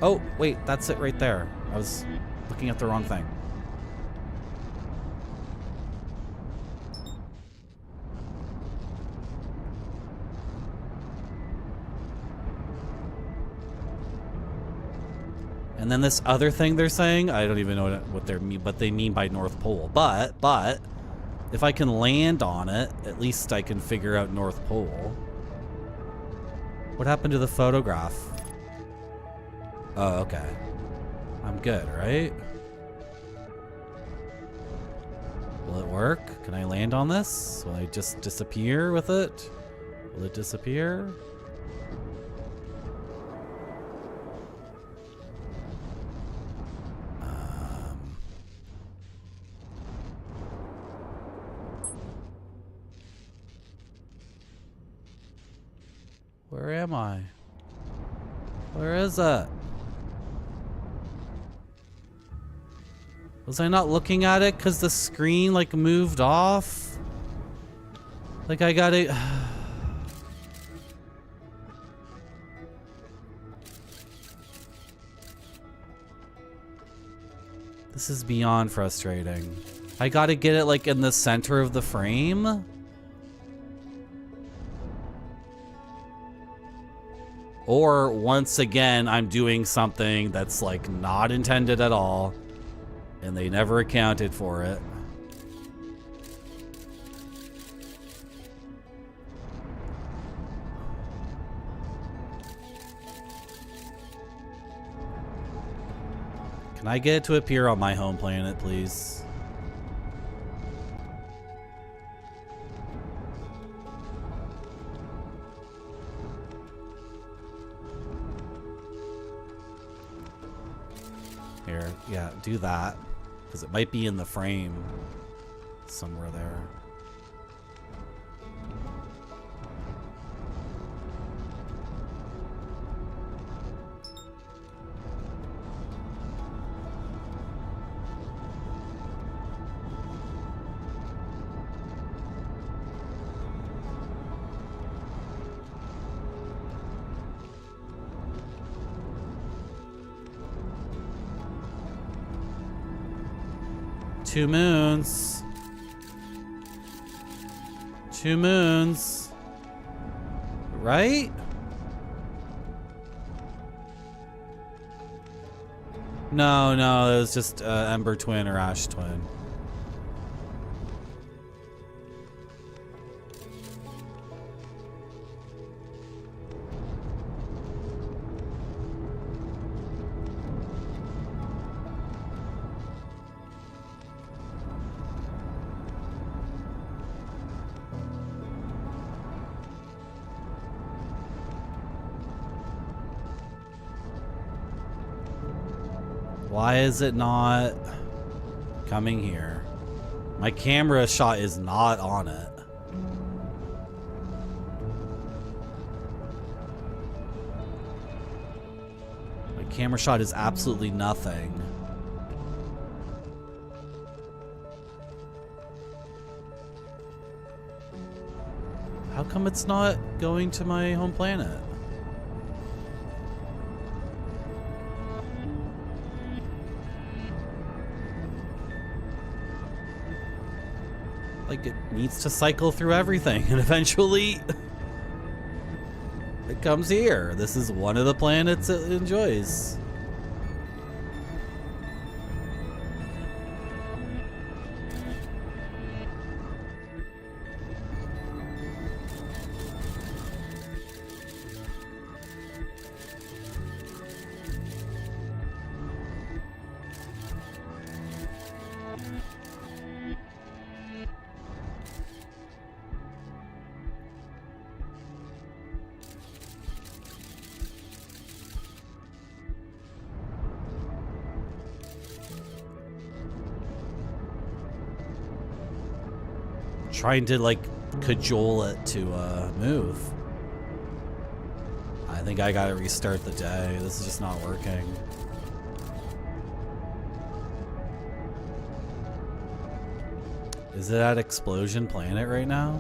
Oh, wait, that's it right there. I was looking at the wrong thing. And then this other thing they're saying, I don't even know what they mean by North Pole. But if I can land on it, at least I can figure out North Pole. What happened to the photograph? Oh, okay. I'm good, right? Will it work? Can I land on this? Will I just disappear with it? Will it disappear? Where am I? Where is it? Was I not looking at it because the screen like moved off? Like I got it. This is beyond frustrating. I gotta get it like in the center of the frame. Or once again, I'm doing something that's like not intended at all, and they never accounted for it. Can I get it to appear on my home planet, please? Here, yeah, do that. Because it might be in the frame somewhere there. Two moons. Two moons. Right? No, no, it was just Ember Twin or Ash Twin. Why is it not coming here? My camera shot is not on it. My camera shot is absolutely nothing. How come it's not going to my home planet? Like, it needs to cycle through everything, and eventually... it comes here. This is one of the planets it enjoys. Trying to like cajole it to move. I think I gotta restart the day. This is just not working. Is it at Explosion Planet right now?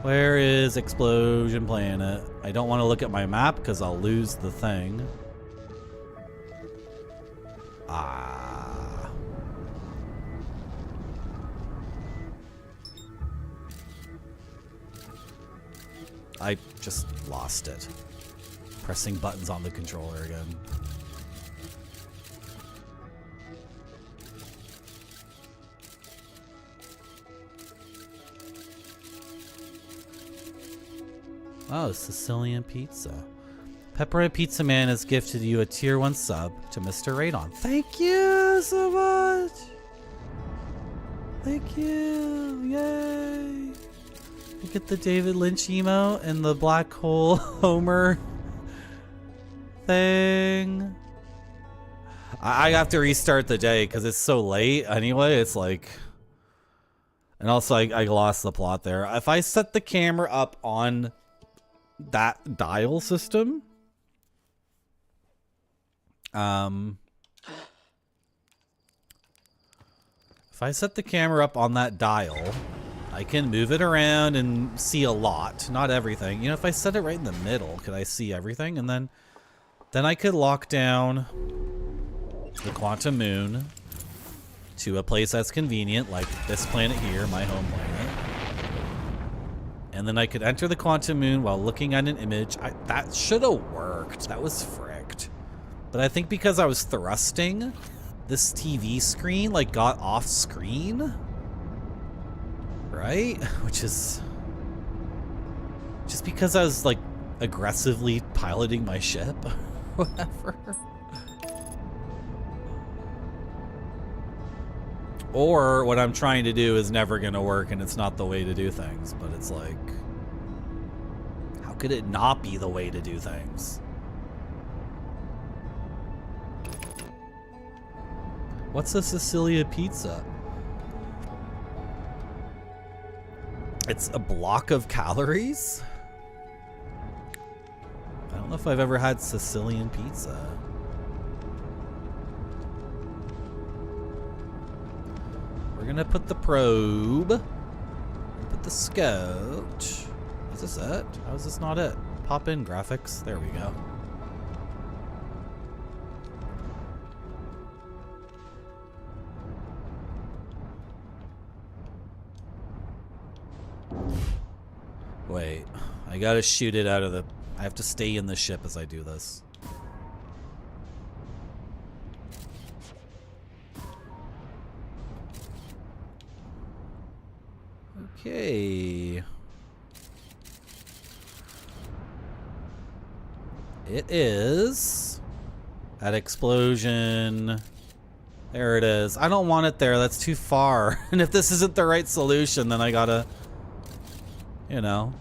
Where is Explosion Planet? I don't want to look at my map because I'll lose the thing. I just lost it. Pressing buttons on the controller again. Oh, Sicilian pizza. Pepperoni Pizza Man has gifted you a tier 1 sub to Mr. Radon. Thank you so much. Thank you. Yay. You get the David Lynch emote and the black hole Homer thing. I have to restart the day because it's so late anyway. It's like, and also I lost the plot there. If I set the camera up on that dial system, if I set the camera up on that dial, I can move it around and see a lot, not everything. You know, if I set it right in the middle, could I see everything? And then I could lock down the quantum moon to a place that's convenient, like this planet here, my home planet. And then I could enter the quantum moon while looking at an image. That should have worked. That was fricked. But I think because I was thrusting, this TV screen like got off screen. Right? Which is just because I was like aggressively piloting my ship or whatever. Or what I'm trying to do is never gonna work and it's not the way to do things, but it's like, how could it not be the way to do things? What's a Sicilia pizza? It's a block of calories? I don't know if I've ever had Sicilian pizza. We're gonna put the probe. Put the scout. Is this it? How is this not it? Pop in graphics. There we go. Wait, I gotta shoot it out of the... I have to stay in the ship as I do this. Okay. It is at Explosion. There it is. I don't want it there. That's too far. And if this isn't the right solution, then I gotta... You know.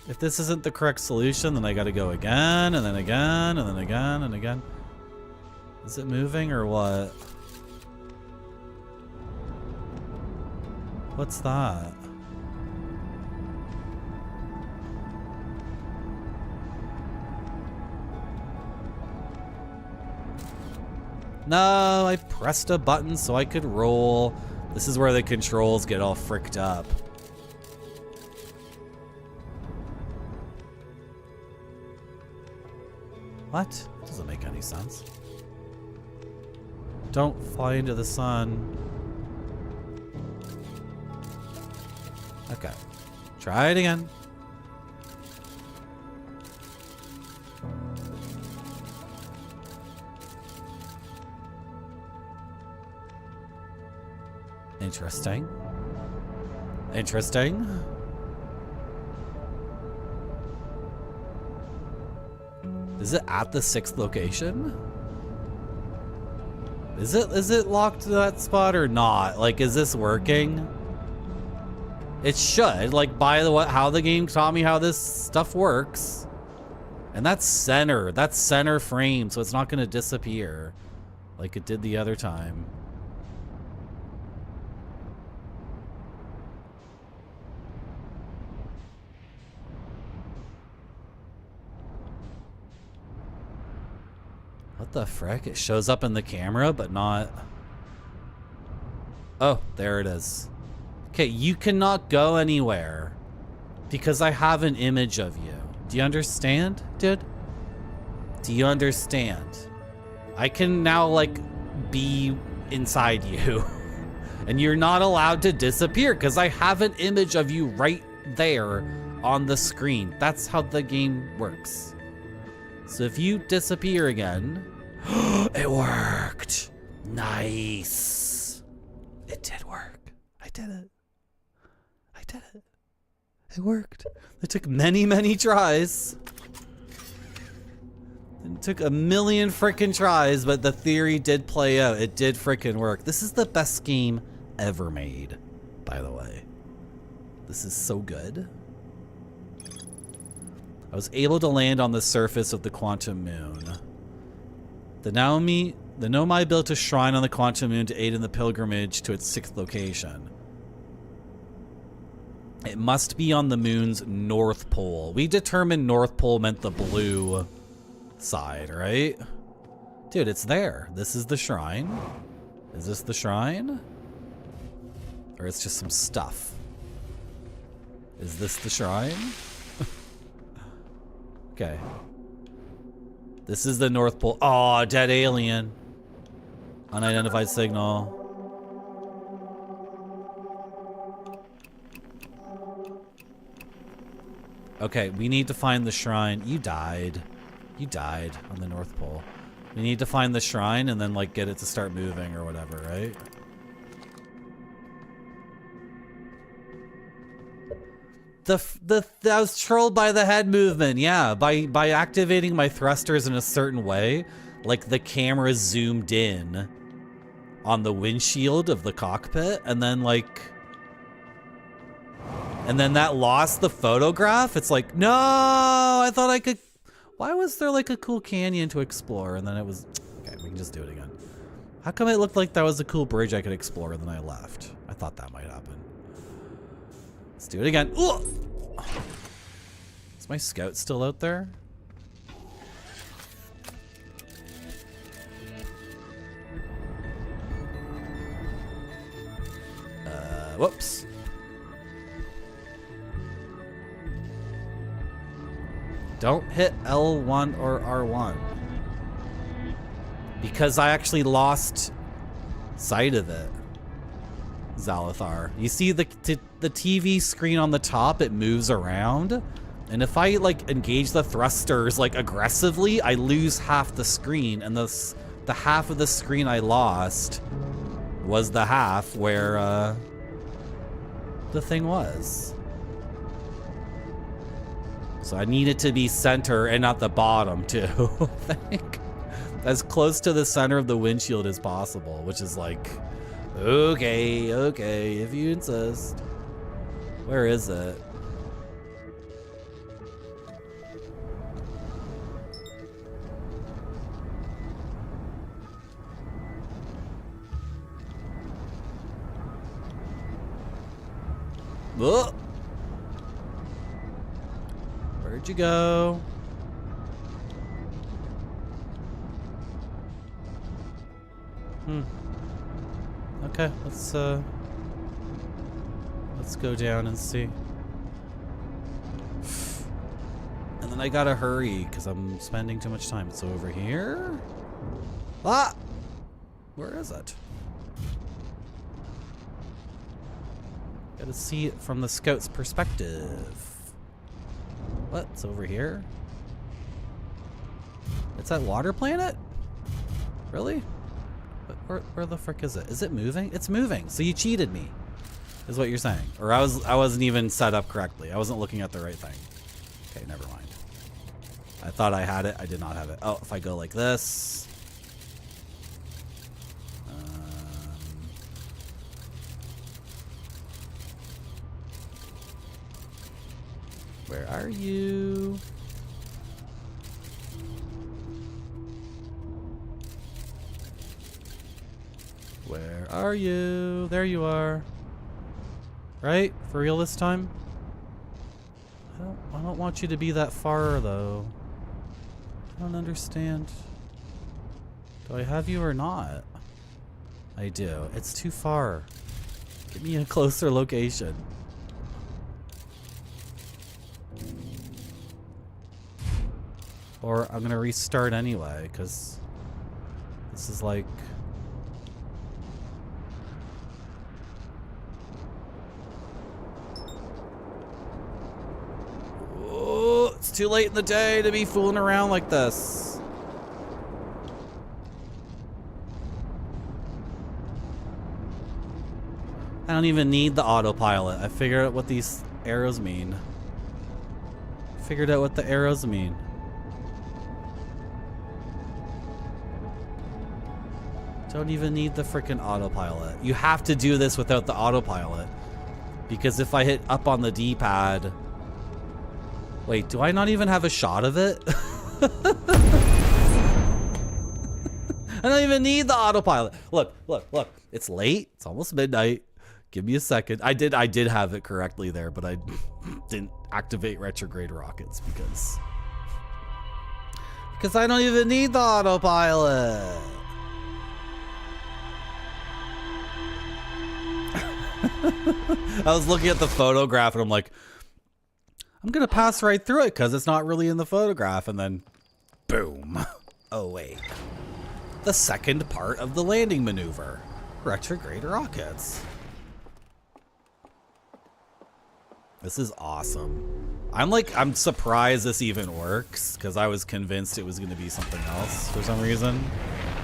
If this isn't the correct solution, then I gotta go again, and then again, and then again, and again. Is it moving or what? What's that? No, I pressed a button so I could roll. This is where the controls get all fricked up. What? Doesn't make any sense. Don't fly into the sun. Okay. Try it again. Interesting. Interesting. Is it at the 6th location? Is it locked to that spot or not? Like, is this working? It should. Like, by the way, how the game taught me how this stuff works. And that's center. That's center frame, so it's not going to disappear like it did the other time. What the frick? It shows up in the camera, but not... Oh, there it is. Okay, you cannot go anywhere because I have an image of you. Do you understand, dude? Do you understand? I can now, like, be inside you. And you're not allowed to disappear because I have an image of you right there on the screen. That's how the game works. So if you disappear again... It worked! Nice! It did work. I did it. I did it. It worked. It took many, many tries. It took a million frickin' tries, but the theory did play out. It did frickin' work. This is the best game ever made, by the way. This is so good. I was able to land on the surface of the quantum moon. The Nomai built a shrine on the quantum moon to aid in the pilgrimage to its 6th location. It must be on the moon's north pole. We determined north pole meant the blue side, right? Dude, it's there. This is the shrine. Is this the shrine? Or it's just some stuff? Is this the shrine? Okay. This is the North Pole. Aw, dead alien. Unidentified signal. Okay, we need to find the shrine. You died. You died on the North Pole. We need to find the shrine and then, like, get it to start moving or whatever, right? I was trolled by the head movement. Yeah, by activating my thrusters in a certain way, like the camera zoomed in on the windshield of the cockpit, and then that lost the photograph. It's like, no, I thought I could. Why was there like a cool canyon to explore, and then it was okay? We can just do it again. How come it looked like that was a cool bridge I could explore, and then I left? I thought that might happen. Let's do it again. Ooh! Is my scout still out there? Whoops. Don't hit L1 or R1. Because I actually lost sight of it. Zalathar. You see the TV screen on the top, it moves around. And if I like engage the thrusters like aggressively, I lose half the screen, and the half of the screen I lost was the half where the thing was. So I need it to be center and not the bottom too. I think as close to the center of the windshield as possible, which is like, okay, if you insist. Where is it? Oh. Where'd you go? Okay, let's go down and see. And then I gotta hurry because I'm spending too much time. It's over here. Ah! Where is it? Gotta see it from the scout's perspective. What's over here? It's that water planet? Really? Where the frick is it? Is it moving? It's moving. So you cheated me, is what you're saying. Or I wasn't even set up correctly. I wasn't looking at the right thing. Okay, never mind. I thought I had it. I did not have it. Oh, if I go like this. Where are you? Where are you? There you are. Right? For real this time? I don't want you to be that far though. I don't understand. Do I have you or not? I do. It's too far. Give me a closer location. Or I'm gonna restart anyway, because this is like... Oh, it's too late in the day to be fooling around like this. I don't even need the autopilot. I figured out what these arrows mean. Figured out what the arrows mean. Don't even need the freaking autopilot. You have to do this without the autopilot. Because if I hit up on the D-pad... Wait, do I not even have a shot of it? I don't even need the autopilot. Look, look, look. It's late. It's almost midnight. Give me a second. I did have it correctly there, but I didn't activate retrograde rockets because I don't even need the autopilot. I was looking at the photograph and I'm like, I'm gonna pass right through it because it's not really in the photograph, and then boom. Oh wait, the second part of the landing maneuver, retrograde rockets. This is awesome. I'm surprised this even works because I was convinced it was going to be something else for some reason.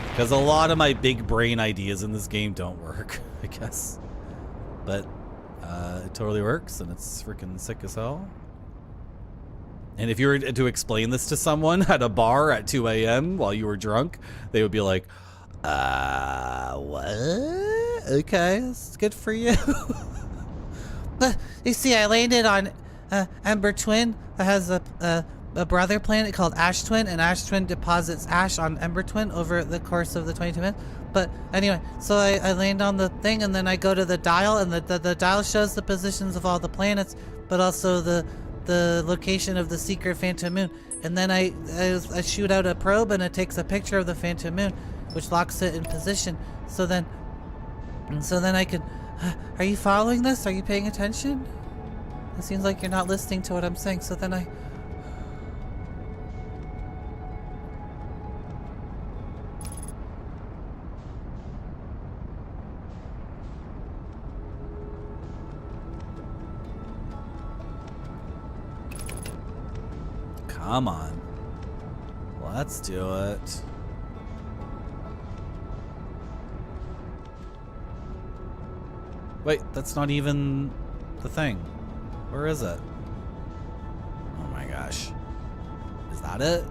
Because a lot of my big brain ideas in this game don't work, I guess. But it totally works and it's freaking sick as hell. And if you were to explain this to someone at a bar at 2 a.m. while you were drunk, they would be like, what? Okay, that's good for you. But you see, I landed on Ember Twin that has a brother planet called Ash Twin, and Ash Twin deposits ash on Ember Twin over the course of the 22 minutes. But anyway, so I land on the thing, and then I go to the dial, and the dial shows the positions of all the planets, but also the location of the secret phantom moon. And then I shoot out a probe, and it takes a picture of the phantom moon, which locks it in position. So then I can... Are you following this? Are you paying attention? It seems like you're not listening to what I'm saying, so then I... Come on. Let's do it. Wait, that's not even the thing. Where is it? Oh my gosh. Is that it?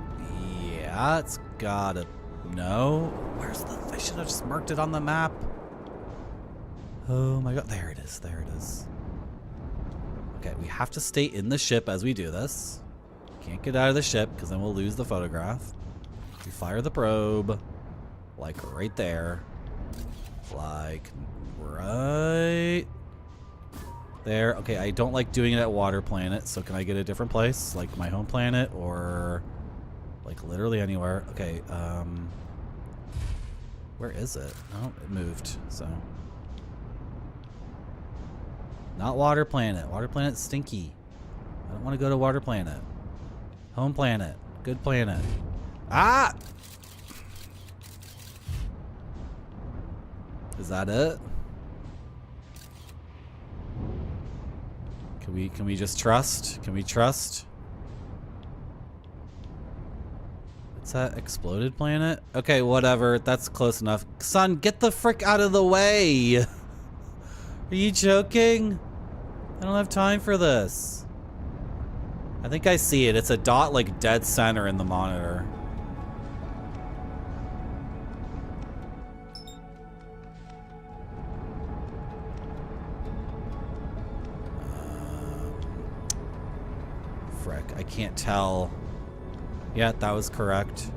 Yeah, it's gotta... No. Where's the... I should have just marked it on the map. Oh my god. There it is. There it is. Okay, we have to stay in the ship as we do this. Can't get out of the ship because then we'll lose the photograph. We fire the probe. Like right there. Like... right there. Okay, I don't like doing it at water planet, so can I get a different place, like my home planet, or like literally anywhere? Okay, where is it? Oh, it moved. So not water planet. Water planet's stinky. I don't want to go to water planet. Home planet. Good planet. Ah! Is that it? Can we just trust? Can we trust? What's that? Exploded planet? Okay, whatever. That's close enough. Son, get the frick out of the way! Are you joking? I don't have time for this. I think I see it. It's a dot like dead center in the monitor. Frick, I can't tell. Yeah, that was correct.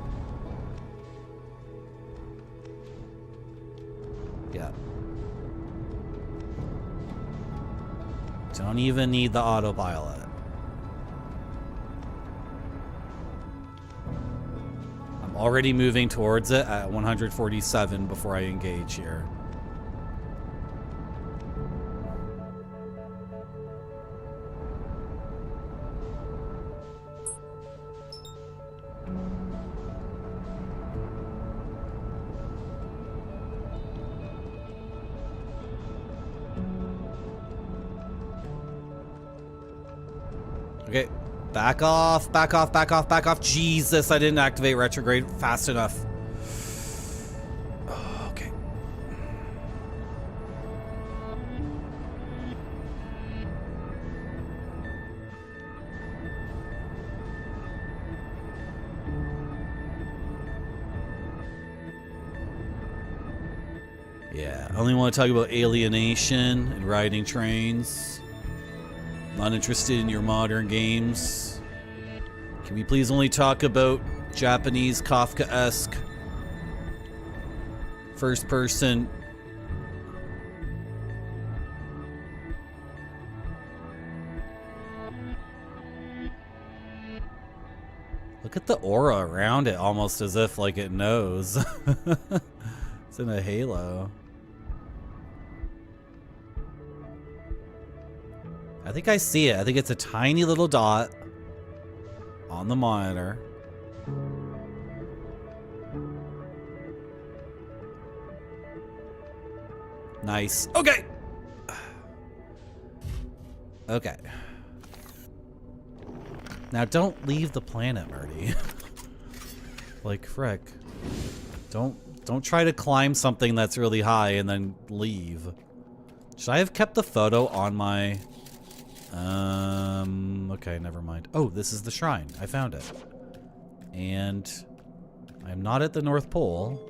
Yeah. Don't even need the autopilot. I'm already moving towards it at 147 before I engage here. Okay, back off, back off, back off, back off. Jesus, I didn't activate retrograde fast enough. Oh, okay. Yeah, I only want to talk about alienation and riding trains. Not interested in your modern games. Can we please only talk about Japanese Kafka-esque first person? Look at the aura around it, almost as if like it knows. It's in a halo. I think I see it. I think it's a tiny little dot on the monitor. Nice. Okay. Okay. Now don't leave the planet, Murdy. Like frick. Don't try to climb something that's really high and then leave. Should I have kept the photo on my... okay, never mind. Oh, this is the shrine. I found it. And I'm not at the North Pole.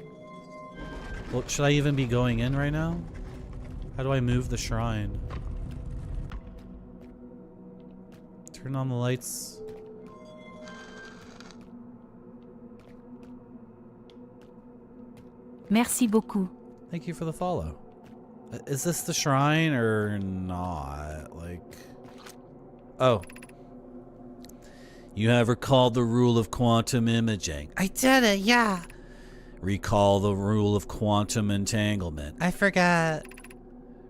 Well, should I even be going in right now? How do I move the shrine? Turn on the lights. Merci beaucoup. Thank you for the follow. Is this the shrine or not? Like... Oh. You have recalled the rule of quantum imaging. I did it, yeah. Recall the rule of quantum entanglement. I forgot.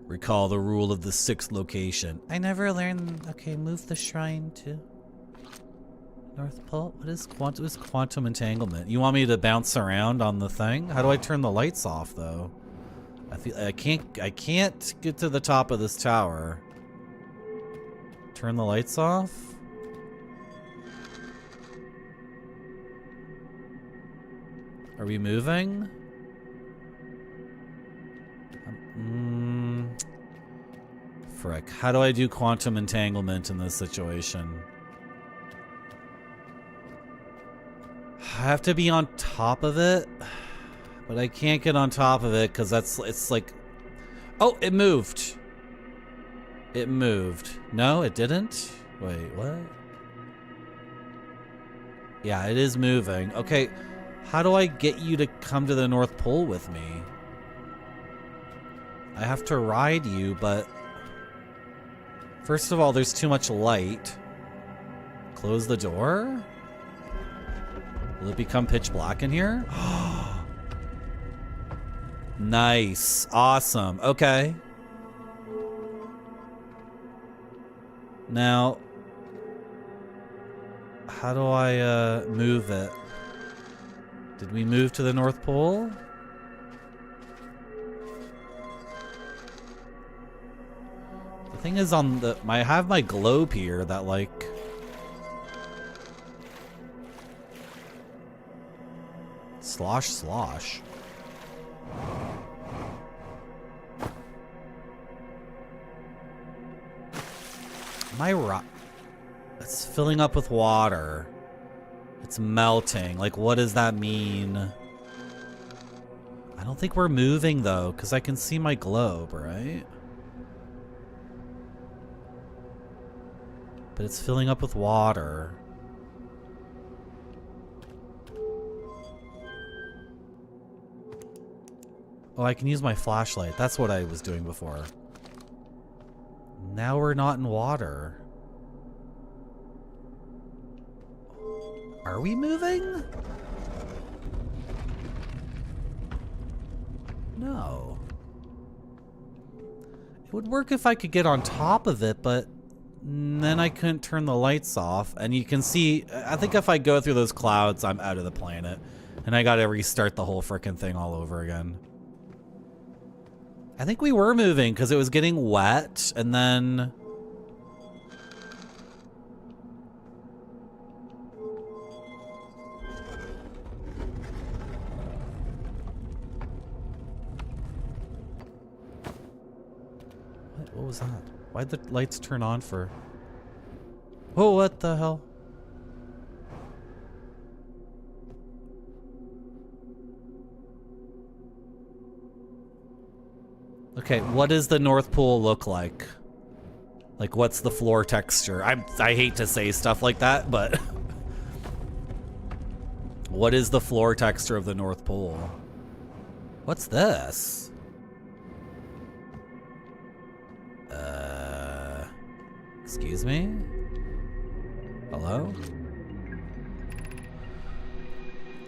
Recall the rule of the sixth location. I never learned... Okay, move the shrine to... North Pole? What is quantum entanglement? You want me to bounce around on the thing? How do I turn the lights off, though? I can't get to the top of this tower. Turn the lights off? Are we moving? Frick. How do I do quantum entanglement in this situation? I have to be on top of it, but I can't get on top of it because it's like... Oh, it moved. It moved. No, it didn't? Wait, what? Yeah, it is moving. Okay, how do I get you to come to the North Pole with me? I have to ride you, but... First of all, there's too much light. Close the door? Will it become pitch black in here? Nice. Awesome. Okay. Now, how do I move it? Did we move to the North Pole? The thing is on the... I have my globe here that like... Slosh, slosh. My rock... It's filling up with water. It's melting. Like, what does that mean? I don't think we're moving, though, because I can see my globe, right? But it's filling up with water. Oh, I can use my flashlight. That's what I was doing before. Now we're not in water. Are we moving? No. It would work if I could get on top of it, but then I couldn't turn the lights off. And you can see, I think if I go through those clouds, I'm out of the planet. And I gotta restart the whole frickin' thing all over again. I think we were moving because it was getting wet, and then... What was that? Why'd the lights turn on for... Oh, what the hell? Okay, what does the North Pole look like? Like, what's the floor texture? I hate to say stuff like that, but... What is the floor texture of the North Pole? What's this? Excuse me? Hello?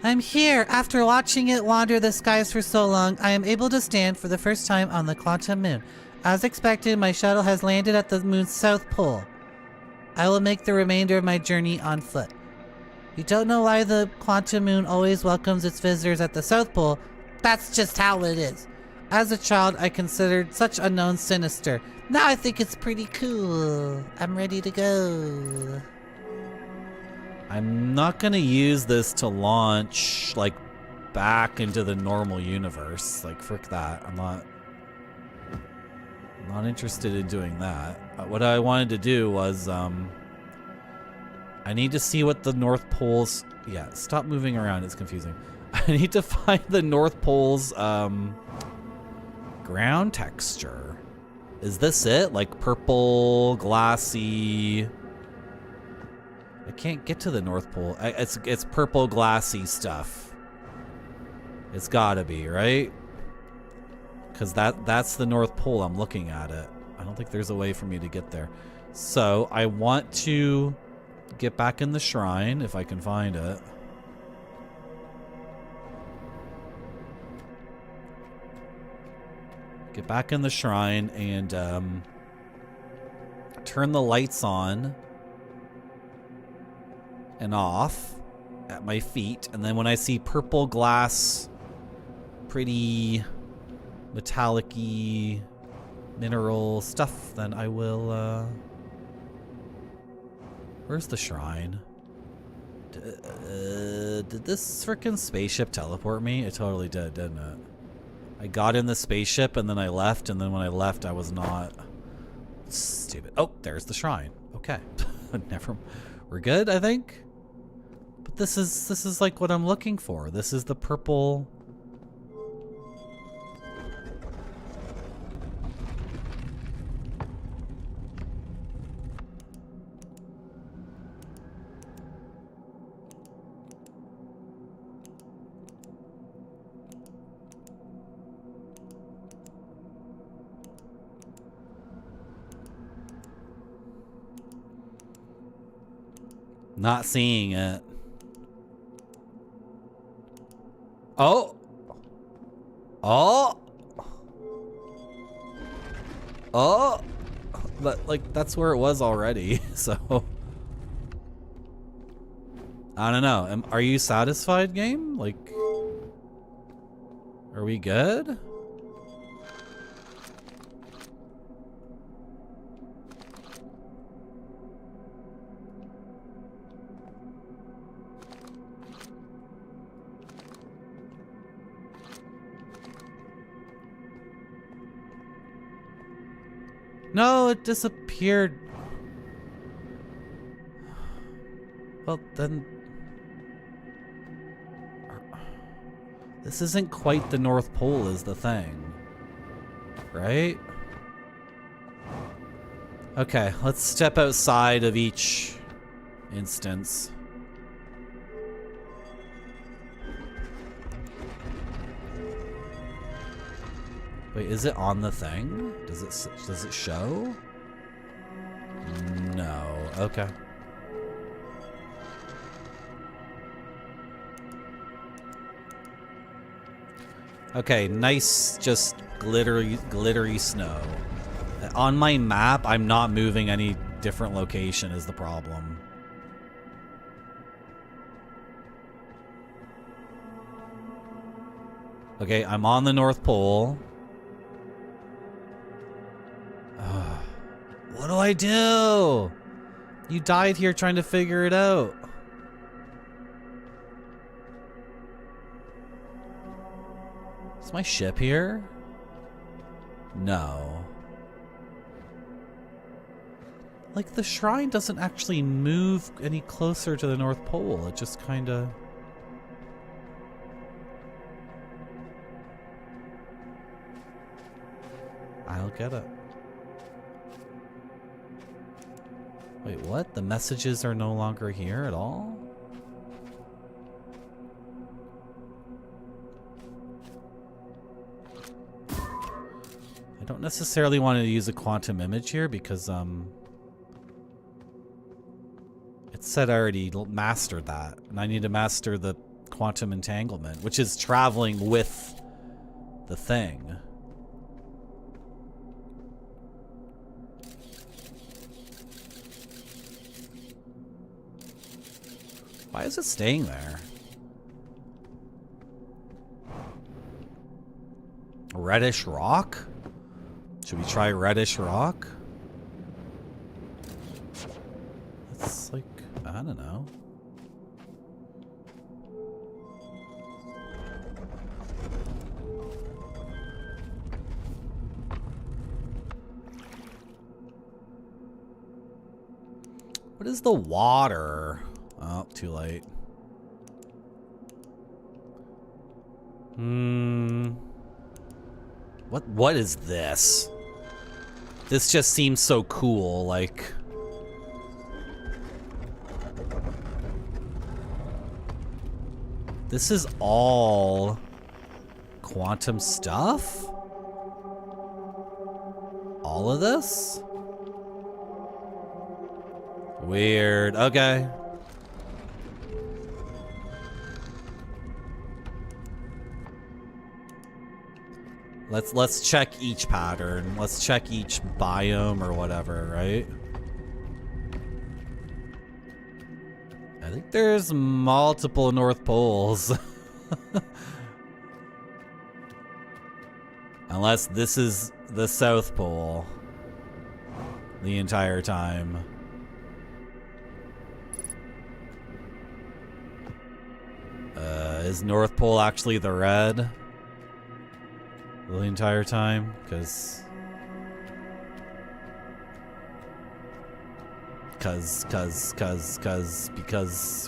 I'm here. After watching it wander the skies for so long, I am able to stand for the first time on the quantum moon. As expected, my shuttle has landed at the moon's south pole. I will make the remainder of my journey on foot. You don't know why the quantum moon always welcomes its visitors at the south pole? That's just how it is. As a child, I considered such unknown sinister. Now I think it's pretty cool. I'm ready to go. I'm not gonna use this to launch, like, back into the normal universe. Like, frick that. I'm not interested in doing that. What I wanted to do was, I need to see what the North Pole's... Yeah, stop moving around. It's confusing. I need to find the North Pole's, ground texture. Is this it? Like purple, glassy... I can't get to the North Pole. It's purple, glassy stuff. It's gotta be, right? Because that's the North Pole. I'm looking at it. I don't think there's a way for me to get there. So I want to get back in the shrine if I can find it. Get back in the shrine and turn the lights on and off at my feet. And then when I see purple glass, pretty metallic-y mineral stuff, then I will, where's the shrine? Did this frickin' spaceship teleport me? It totally did, didn't it? I got in the spaceship and then I left, and then when I left I was not... Stupid. Oh, there's the shrine. Okay. Never... We're good, I think? But this is like what I'm looking for. This is the purple... Not seeing it. Oh! Oh! Oh! But, like, that's where it was already, so... I don't know. Are you satisfied, game? Like... Are we good? No, it disappeared. Well, then... This isn't quite the North Pole is the thing. Right? Okay, let's step outside of each instance. Wait, is it on the thing? Does it show? No. Okay. Okay, nice, just glittery snow. On my map, I'm not moving any different location is the problem. Okay, I'm on the North Pole. What do I do? You died here trying to figure it out. Is my ship here? No. Like, the shrine doesn't actually move any closer to the North Pole. It just kinda... I'll get it. Wait, what? The messages are no longer here at all? I don't necessarily want to use a quantum image here because, it said I already mastered that. And I need to master the quantum entanglement, which is traveling with the thing. Why is it staying there? Reddish rock? Should we try reddish rock? It's like, I don't know. What is the water? Oh, too late. What is this? This just seems so cool, like... This is all quantum stuff? All of this? Weird. Okay. Let's check each pattern. Let's check each biome or whatever, right? I think there's multiple North Poles. Unless this is the South Pole the entire time. Is North Pole actually the red the entire time? Because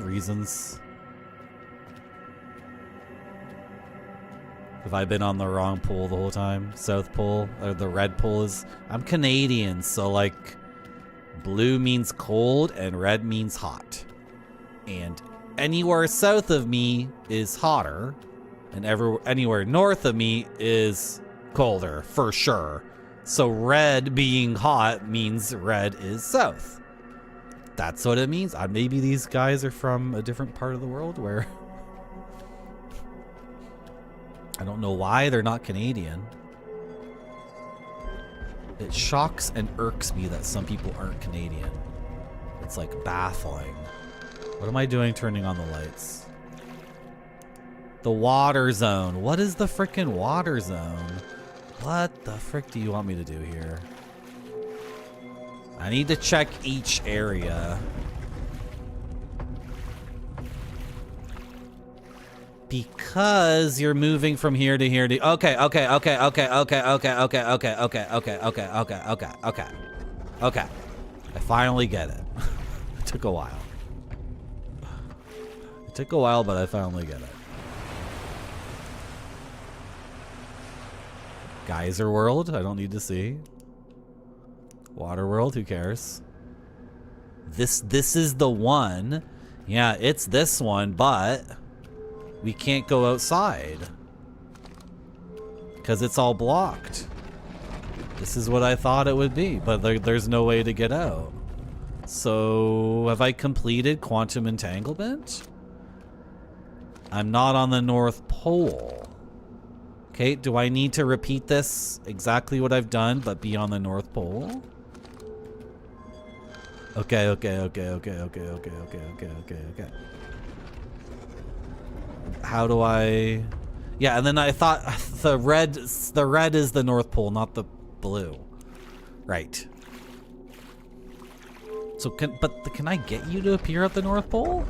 reasons. Have I been on the wrong pole the whole time? South Pole, or the red pole is... I'm Canadian, so like blue means cold and red means hot. And anywhere south of me is hotter, and anywhere north of me is colder, for sure. So red being hot means red is south. That's what it means. Maybe these guys are from a different part of the world where... I don't know why they're not Canadian. It shocks and irks me that some people aren't Canadian. It's like baffling. What am I doing turning on the lights? The water zone. What is the frickin' water zone? What the frick do you want me to do here? I need to check each area. Because you're moving from here to here to... Okay. I finally get it. It took a while. It took a while, but I finally get it. Geyser World, I don't need to see. Water World, who cares? This is the one. Yeah, it's this one, but we can't go outside because it's all blocked. This is what I thought it would be, but there's no way to get out. So, have I completed quantum entanglement? I'm not on the North Pole. Okay, do I need to repeat this exactly what I've done, but be on the North Pole? Okay. How do I... Yeah, and then I thought the red is the North Pole, not the blue. Right. So can I get you to appear at the North Pole?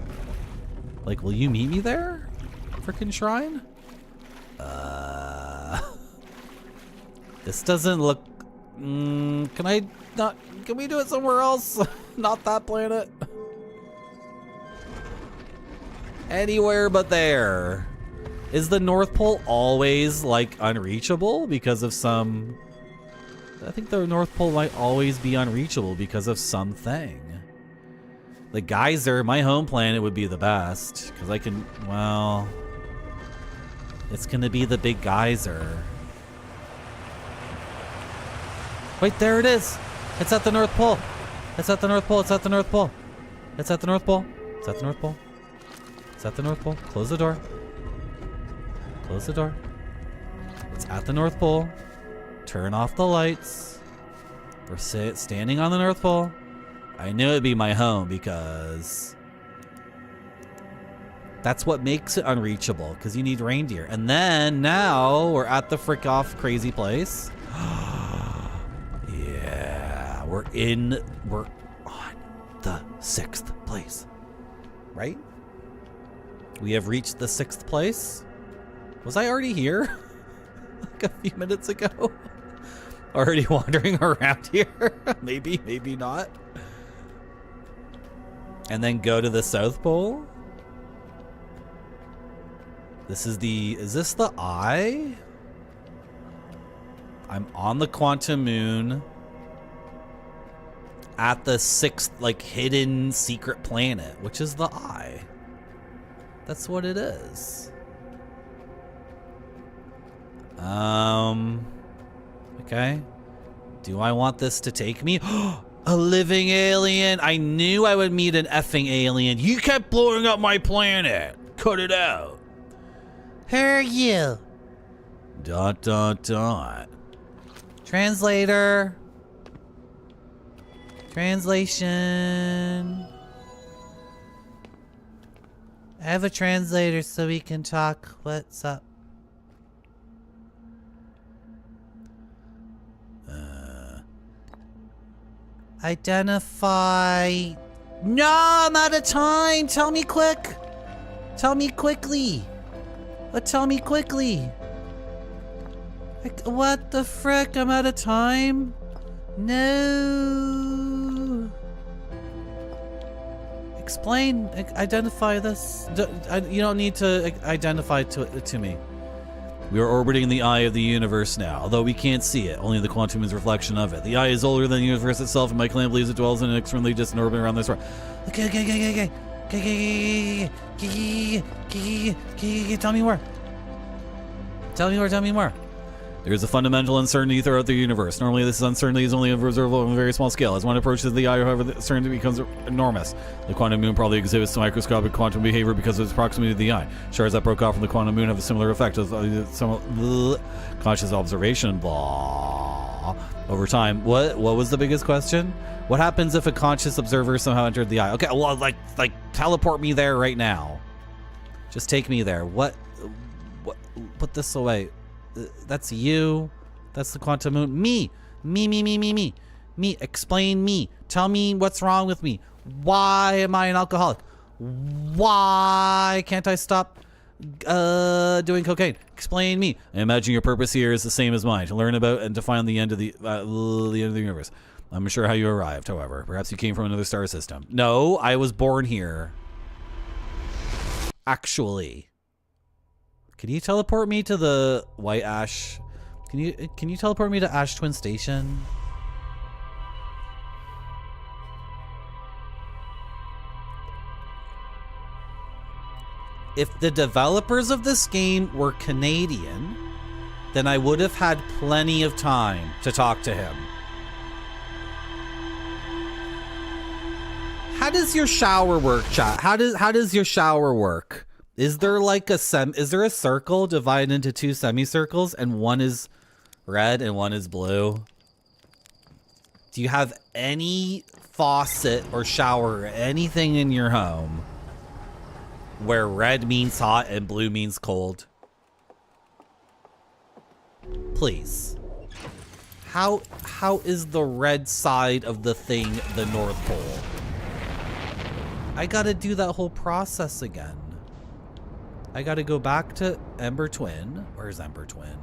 Like, will you meet me there? Frickin' shrine? This doesn't look... can we do it somewhere else? Not that planet. Anywhere but there. Is the North Pole always, like, unreachable because of some... I think the North Pole might always be unreachable because of something. The geyser, my home planet, would be the best. Because I can, well... It's gonna be the big geyser. Wait, there it is! It's at the North Pole! It's at the North Pole, it's at the North Pole! It's at the North Pole! It's at the North Pole! It's at the North Pole. Close the door. Close the door. It's at the North Pole. Turn off the lights. We're standing on the North Pole. I knew it'd be my home because that's what makes it unreachable, because you need reindeer. And then now we're at the frick off crazy place. Yeah, we're on the 6th place, right? We have reached the 6th place. Was I already here? Like a few minutes ago? Already wandering around here? Maybe, maybe not. And then go to the South Pole? This is the... Is this the eye? I'm on the quantum moon. At the 6th, like, hidden secret planet, which is the eye. That's what it is. Okay. Do I want this to take me? A living alien! I knew I would meet an effing alien. You kept blowing up my planet. Cut it out. Who are you? ... Translator. Translation. I have a translator so we can talk. What's up? Identify. No, I'm out of time. Tell me quick. Tell me quickly. Tell me quickly. What the frick? I'm out of time. No. Explain. Identify this. You don't need to identify to me. We are orbiting the eye of the universe now, although we can't see it. Only the quantum is a reflection of it. The eye is older than the universe itself, and my clan believes it dwells in an extremely distant orbit around this world. Okay. Tell me more. Tell me more. There is a fundamental uncertainty throughout the universe. Normally, this uncertainty is only observable on a very small scale. As one approaches the eye, however, the uncertainty becomes enormous. The quantum moon probably exhibits microscopic quantum behavior because of its proximity to the eye. Shards that broke off from the quantum moon have a similar effect as conscious observation. Blah. Over time, what was the biggest question? What happens if a conscious observer somehow entered the eye? Okay, well, like teleport me there right now. Just take me there. What? Put this away. That's you. That's the quantum moon. Me. Explain me. Tell me what's wrong with me. Why am I an alcoholic? Why can't I stop Doing cocaine. Explain me. I imagine your purpose here is the same as mine, to learn about and to find the end of the end of the universe. I'm sure how you arrived, however. Perhaps you came from another star system. No, I was born here. Actually. Can you teleport me to the White Ash? Can you teleport me to Ash Twin Station? If the developers of this game were Canadian, then I would have had plenty of time to talk to him. How does your shower work, chat? How does your shower work? Is there like is there a circle divided into two semicircles and one is red and one is blue? Do you have any faucet or shower or anything in your home where red means hot and blue means cold? Please. How is the red side of the thing the North Pole? I gotta do that whole process again. I gotta go back to Ember Twin. Where's Ember Twin?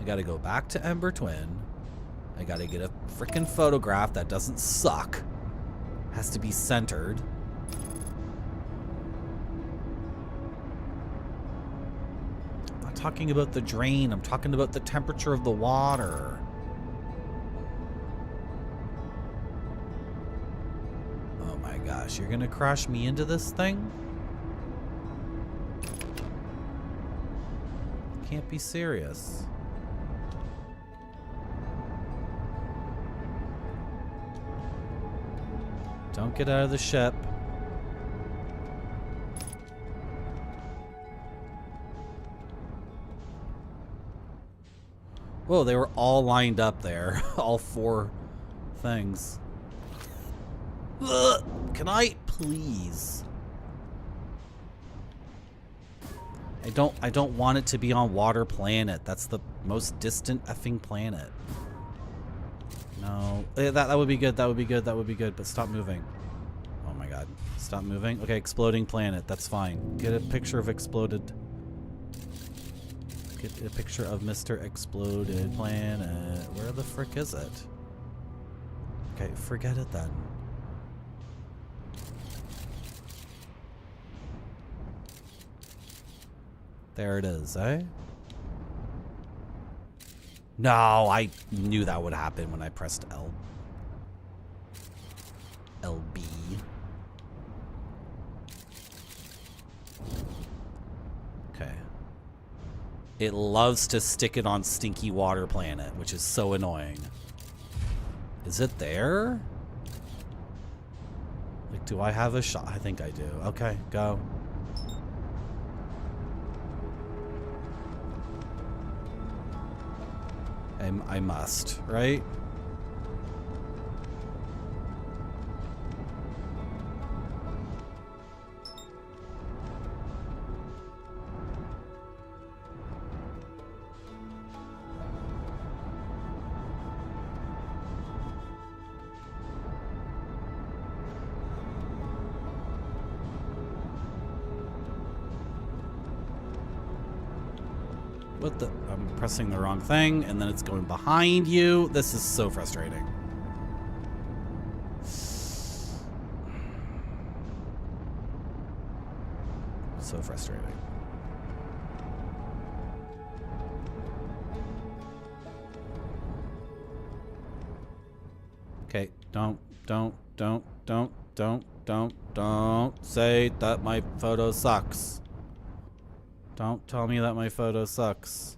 I gotta go back to Ember Twin. I gotta get a freaking photograph that doesn't suck. Has to be centered. I'm not talking about the drain. I'm talking about the temperature of the water. Oh my gosh, you're gonna crash me into this thing? Can't be serious. Don't get out of the ship. Whoa, they were all lined up there. All four things. Ugh, can I please? I don't want it to be on Water Planet. That's the most distant effing planet. No. That would be good. That would be good. That would be good. But stop moving. Oh my god. Stop moving. Okay, exploding planet. That's fine. Get a picture of exploded. Get a picture of Mr. Exploded Planet. Where the frick is it? Okay, forget it then. There it is, eh? No, I knew that would happen when I pressed LB. Okay. It loves to stick it on Stinky Water Planet, which is so annoying. Is it there? Like, do I have a shot? I think I do. Okay, go. I must, right? What the? I'm pressing the wrong thing, and then it's going behind you. This is so frustrating. So frustrating. Okay, don't say that my photo sucks. Don't tell me that my photo sucks.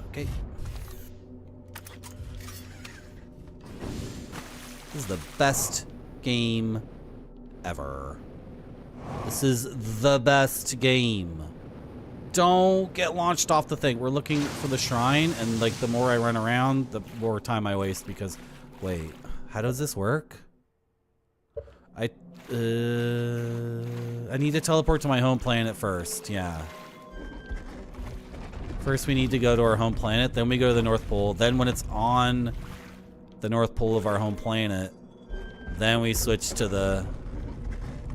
Okay. This is the best game ever. This is the best game. Don't get launched off the thing. We're looking for the shrine, and like the more I run around, the more time I waste because... Wait, how does this work? I need to teleport to my home planet first, yeah. First we need to go to our home planet, then we go to the North Pole, then when it's on the North Pole of our home planet, then we switch to the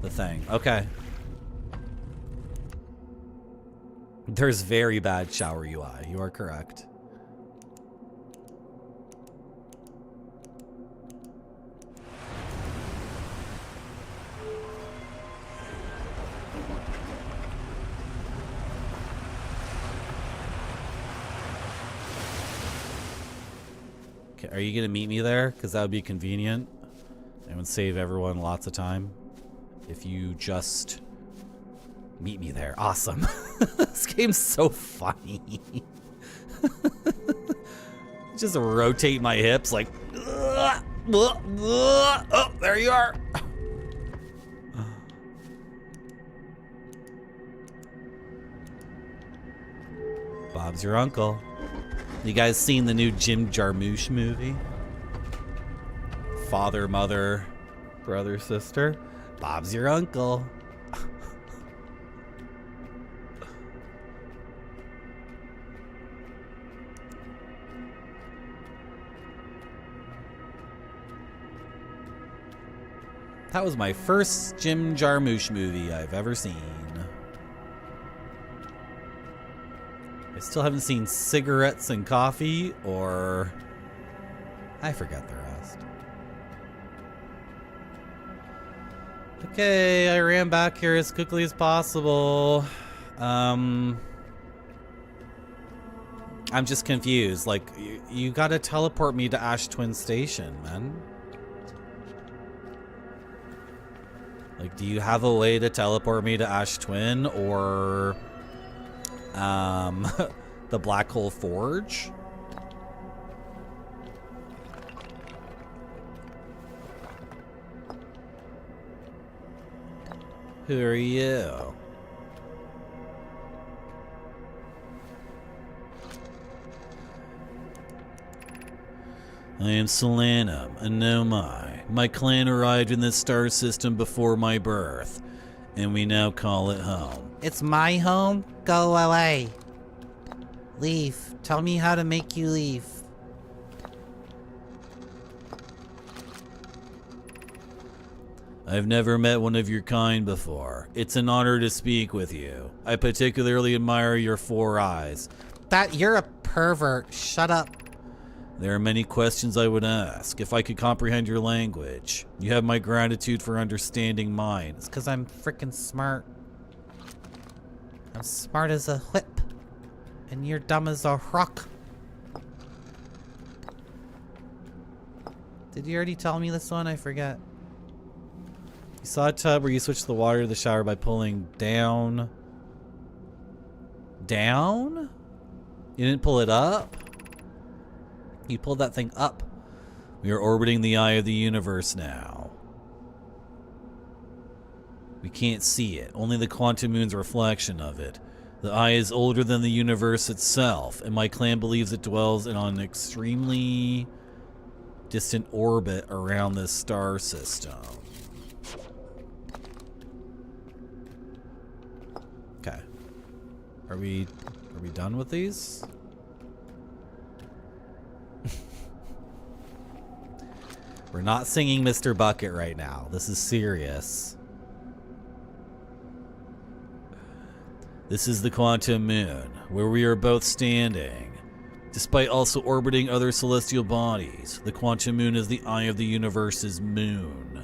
the thing. Okay. There's very bad shower UI. You are correct. Okay, are you gonna meet me there? Because that would be convenient. It would save everyone lots of time. If you just meet me there. Awesome. This game's so funny. Just rotate my hips like, oh, there you are. Bob's your uncle. You guys seen the new Jim Jarmusch movie? Father, mother, brother, sister. Bob's your uncle. That was my first Jim Jarmusch movie I've ever seen. I still haven't seen Cigarettes and Coffee, or I forget the rest. Okay, I ran back here as quickly as possible. I'm just confused. Like, you gotta teleport me to Ash Twin Station, man. Like, do you have a way to teleport me to Ash Twin, or the Black Hole Forge? Who are you? I am Solanum, a Nomai. My clan arrived in this star system before my birth, and we now call it home. It's my home? Go away. Leave. Tell me how to make you leave. I've never met one of your kind before. It's an honor to speak with you. I particularly admire your 4 eyes. You're a pervert. Shut up. There are many questions I would ask if I could comprehend your language. You have my gratitude for understanding mine. It's because I'm freaking smart. I'm smart as a whip. And you're dumb as a rock. Did you already tell me this one? I forget. You saw a tub where you switch the water to the shower by pulling down. Down? You didn't pull it up? You pulled that thing up. We are orbiting the eye of the universe now. We can't see it, only the quantum moon's reflection of it. The eye is older than the universe itself, and my clan believes it dwells on an extremely distant orbit around this star system. Okay. Are we done with these? We're not singing Mr. Bucket right now. This is serious. This is the quantum moon, where we are both standing. Despite also orbiting other celestial bodies, the quantum moon is the eye of the universe's moon.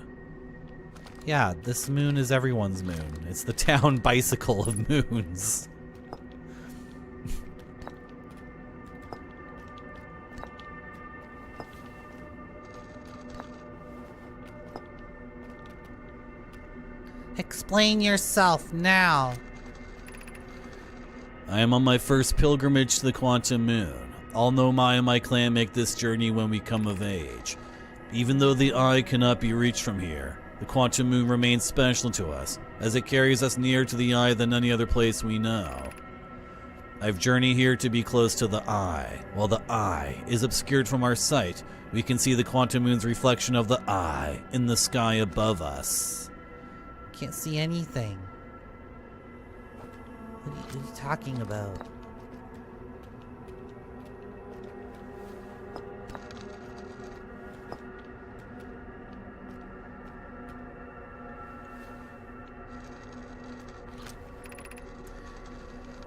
Yeah, this moon is everyone's moon. It's the town bicycle of moons. Explain yourself now. I am on my first pilgrimage to the quantum moon. All Nomai and my clan make this journey when we come of age. Even though the eye cannot be reached from here, the quantum moon remains special to us, as it carries us nearer to the eye than any other place we know. I've journeyed here to be close to the eye. While the eye is obscured from our sight, we can see the quantum moon's reflection of the eye in the sky above us. Can't see anything. What are you talking about?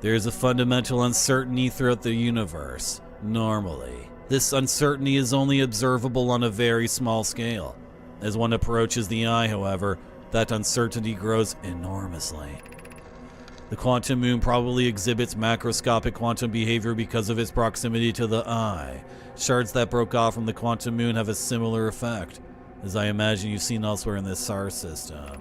There is a fundamental uncertainty throughout the universe. Normally, this uncertainty is only observable on a very small scale. As one approaches the eye, however, that uncertainty grows enormously. The quantum moon probably exhibits macroscopic quantum behavior because of its proximity to the eye. Shards that broke off from the quantum moon have a similar effect, as I imagine you've seen elsewhere in this SAR system.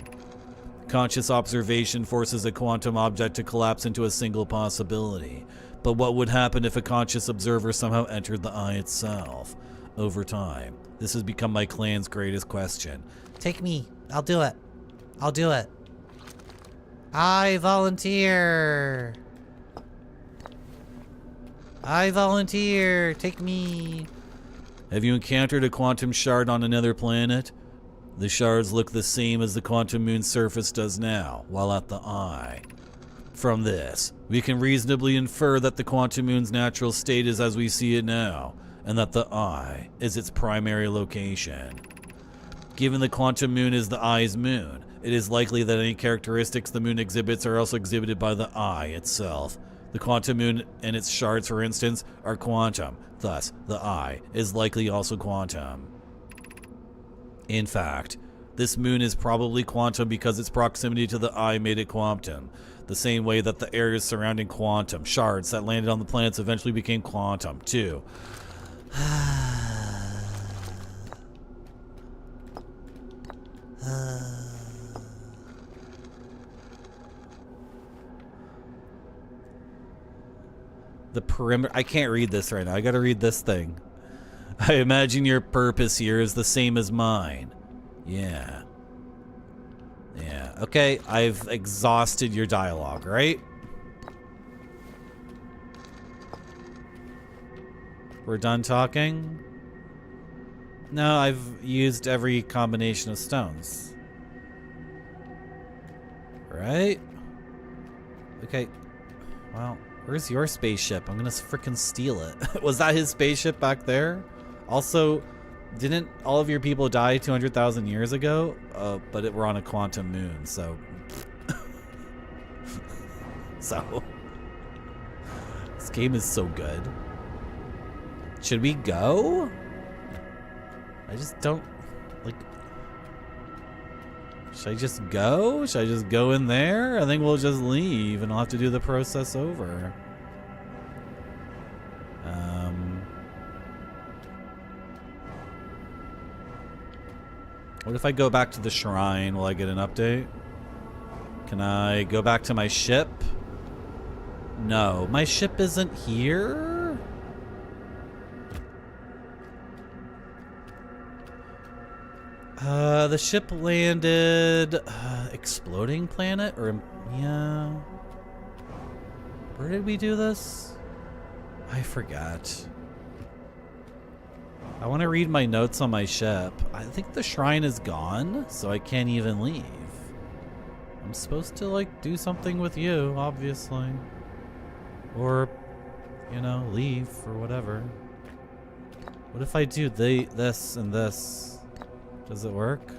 Conscious observation forces a quantum object to collapse into a single possibility. But what would happen if a conscious observer somehow entered the eye itself? Over time, this has become my clan's greatest question. Take me. I'll do it. I'll do it. I volunteer. I volunteer. Take me. Have you encountered a quantum shard on another planet? The shards look the same as the quantum moon's surface does now, while at the eye. From this, we can reasonably infer that the quantum moon's natural state is as we see it now, and that the eye is its primary location. Given the quantum moon is the eye's moon, it is likely that any characteristics the moon exhibits are also exhibited by the eye itself. The quantum moon and its shards, for instance, are quantum, thus the eye is likely also quantum. In fact, this moon is probably quantum because its proximity to the eye made it quantum, the same way that the areas surrounding quantum shards that landed on the planets eventually became quantum, too. The perimeter. I can't read this right now. I gotta read this thing. I imagine your purpose here is the same as mine. Yeah. Yeah. Okay, I've exhausted your dialogue, right? We're done talking? No, I've used every combination of stones. Right? Okay. Well, where's your spaceship? I'm gonna frickin' steal it. Was that his spaceship back there? Also, didn't all of your people die 200,000 years ago? But we're on a quantum moon, so... so... This game is so good. Should we go? I just don't... like... Should I just go? Should I just go in there? I think we'll just leave and I'll have to do the process over. What if I go back to the shrine? Will I get an update? Can I go back to my ship? No, my ship isn't here? The ship landed... exploding planet? Or... yeah... Where did we do this? I forgot. I want to read my notes on my ship. I think the shrine is gone, so I can't even leave. I'm supposed to, like, do something with you, obviously. Or, you know, leave or whatever. What if I do this and this? Does it work?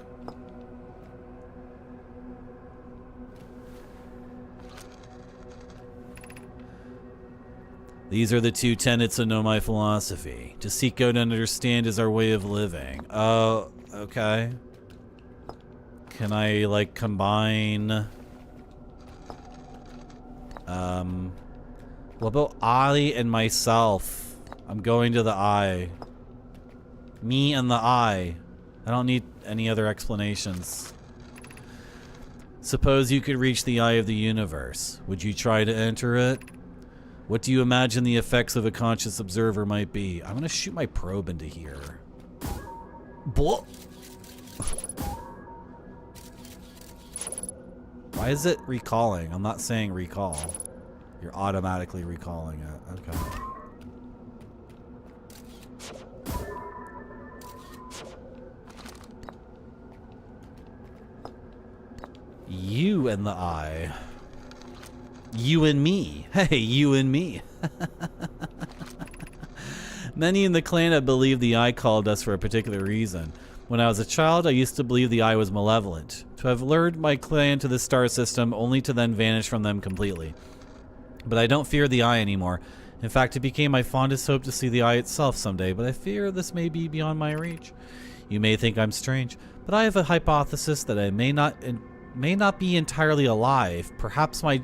These are the two tenets of Know My Philosophy. To seek out and understand is our way of living. Oh, okay. Can I, like, combine... What about I and myself? I'm going to the eye. Me and the eye. I don't need any other explanations. Suppose you could reach the eye of the universe. Would you try to enter it? What do you imagine the effects of a conscious observer might be? I'm gonna shoot my probe into here. Blah. Why is it recalling? I'm not saying recall. You're automatically recalling it. Okay. You and the eye. You and me. Hey, you and me. Many in the clan have believed the eye called us for a particular reason. When I was a child, I used to believe the eye was malevolent. To have lured my clan to the star system only to then vanish from them completely. But I don't fear the eye anymore. In fact, it became my fondest hope to see the eye itself someday, but I fear this may be beyond my reach. You may think I'm strange, but I have a hypothesis that I may not be entirely alive. Perhaps my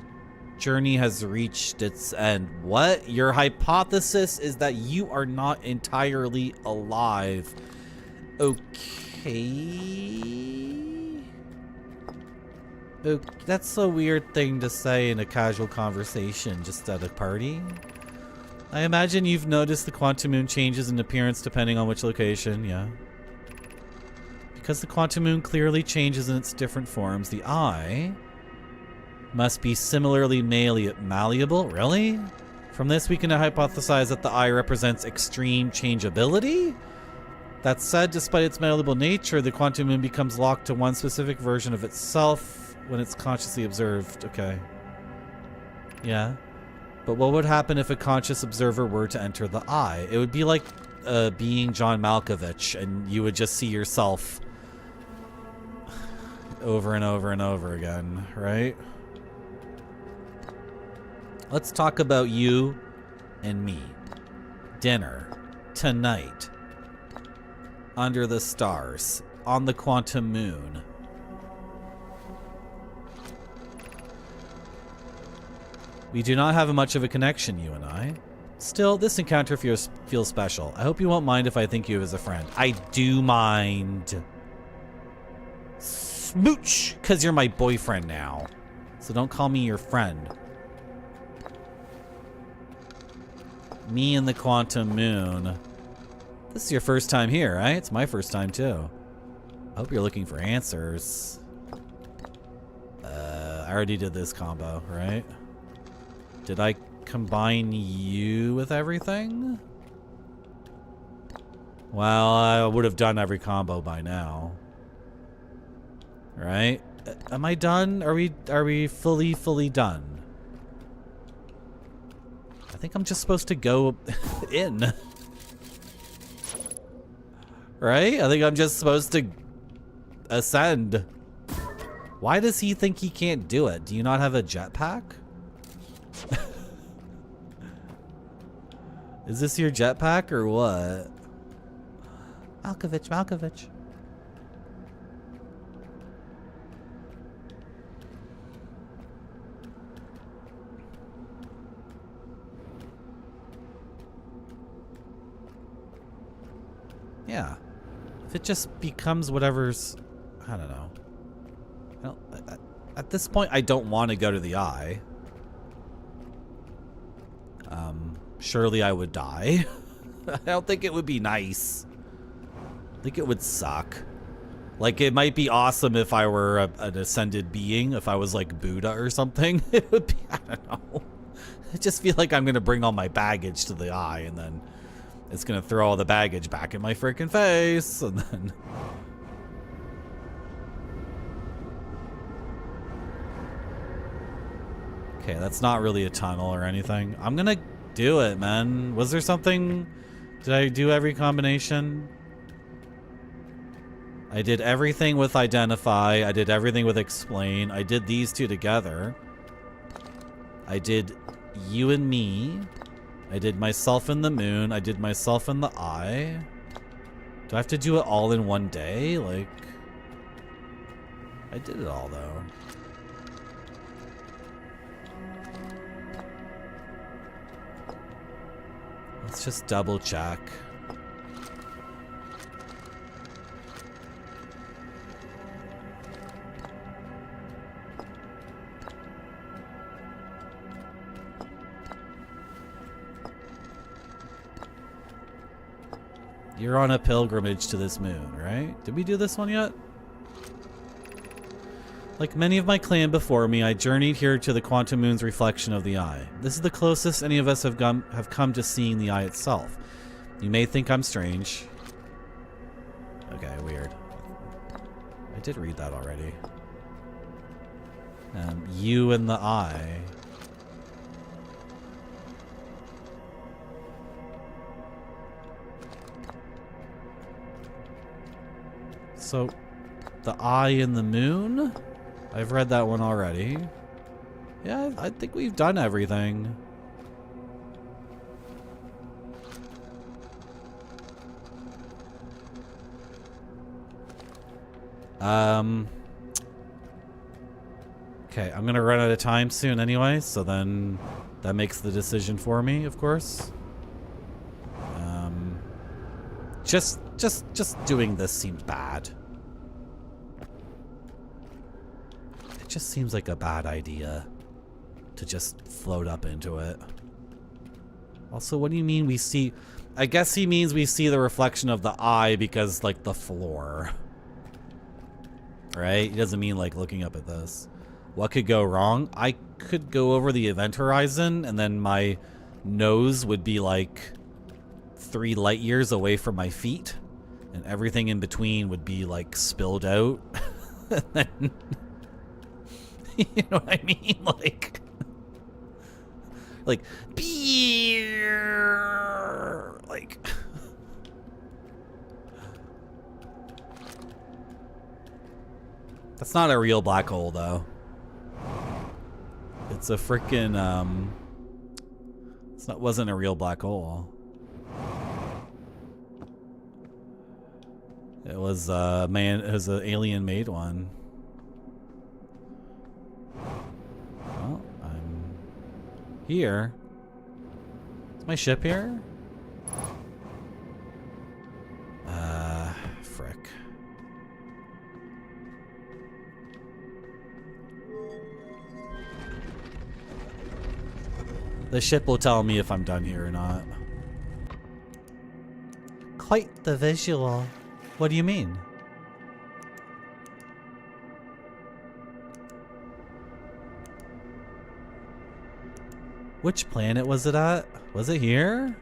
journey has reached its end. What? Your hypothesis is that you are not entirely alive. Okay. That's a weird thing to say in a casual conversation just at a party. I imagine you've noticed the quantum moon changes in appearance depending on which location, yeah. Because the quantum moon clearly changes in its different forms, the eye must be similarly malleable. Really? From this, we can hypothesize that the eye represents extreme changeability? That said, despite its malleable nature, the quantum moon becomes locked to one specific version of itself when it's consciously observed. Okay. Yeah. But what would happen if a conscious observer were to enter the eye? It would be like being John Malkovich, and you would just see yourself over and over and over again, right? Let's talk about you and me. Dinner. Tonight. Under the stars. On the quantum moon. We do not have much of a connection, you and I. Still, this encounter feels special. I hope you won't mind if I think you as a friend. I do mind. Smooch! Because you're my boyfriend now. So don't call me your friend. Me and the quantum moon. This is your first time here, right? It's my first time too. I hope you're looking for answers. I already did this combo, right? Did I combine you with everything? Well, I would have done every combo by now. Right? Am I done? Are we fully done? I think I'm just supposed to go in. Right? I think I'm just supposed to ascend. Why does he think he can't do it? Do you not have a jetpack? Is this your jetpack or what? Malkovich. Yeah. If it just becomes whatever's... I don't know. At this point, I don't want to go to the eye. Surely I would die. I don't think it would be nice. I think it would suck. Like, it might be awesome if I were an ascended being, if I was like Buddha or something. It would be, I don't know. I just feel like I'm going to bring all my baggage to the eye, and then it's going to throw all the baggage back in my freaking face, and then... Okay, that's not really a tunnel or anything. I'm gonna do it, man. Was there something? Did I do every combination? I did everything with identify. I did everything with explain. I did these two together. I did you and me. I did myself and the moon. I did myself and the eye. Do I have to do it all in one day? Like, I did it all though. Let's just double check. You're on a pilgrimage to this moon, right? Did we do this one yet? Like many of my clan before me, I journeyed here to the quantum moon's reflection of the eye. This is the closest any of us have come to seeing the eye itself. You may think I'm strange. Okay, weird. I did read that already. You and the eye. So, the eye and the moon? I've read that one already. Yeah, I think we've done everything. Okay, I'm gonna run out of time soon anyway, so then that makes the decision for me, of course. Just doing this seems bad. It just seems like a bad idea to just float up into it. Also, what do you mean we see? I guess he means we see the reflection of the eye because, like, the floor. Right? He doesn't mean, like, looking up at this. What could go wrong? I could go over the event horizon and then my nose would be, like, 3 light years away from my feet. And everything in between would be, like, spilled out. And then... You know what I mean? Like, beer, like, that's not a real black hole, though. It's a freaking, wasn't a real black hole. It was, it was an alien-made one. Well, I'm here. Is my ship here? Frick. The ship will tell me if I'm done here or not. Quite the visual. What do you mean? Which planet was it at? Was it here?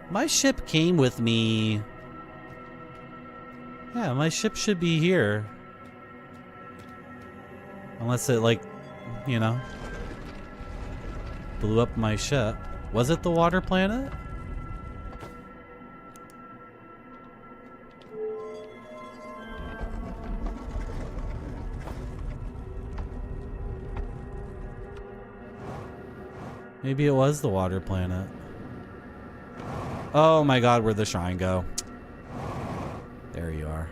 My ship came with me. Yeah, my ship should be here. Unless it, like, you know, blew up my ship. Was it the water planet? Maybe it was the water planet. Oh my god, where'd the shrine go? There you are.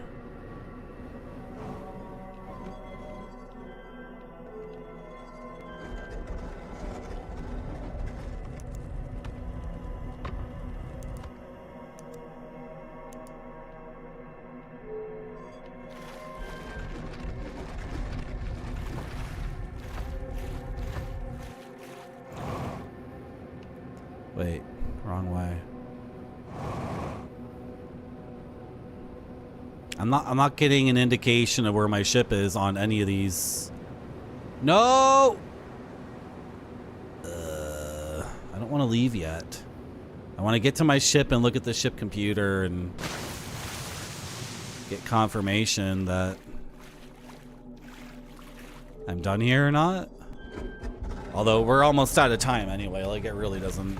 Wait, wrong way. I'm not getting an indication of where my ship is on any of these. No! I don't want to leave yet. I want to get to my ship and look at the ship computer and get confirmation that I'm done here or not. Although we're almost out of time anyway, like it really doesn't.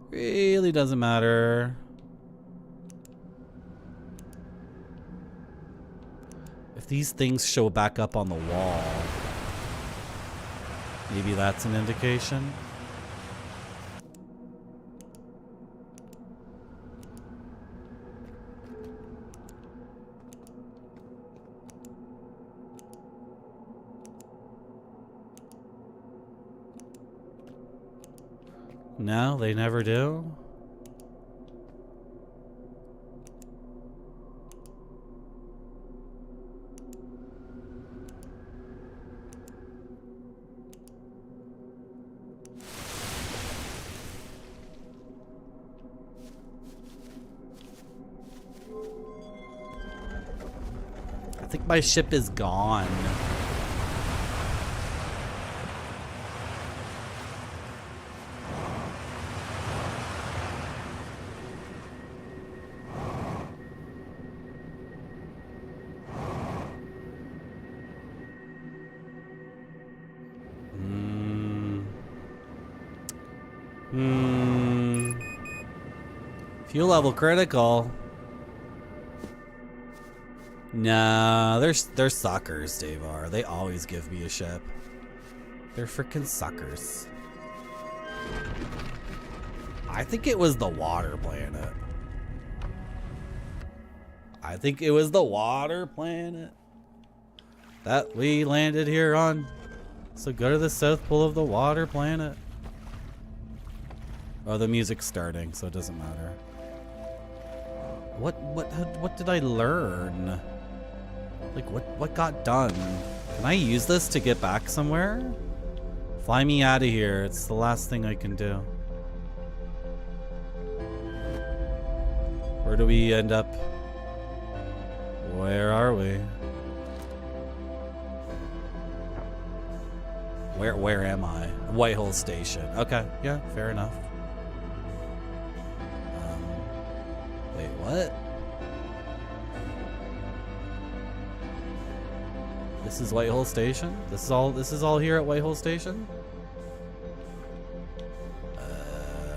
Really doesn't matter. If these things show back up on the wall, maybe that's an indication. No, they never do. I think my ship is gone. Fuel level critical. Nah, they're suckers, Davar. They always give me a ship. They're freaking suckers. I think it was the water planet. I think it was the water planet that we landed here on. So go to the South Pole of the water planet. Oh, the music's starting, so it doesn't matter. What did I learn? Like, what got done? Can I use this to get back somewhere? Fly me out of here. It's the last thing I can do. Where do we end up? Where are we? Where am I? Whitehall Station. Okay, yeah, fair enough. Wait, what? This is Whitehall Station? This is all here at Whitehall Station?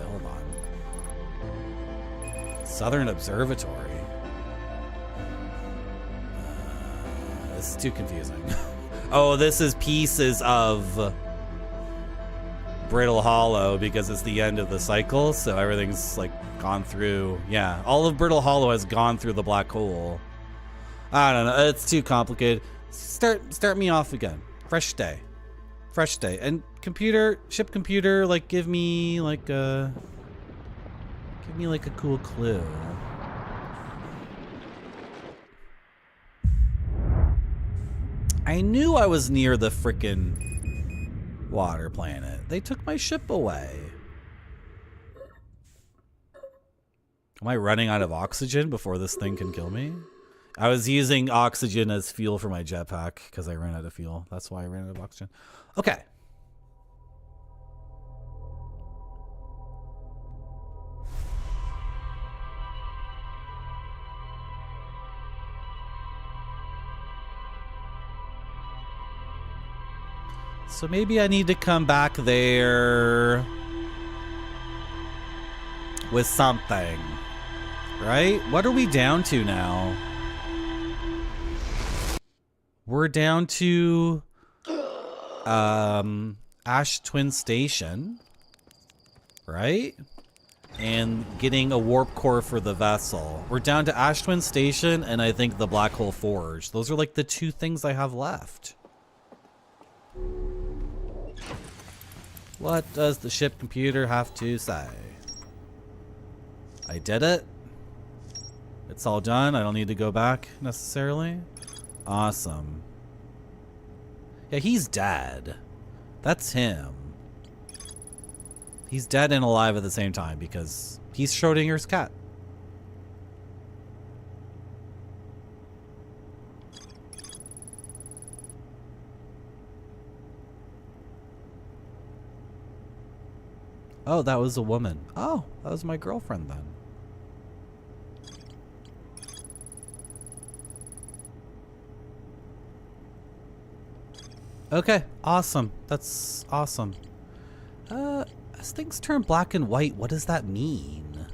Hold on. Southern Observatory. This is too confusing. Oh, this is pieces of Brittle Hollow because it's the end of the cycle, so everything's like gone through. Yeah, all of Brittle Hollow has gone through the black hole. I don't know. It's too complicated. Start me off again. Fresh day. Fresh day. And ship computer, like give me like a cool clue. I knew I was near the frickin' water planet. They took my ship away. Am I running out of oxygen before this thing can kill me? I was using oxygen as fuel for my jetpack because I ran out of fuel. That's why I ran out of oxygen. Okay. So maybe I need to come back there with something, right? What are we down to now? We're down to Ash Twin Station, right? And getting a warp core for the vessel. We're down to Ash Twin Station and I think the Black Hole Forge. Those are like the two things I have left. What does the ship computer have to say? I did it. It's all done. I don't need to go back necessarily. Awesome. Yeah, he's dead. That's him. He's dead and alive at the same time because he's Schrodinger's cat. Oh, that was a woman. Oh, that was my girlfriend then. Okay, awesome. That's awesome. As things turn black and white, what does that mean?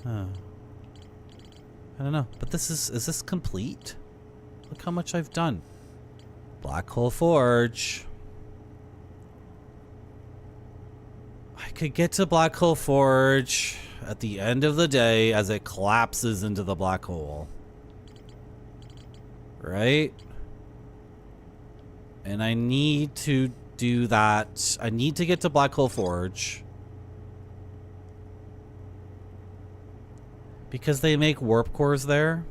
Huh. I don't know, but is this complete? Look how much I've done. Black Hole Forge. I could get to Black Hole Forge at the end of the day as it collapses into the black hole. Right? And I need to do that. I need to get to Black Hole Forge. Because they make warp cores there.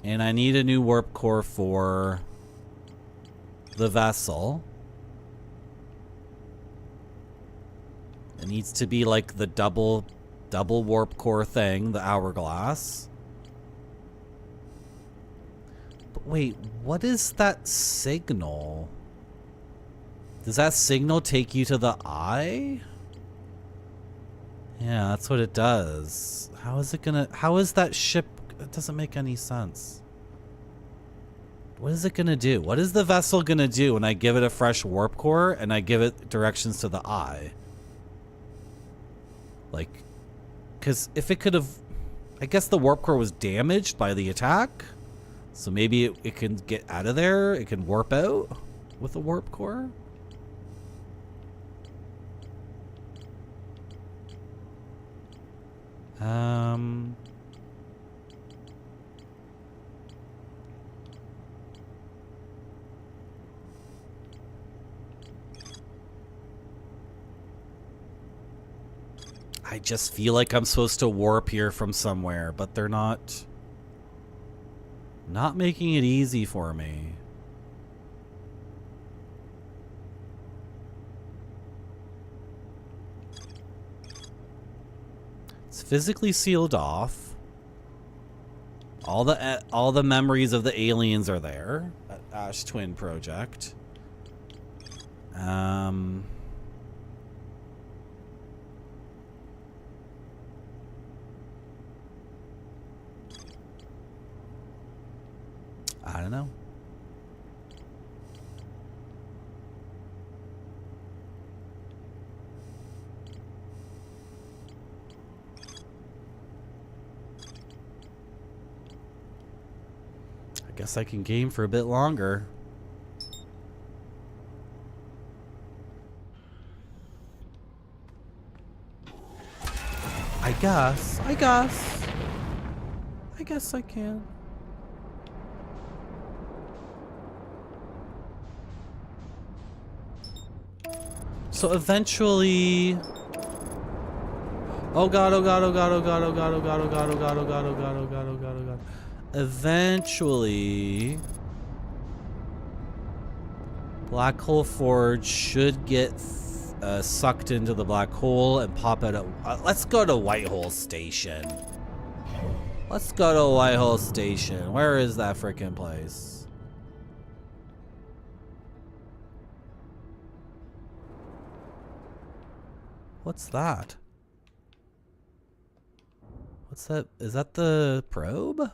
And I need a new warp core for the vessel. It needs to be like the double warp core thing, the hourglass. But wait, what is that signal? Does that signal take you to the eye? Yeah, that's what it does. How is it gonna... How is that ship... It doesn't make any sense. What is it gonna do? What is the vessel gonna do when I give it a fresh warp core and I give it directions to the eye? Like, because if it could have, I guess the warp core was damaged by the attack, so maybe it can get out of there. It can warp out with a warp core. I just feel like I'm supposed to warp here from somewhere, but they're not making it easy for me. It's physically sealed off. All the memories of the aliens are there at Ash Twin Project. I don't know. I guess I can game for a bit longer. I guess I can. So eventually, oh god, oh god, oh god, oh god, oh god, oh god, oh god, oh god, oh god, oh god, oh god, oh god, oh god. Eventually, Black Hole Forge should get sucked into the black hole and pop out at, let's go to White Hole Station. Let's go to White Hole Station. Where is that frickin' place? What's that? What's that? Is that the probe?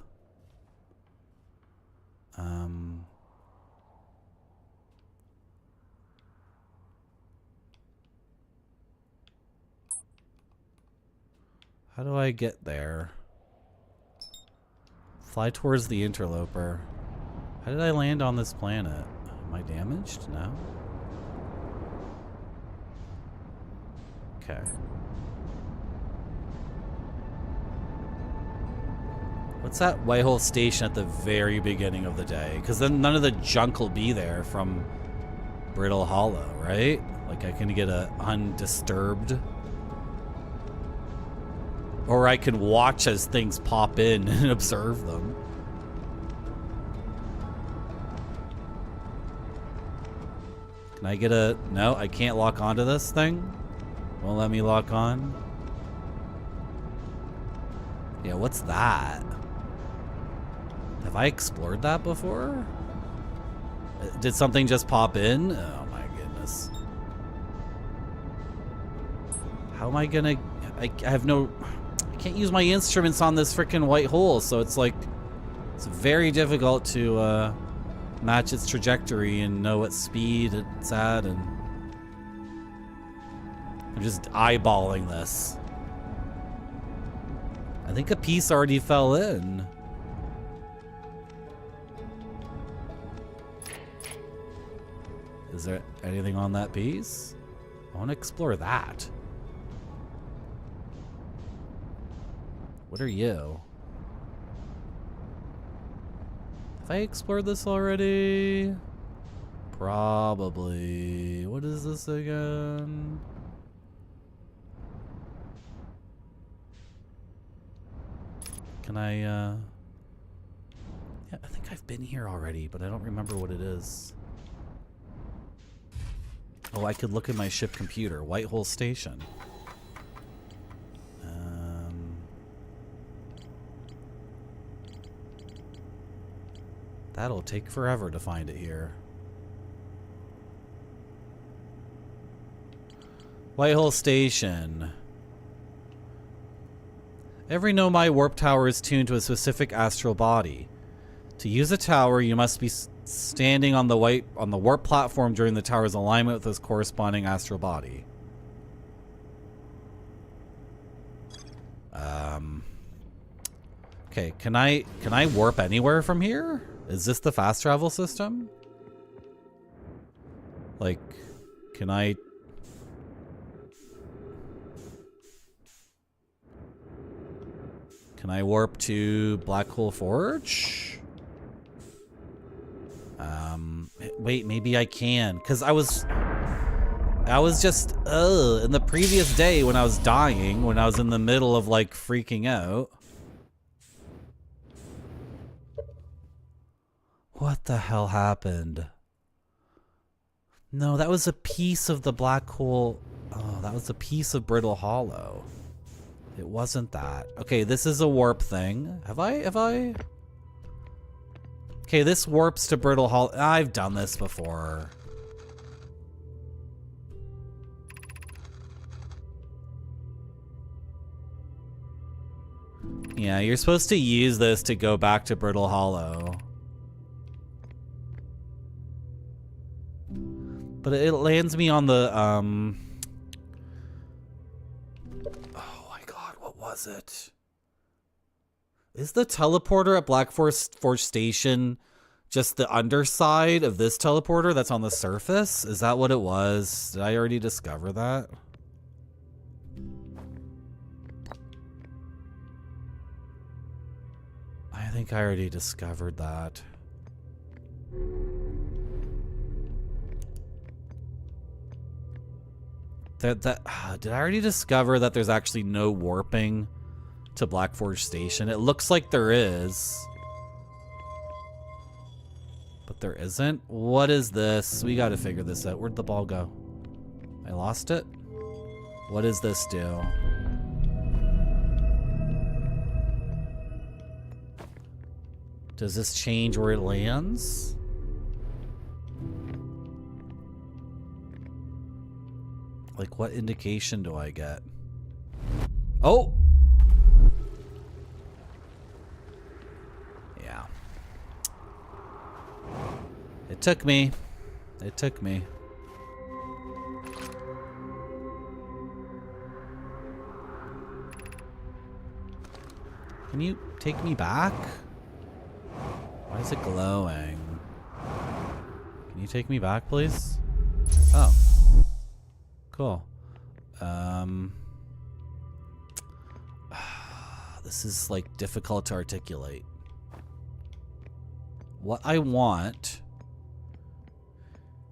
How do I get there? Fly towards the interloper. How did I land on this planet? Am I damaged? No. Okay. What's that White Hole Station at the very beginning of the day? Because then none of the junk will be there from Brittle Hollow, right? Like I can get a undisturbed. Or I can watch as things pop in and observe them. Can I get a... No, I can't lock onto this thing. Won't let me lock on. Yeah, what's that? Have I explored that before? Did something just pop in? Oh my goodness. How am I gonna... I have no... I can't use my instruments on this freaking white hole, so it's like... It's very difficult to match its trajectory and know what speed it's at, and... I'm just eyeballing this. I think a piece already fell in. Is there anything on that piece? I want to explore that. What are you? Have I explored this already? Probably. What is this again? Can I, yeah, I think I've been here already, but I don't remember what it is. Oh, I could look at my ship computer. White Hole Station. That'll take forever to find it here. White Hole Station. Every Nomai warp tower is tuned to a specific astral body. To use a tower, you must be standing on the warp platform during the tower's alignment with its corresponding astral body. Okay, can I warp anywhere from here? Is this the fast travel system? Like, can I warp to Black Hole Forge? Wait, maybe I can, because I was just in the previous day when I was dying, when I was in the middle of like freaking out. What the hell happened? No, that was a piece of the black hole. Oh, that was a piece of Brittle Hollow. It wasn't that. Okay, this is a warp thing. Have I? Okay, this warps to Brittle Hollow. I've done this before. Yeah, you're supposed to use this to go back to Brittle Hollow. But it lands me on the, oh my god, what was it? Is the teleporter at Black Forge Station just the underside of this teleporter that's on the surface? Is that what it was? Did I already discover that? I think I already discovered that. Did I already discover that there's actually no warping to Black Forge Station? It looks like there is, but there isn't. What is this? We gotta figure this out. Where'd the ball go? I lost it? What does this do? Does this change where it lands? Like, what indication do I get? Oh! Yeah. It took me. It took me. Can you take me back? Why is it glowing? Can you take me back, please? Oh. Cool. This is like difficult to articulate. What I want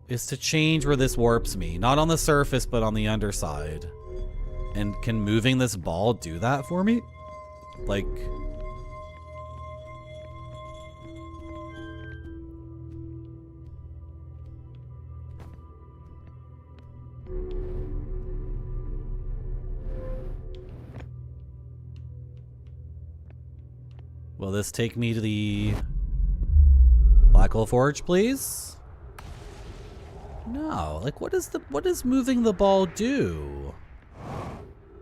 is to change where this warps me. Not on the surface, but on the underside. And can moving this ball do that for me? Like... Will this take me to the Black Hole Forge, please? No. Like, what does moving the ball do?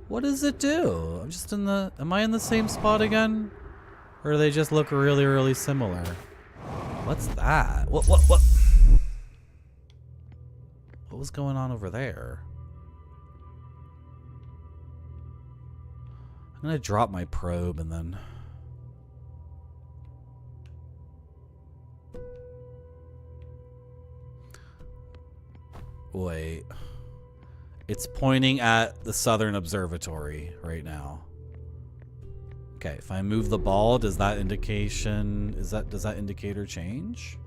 What does it do? I'm just in the... Am I in the same spot again? Or do they just look really, really similar? What's that? What? What was going on over there? I'm gonna drop my probe and then... Wait. It's pointing at the Southern Observatory right now. Okay, if I move the ball, does that indication... does that indicator change?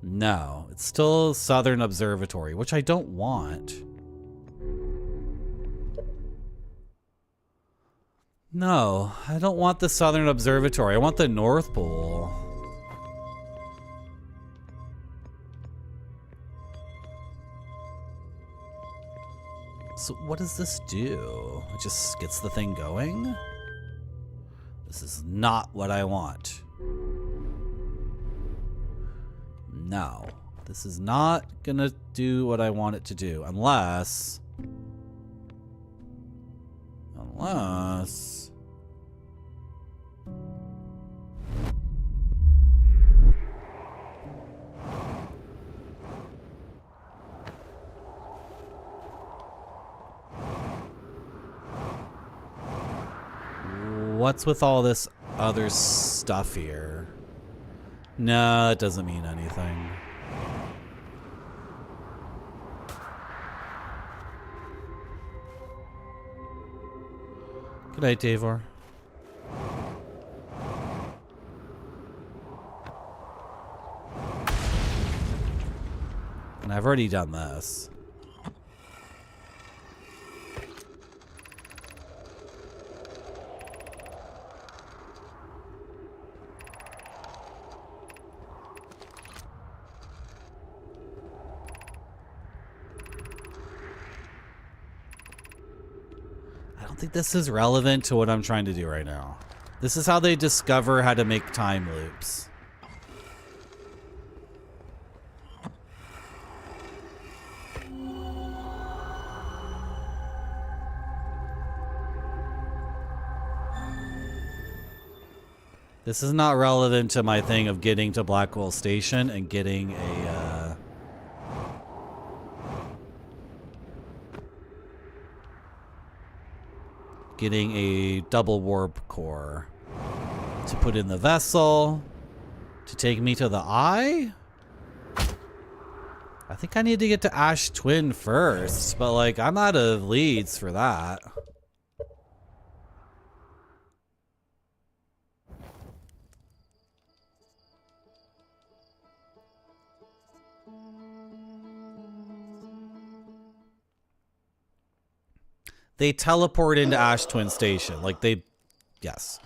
No, it's still Southern Observatory, which I don't want. No, I don't want the Southern Observatory. I want the North Pole. So what does this do? It just gets the thing going? This is not what I want. No. This is not gonna do what I want it to do. Unless... What's with all this other stuff here? No, it doesn't mean anything. Good night, Davor. And I've already done this. I don't think this is relevant to what I'm trying to do right now. This is how they discover how to make time loops. This is not relevant to my thing of getting to Blackwell Station and getting a, getting a double warp core to put in the vessel to take me to the eye. I think I need to get to Ash Twin first, but like I'm out of leads for that. They teleport into Ash Twin Station. Like they... Yes.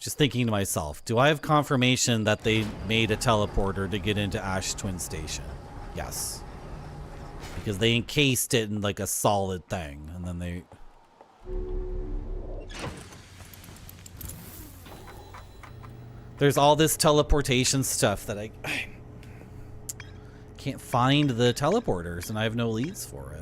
Just thinking to myself, do I have confirmation that they made a teleporter to get into Ash Twin Station? Yes. Because they encased it in like a solid thing. And then they... There's all this teleportation stuff that I can't find the teleporters and I have no leads for it.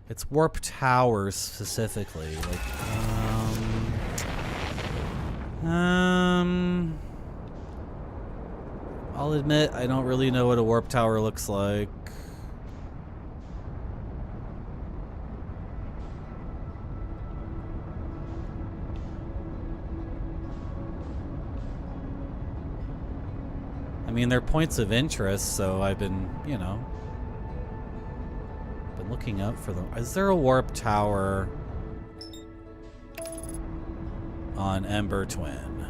It's Warp Towers specifically. Like, I'll admit I don't really know what a warp tower looks like. I mean, they're points of interest, so I've been, you know, looking up for them. Is there a warp tower on Ember Twin?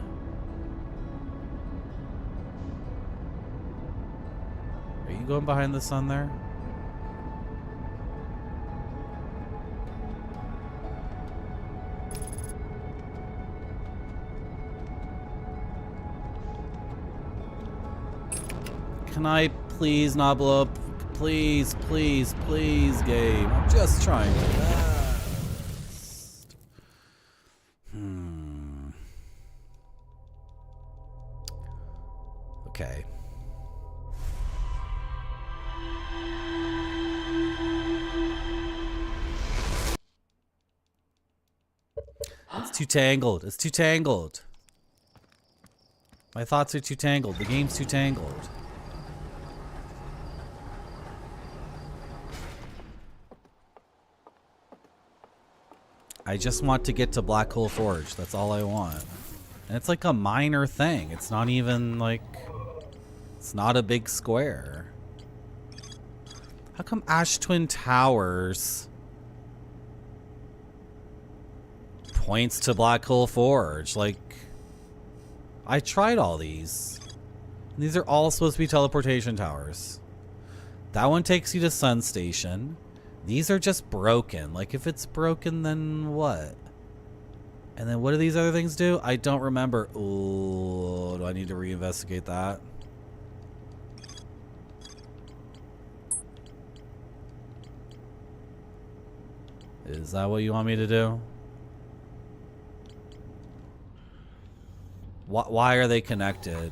Are you going behind the sun there? Can I please not blow up? Please, please, please, game. I'm just trying to best. Okay. It's too tangled. It's too tangled. My thoughts are too tangled. The game's too tangled. I just want to get to Black Hole Forge. That's all I want. And it's like a minor thing. It's not even like... It's not a big square. How come Ash Twin Towers points to Black Hole Forge? Like, I tried all these. And these are all supposed to be teleportation towers. That one takes you to Sun Station. These are just broken. Like, if it's broken, then what? And then what do these other things do? I don't remember. Ooh, do I need to reinvestigate that? Is that what you want me to do? Why are they connected?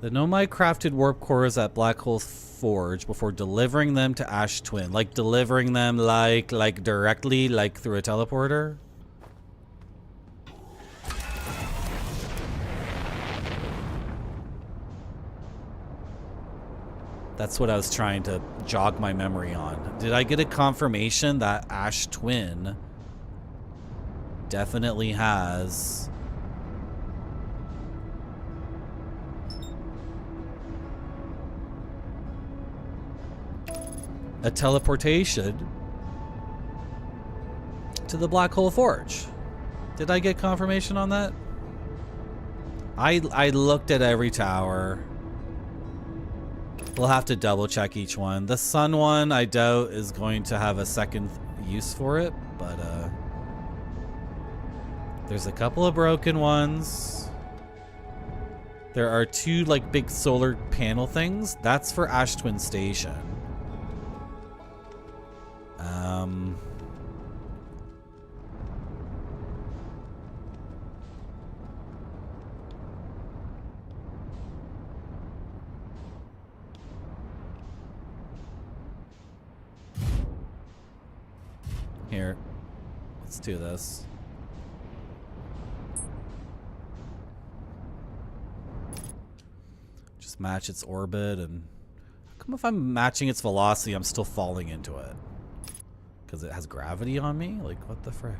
The Nomai crafted warp cores at Black Hole Forge before delivering them to Ash Twin. Like delivering them like directly, like through a teleporter? That's what I was trying to jog my memory on. Did I get a confirmation that Ash Twin definitely has a teleportation to the Black Hole Forge? Did I get confirmation on that? I looked at every tower. We'll have to double check each one. The sun one, I doubt, is going to have a second use for it, but there's a couple of broken ones. There are two like big solar panel things. That's for Ash Twin Station. Here, let's do this. Just match its orbit, and how come if I'm matching its velocity, I'm still falling into it? Because it has gravity on me? Like, what the frick?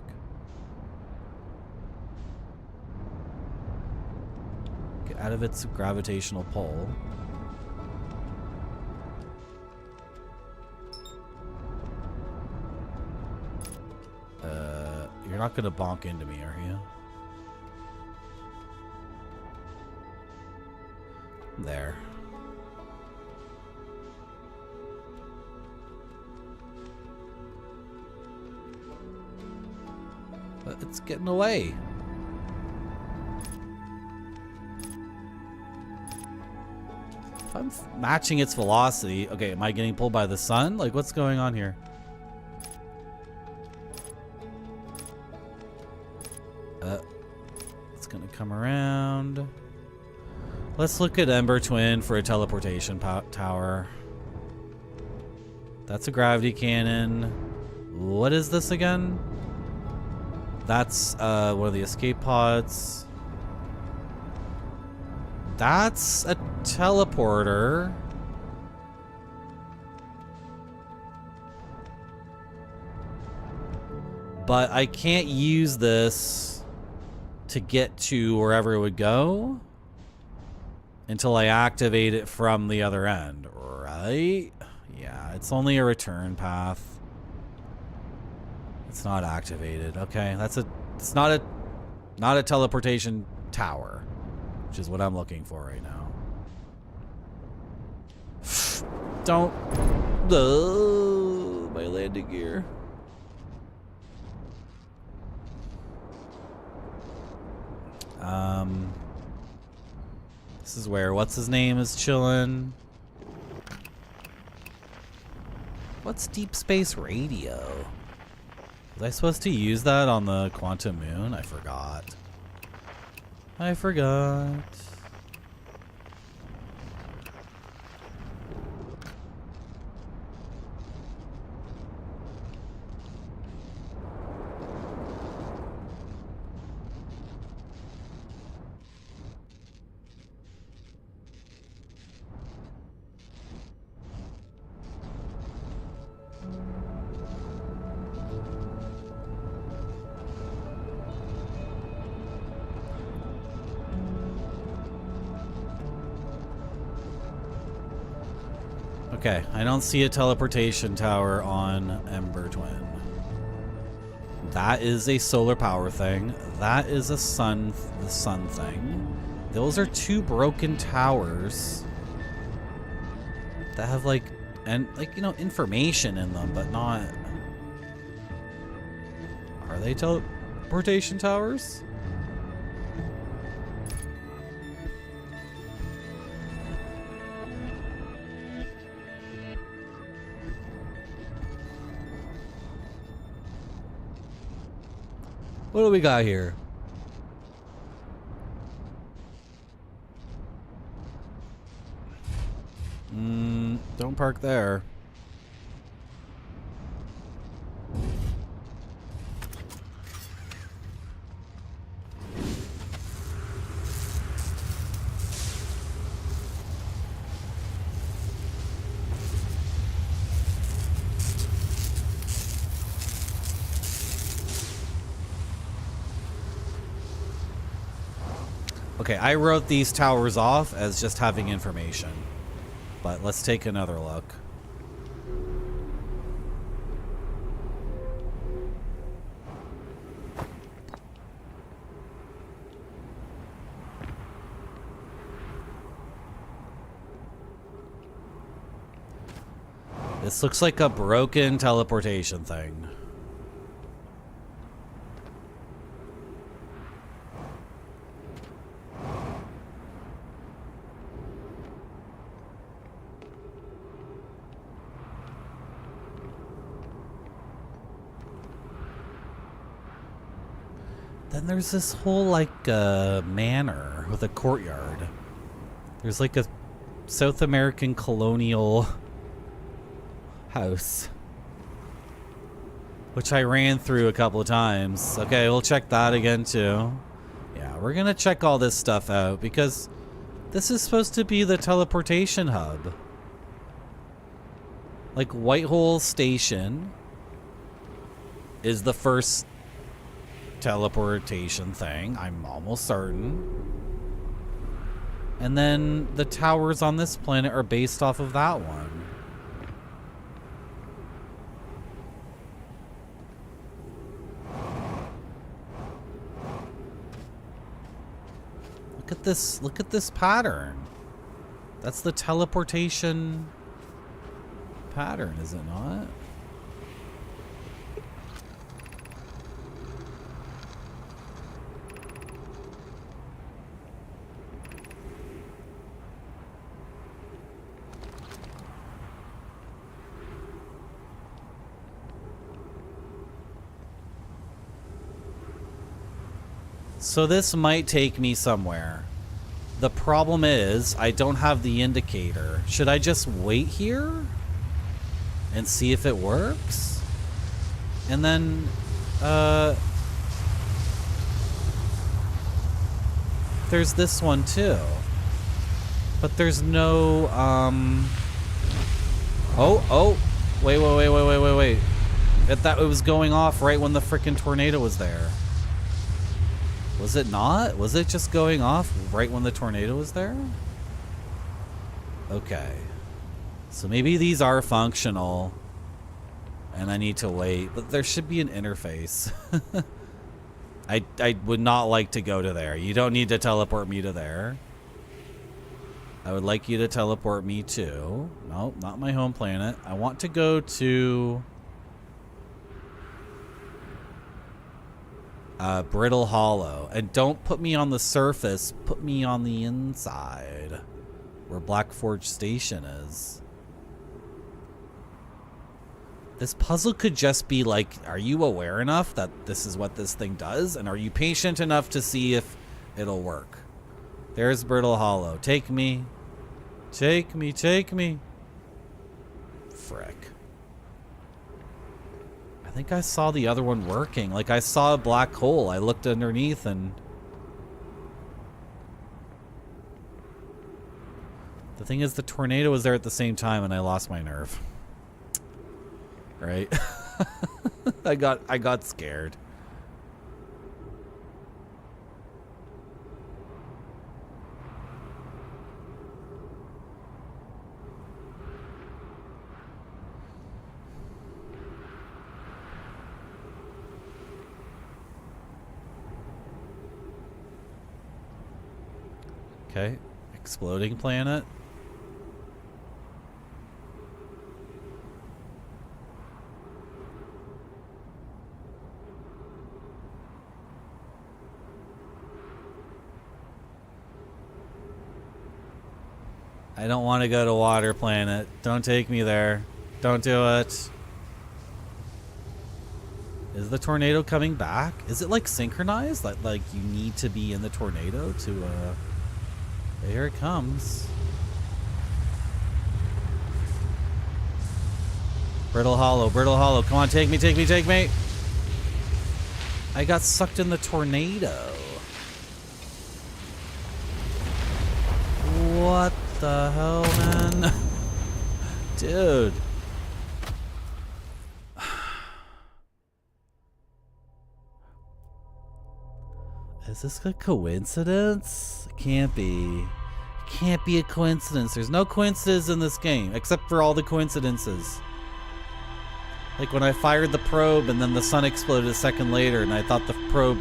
Get out of its gravitational pull. You're not gonna bonk into me, are you? There. But it's getting away. If I'm matching its velocity, okay, am I getting pulled by the sun? Like, what's going on here? It's gonna come around. Let's look at Ember Twin for a teleportation tower. That's a gravity cannon. What is this again? That's one of the escape pods. That's a teleporter. But I can't use this to get to wherever it would go until I activate it from the other end, right? Yeah, it's only a return path. It's not activated. Okay, it's not a teleportation tower, which is what I'm looking for right now. Don't. My landing gear. This is where what's his name is chilling. What's deep space radio? Was I supposed to use that on the quantum moon? I forgot. I forgot. Okay, I don't see a teleportation tower on Ember Twin. That is a solar power thing. That is the sun thing. Those are two broken towers that have like information in them, but not. Are they teleportation towers? What do we got here? Don't park there. Okay, I wrote these towers off as just having information. But let's take another look. This looks like a broken teleportation thing. Then there's this whole like manor with a courtyard. There's like a South American colonial house, which I ran through a couple of times. Okay, we'll check that again too. Yeah, we're gonna check all this stuff out because this is supposed to be the teleportation hub. Like Whitehall Station is the first teleportation thing, I'm almost certain. And then the towers on this planet are based off of that one. Look at this pattern. That's the teleportation pattern, is it not? So this might take me somewhere. The problem is I don't have the indicator. Should I just wait here and see if it works? And then there's this one too. But there's no wait. It was going off right when the frickin' tornado was there. Was it not? Was it just going off right when the tornado was there? Okay. So maybe these are functional and I need to wait, but there should be an interface. I would not like to go to there. You don't need to teleport me to there. I would like you to teleport me to... Nope, not my home planet. I want to go to... Brittle Hollow. And don't put me on the surface. Put me on the inside. Where Black Forge Station is. This puzzle could just be like, are you aware enough that this is what this thing does? And are you patient enough to see if it'll work? There's Brittle Hollow. Take me. Take me, take me. Frick. I think I saw the other one working. Like, I saw a black hole. I looked underneath and... The thing is, the tornado was there at the same time and I lost my nerve. Right? I got scared. Okay. Exploding planet. I don't want to go to Water Planet. Don't take me there. Don't do it. Is the tornado coming back? Is it like synchronized? Like you need to be in the tornado to here it comes. Brittle Hollow, Brittle Hollow. Come on, take me, take me, take me. I got sucked in the tornado. What the hell, man? Dude. Is this a coincidence? It can't be. It can't be a coincidence. There's no coincidences in this game, except for all the coincidences. Like when I fired the probe and then the sun exploded a second later and I thought the probe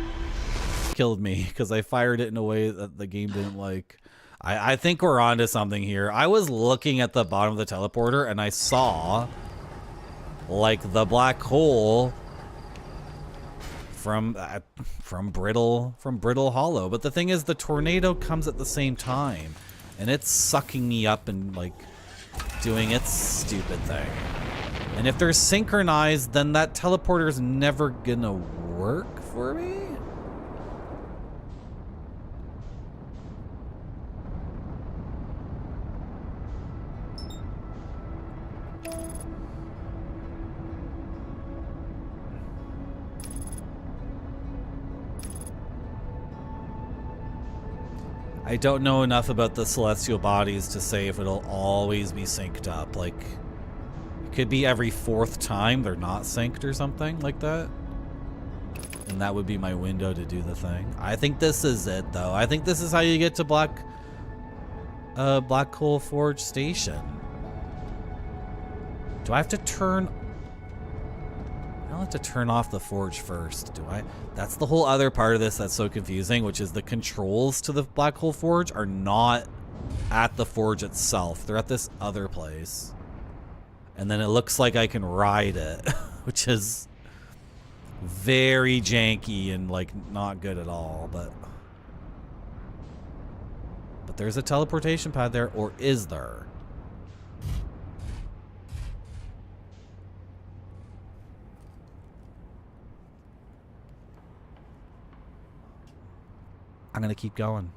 killed me because I fired it in a way that the game didn't like. I think we're onto something here. I was looking at the bottom of the teleporter and I saw like the black hole from Brittle Hollow. But the thing is, the tornado comes at the same time and it's sucking me up and like doing its stupid thing. And if they're synchronized, then that teleporter is never gonna work for me. I don't know enough about the celestial bodies to say if it'll always be synced up. Like, it could be every 4th time they're not synced or something like that. And that would be my window to do the thing. I think this is it, though. I think this is how you get to Black Coal Forge Station. Do I have to turn... I don't have to turn off the forge first, do I? That's the whole other part of this that's so confusing, which is the controls to the black hole forge are not at the forge itself. They're at this other place. And then it looks like I can ride it, which is very janky and like not good at all, but there's a teleportation pad there, or is there? I'm gonna keep going.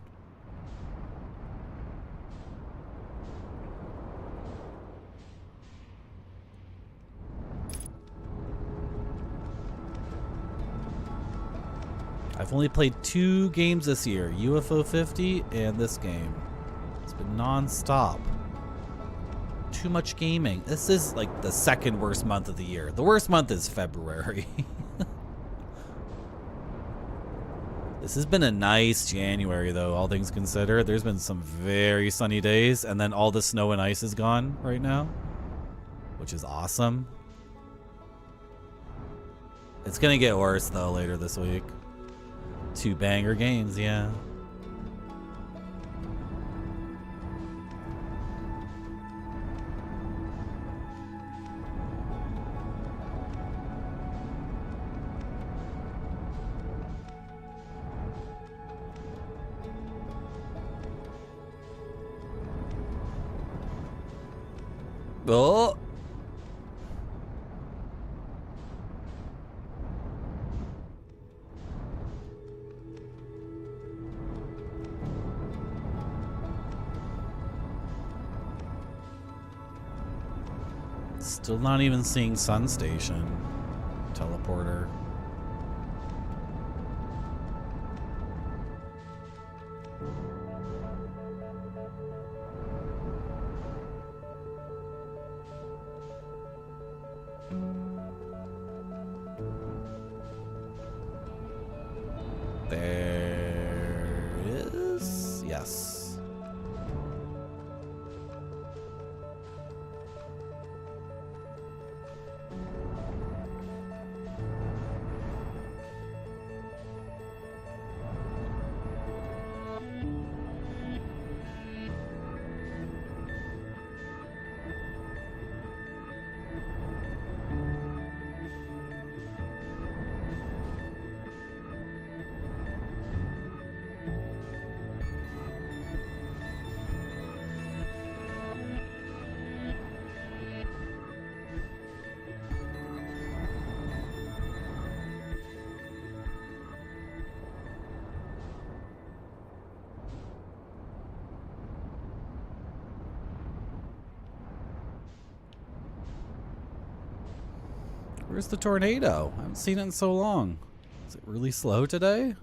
I've only played 2 games this year, UFO 50 and this game. It's been non-stop. Too much gaming. This is like the 2nd worst month of the year. The worst month is February. This has been a nice January, though, all things considered. There's been some very sunny days, and then all the snow and ice is gone right now, which is awesome. It's gonna get worse, though, later this week. 2 banger games, yeah. Oh. Still not even seeing Sun Station teleporter. There is, yes. Where's the tornado? I haven't seen it in so long. Is it really slow today?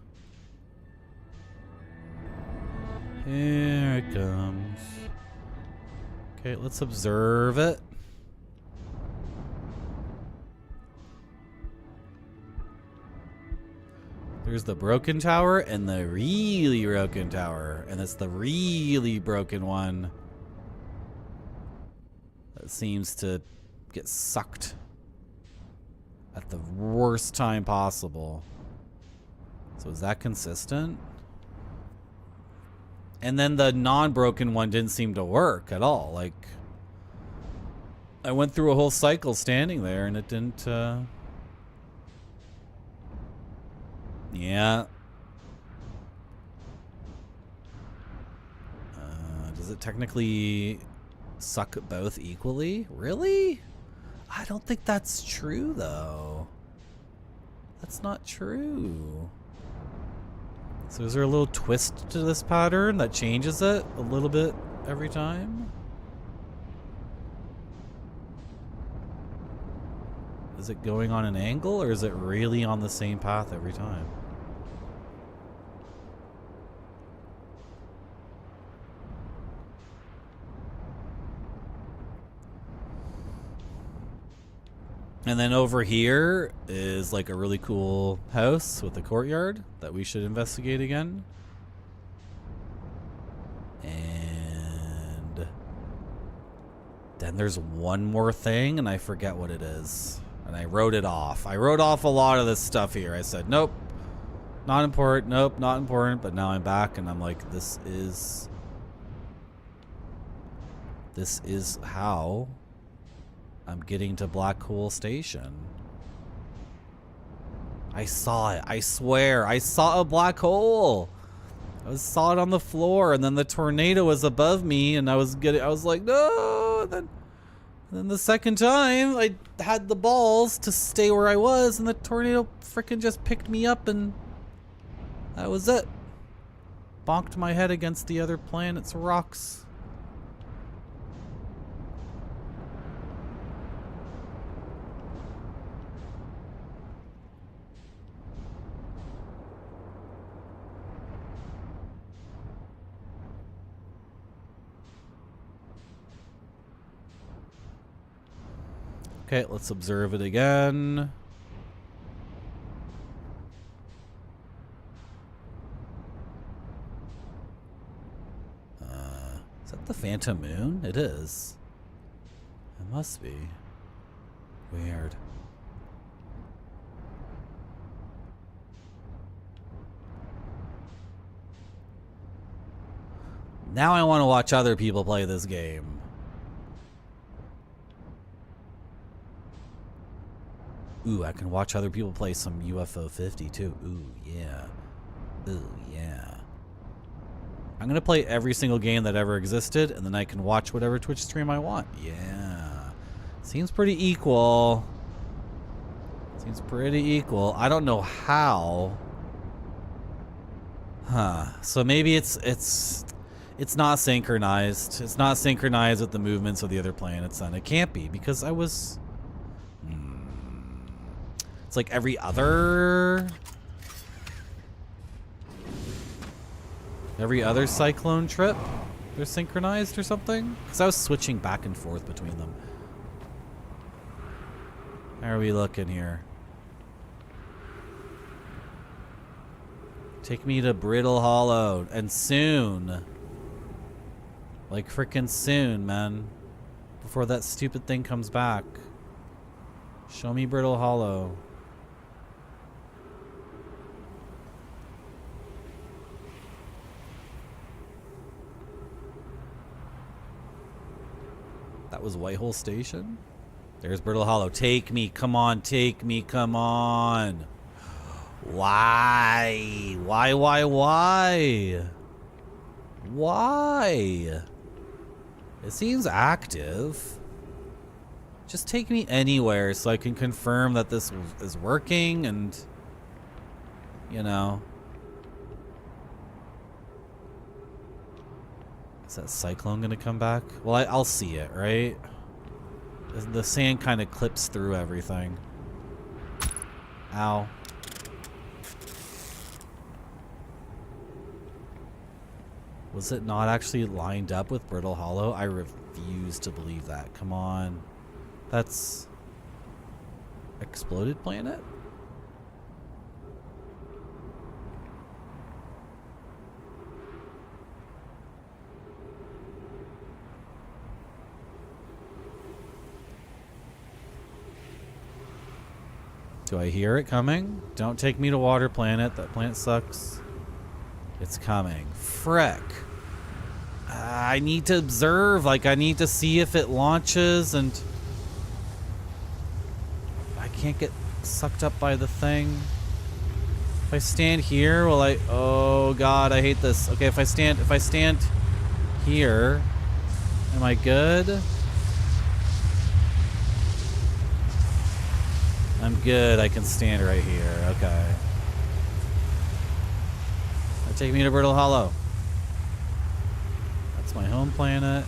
Here it comes. Okay, let's observe it. There's the broken tower and the really broken tower. And it's the really broken one that seems to get sucked at the worst time possible. So is that consistent? And then the non-broken one didn't seem to work at all. Like, I went through a whole cycle standing there and it didn't, yeah. Does it technically suck both equally? Really? I don't think that's true, though. That's not true. So is there a little twist to this pattern that changes it a little bit every time? Is it going on an angle, or is it really on the same path every time? And then over here is like a really cool house with a courtyard that we should investigate again. And then there's one more thing and I forget what it is. And I wrote it off. I wrote off a lot of this stuff here. I said, nope, not important. Nope, not important. But now I'm back and I'm like, this is how I'm getting to Black Hole Station. I saw it. I swear. I saw a black hole. I saw it on the floor, and then the tornado was above me, and I was like, no. And then the second time, I had the balls to stay where I was, and the tornado frickin' just picked me up, and that was it. Bonked my head against the other planet's rocks. Okay, let's observe it again. Is that the Phantom Moon? It is. It must be. Weird. Now I want to watch other people play this game. Ooh, I can watch other people play some UFO 50 too. Ooh, yeah. Ooh, yeah. I'm gonna play every single game that ever existed, and then I can watch whatever Twitch stream I want. Yeah. Seems pretty equal. Seems pretty equal. I don't know how. Huh. So maybe it's not synchronized. It's not synchronized with the movements of the other planets, then. It can't be, because I was... It's like every other cyclone trip, they're synchronized or something? Because I was switching back and forth between them. How are we looking here? Take me to Brittle Hollow, and soon. Like frickin' soon, man. Before that stupid thing comes back. Show me Brittle Hollow. That was Whitehole Station? There's Brittle Hollow. Take me, come on, take me, come on. Why? Why? Why? It seems active. Just take me anywhere so I can confirm that this is working and, you know. Is that cyclone gonna come back? Well, I'll see it, right? The sand kind of clips through everything. Ow. Was it not actually lined up with Brittle Hollow? I refuse to believe that. Come on. That's... Exploded planet? Do I hear it coming? Don't take me to Water Planet. That planet sucks. It's coming. Frick. I need to observe. Like, I need to see if it launches, and I can't get sucked up by the thing. If I stand here, will I... Oh, God, I hate this. Okay, if I stand here, am I good? I'm good. I can stand right here. Okay. Now take me to Brittle Hollow. That's my home planet.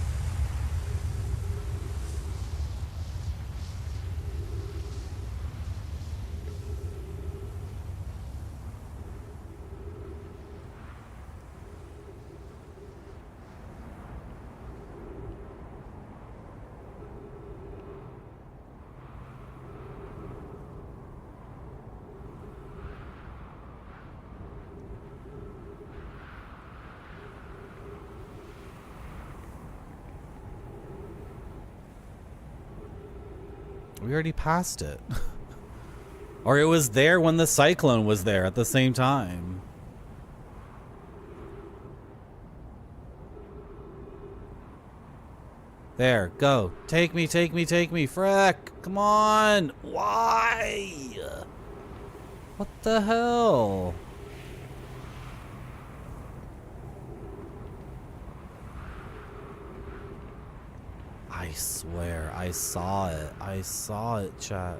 We already passed it. Or it was there when the cyclone was there at the same time. There, go. Take me, take me, take me. Frick. Come on. Why? What the hell? I swear, I saw it. I saw it, chat.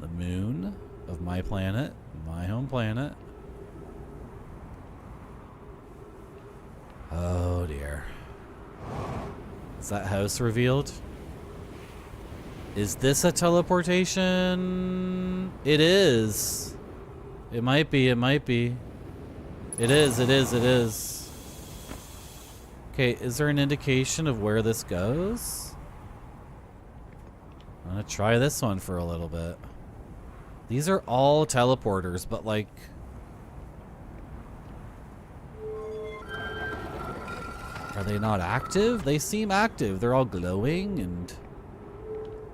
The moon of my planet, my home planet. Oh dear. Is that house revealed? Is this a teleportation? It is. It might be, it might be. It is, it is, it is. Okay, is there an indication of where this goes? I'm gonna try this one for a little bit. These are all teleporters, but like... Are they not active? They seem active. They're all glowing and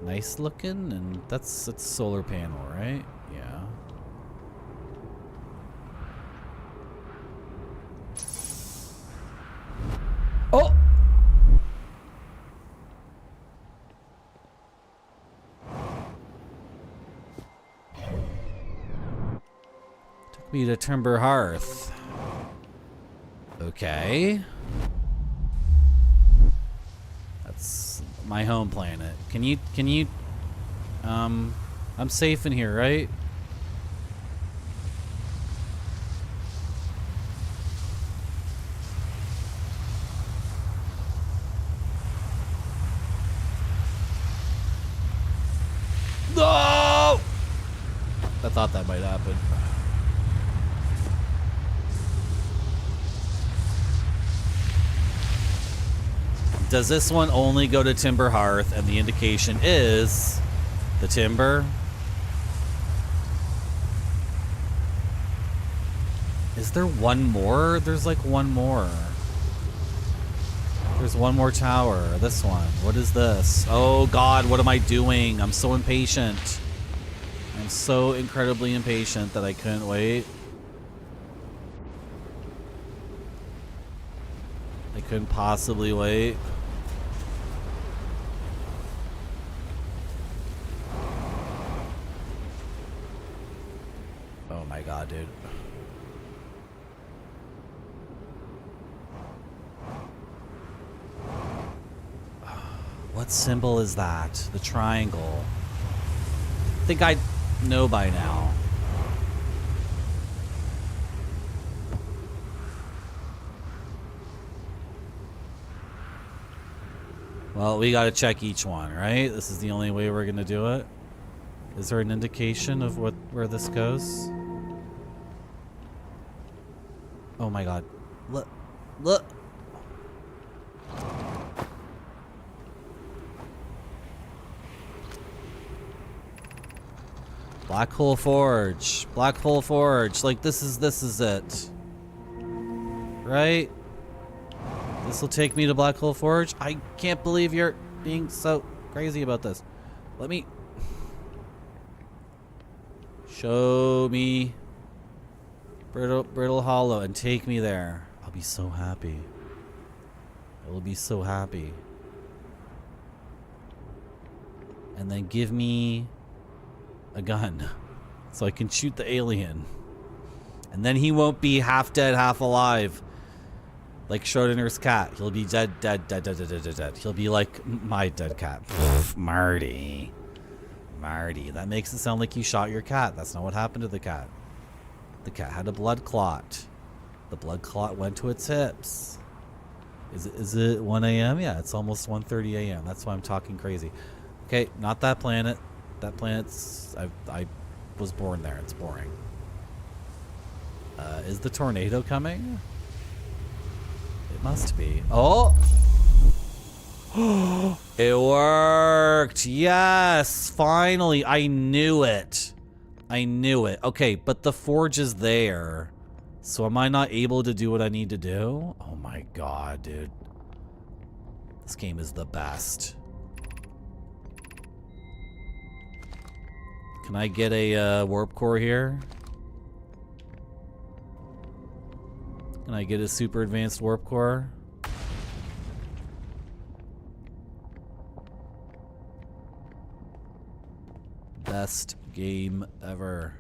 nice looking, and that's solar panel, right? Yeah. Oh! Took me to Timber Hearth. Okay. That's my home planet. Can you, I'm safe in here, right? No! I thought that might happen. Does this one only go to Timber Hearth, and the indication is the timber? Is there one more? There's like one more. There's one more tower. This one. What is this? Oh God, what am I doing? I'm so impatient. I'm so incredibly impatient that I couldn't wait. I couldn't possibly wait. Oh my God, dude. What symbol is that? The triangle. I think I know by now. Well, we gotta check each one, right? This is the only way we're gonna do it. Is there an indication of where this goes? Oh my god. Look. Look. Black Hole Forge. Black Hole Forge. Like, this is it. Right? This will take me to Black Hole Forge. I can't believe you're being so crazy about this. Let me... Show me Brittle Hollow and take me there. I'll be so happy. I will be so happy. And then give me a gun so I can shoot the alien. And then he won't be half dead, half alive. Like Schrodinger's cat. He'll be dead. He'll be like my dead cat. Marty. That makes it sound like you shot your cat. That's not what happened to the cat. The cat had a blood clot. The blood clot went to its hips. Is it 1 a.m.? Yeah, it's almost 1:30 a.m. That's why I'm talking crazy. Okay, not that planet. That planet's... I was born there. It's boring. Is the tornado coming? It must be. Oh! It worked! Yes! Finally! I knew it! I knew it. Okay, but the forge is there. So am I not able to do what I need to do? Oh my god, dude. This game is the best. Can I get a warp core here? Can I get a super advanced warp core? Best game ever.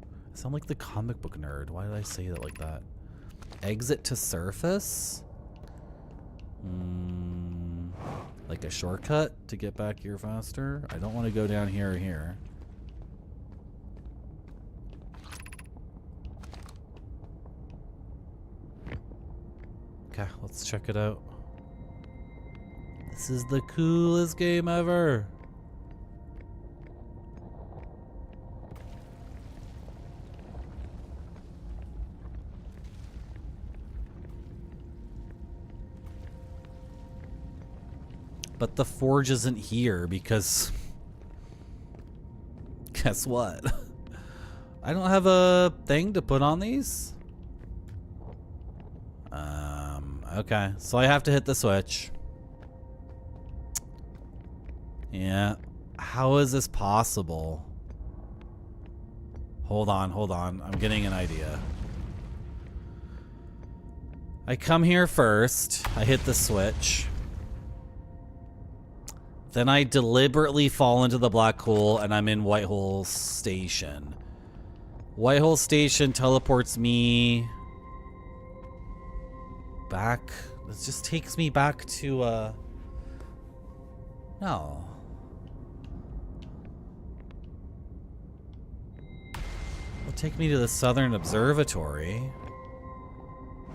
I sound like the comic book nerd. Why did I say that like that? Exit to surface? Like a shortcut to get back here faster? I don't want to go down here or here. Okay, let's check it out. This is the coolest game ever. But the forge isn't here because... Guess what? I don't have a thing to put on these? Okay, so I have to hit the switch. Yeah. How is this possible? Hold on. I'm getting an idea. I come here first. I hit the switch. Then I deliberately fall into the black hole and I'm in Whitehole Station. Whitehole Station teleports me back. It just takes me back to, no. It'll take me to the Southern Observatory.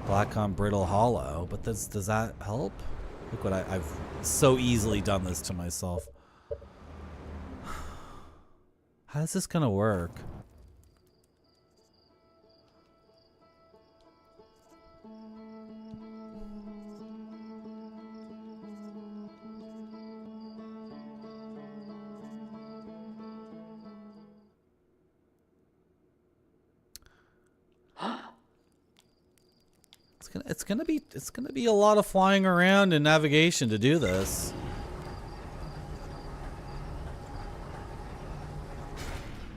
Black on Brittle Hollow. But does that help? Look what I've so easily done this to myself. How is this gonna work? It's gonna be a lot of flying around and navigation to do this.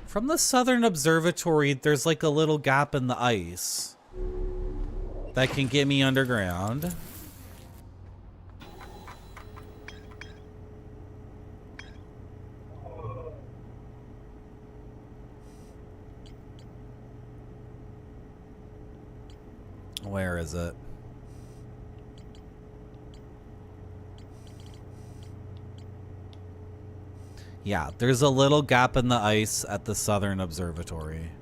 From the Southern Observatory, there's like a little gap in the ice that can get me underground. Where is it? Yeah, there's a little gap in the ice at the Southern Observatory.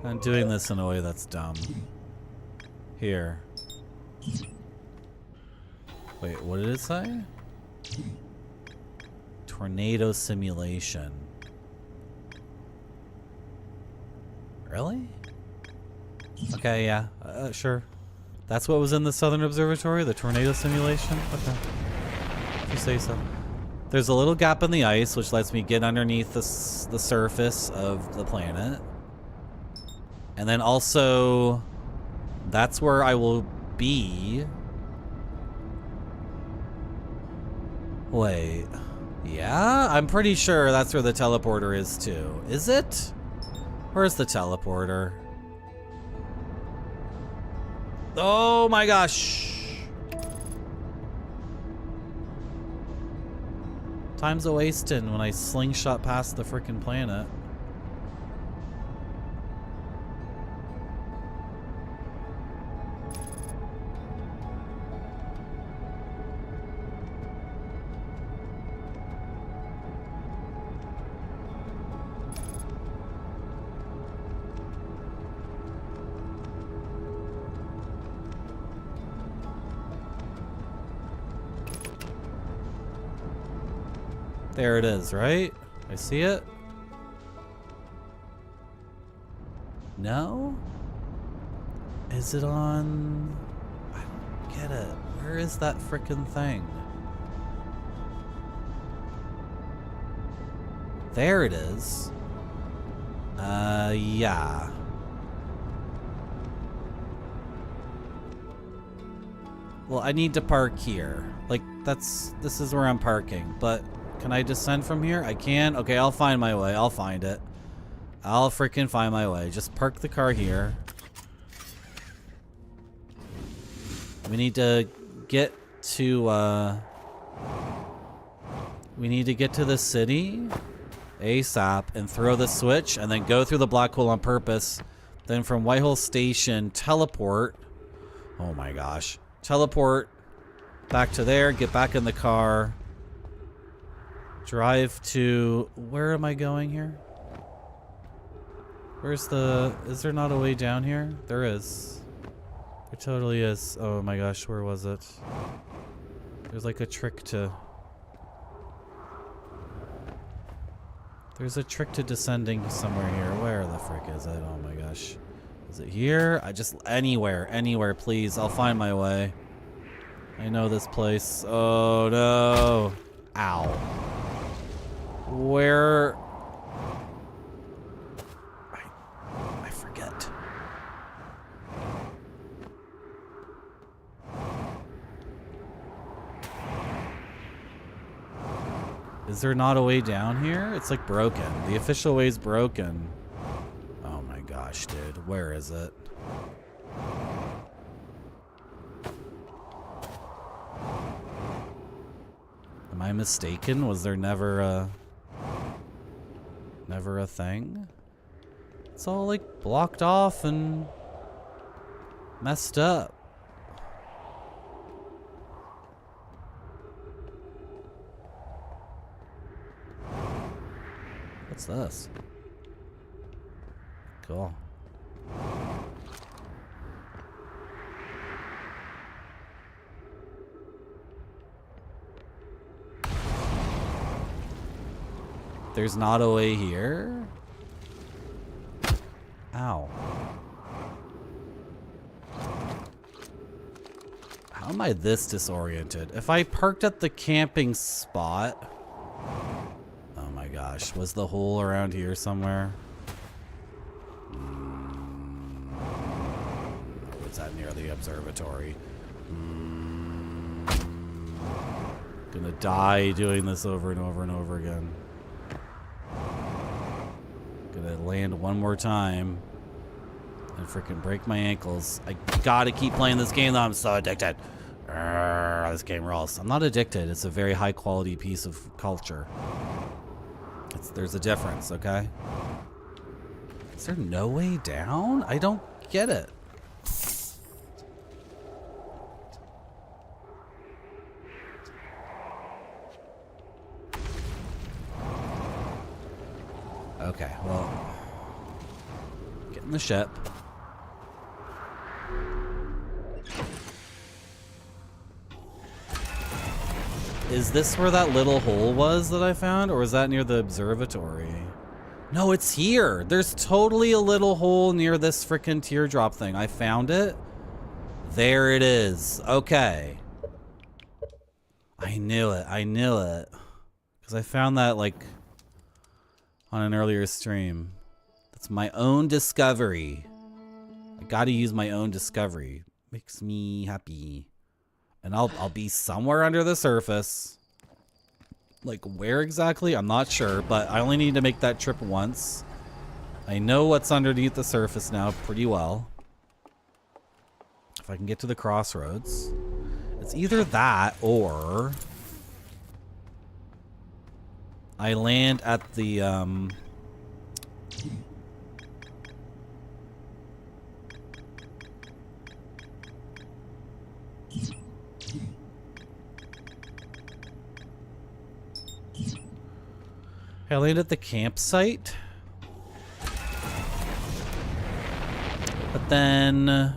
I'm doing this in a way that's dumb. Here. Wait, what did it say? Tornado simulation. Really? Okay, yeah, sure. That's what was in the Southern Observatory, the tornado simulation? Okay. If you say so. There's a little gap in the ice, which lets me get underneath the surface of the planet. And then also, that's where I will be. Wait. Yeah? I'm pretty sure that's where the teleporter is too. Is it? Where's the teleporter? Oh my gosh. Time's a wasting when I slingshot past the frickin' planet. There it is, right? I see it. No? Is it on... I don't get it. Where is that frickin' thing? There it is. Yeah. Well, I need to park here. Like, this is where I'm parking, but can I descend from here? I can? Okay, I'll find my way. I'll find it. I'll freaking find my way. Just park the car here. We need to get to, we need to get to the city ASAP and throw the switch and then go through the black hole on purpose. Then from Whitehall Station, teleport. Oh my gosh. Teleport back to there, get back in the car. Drive to... Where am I going here? Where's the... Is there not a way down here? There is. There totally is. Oh my gosh, where was it? There's like a trick to... There's a trick to descending somewhere here. Where the frick is it? Oh my gosh. Is it here? I just... Anywhere, please. I'll find my way. I know this place. Oh no. Ow. Where... I forget. Is there not a way down here? It's like broken. The official way's broken. Oh my gosh, dude. Where is it? Am I mistaken? Was there never a thing? It's all like blocked off and messed up. What's this? Cool. There's not a way here? Ow. How am I this disoriented? If I parked at the camping spot... Oh my gosh, was the hole around here somewhere? Was that near the observatory? Gonna die doing this over and over and over again. Gonna land one more time and freaking break my ankles. I gotta keep playing this game though. I'm so addicted. This game rules. I'm not addicted. It's a very high quality piece of culture. There's a difference, okay? Is there no way down? I don't get it. Okay, well, in the ship. Is this where that little hole was that I found, or was that near the observatory? No, it's here. There's totally a little hole near this frickin' teardrop thing. I found it. There it is. Okay. I knew it. I knew it. Because I found that, like, on an earlier stream. That's my own discovery. I gotta use my own discovery. Makes me happy. And I'll be somewhere under the surface. Like, where exactly? I'm not sure, but I only need to make that trip once. I know what's underneath the surface now pretty well. If I can get to the crossroads. It's either that or I land at the I land at the campsite. But then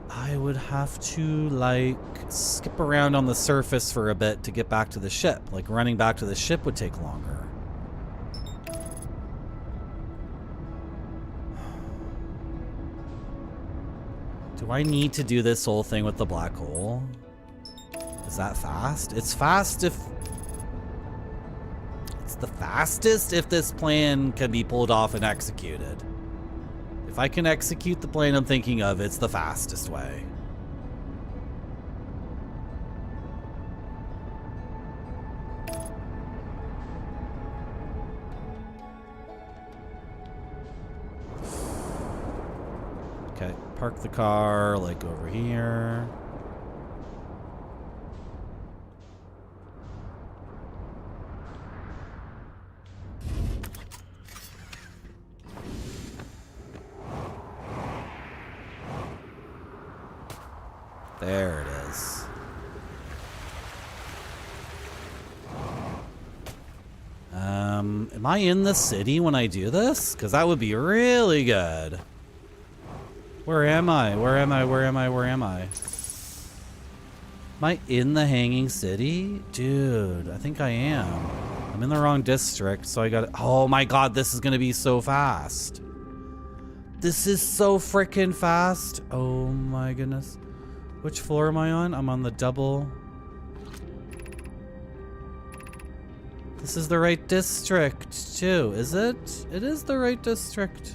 I would have to, like, skip around on the surface for a bit to get back to the ship. Like, running back to the ship would take longer. Do I need to do this whole thing with the black hole? Is that fast? It's fast if... It's the fastest if this plan can be pulled off and executed. If I can execute the plan I'm thinking of, it's the fastest way. Okay, park the car, like, over here. There it is. Am I in the city when I do this? Because that would be really good. Where am I? Where am I? Where am I? Where am I? Am I in the hanging city? Dude, I think I am. I'm in the wrong district, so I got... Oh my god, this is going to be so fast. This is so freaking fast. Oh my goodness. Which floor am I on? I'm on the double. This is the right district, too. Is it? It is the right district.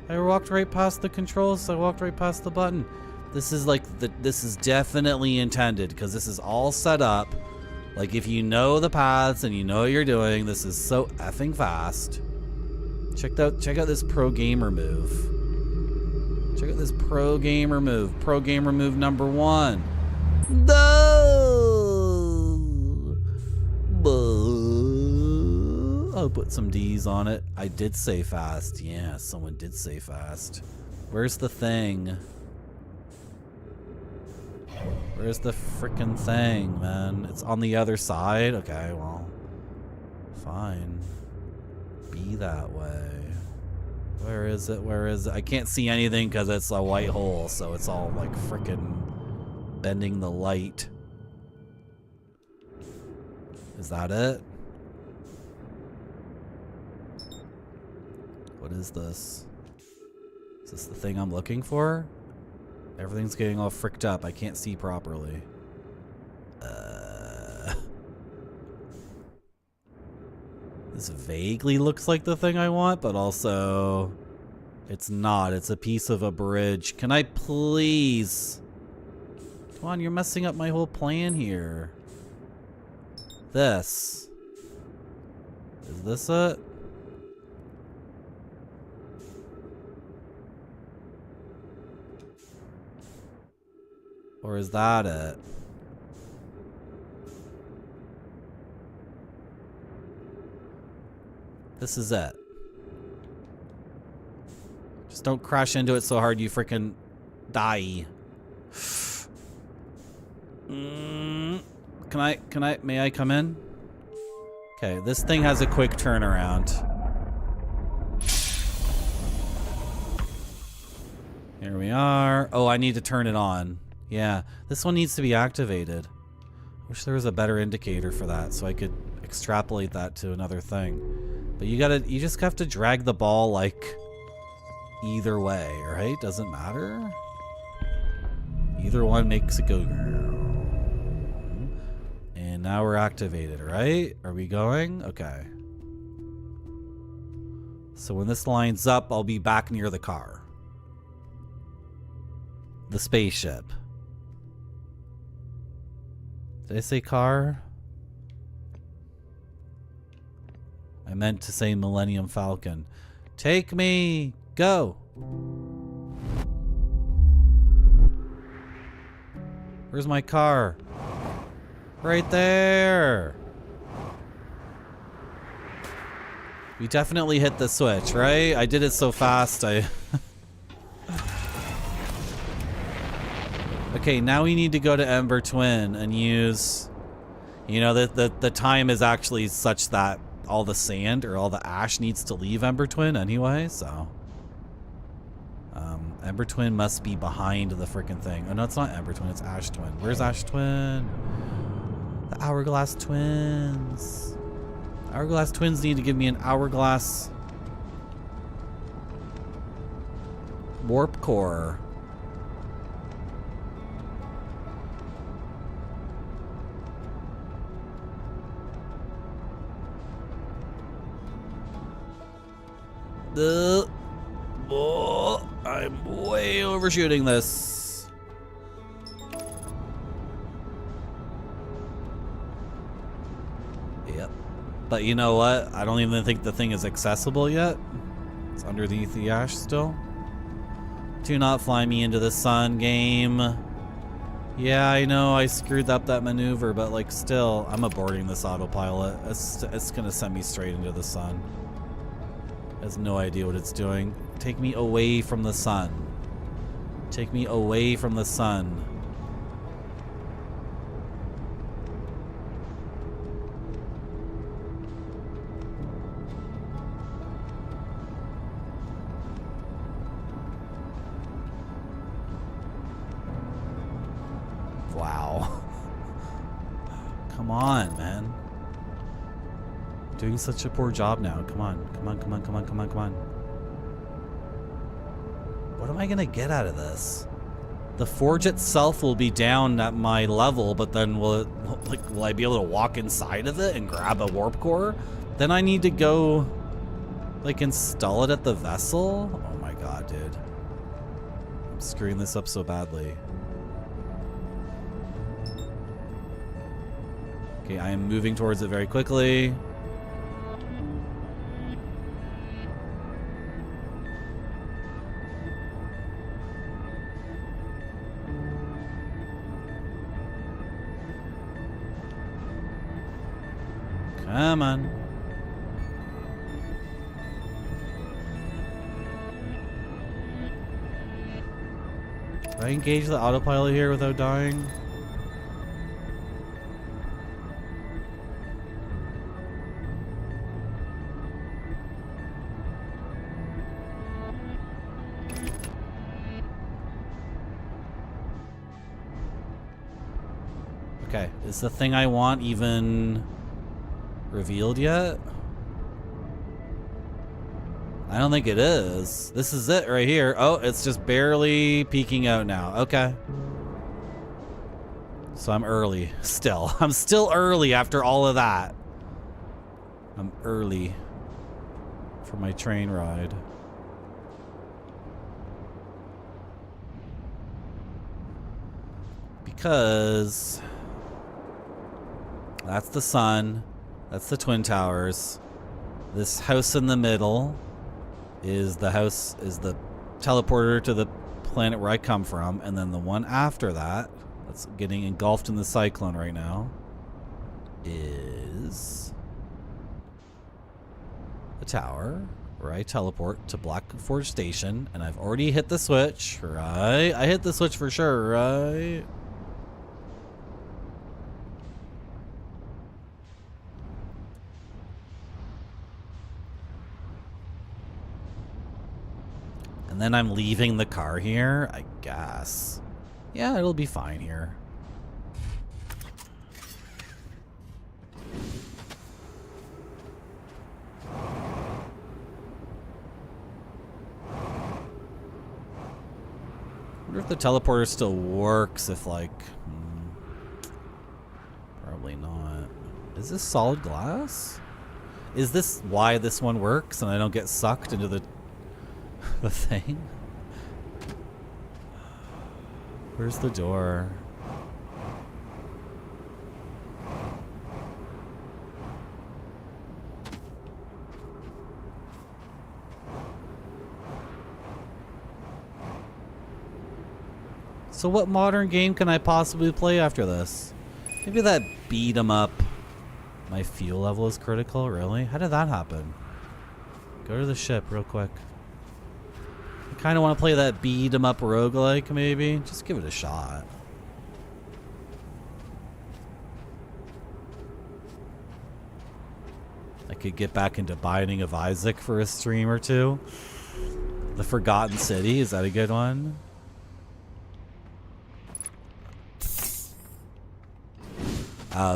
I walked right past the controls, so I walked right past the button. This is like, this is definitely intended, because this is all set up. Like, if you know the paths and you know what you're doing, this is so effing fast. Check out this pro gamer move. Check out this pro gamer move. Pro gamer move number 1. I'll put some D's on it. I did say fast. Yeah, someone did say fast. Where's the thing? Where's the frickin' thing, man? It's on the other side? Okay, well. Fine. Be that way. Where is it? Where is it? I can't see anything because it's a white hole, so it's all like frickin' bending the light. Is that it? What is this? Is this the thing I'm looking for? Everything's getting all fricked up. I can't see properly. This vaguely looks like the thing I want, but also it's not. It's a piece of a bridge. Can I please? Come on, you're messing up my whole plan here. This. Is this it? Or is that it? This is it. Just don't crash into it so hard you freaking die. May I come in? Okay, this thing has a quick turnaround. Here we are. Oh, I need to turn it on. Yeah, this one needs to be activated. Wish there was a better indicator for that so I could extrapolate that to another thing. But you just have to drag the ball like either way, right? Doesn't matter. Either one makes it go. And now we're activated, right? Are we going? Okay. So when this lines up, I'll be back near the car. The spaceship. Did I say car? I meant to say Millennium Falcon. Take me! Go! Where's my car? Right there! We definitely hit the switch, right? I did it so fast, Okay, now we need to go to Ember Twin and use... You know, the time is actually such that all the sand or all the ash needs to leave Ember Twin anyway, so... Ember Twin must be behind the freaking thing. Oh, no, it's not Ember Twin, it's Ash Twin. Where's Ash Twin? The Hourglass Twins. Hourglass Twins need to give me an Hourglass... Warp Core. Oh, I'm way overshooting this. Yep. But you know what? I don't even think the thing is accessible yet. It's underneath the ash still. Do not fly me into the sun, game. Yeah, I know I screwed up that maneuver, but like still, I'm aborting this autopilot. It's gonna send me straight into the sun. Has no idea what it's doing. Take me away from the sun. Take me away from the sun. Wow. Come on, man. Doing such a poor job now. Come on. Come on, come on, come on, come on, come on. What am I gonna get out of this? The forge itself will be down at my level, but then will I be able to walk inside of it and grab a warp core? Then I need to go like install it at the vessel? Oh my god, dude. I'm screwing this up so badly. Okay, I am moving towards it very quickly. Come on. Do I engage the autopilot here without dying? Okay, is the thing I want even revealed yet? I don't think it is. This is it right here. Oh, it's just barely peeking out now. Okay. So I'm early still. I'm still early after all of that. I'm early for my train ride. Because that's the sun. That's the Twin Towers. This house in the middle is the teleporter to the planet where I come from. And then the one after that, that's getting engulfed in the cyclone right now, is the tower where I teleport to Black Forge Station. And I've already hit the switch, right? I hit the switch for sure, right? And And then I'm leaving the car here, I guess. Yeah, it'll be fine here. I wonder if the teleporter still works if, like... probably not. Is this solid glass? Is this why this one works and I don't get sucked into the thing? Where's the door? So what modern game can I possibly play after this? Maybe that beat 'em up. My fuel level is critical, really? How did that happen? Go to the ship real quick. I kind of want to play that beat 'em up roguelike, maybe. Just give it a shot. I could get back into Binding of Isaac for a stream or two. The Forgotten City, is that a good one?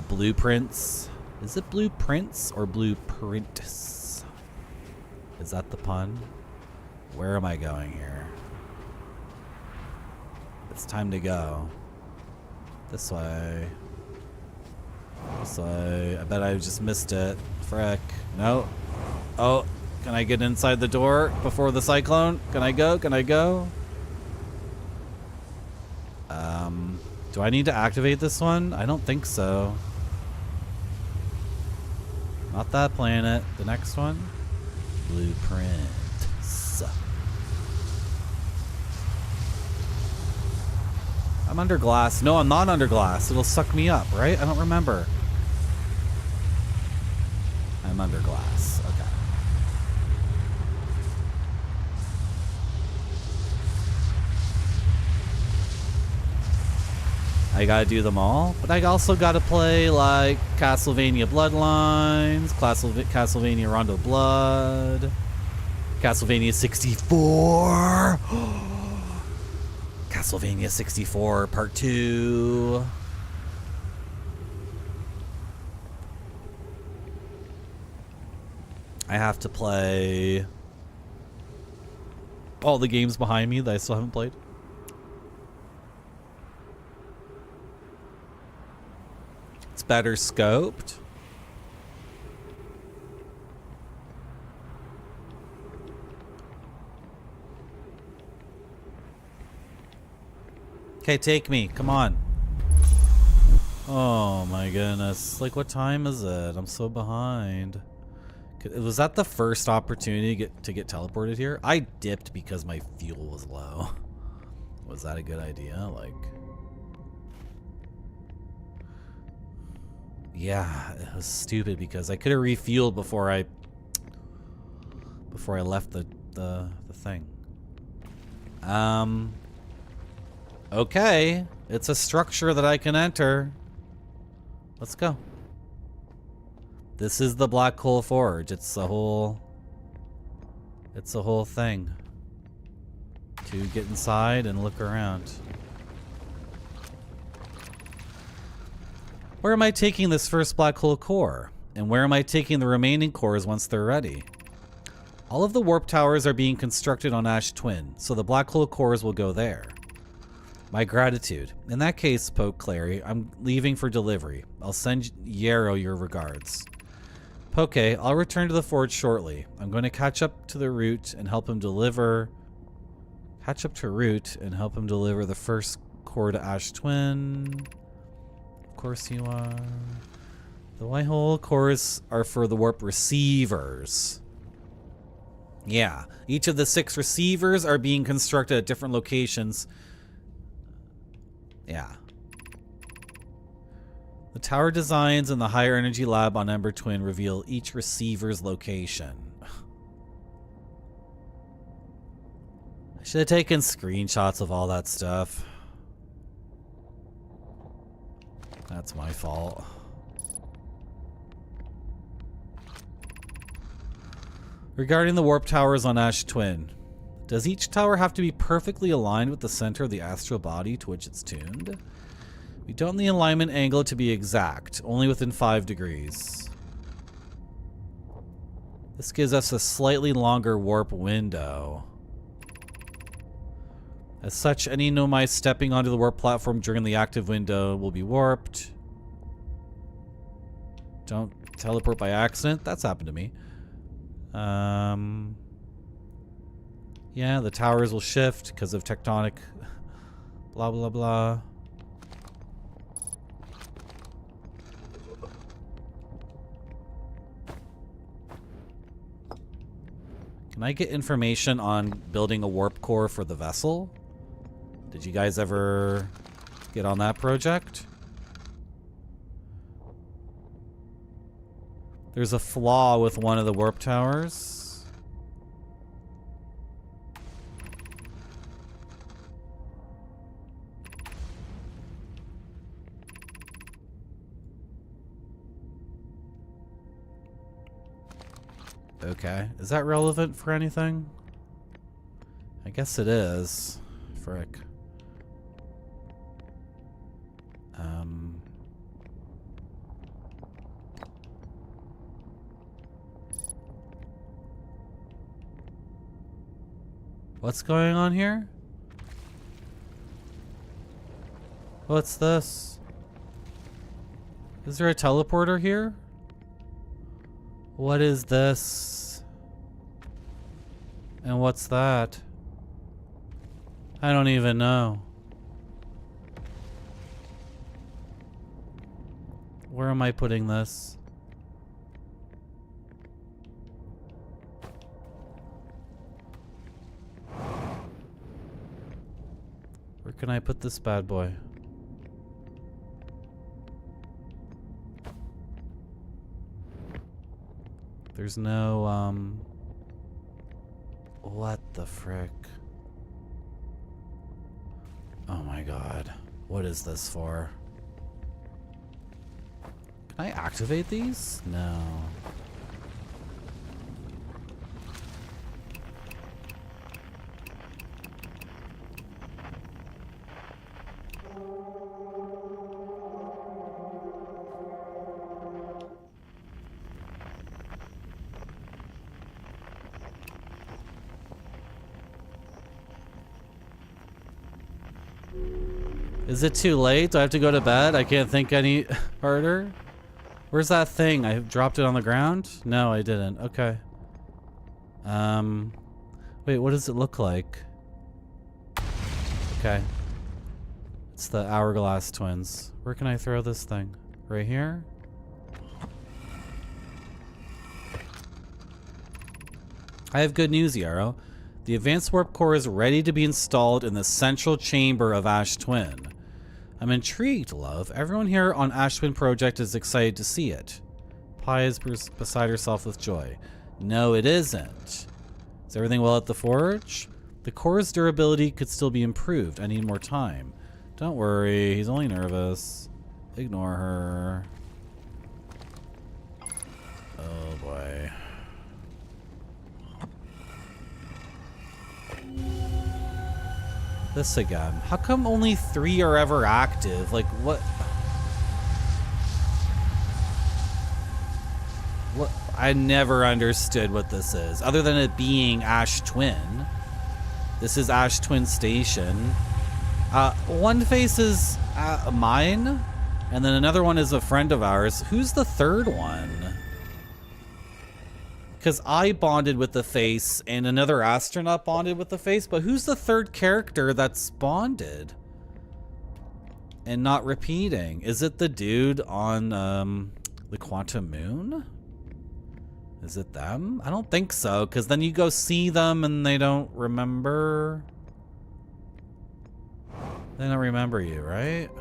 Blueprints. Is it blueprints or blueprints? Is that the pun? Where am I going here? It's time to go. This way. This way. I bet I just missed it. Frick. No. Oh, can I get inside the door before the cyclone? Can I go? Can I go? Do I need to activate this one? I don't think so. Not that planet. The next one? Blueprints. I'm under glass. No, I'm not under glass. It'll suck me up, right? I don't remember. I'm under glass. Okay. I gotta do them all, but I also gotta play like Castlevania Bloodlines, Castlevania Rondo Blood, Castlevania 64, Castlevania 64 Part 2. I have to play all the games behind me that I still haven't played. It's better scoped. Okay, take me. Come on. Oh my goodness. Like, what time is it? I'm so behind. Was that the first opportunity to get teleported here? I dipped because my fuel was low. Was that a good idea? Like... Yeah, it was stupid because I could have refueled before I left the thing. Okay, it's a structure that I can enter. Let's go. This is the Black Hole Forge. It's a whole thing to get inside and look around. Where am I taking this first black hole core? And where am I taking the remaining cores once they're ready? All of the warp towers are being constructed on Ash Twin, so the black hole cores will go there. My gratitude. In that case, Poke Clary, I'm leaving for delivery. I'll send Yarrow your regards. Poke, I'll return to the forge shortly. I'm going to catch up to Root and help him deliver the first core to Ash Twin. Of course you are. The white hole cores are for the warp receivers. Yeah, each of the 6 receivers are being constructed at different locations. Yeah. The tower designs in the higher energy lab on Ember Twin reveal each receiver's location. I should have taken screenshots of all that stuff. That's my fault. Regarding the warp towers on Ash Twin, Does each tower have to be perfectly aligned with the center of the astral body to which it's tuned? We don't need the alignment angle to be exact, only within 5 degrees. This gives us a slightly longer warp window. As such, any nomai stepping onto the warp platform during the active window will be warped. Don't teleport by accident. That's happened to me. Yeah, the towers will shift because of tectonic blah blah blah. Can I get information on building a warp core for the vessel? Did you guys ever get on that project? There's a flaw with one of the warp towers. Okay, is that relevant for anything? I guess it is. Frick. What's going on here? What's this? Is there a teleporter here? What is this? And what's that? I don't even know. Where am I putting this? Where can I put this bad boy? There's no, what the frick? Oh my god. What is this for? Can I activate these? No. Is it too late? Do I have to go to bed? I can't think any harder. Where's that thing? I dropped it on the ground? No, I didn't. Okay. Wait, what does it look like? Okay. It's the hourglass twins. Where can I throw this thing? Right here? I have good news, Yarrow. The advanced warp core is ready to be installed in the central chamber of Ash Twin. I'm intrigued, love. Everyone here on Ash Twin Project is excited to see it. Pi is beside herself with joy. No, it isn't. Is everything well at the forge? The core's durability could still be improved. I need more time. Don't worry, he's only nervous. Ignore her. Oh boy. This again. How come only 3 are ever active? Like, what? What? I never understood what this is. Other than it being Ash Twin. This is Ash Twin Station. One face is mine, and then another one is a friend of ours. Who's the third one? Because I bonded with the face and another astronaut bonded with the face, but who's the third character that's bonded and not repeating? Is it the dude on the Quantum Moon? Is it them? I don't think so, because then you go see them and they don't remember. They don't remember you, right?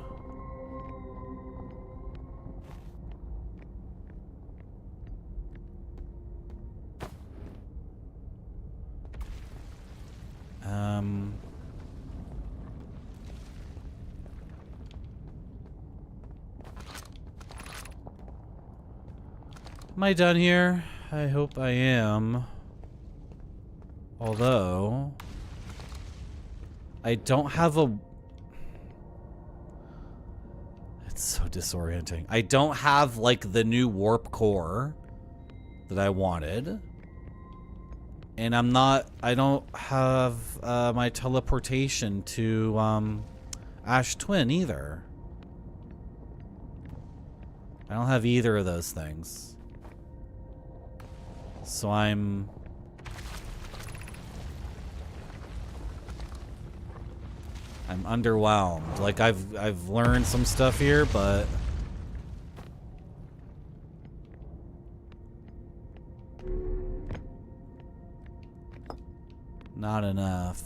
Am I done here? I hope I am. Although, I don't have a... It's so disorienting. I don't have, like, the new warp core that I wanted. And I don't have my teleportation to Ash Twin either. I don't have either of those things. So I'm underwhelmed. Like I've learned some stuff here, but not enough.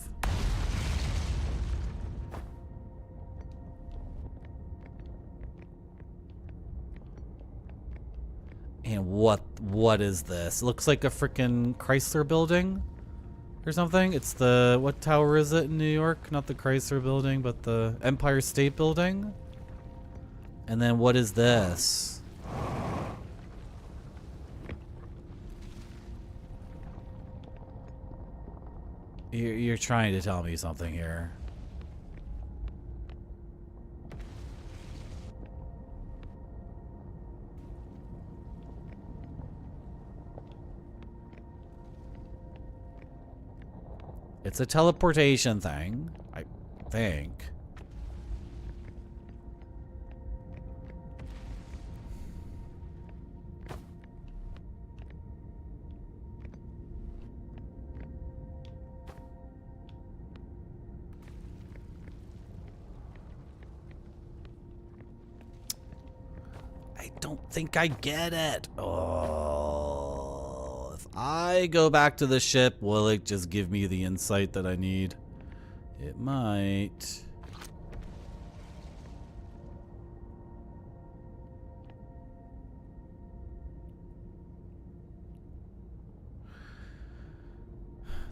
And what is this? It looks like a freaking Chrysler building or something. It's the, what tower is it in New York? Not the Chrysler building, but the Empire State Building. And then what is this? You're trying to tell me something here. It's a teleportation thing, I think. I don't think I get it. Oh, if I go back to the ship, will it just give me the insight that I need? It might.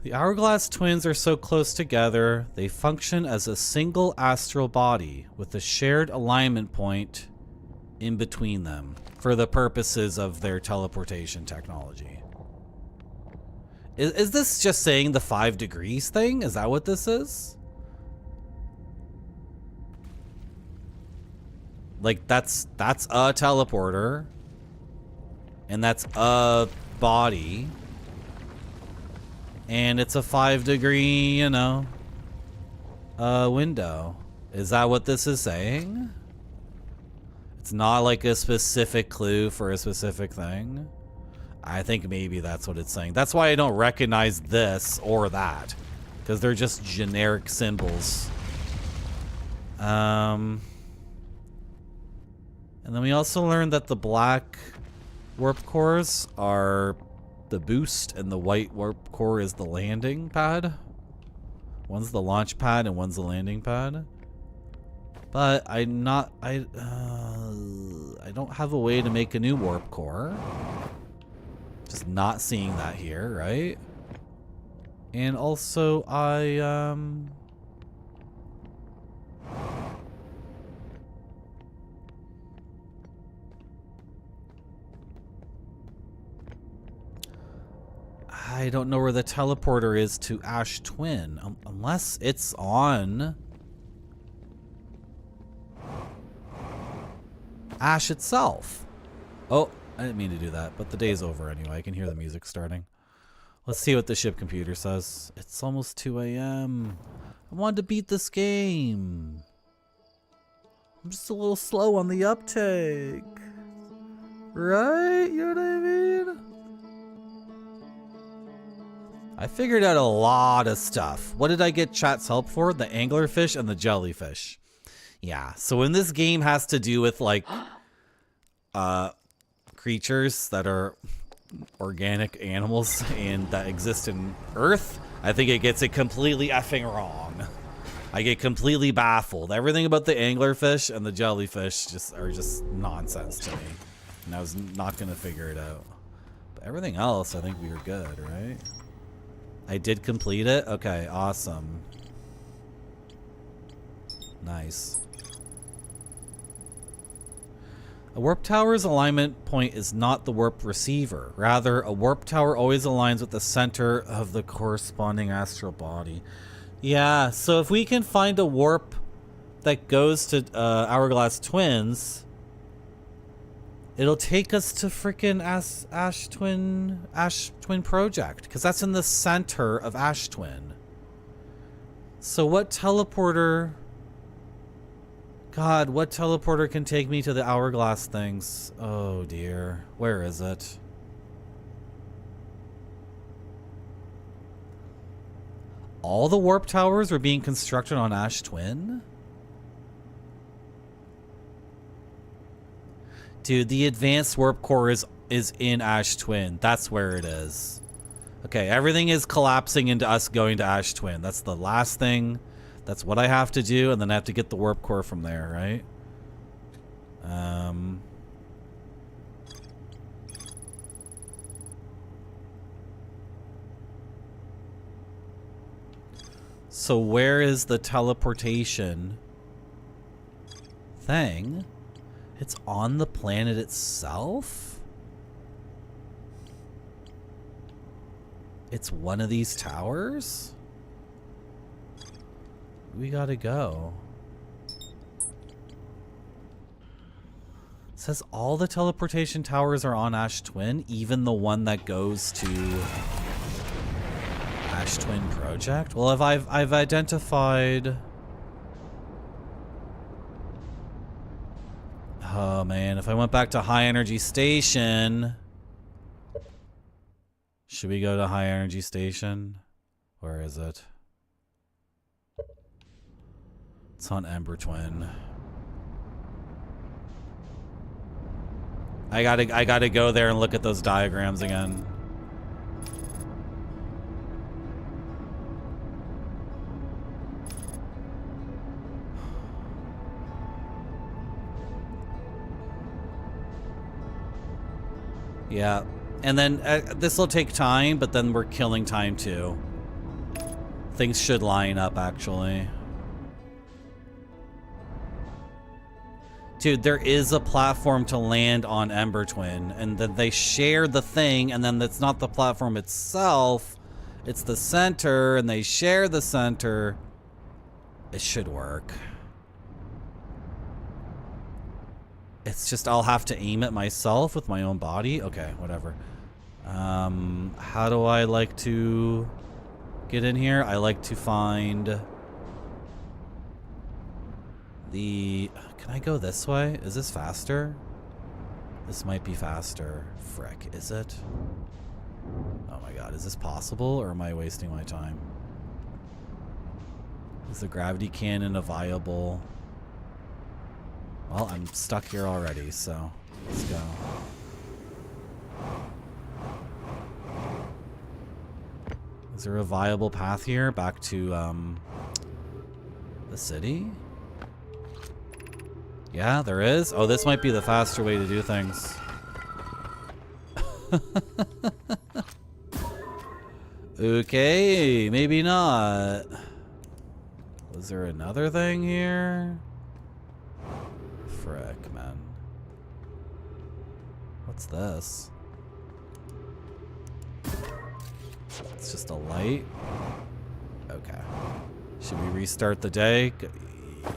The Hourglass twins are so close together, they function as a single astral body with a shared alignment point in between them for the purposes of their teleportation technology. Is this just saying the 5 degrees thing? Is that what this is? Like that's a teleporter and that's a body and it's a 5 degree, you know, window. Is that what this is saying? It's not like a specific clue for a specific thing. I think maybe that's what it's saying. That's why I don't recognize this or that, because they're just generic symbols. And then we also learned that the black warp cores are the boost and the white warp core is the landing pad. One's the launch pad and one's the landing pad. But I don't have a way to make a new warp core. Just not seeing that here, right? And also I don't know where the teleporter is to Ash Twin, unless it's on Ash itself. Oh, I didn't mean to do that, but the day's over anyway. I can hear the music starting. Let's see what the ship computer says. It's almost 2 a.m. I wanted to beat this game. I'm just a little slow on the uptake. Right? You know what I mean? I figured out a lot of stuff. What did I get chat's help for? The anglerfish and the jellyfish. Yeah, so when this game has to do with like creatures that are organic animals and that exist in Earth, I think it gets it completely effing wrong. I get completely baffled. Everything about the anglerfish and the jellyfish are just nonsense to me. And I was not gonna figure it out. But everything else, I think we were good, right? I did complete it? Okay, awesome. Nice. A warp tower's alignment point is not the warp receiver. Rather, a warp tower always aligns with the center of the corresponding astral body. Yeah, so if we can find a warp that goes to Hourglass Twins, it'll take us to freaking Ash Twin Project, because that's in the center of Ash Twin. So what teleporter... God, what teleporter can take me to the Hourglass things? Oh dear. Where is it? All the warp towers were being constructed on Ash Twin? Dude, the advanced warp core is in Ash Twin. That's where it is. Okay, everything is collapsing into us going to Ash Twin. That's the last thing. That's what I have to do, and then I have to get the warp core from there, right? So where is the teleportation thing? It's on the planet itself? It's one of these towers? We gotta go. It says all the teleportation towers are on Ash Twin, even the one that goes to Ash Twin Project. Well, if I've identified... Oh man, if I went back to High Energy Station... Should we go to High Energy Station? Where is it? It's on Ember Twin. I gotta go there and look at those diagrams again. Yeah, and then this will take time, but then we're killing time too. Things should line up, actually. Dude, there is a platform to land on Ember Twin, and then they share the thing, and then it's not the platform itself, it's the center, and they share the center. It should work. It's just I'll have to aim it myself with my own body. Okay, whatever. How do I like to get in here? I like to find the... Can I go this way? Is this faster? This might be faster. Frick, is it? Oh my god, is this possible, or am I wasting my time? Is the gravity cannon a viable... Well, I'm stuck here already, so let's go. Is there a viable path here back to the city? Yeah, there is. Oh, this might be the faster way to do things. Okay, maybe not. Was there another thing here? Frick, man. What's this? It's just a light. Okay. Should we restart the day?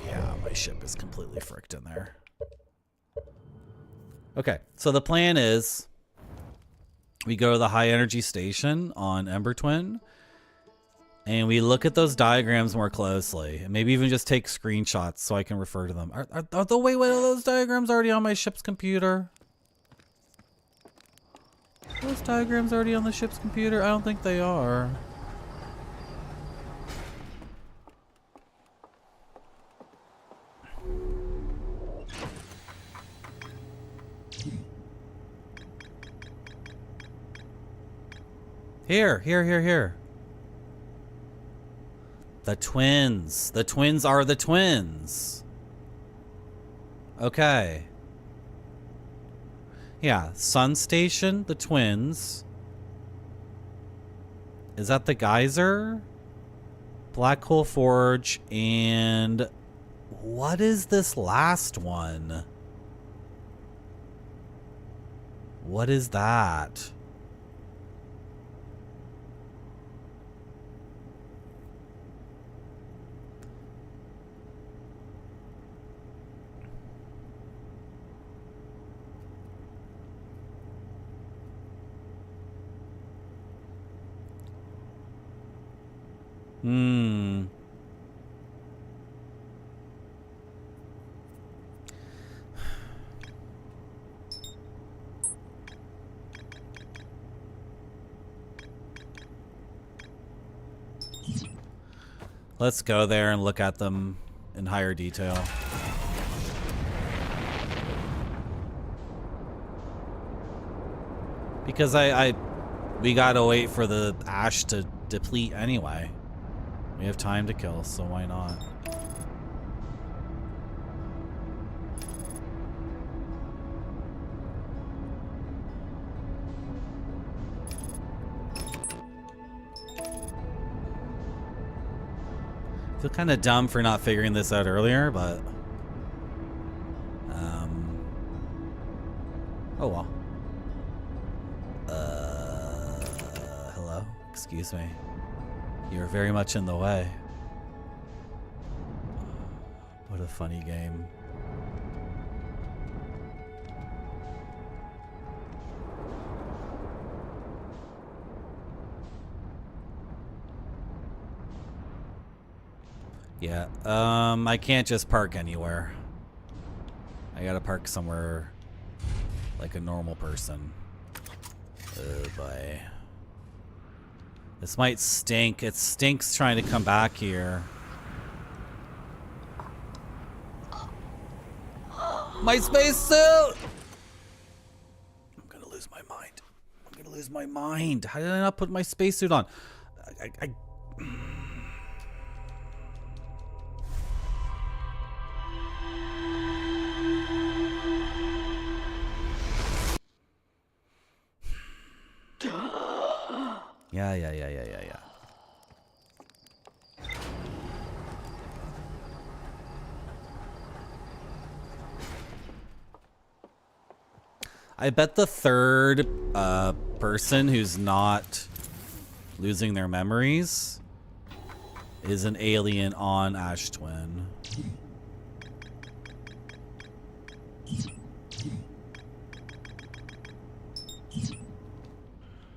Yeah, my ship is completely fricked in there. Okay, so the plan is we go to the high energy station on Ember Twin and we look at those diagrams more closely and maybe even just take screenshots so I can refer to them. Are the wait, are those diagrams already on my ship's computer? Are those diagrams already on the ship's computer? I don't think they are. Here. The twins. The twins are the twins. Okay. Yeah, Sun Station, the twins. Is that the geyser? Black Hole Forge, and what is this last one? What is that? Hmm. Let's go there and look at them in higher detail. Because we gotta wait for the ash to deplete anyway. We have time to kill, so why not? I feel kind of dumb for not figuring this out earlier, but oh well. Hello? Excuse me. You're very much in the way. What a funny game. Yeah, I can't just park anywhere. I gotta park somewhere like a normal person. Oh boy. This might stink. It stinks trying to come back here. My spacesuit! I'm gonna lose my mind. I'm gonna lose my mind. How did I not put my spacesuit on? Yeah. I bet the third person who's not losing their memories is an alien on Ash Twin.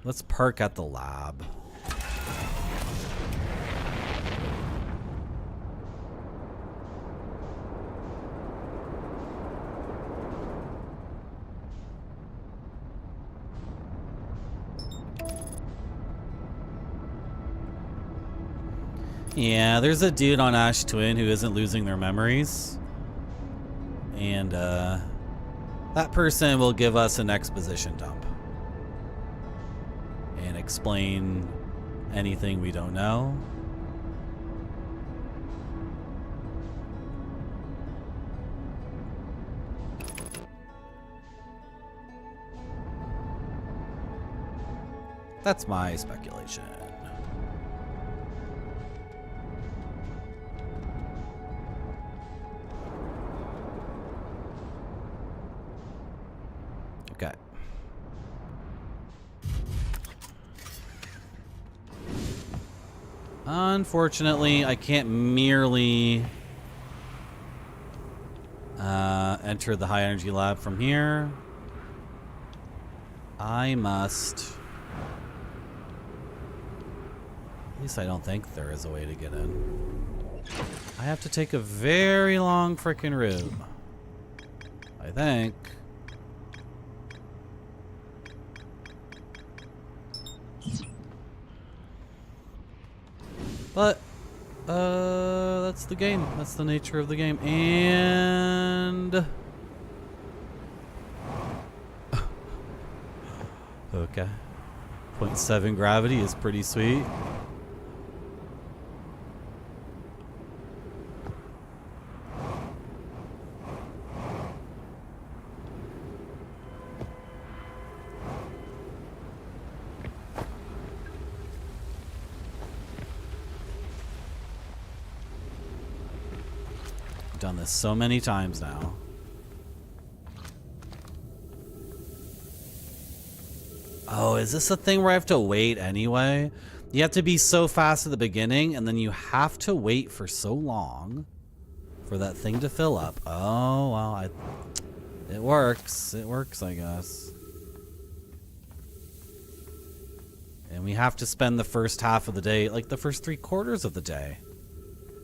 Let's park at the lab. Yeah, there's a dude on Ash Twin who isn't losing their memories. And that person will give us an exposition dump. And explain anything we don't know. That's my speculation. Okay. Unfortunately, I can't merely enter the high energy lab from here. I must... At least I don't think there is a way to get in. I have to take a very long frickin' route. I think. But, that's the game. That's the nature of the game. And... okay. 0.7 gravity is pretty sweet. Done this so many times now. Oh, is this a thing where I have to wait anyway? You have to be so fast at the beginning, and then you have to wait for so long for that thing to fill up. Oh, well, it works. It works, I guess. And we have to spend the first half of the day, like the first 3/4 of the day,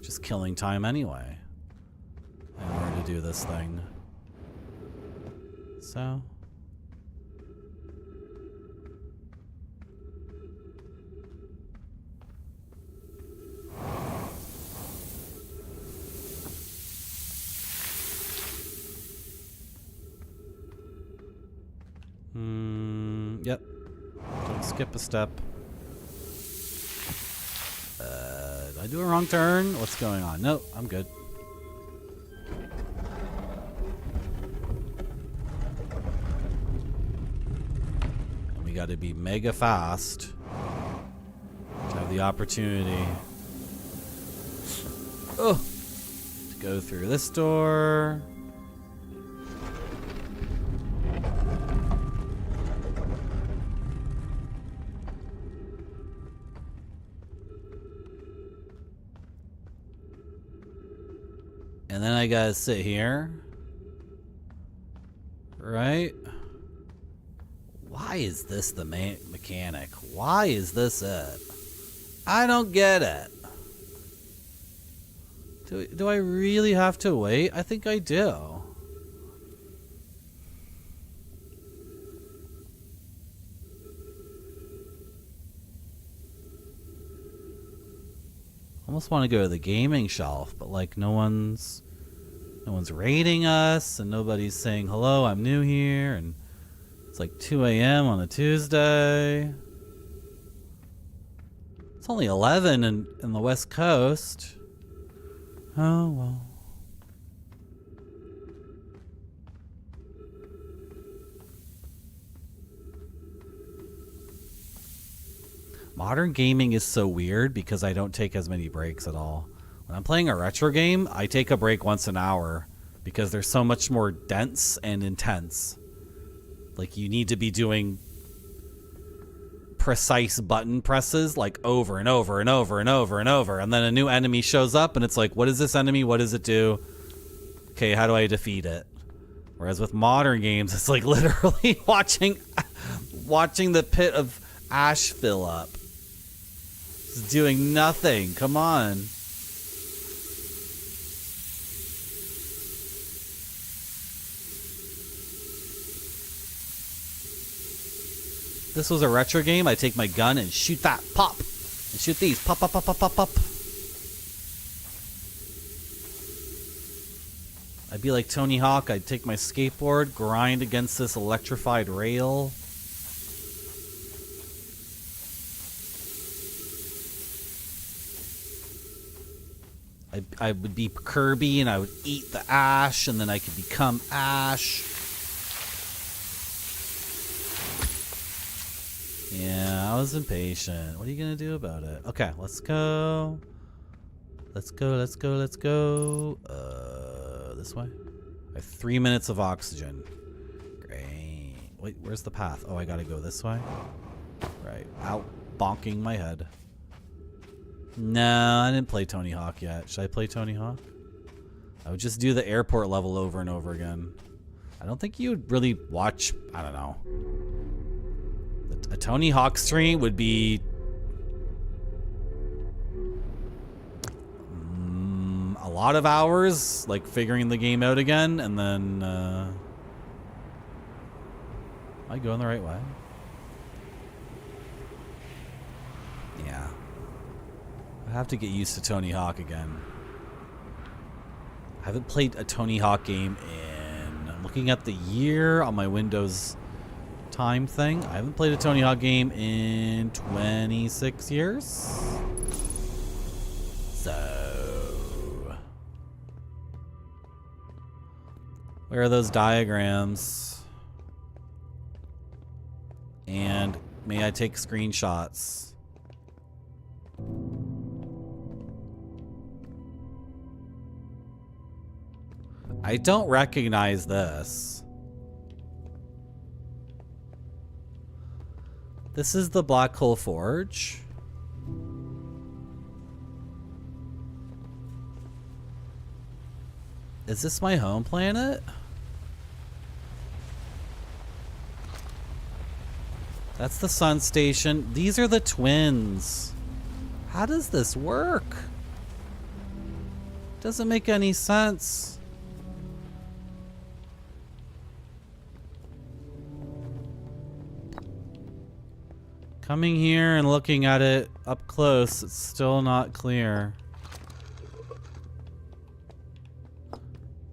just killing time anyway in order to do this thing. So... yep. Don't skip a step. Did I do a wrong turn? What's going on? Nope, I'm good. And we gotta be mega fast to have the opportunity to go through this door. And then I gotta sit here. Right? Why is this the mechanic? Why is this it? I don't get it. Do I really have to wait? I think I do. Almost want to go to the gaming shelf, but like no one's rating us and nobody's saying hello, I'm new here, and it's like 2 a.m. on a Tuesday. It's only 11 in the West Coast. Oh well. Modern gaming is so weird because I don't take as many breaks at all. When I'm playing a retro game, I take a break once an hour because they're so much more dense and intense. Like you need to be doing precise button presses like over and over and over and over and over. And then a new enemy shows up and it's like, what is this enemy? What does it do? Okay, how do I defeat it? Whereas with modern games, it's like literally watching the pit of ash fill up. It's doing nothing. Come on. This was a retro game. I take my gun and shoot that. Pop. And shoot these. Pop, pop, pop, pop, pop, pop. I'd be like Tony Hawk. I'd take my skateboard, grind against this electrified rail. I would be Kirby and I would eat the ash and then I could become Ash. Yeah, I was impatient. What are you gonna do about it? Okay, let's go. Let's go, let's go, let's go. This way? I have 3 minutes of oxygen. Great. Wait, where's the path? Oh, I gotta go this way? Right. Out bonking my head. No, I didn't play Tony Hawk yet. Should I play Tony Hawk? I would just do the airport level over and over again. I don't think you would really watch, I don't know. A Tony Hawk stream would be a lot of hours, like figuring the game out again, and then am I going the right way? Yeah. I have to get used to Tony Hawk again. I haven't played a Tony Hawk game in... I'm looking at the year on my Windows time thing. I haven't played a Tony Hawk game in 26 years. So... where are those diagrams? And may I take screenshots? I don't recognize this. This is the Black Hole Forge. Is this my home planet? That's the sun station. These are the twins. How does this work? Doesn't make any sense. Coming here and looking at it up close, it's still not clear.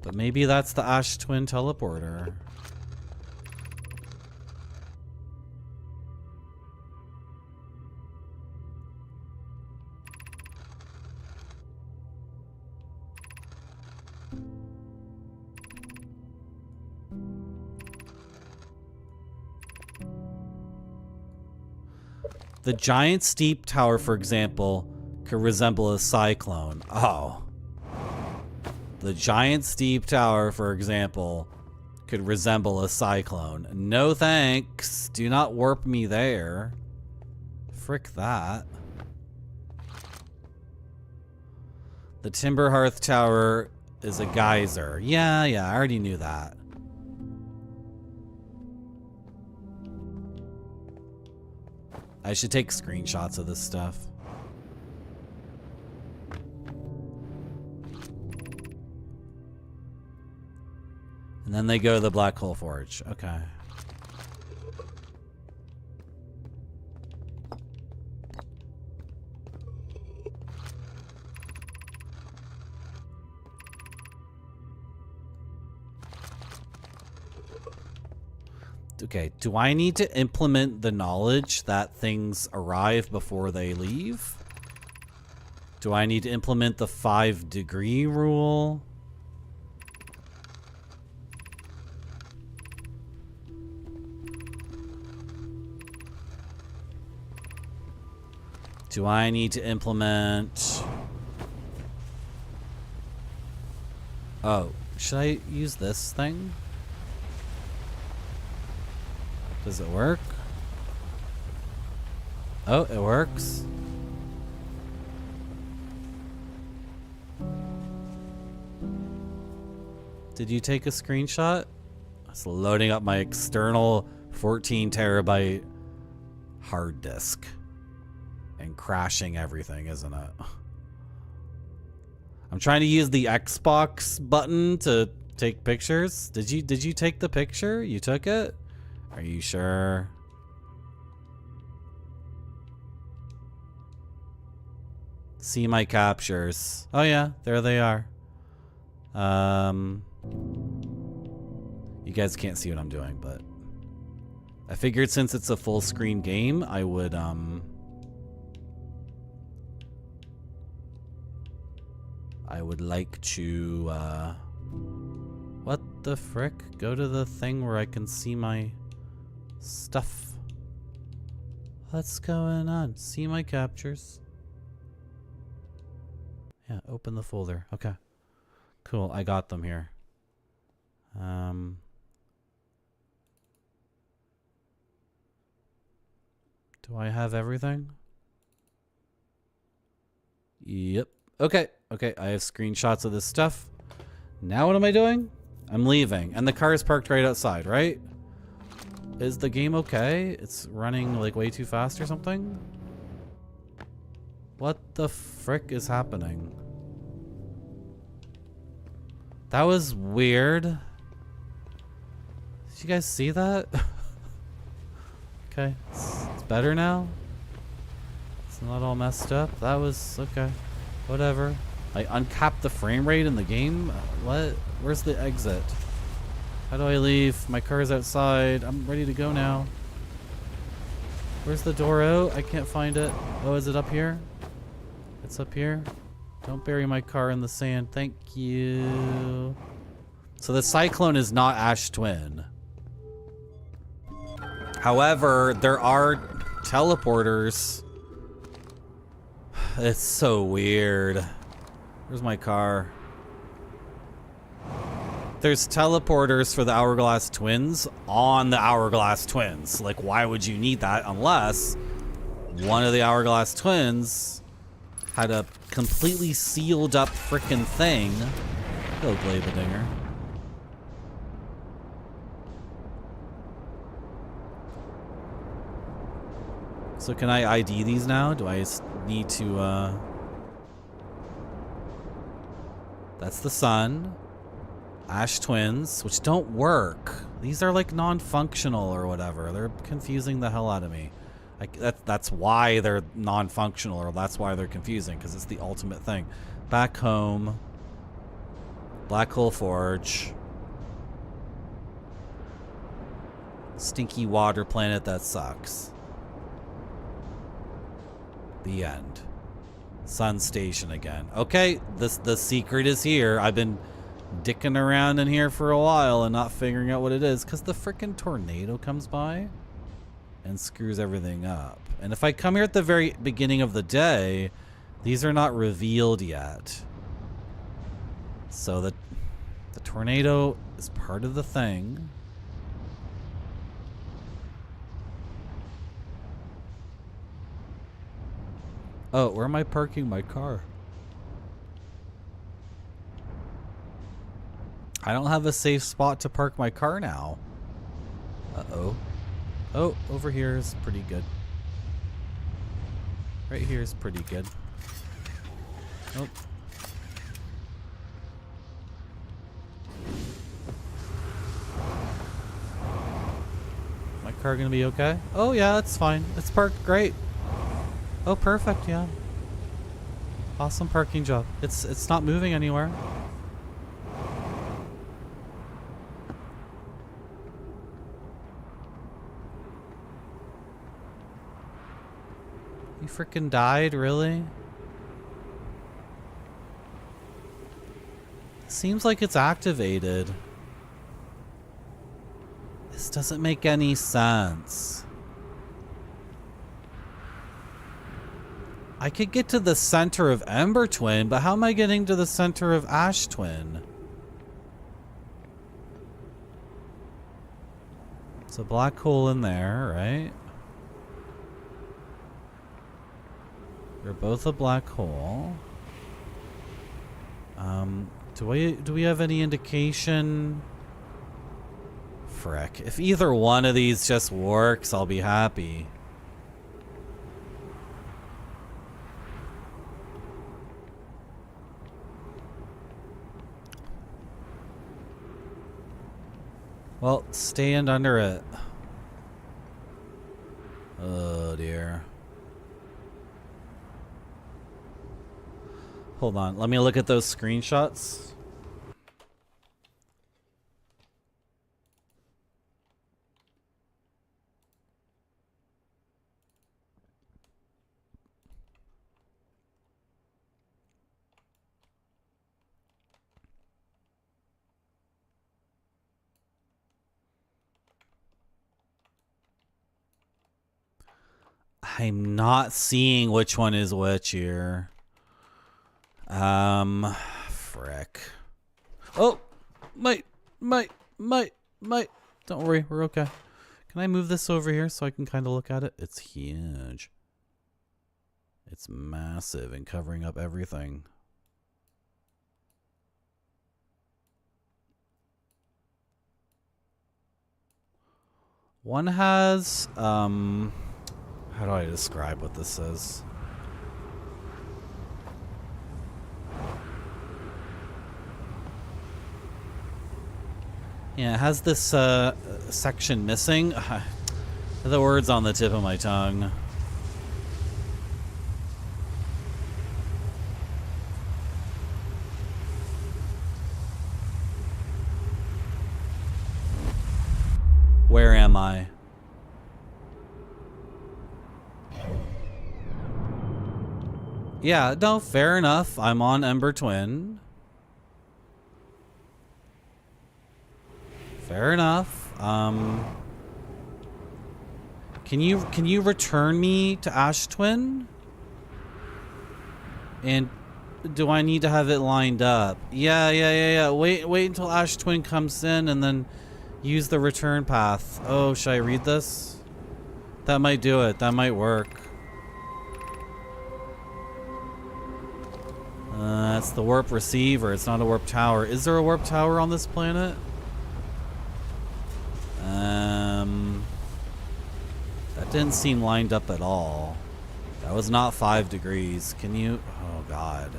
But maybe that's the Ash Twin teleporter. The giant steep tower, for example, could resemble a cyclone. Oh. The giant steep tower, for example, could resemble a cyclone. No thanks. Do not warp me there. Frick that. The Timber Hearth Tower is a geyser. Yeah, I already knew that. I should take screenshots of this stuff. And then they go to the Black Hole Forge. Okay. Okay, do I need to implement the knowledge that things arrive before they leave? Do I need to implement the 5-degree rule? Do I need to implement... Oh, should I use this thing? Does it work? Oh, it works. Did you take a screenshot? It's loading up my external 14 terabyte hard disk and crashing everything, isn't it? I'm trying to use the Xbox button to take pictures. Did you take the picture? You took it? Are you sure? See my captures. Oh yeah, there they are. You guys can't see what I'm doing, but I figured since it's a full screen game, I would like to what the frick? Go to the thing where I can see my stuff. What's going on? See my captures. Yeah, open the folder. Okay. Cool, I got them here. Do I have everything? Yep. Okay, I have screenshots of this stuff. Now what am I doing? I'm leaving, and the car is parked right outside, right? Is the game okay? It's running like way too fast or something? What the frick is happening? That was weird. Did you guys see that? Okay, it's better now. It's not all messed up. That was okay. Whatever. I uncapped the frame rate in the game? What? Where's the exit? How do I leave? My car's outside. I'm ready to go now. Where's the door out? I can't find it. Oh, is it up here? It's up here. Don't bury my car in the sand. Thank you. So the Cyclone is not Ash Twin. However, there are teleporters. It's so weird. Where's my car? There's teleporters for the Hourglass Twins on the Hourglass Twins. Like, why would you need that unless one of the Hourglass Twins had a completely sealed up frickin' thing? Go Glabedinger. So can I ID these now? Do I need to, That's the sun. Ash twins, which don't work. These are like non-functional or whatever. They're confusing the hell out of me. That's why they're non-functional, or that's why they're confusing, because it's the ultimate thing. Back home. Black hole forge. Stinky water planet that sucks. The end. Sun station again. Okay, the secret is here. I've been dicking around in here for a while and not figuring out what it is, because the frickin' tornado comes by and screws everything up. And if I come here at the very beginning of the day, these are not revealed yet. So the tornado is part of the thing. Oh, where am I parking my car? I don't have a safe spot to park my car now. Uh-oh. Oh, over here is pretty good. Right here is pretty good. Nope. My car gonna be okay? Oh yeah, that's fine. It's parked great. Oh, perfect, yeah. Awesome parking job. It's not moving anywhere. You freaking died, really? Seems like it's activated. This doesn't make any sense. I could get to the center of Ember Twin, but how am I getting to the center of Ash Twin? It's a black hole in there, right? They're both a black hole. Do we have any indication? Frick. If either one of these just works, I'll be happy. Well, stand under it. Oh dear. Hold on, let me look at those screenshots. I'm not seeing which one is which here. Frick. Oh, might. Don't worry, we're okay. Can I move this over here so I can kind of look at it? It's huge. It's massive and covering up everything. One has, how do I describe what this is? Yeah, it has this section missing. The word's on the tip of my tongue. Where am I? Yeah, no, fair enough. I'm on Ember Twin. Fair enough. Can you return me to Ash Twin? And do I need to have it lined up? Yeah. Wait until Ash Twin comes in and then use the return path. Oh, should I read this? That might do it. That might work. That's the warp receiver. It's not a warp tower. Is there a warp tower on this planet? That Didn't seem lined up at all. That was not 5 degrees. Can you? Oh, God.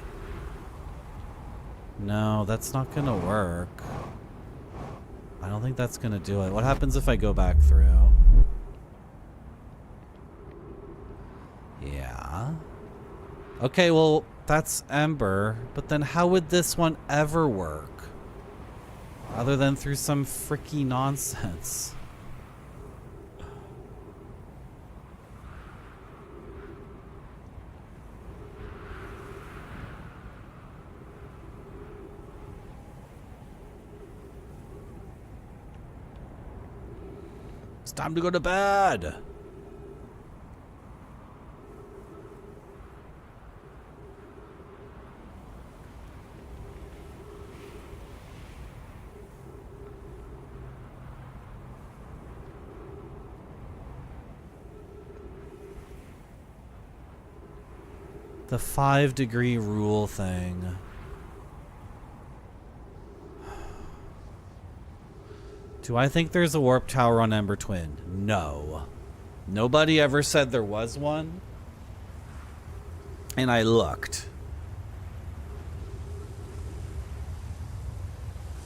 No, that's not gonna work. I don't think that's gonna do it. What happens if I go back through? Yeah. Okay, well, that's Ember. But then how would this one ever work? Other than through some freaky nonsense. It's time to go to bed. The 5-degree rule thing. Do I think there's a warp tower on Ember Twin? No. Nobody ever said there was one. And I looked.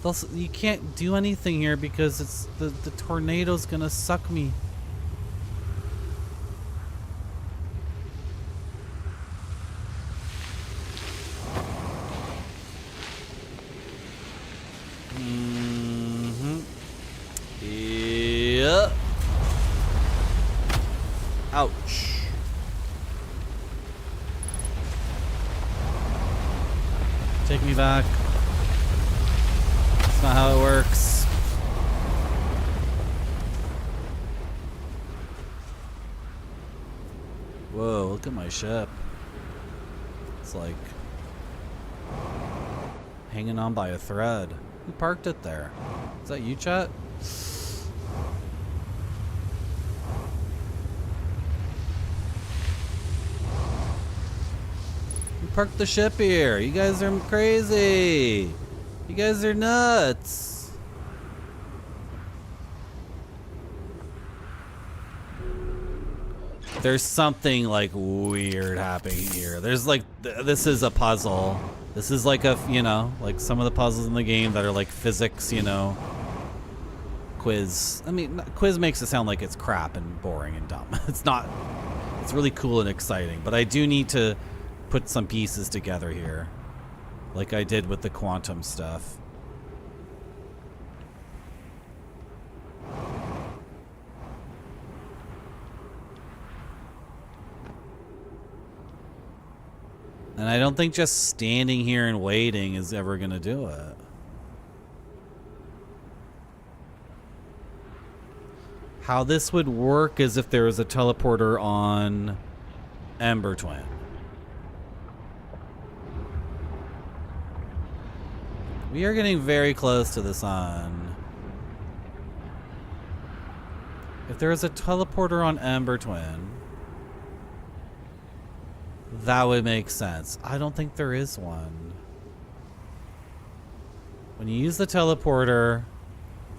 Also, you can't do anything here because it's the tornado's gonna suck me. Yep. Ouch. Take me back. That's not how it works. Whoa, look at my ship. It's like hanging on by a thread. Who parked it there? Is that you, chat? Who parked the ship here? You guys are crazy. You guys are nuts. There's something like weird happening here. There's like, this is a puzzle. This is like a, you know, like some of the puzzles in the game that are like physics, you know, quiz. I mean, quiz makes it sound like it's crap and boring and dumb. It's not. It's really cool and exciting, but I do need to put some pieces together here, like I did with the quantum stuff. And I don't think just standing here and waiting is ever going to do it. How this would work is if there was a teleporter on Ember Twin. We are getting very close to the sun. If there was a teleporter on Ember Twin, that would make sense. I don't think there is one. When you use the teleporter,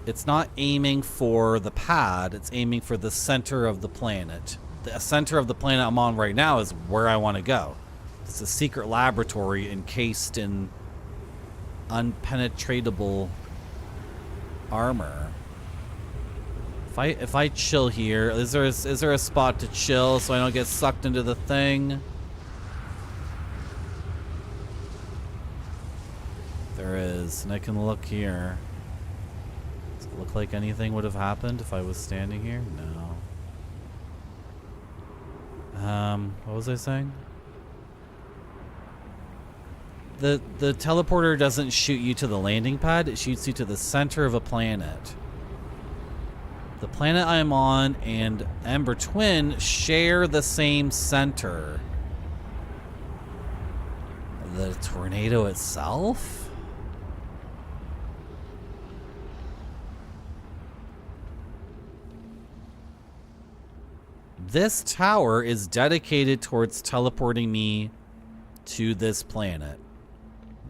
it's not aiming for the pad, it's aiming for the center of the planet. The center of the planet I'm on right now is where I want to go. It's a secret laboratory encased in unpenetratable armor. If I chill here, is there a spot to chill so I don't get sucked into the thing? There is, and I can look here. Does it look like anything would have happened if I was standing here? No. What was I saying? The teleporter doesn't shoot you to the landing pad, it shoots you to the center of a planet. The planet I'm on and Ember Twin share the same center. The tornado itself? This tower is dedicated towards teleporting me to this planet.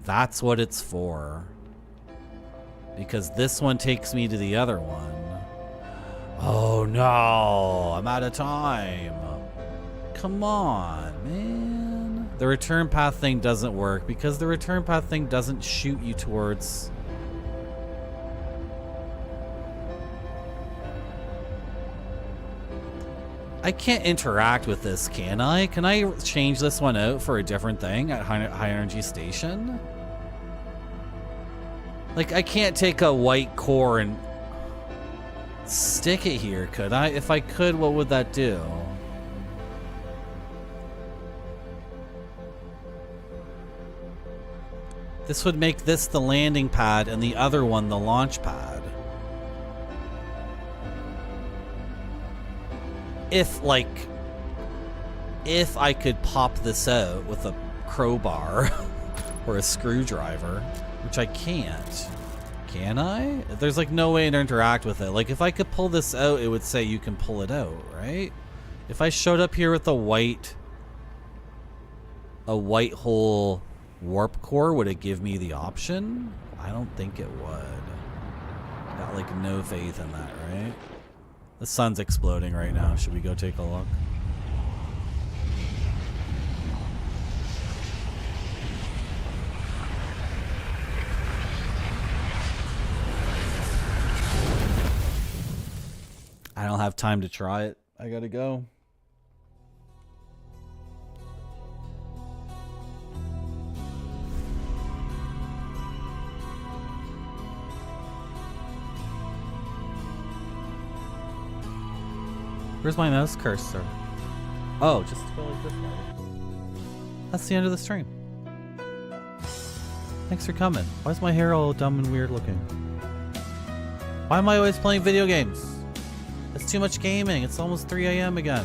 That's what it's for. Because this one takes me to the other one. Oh no, I'm out of time. Come on, man. The return path thing doesn't work because the return path thing doesn't shoot you towards... I can't interact with this, can I? Can I change this one out for a different thing at high energy station? Like, I can't take a white core and stick it here, could I? If I could, what would that do? This would make this the landing pad and the other one the launch pad. If I could pop this out with a crowbar or a screwdriver, which I can't. Can I? There's like no way to interact with it. Like if I could pull this out, it would say you can pull it out, right? If I showed up here with a white hole warp core, would it give me the option? I don't think it would. Got like no faith in that, right? The sun's exploding right now. Should we go take a look? I don't have time to try it. I gotta go. Where's my mouse cursor? Oh, just go like this way. That's the end of the stream. Thanks for coming. Why is my hair all dumb and weird looking? Why am I always playing video games? It's too much gaming. It's almost 3 a.m. again.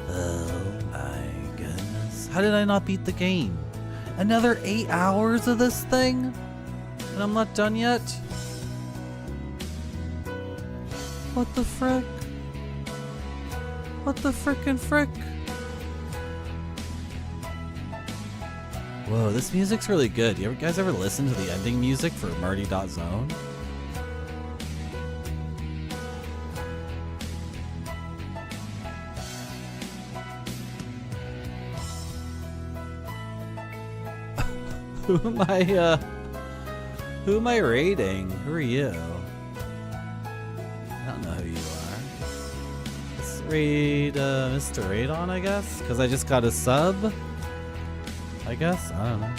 Oh my goodness. How did I not beat the game? Another 8 hours of this thing? And I'm not done yet? What the frick? What the frickin' frick? Whoa, this music's really good. You guys ever listen to the ending music for Marty.Zone? Who am I rating? Who are you? I don't know who you are. Let's raid Mr. Radon, I guess? Because I just got a sub? I guess? I don't know.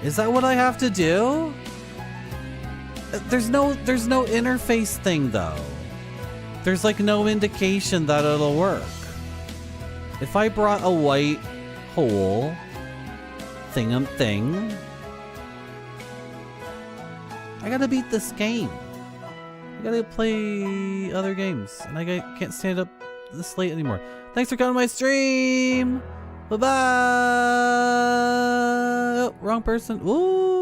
Is that what I have to do? There's no interface thing though. There's like no indication that it'll work. If I brought a white hole thing, I gotta beat this game. I gotta play other games, and I can't stand up this late anymore. Thanks for coming to my stream. Bye bye. Oh, wrong person. Ooh.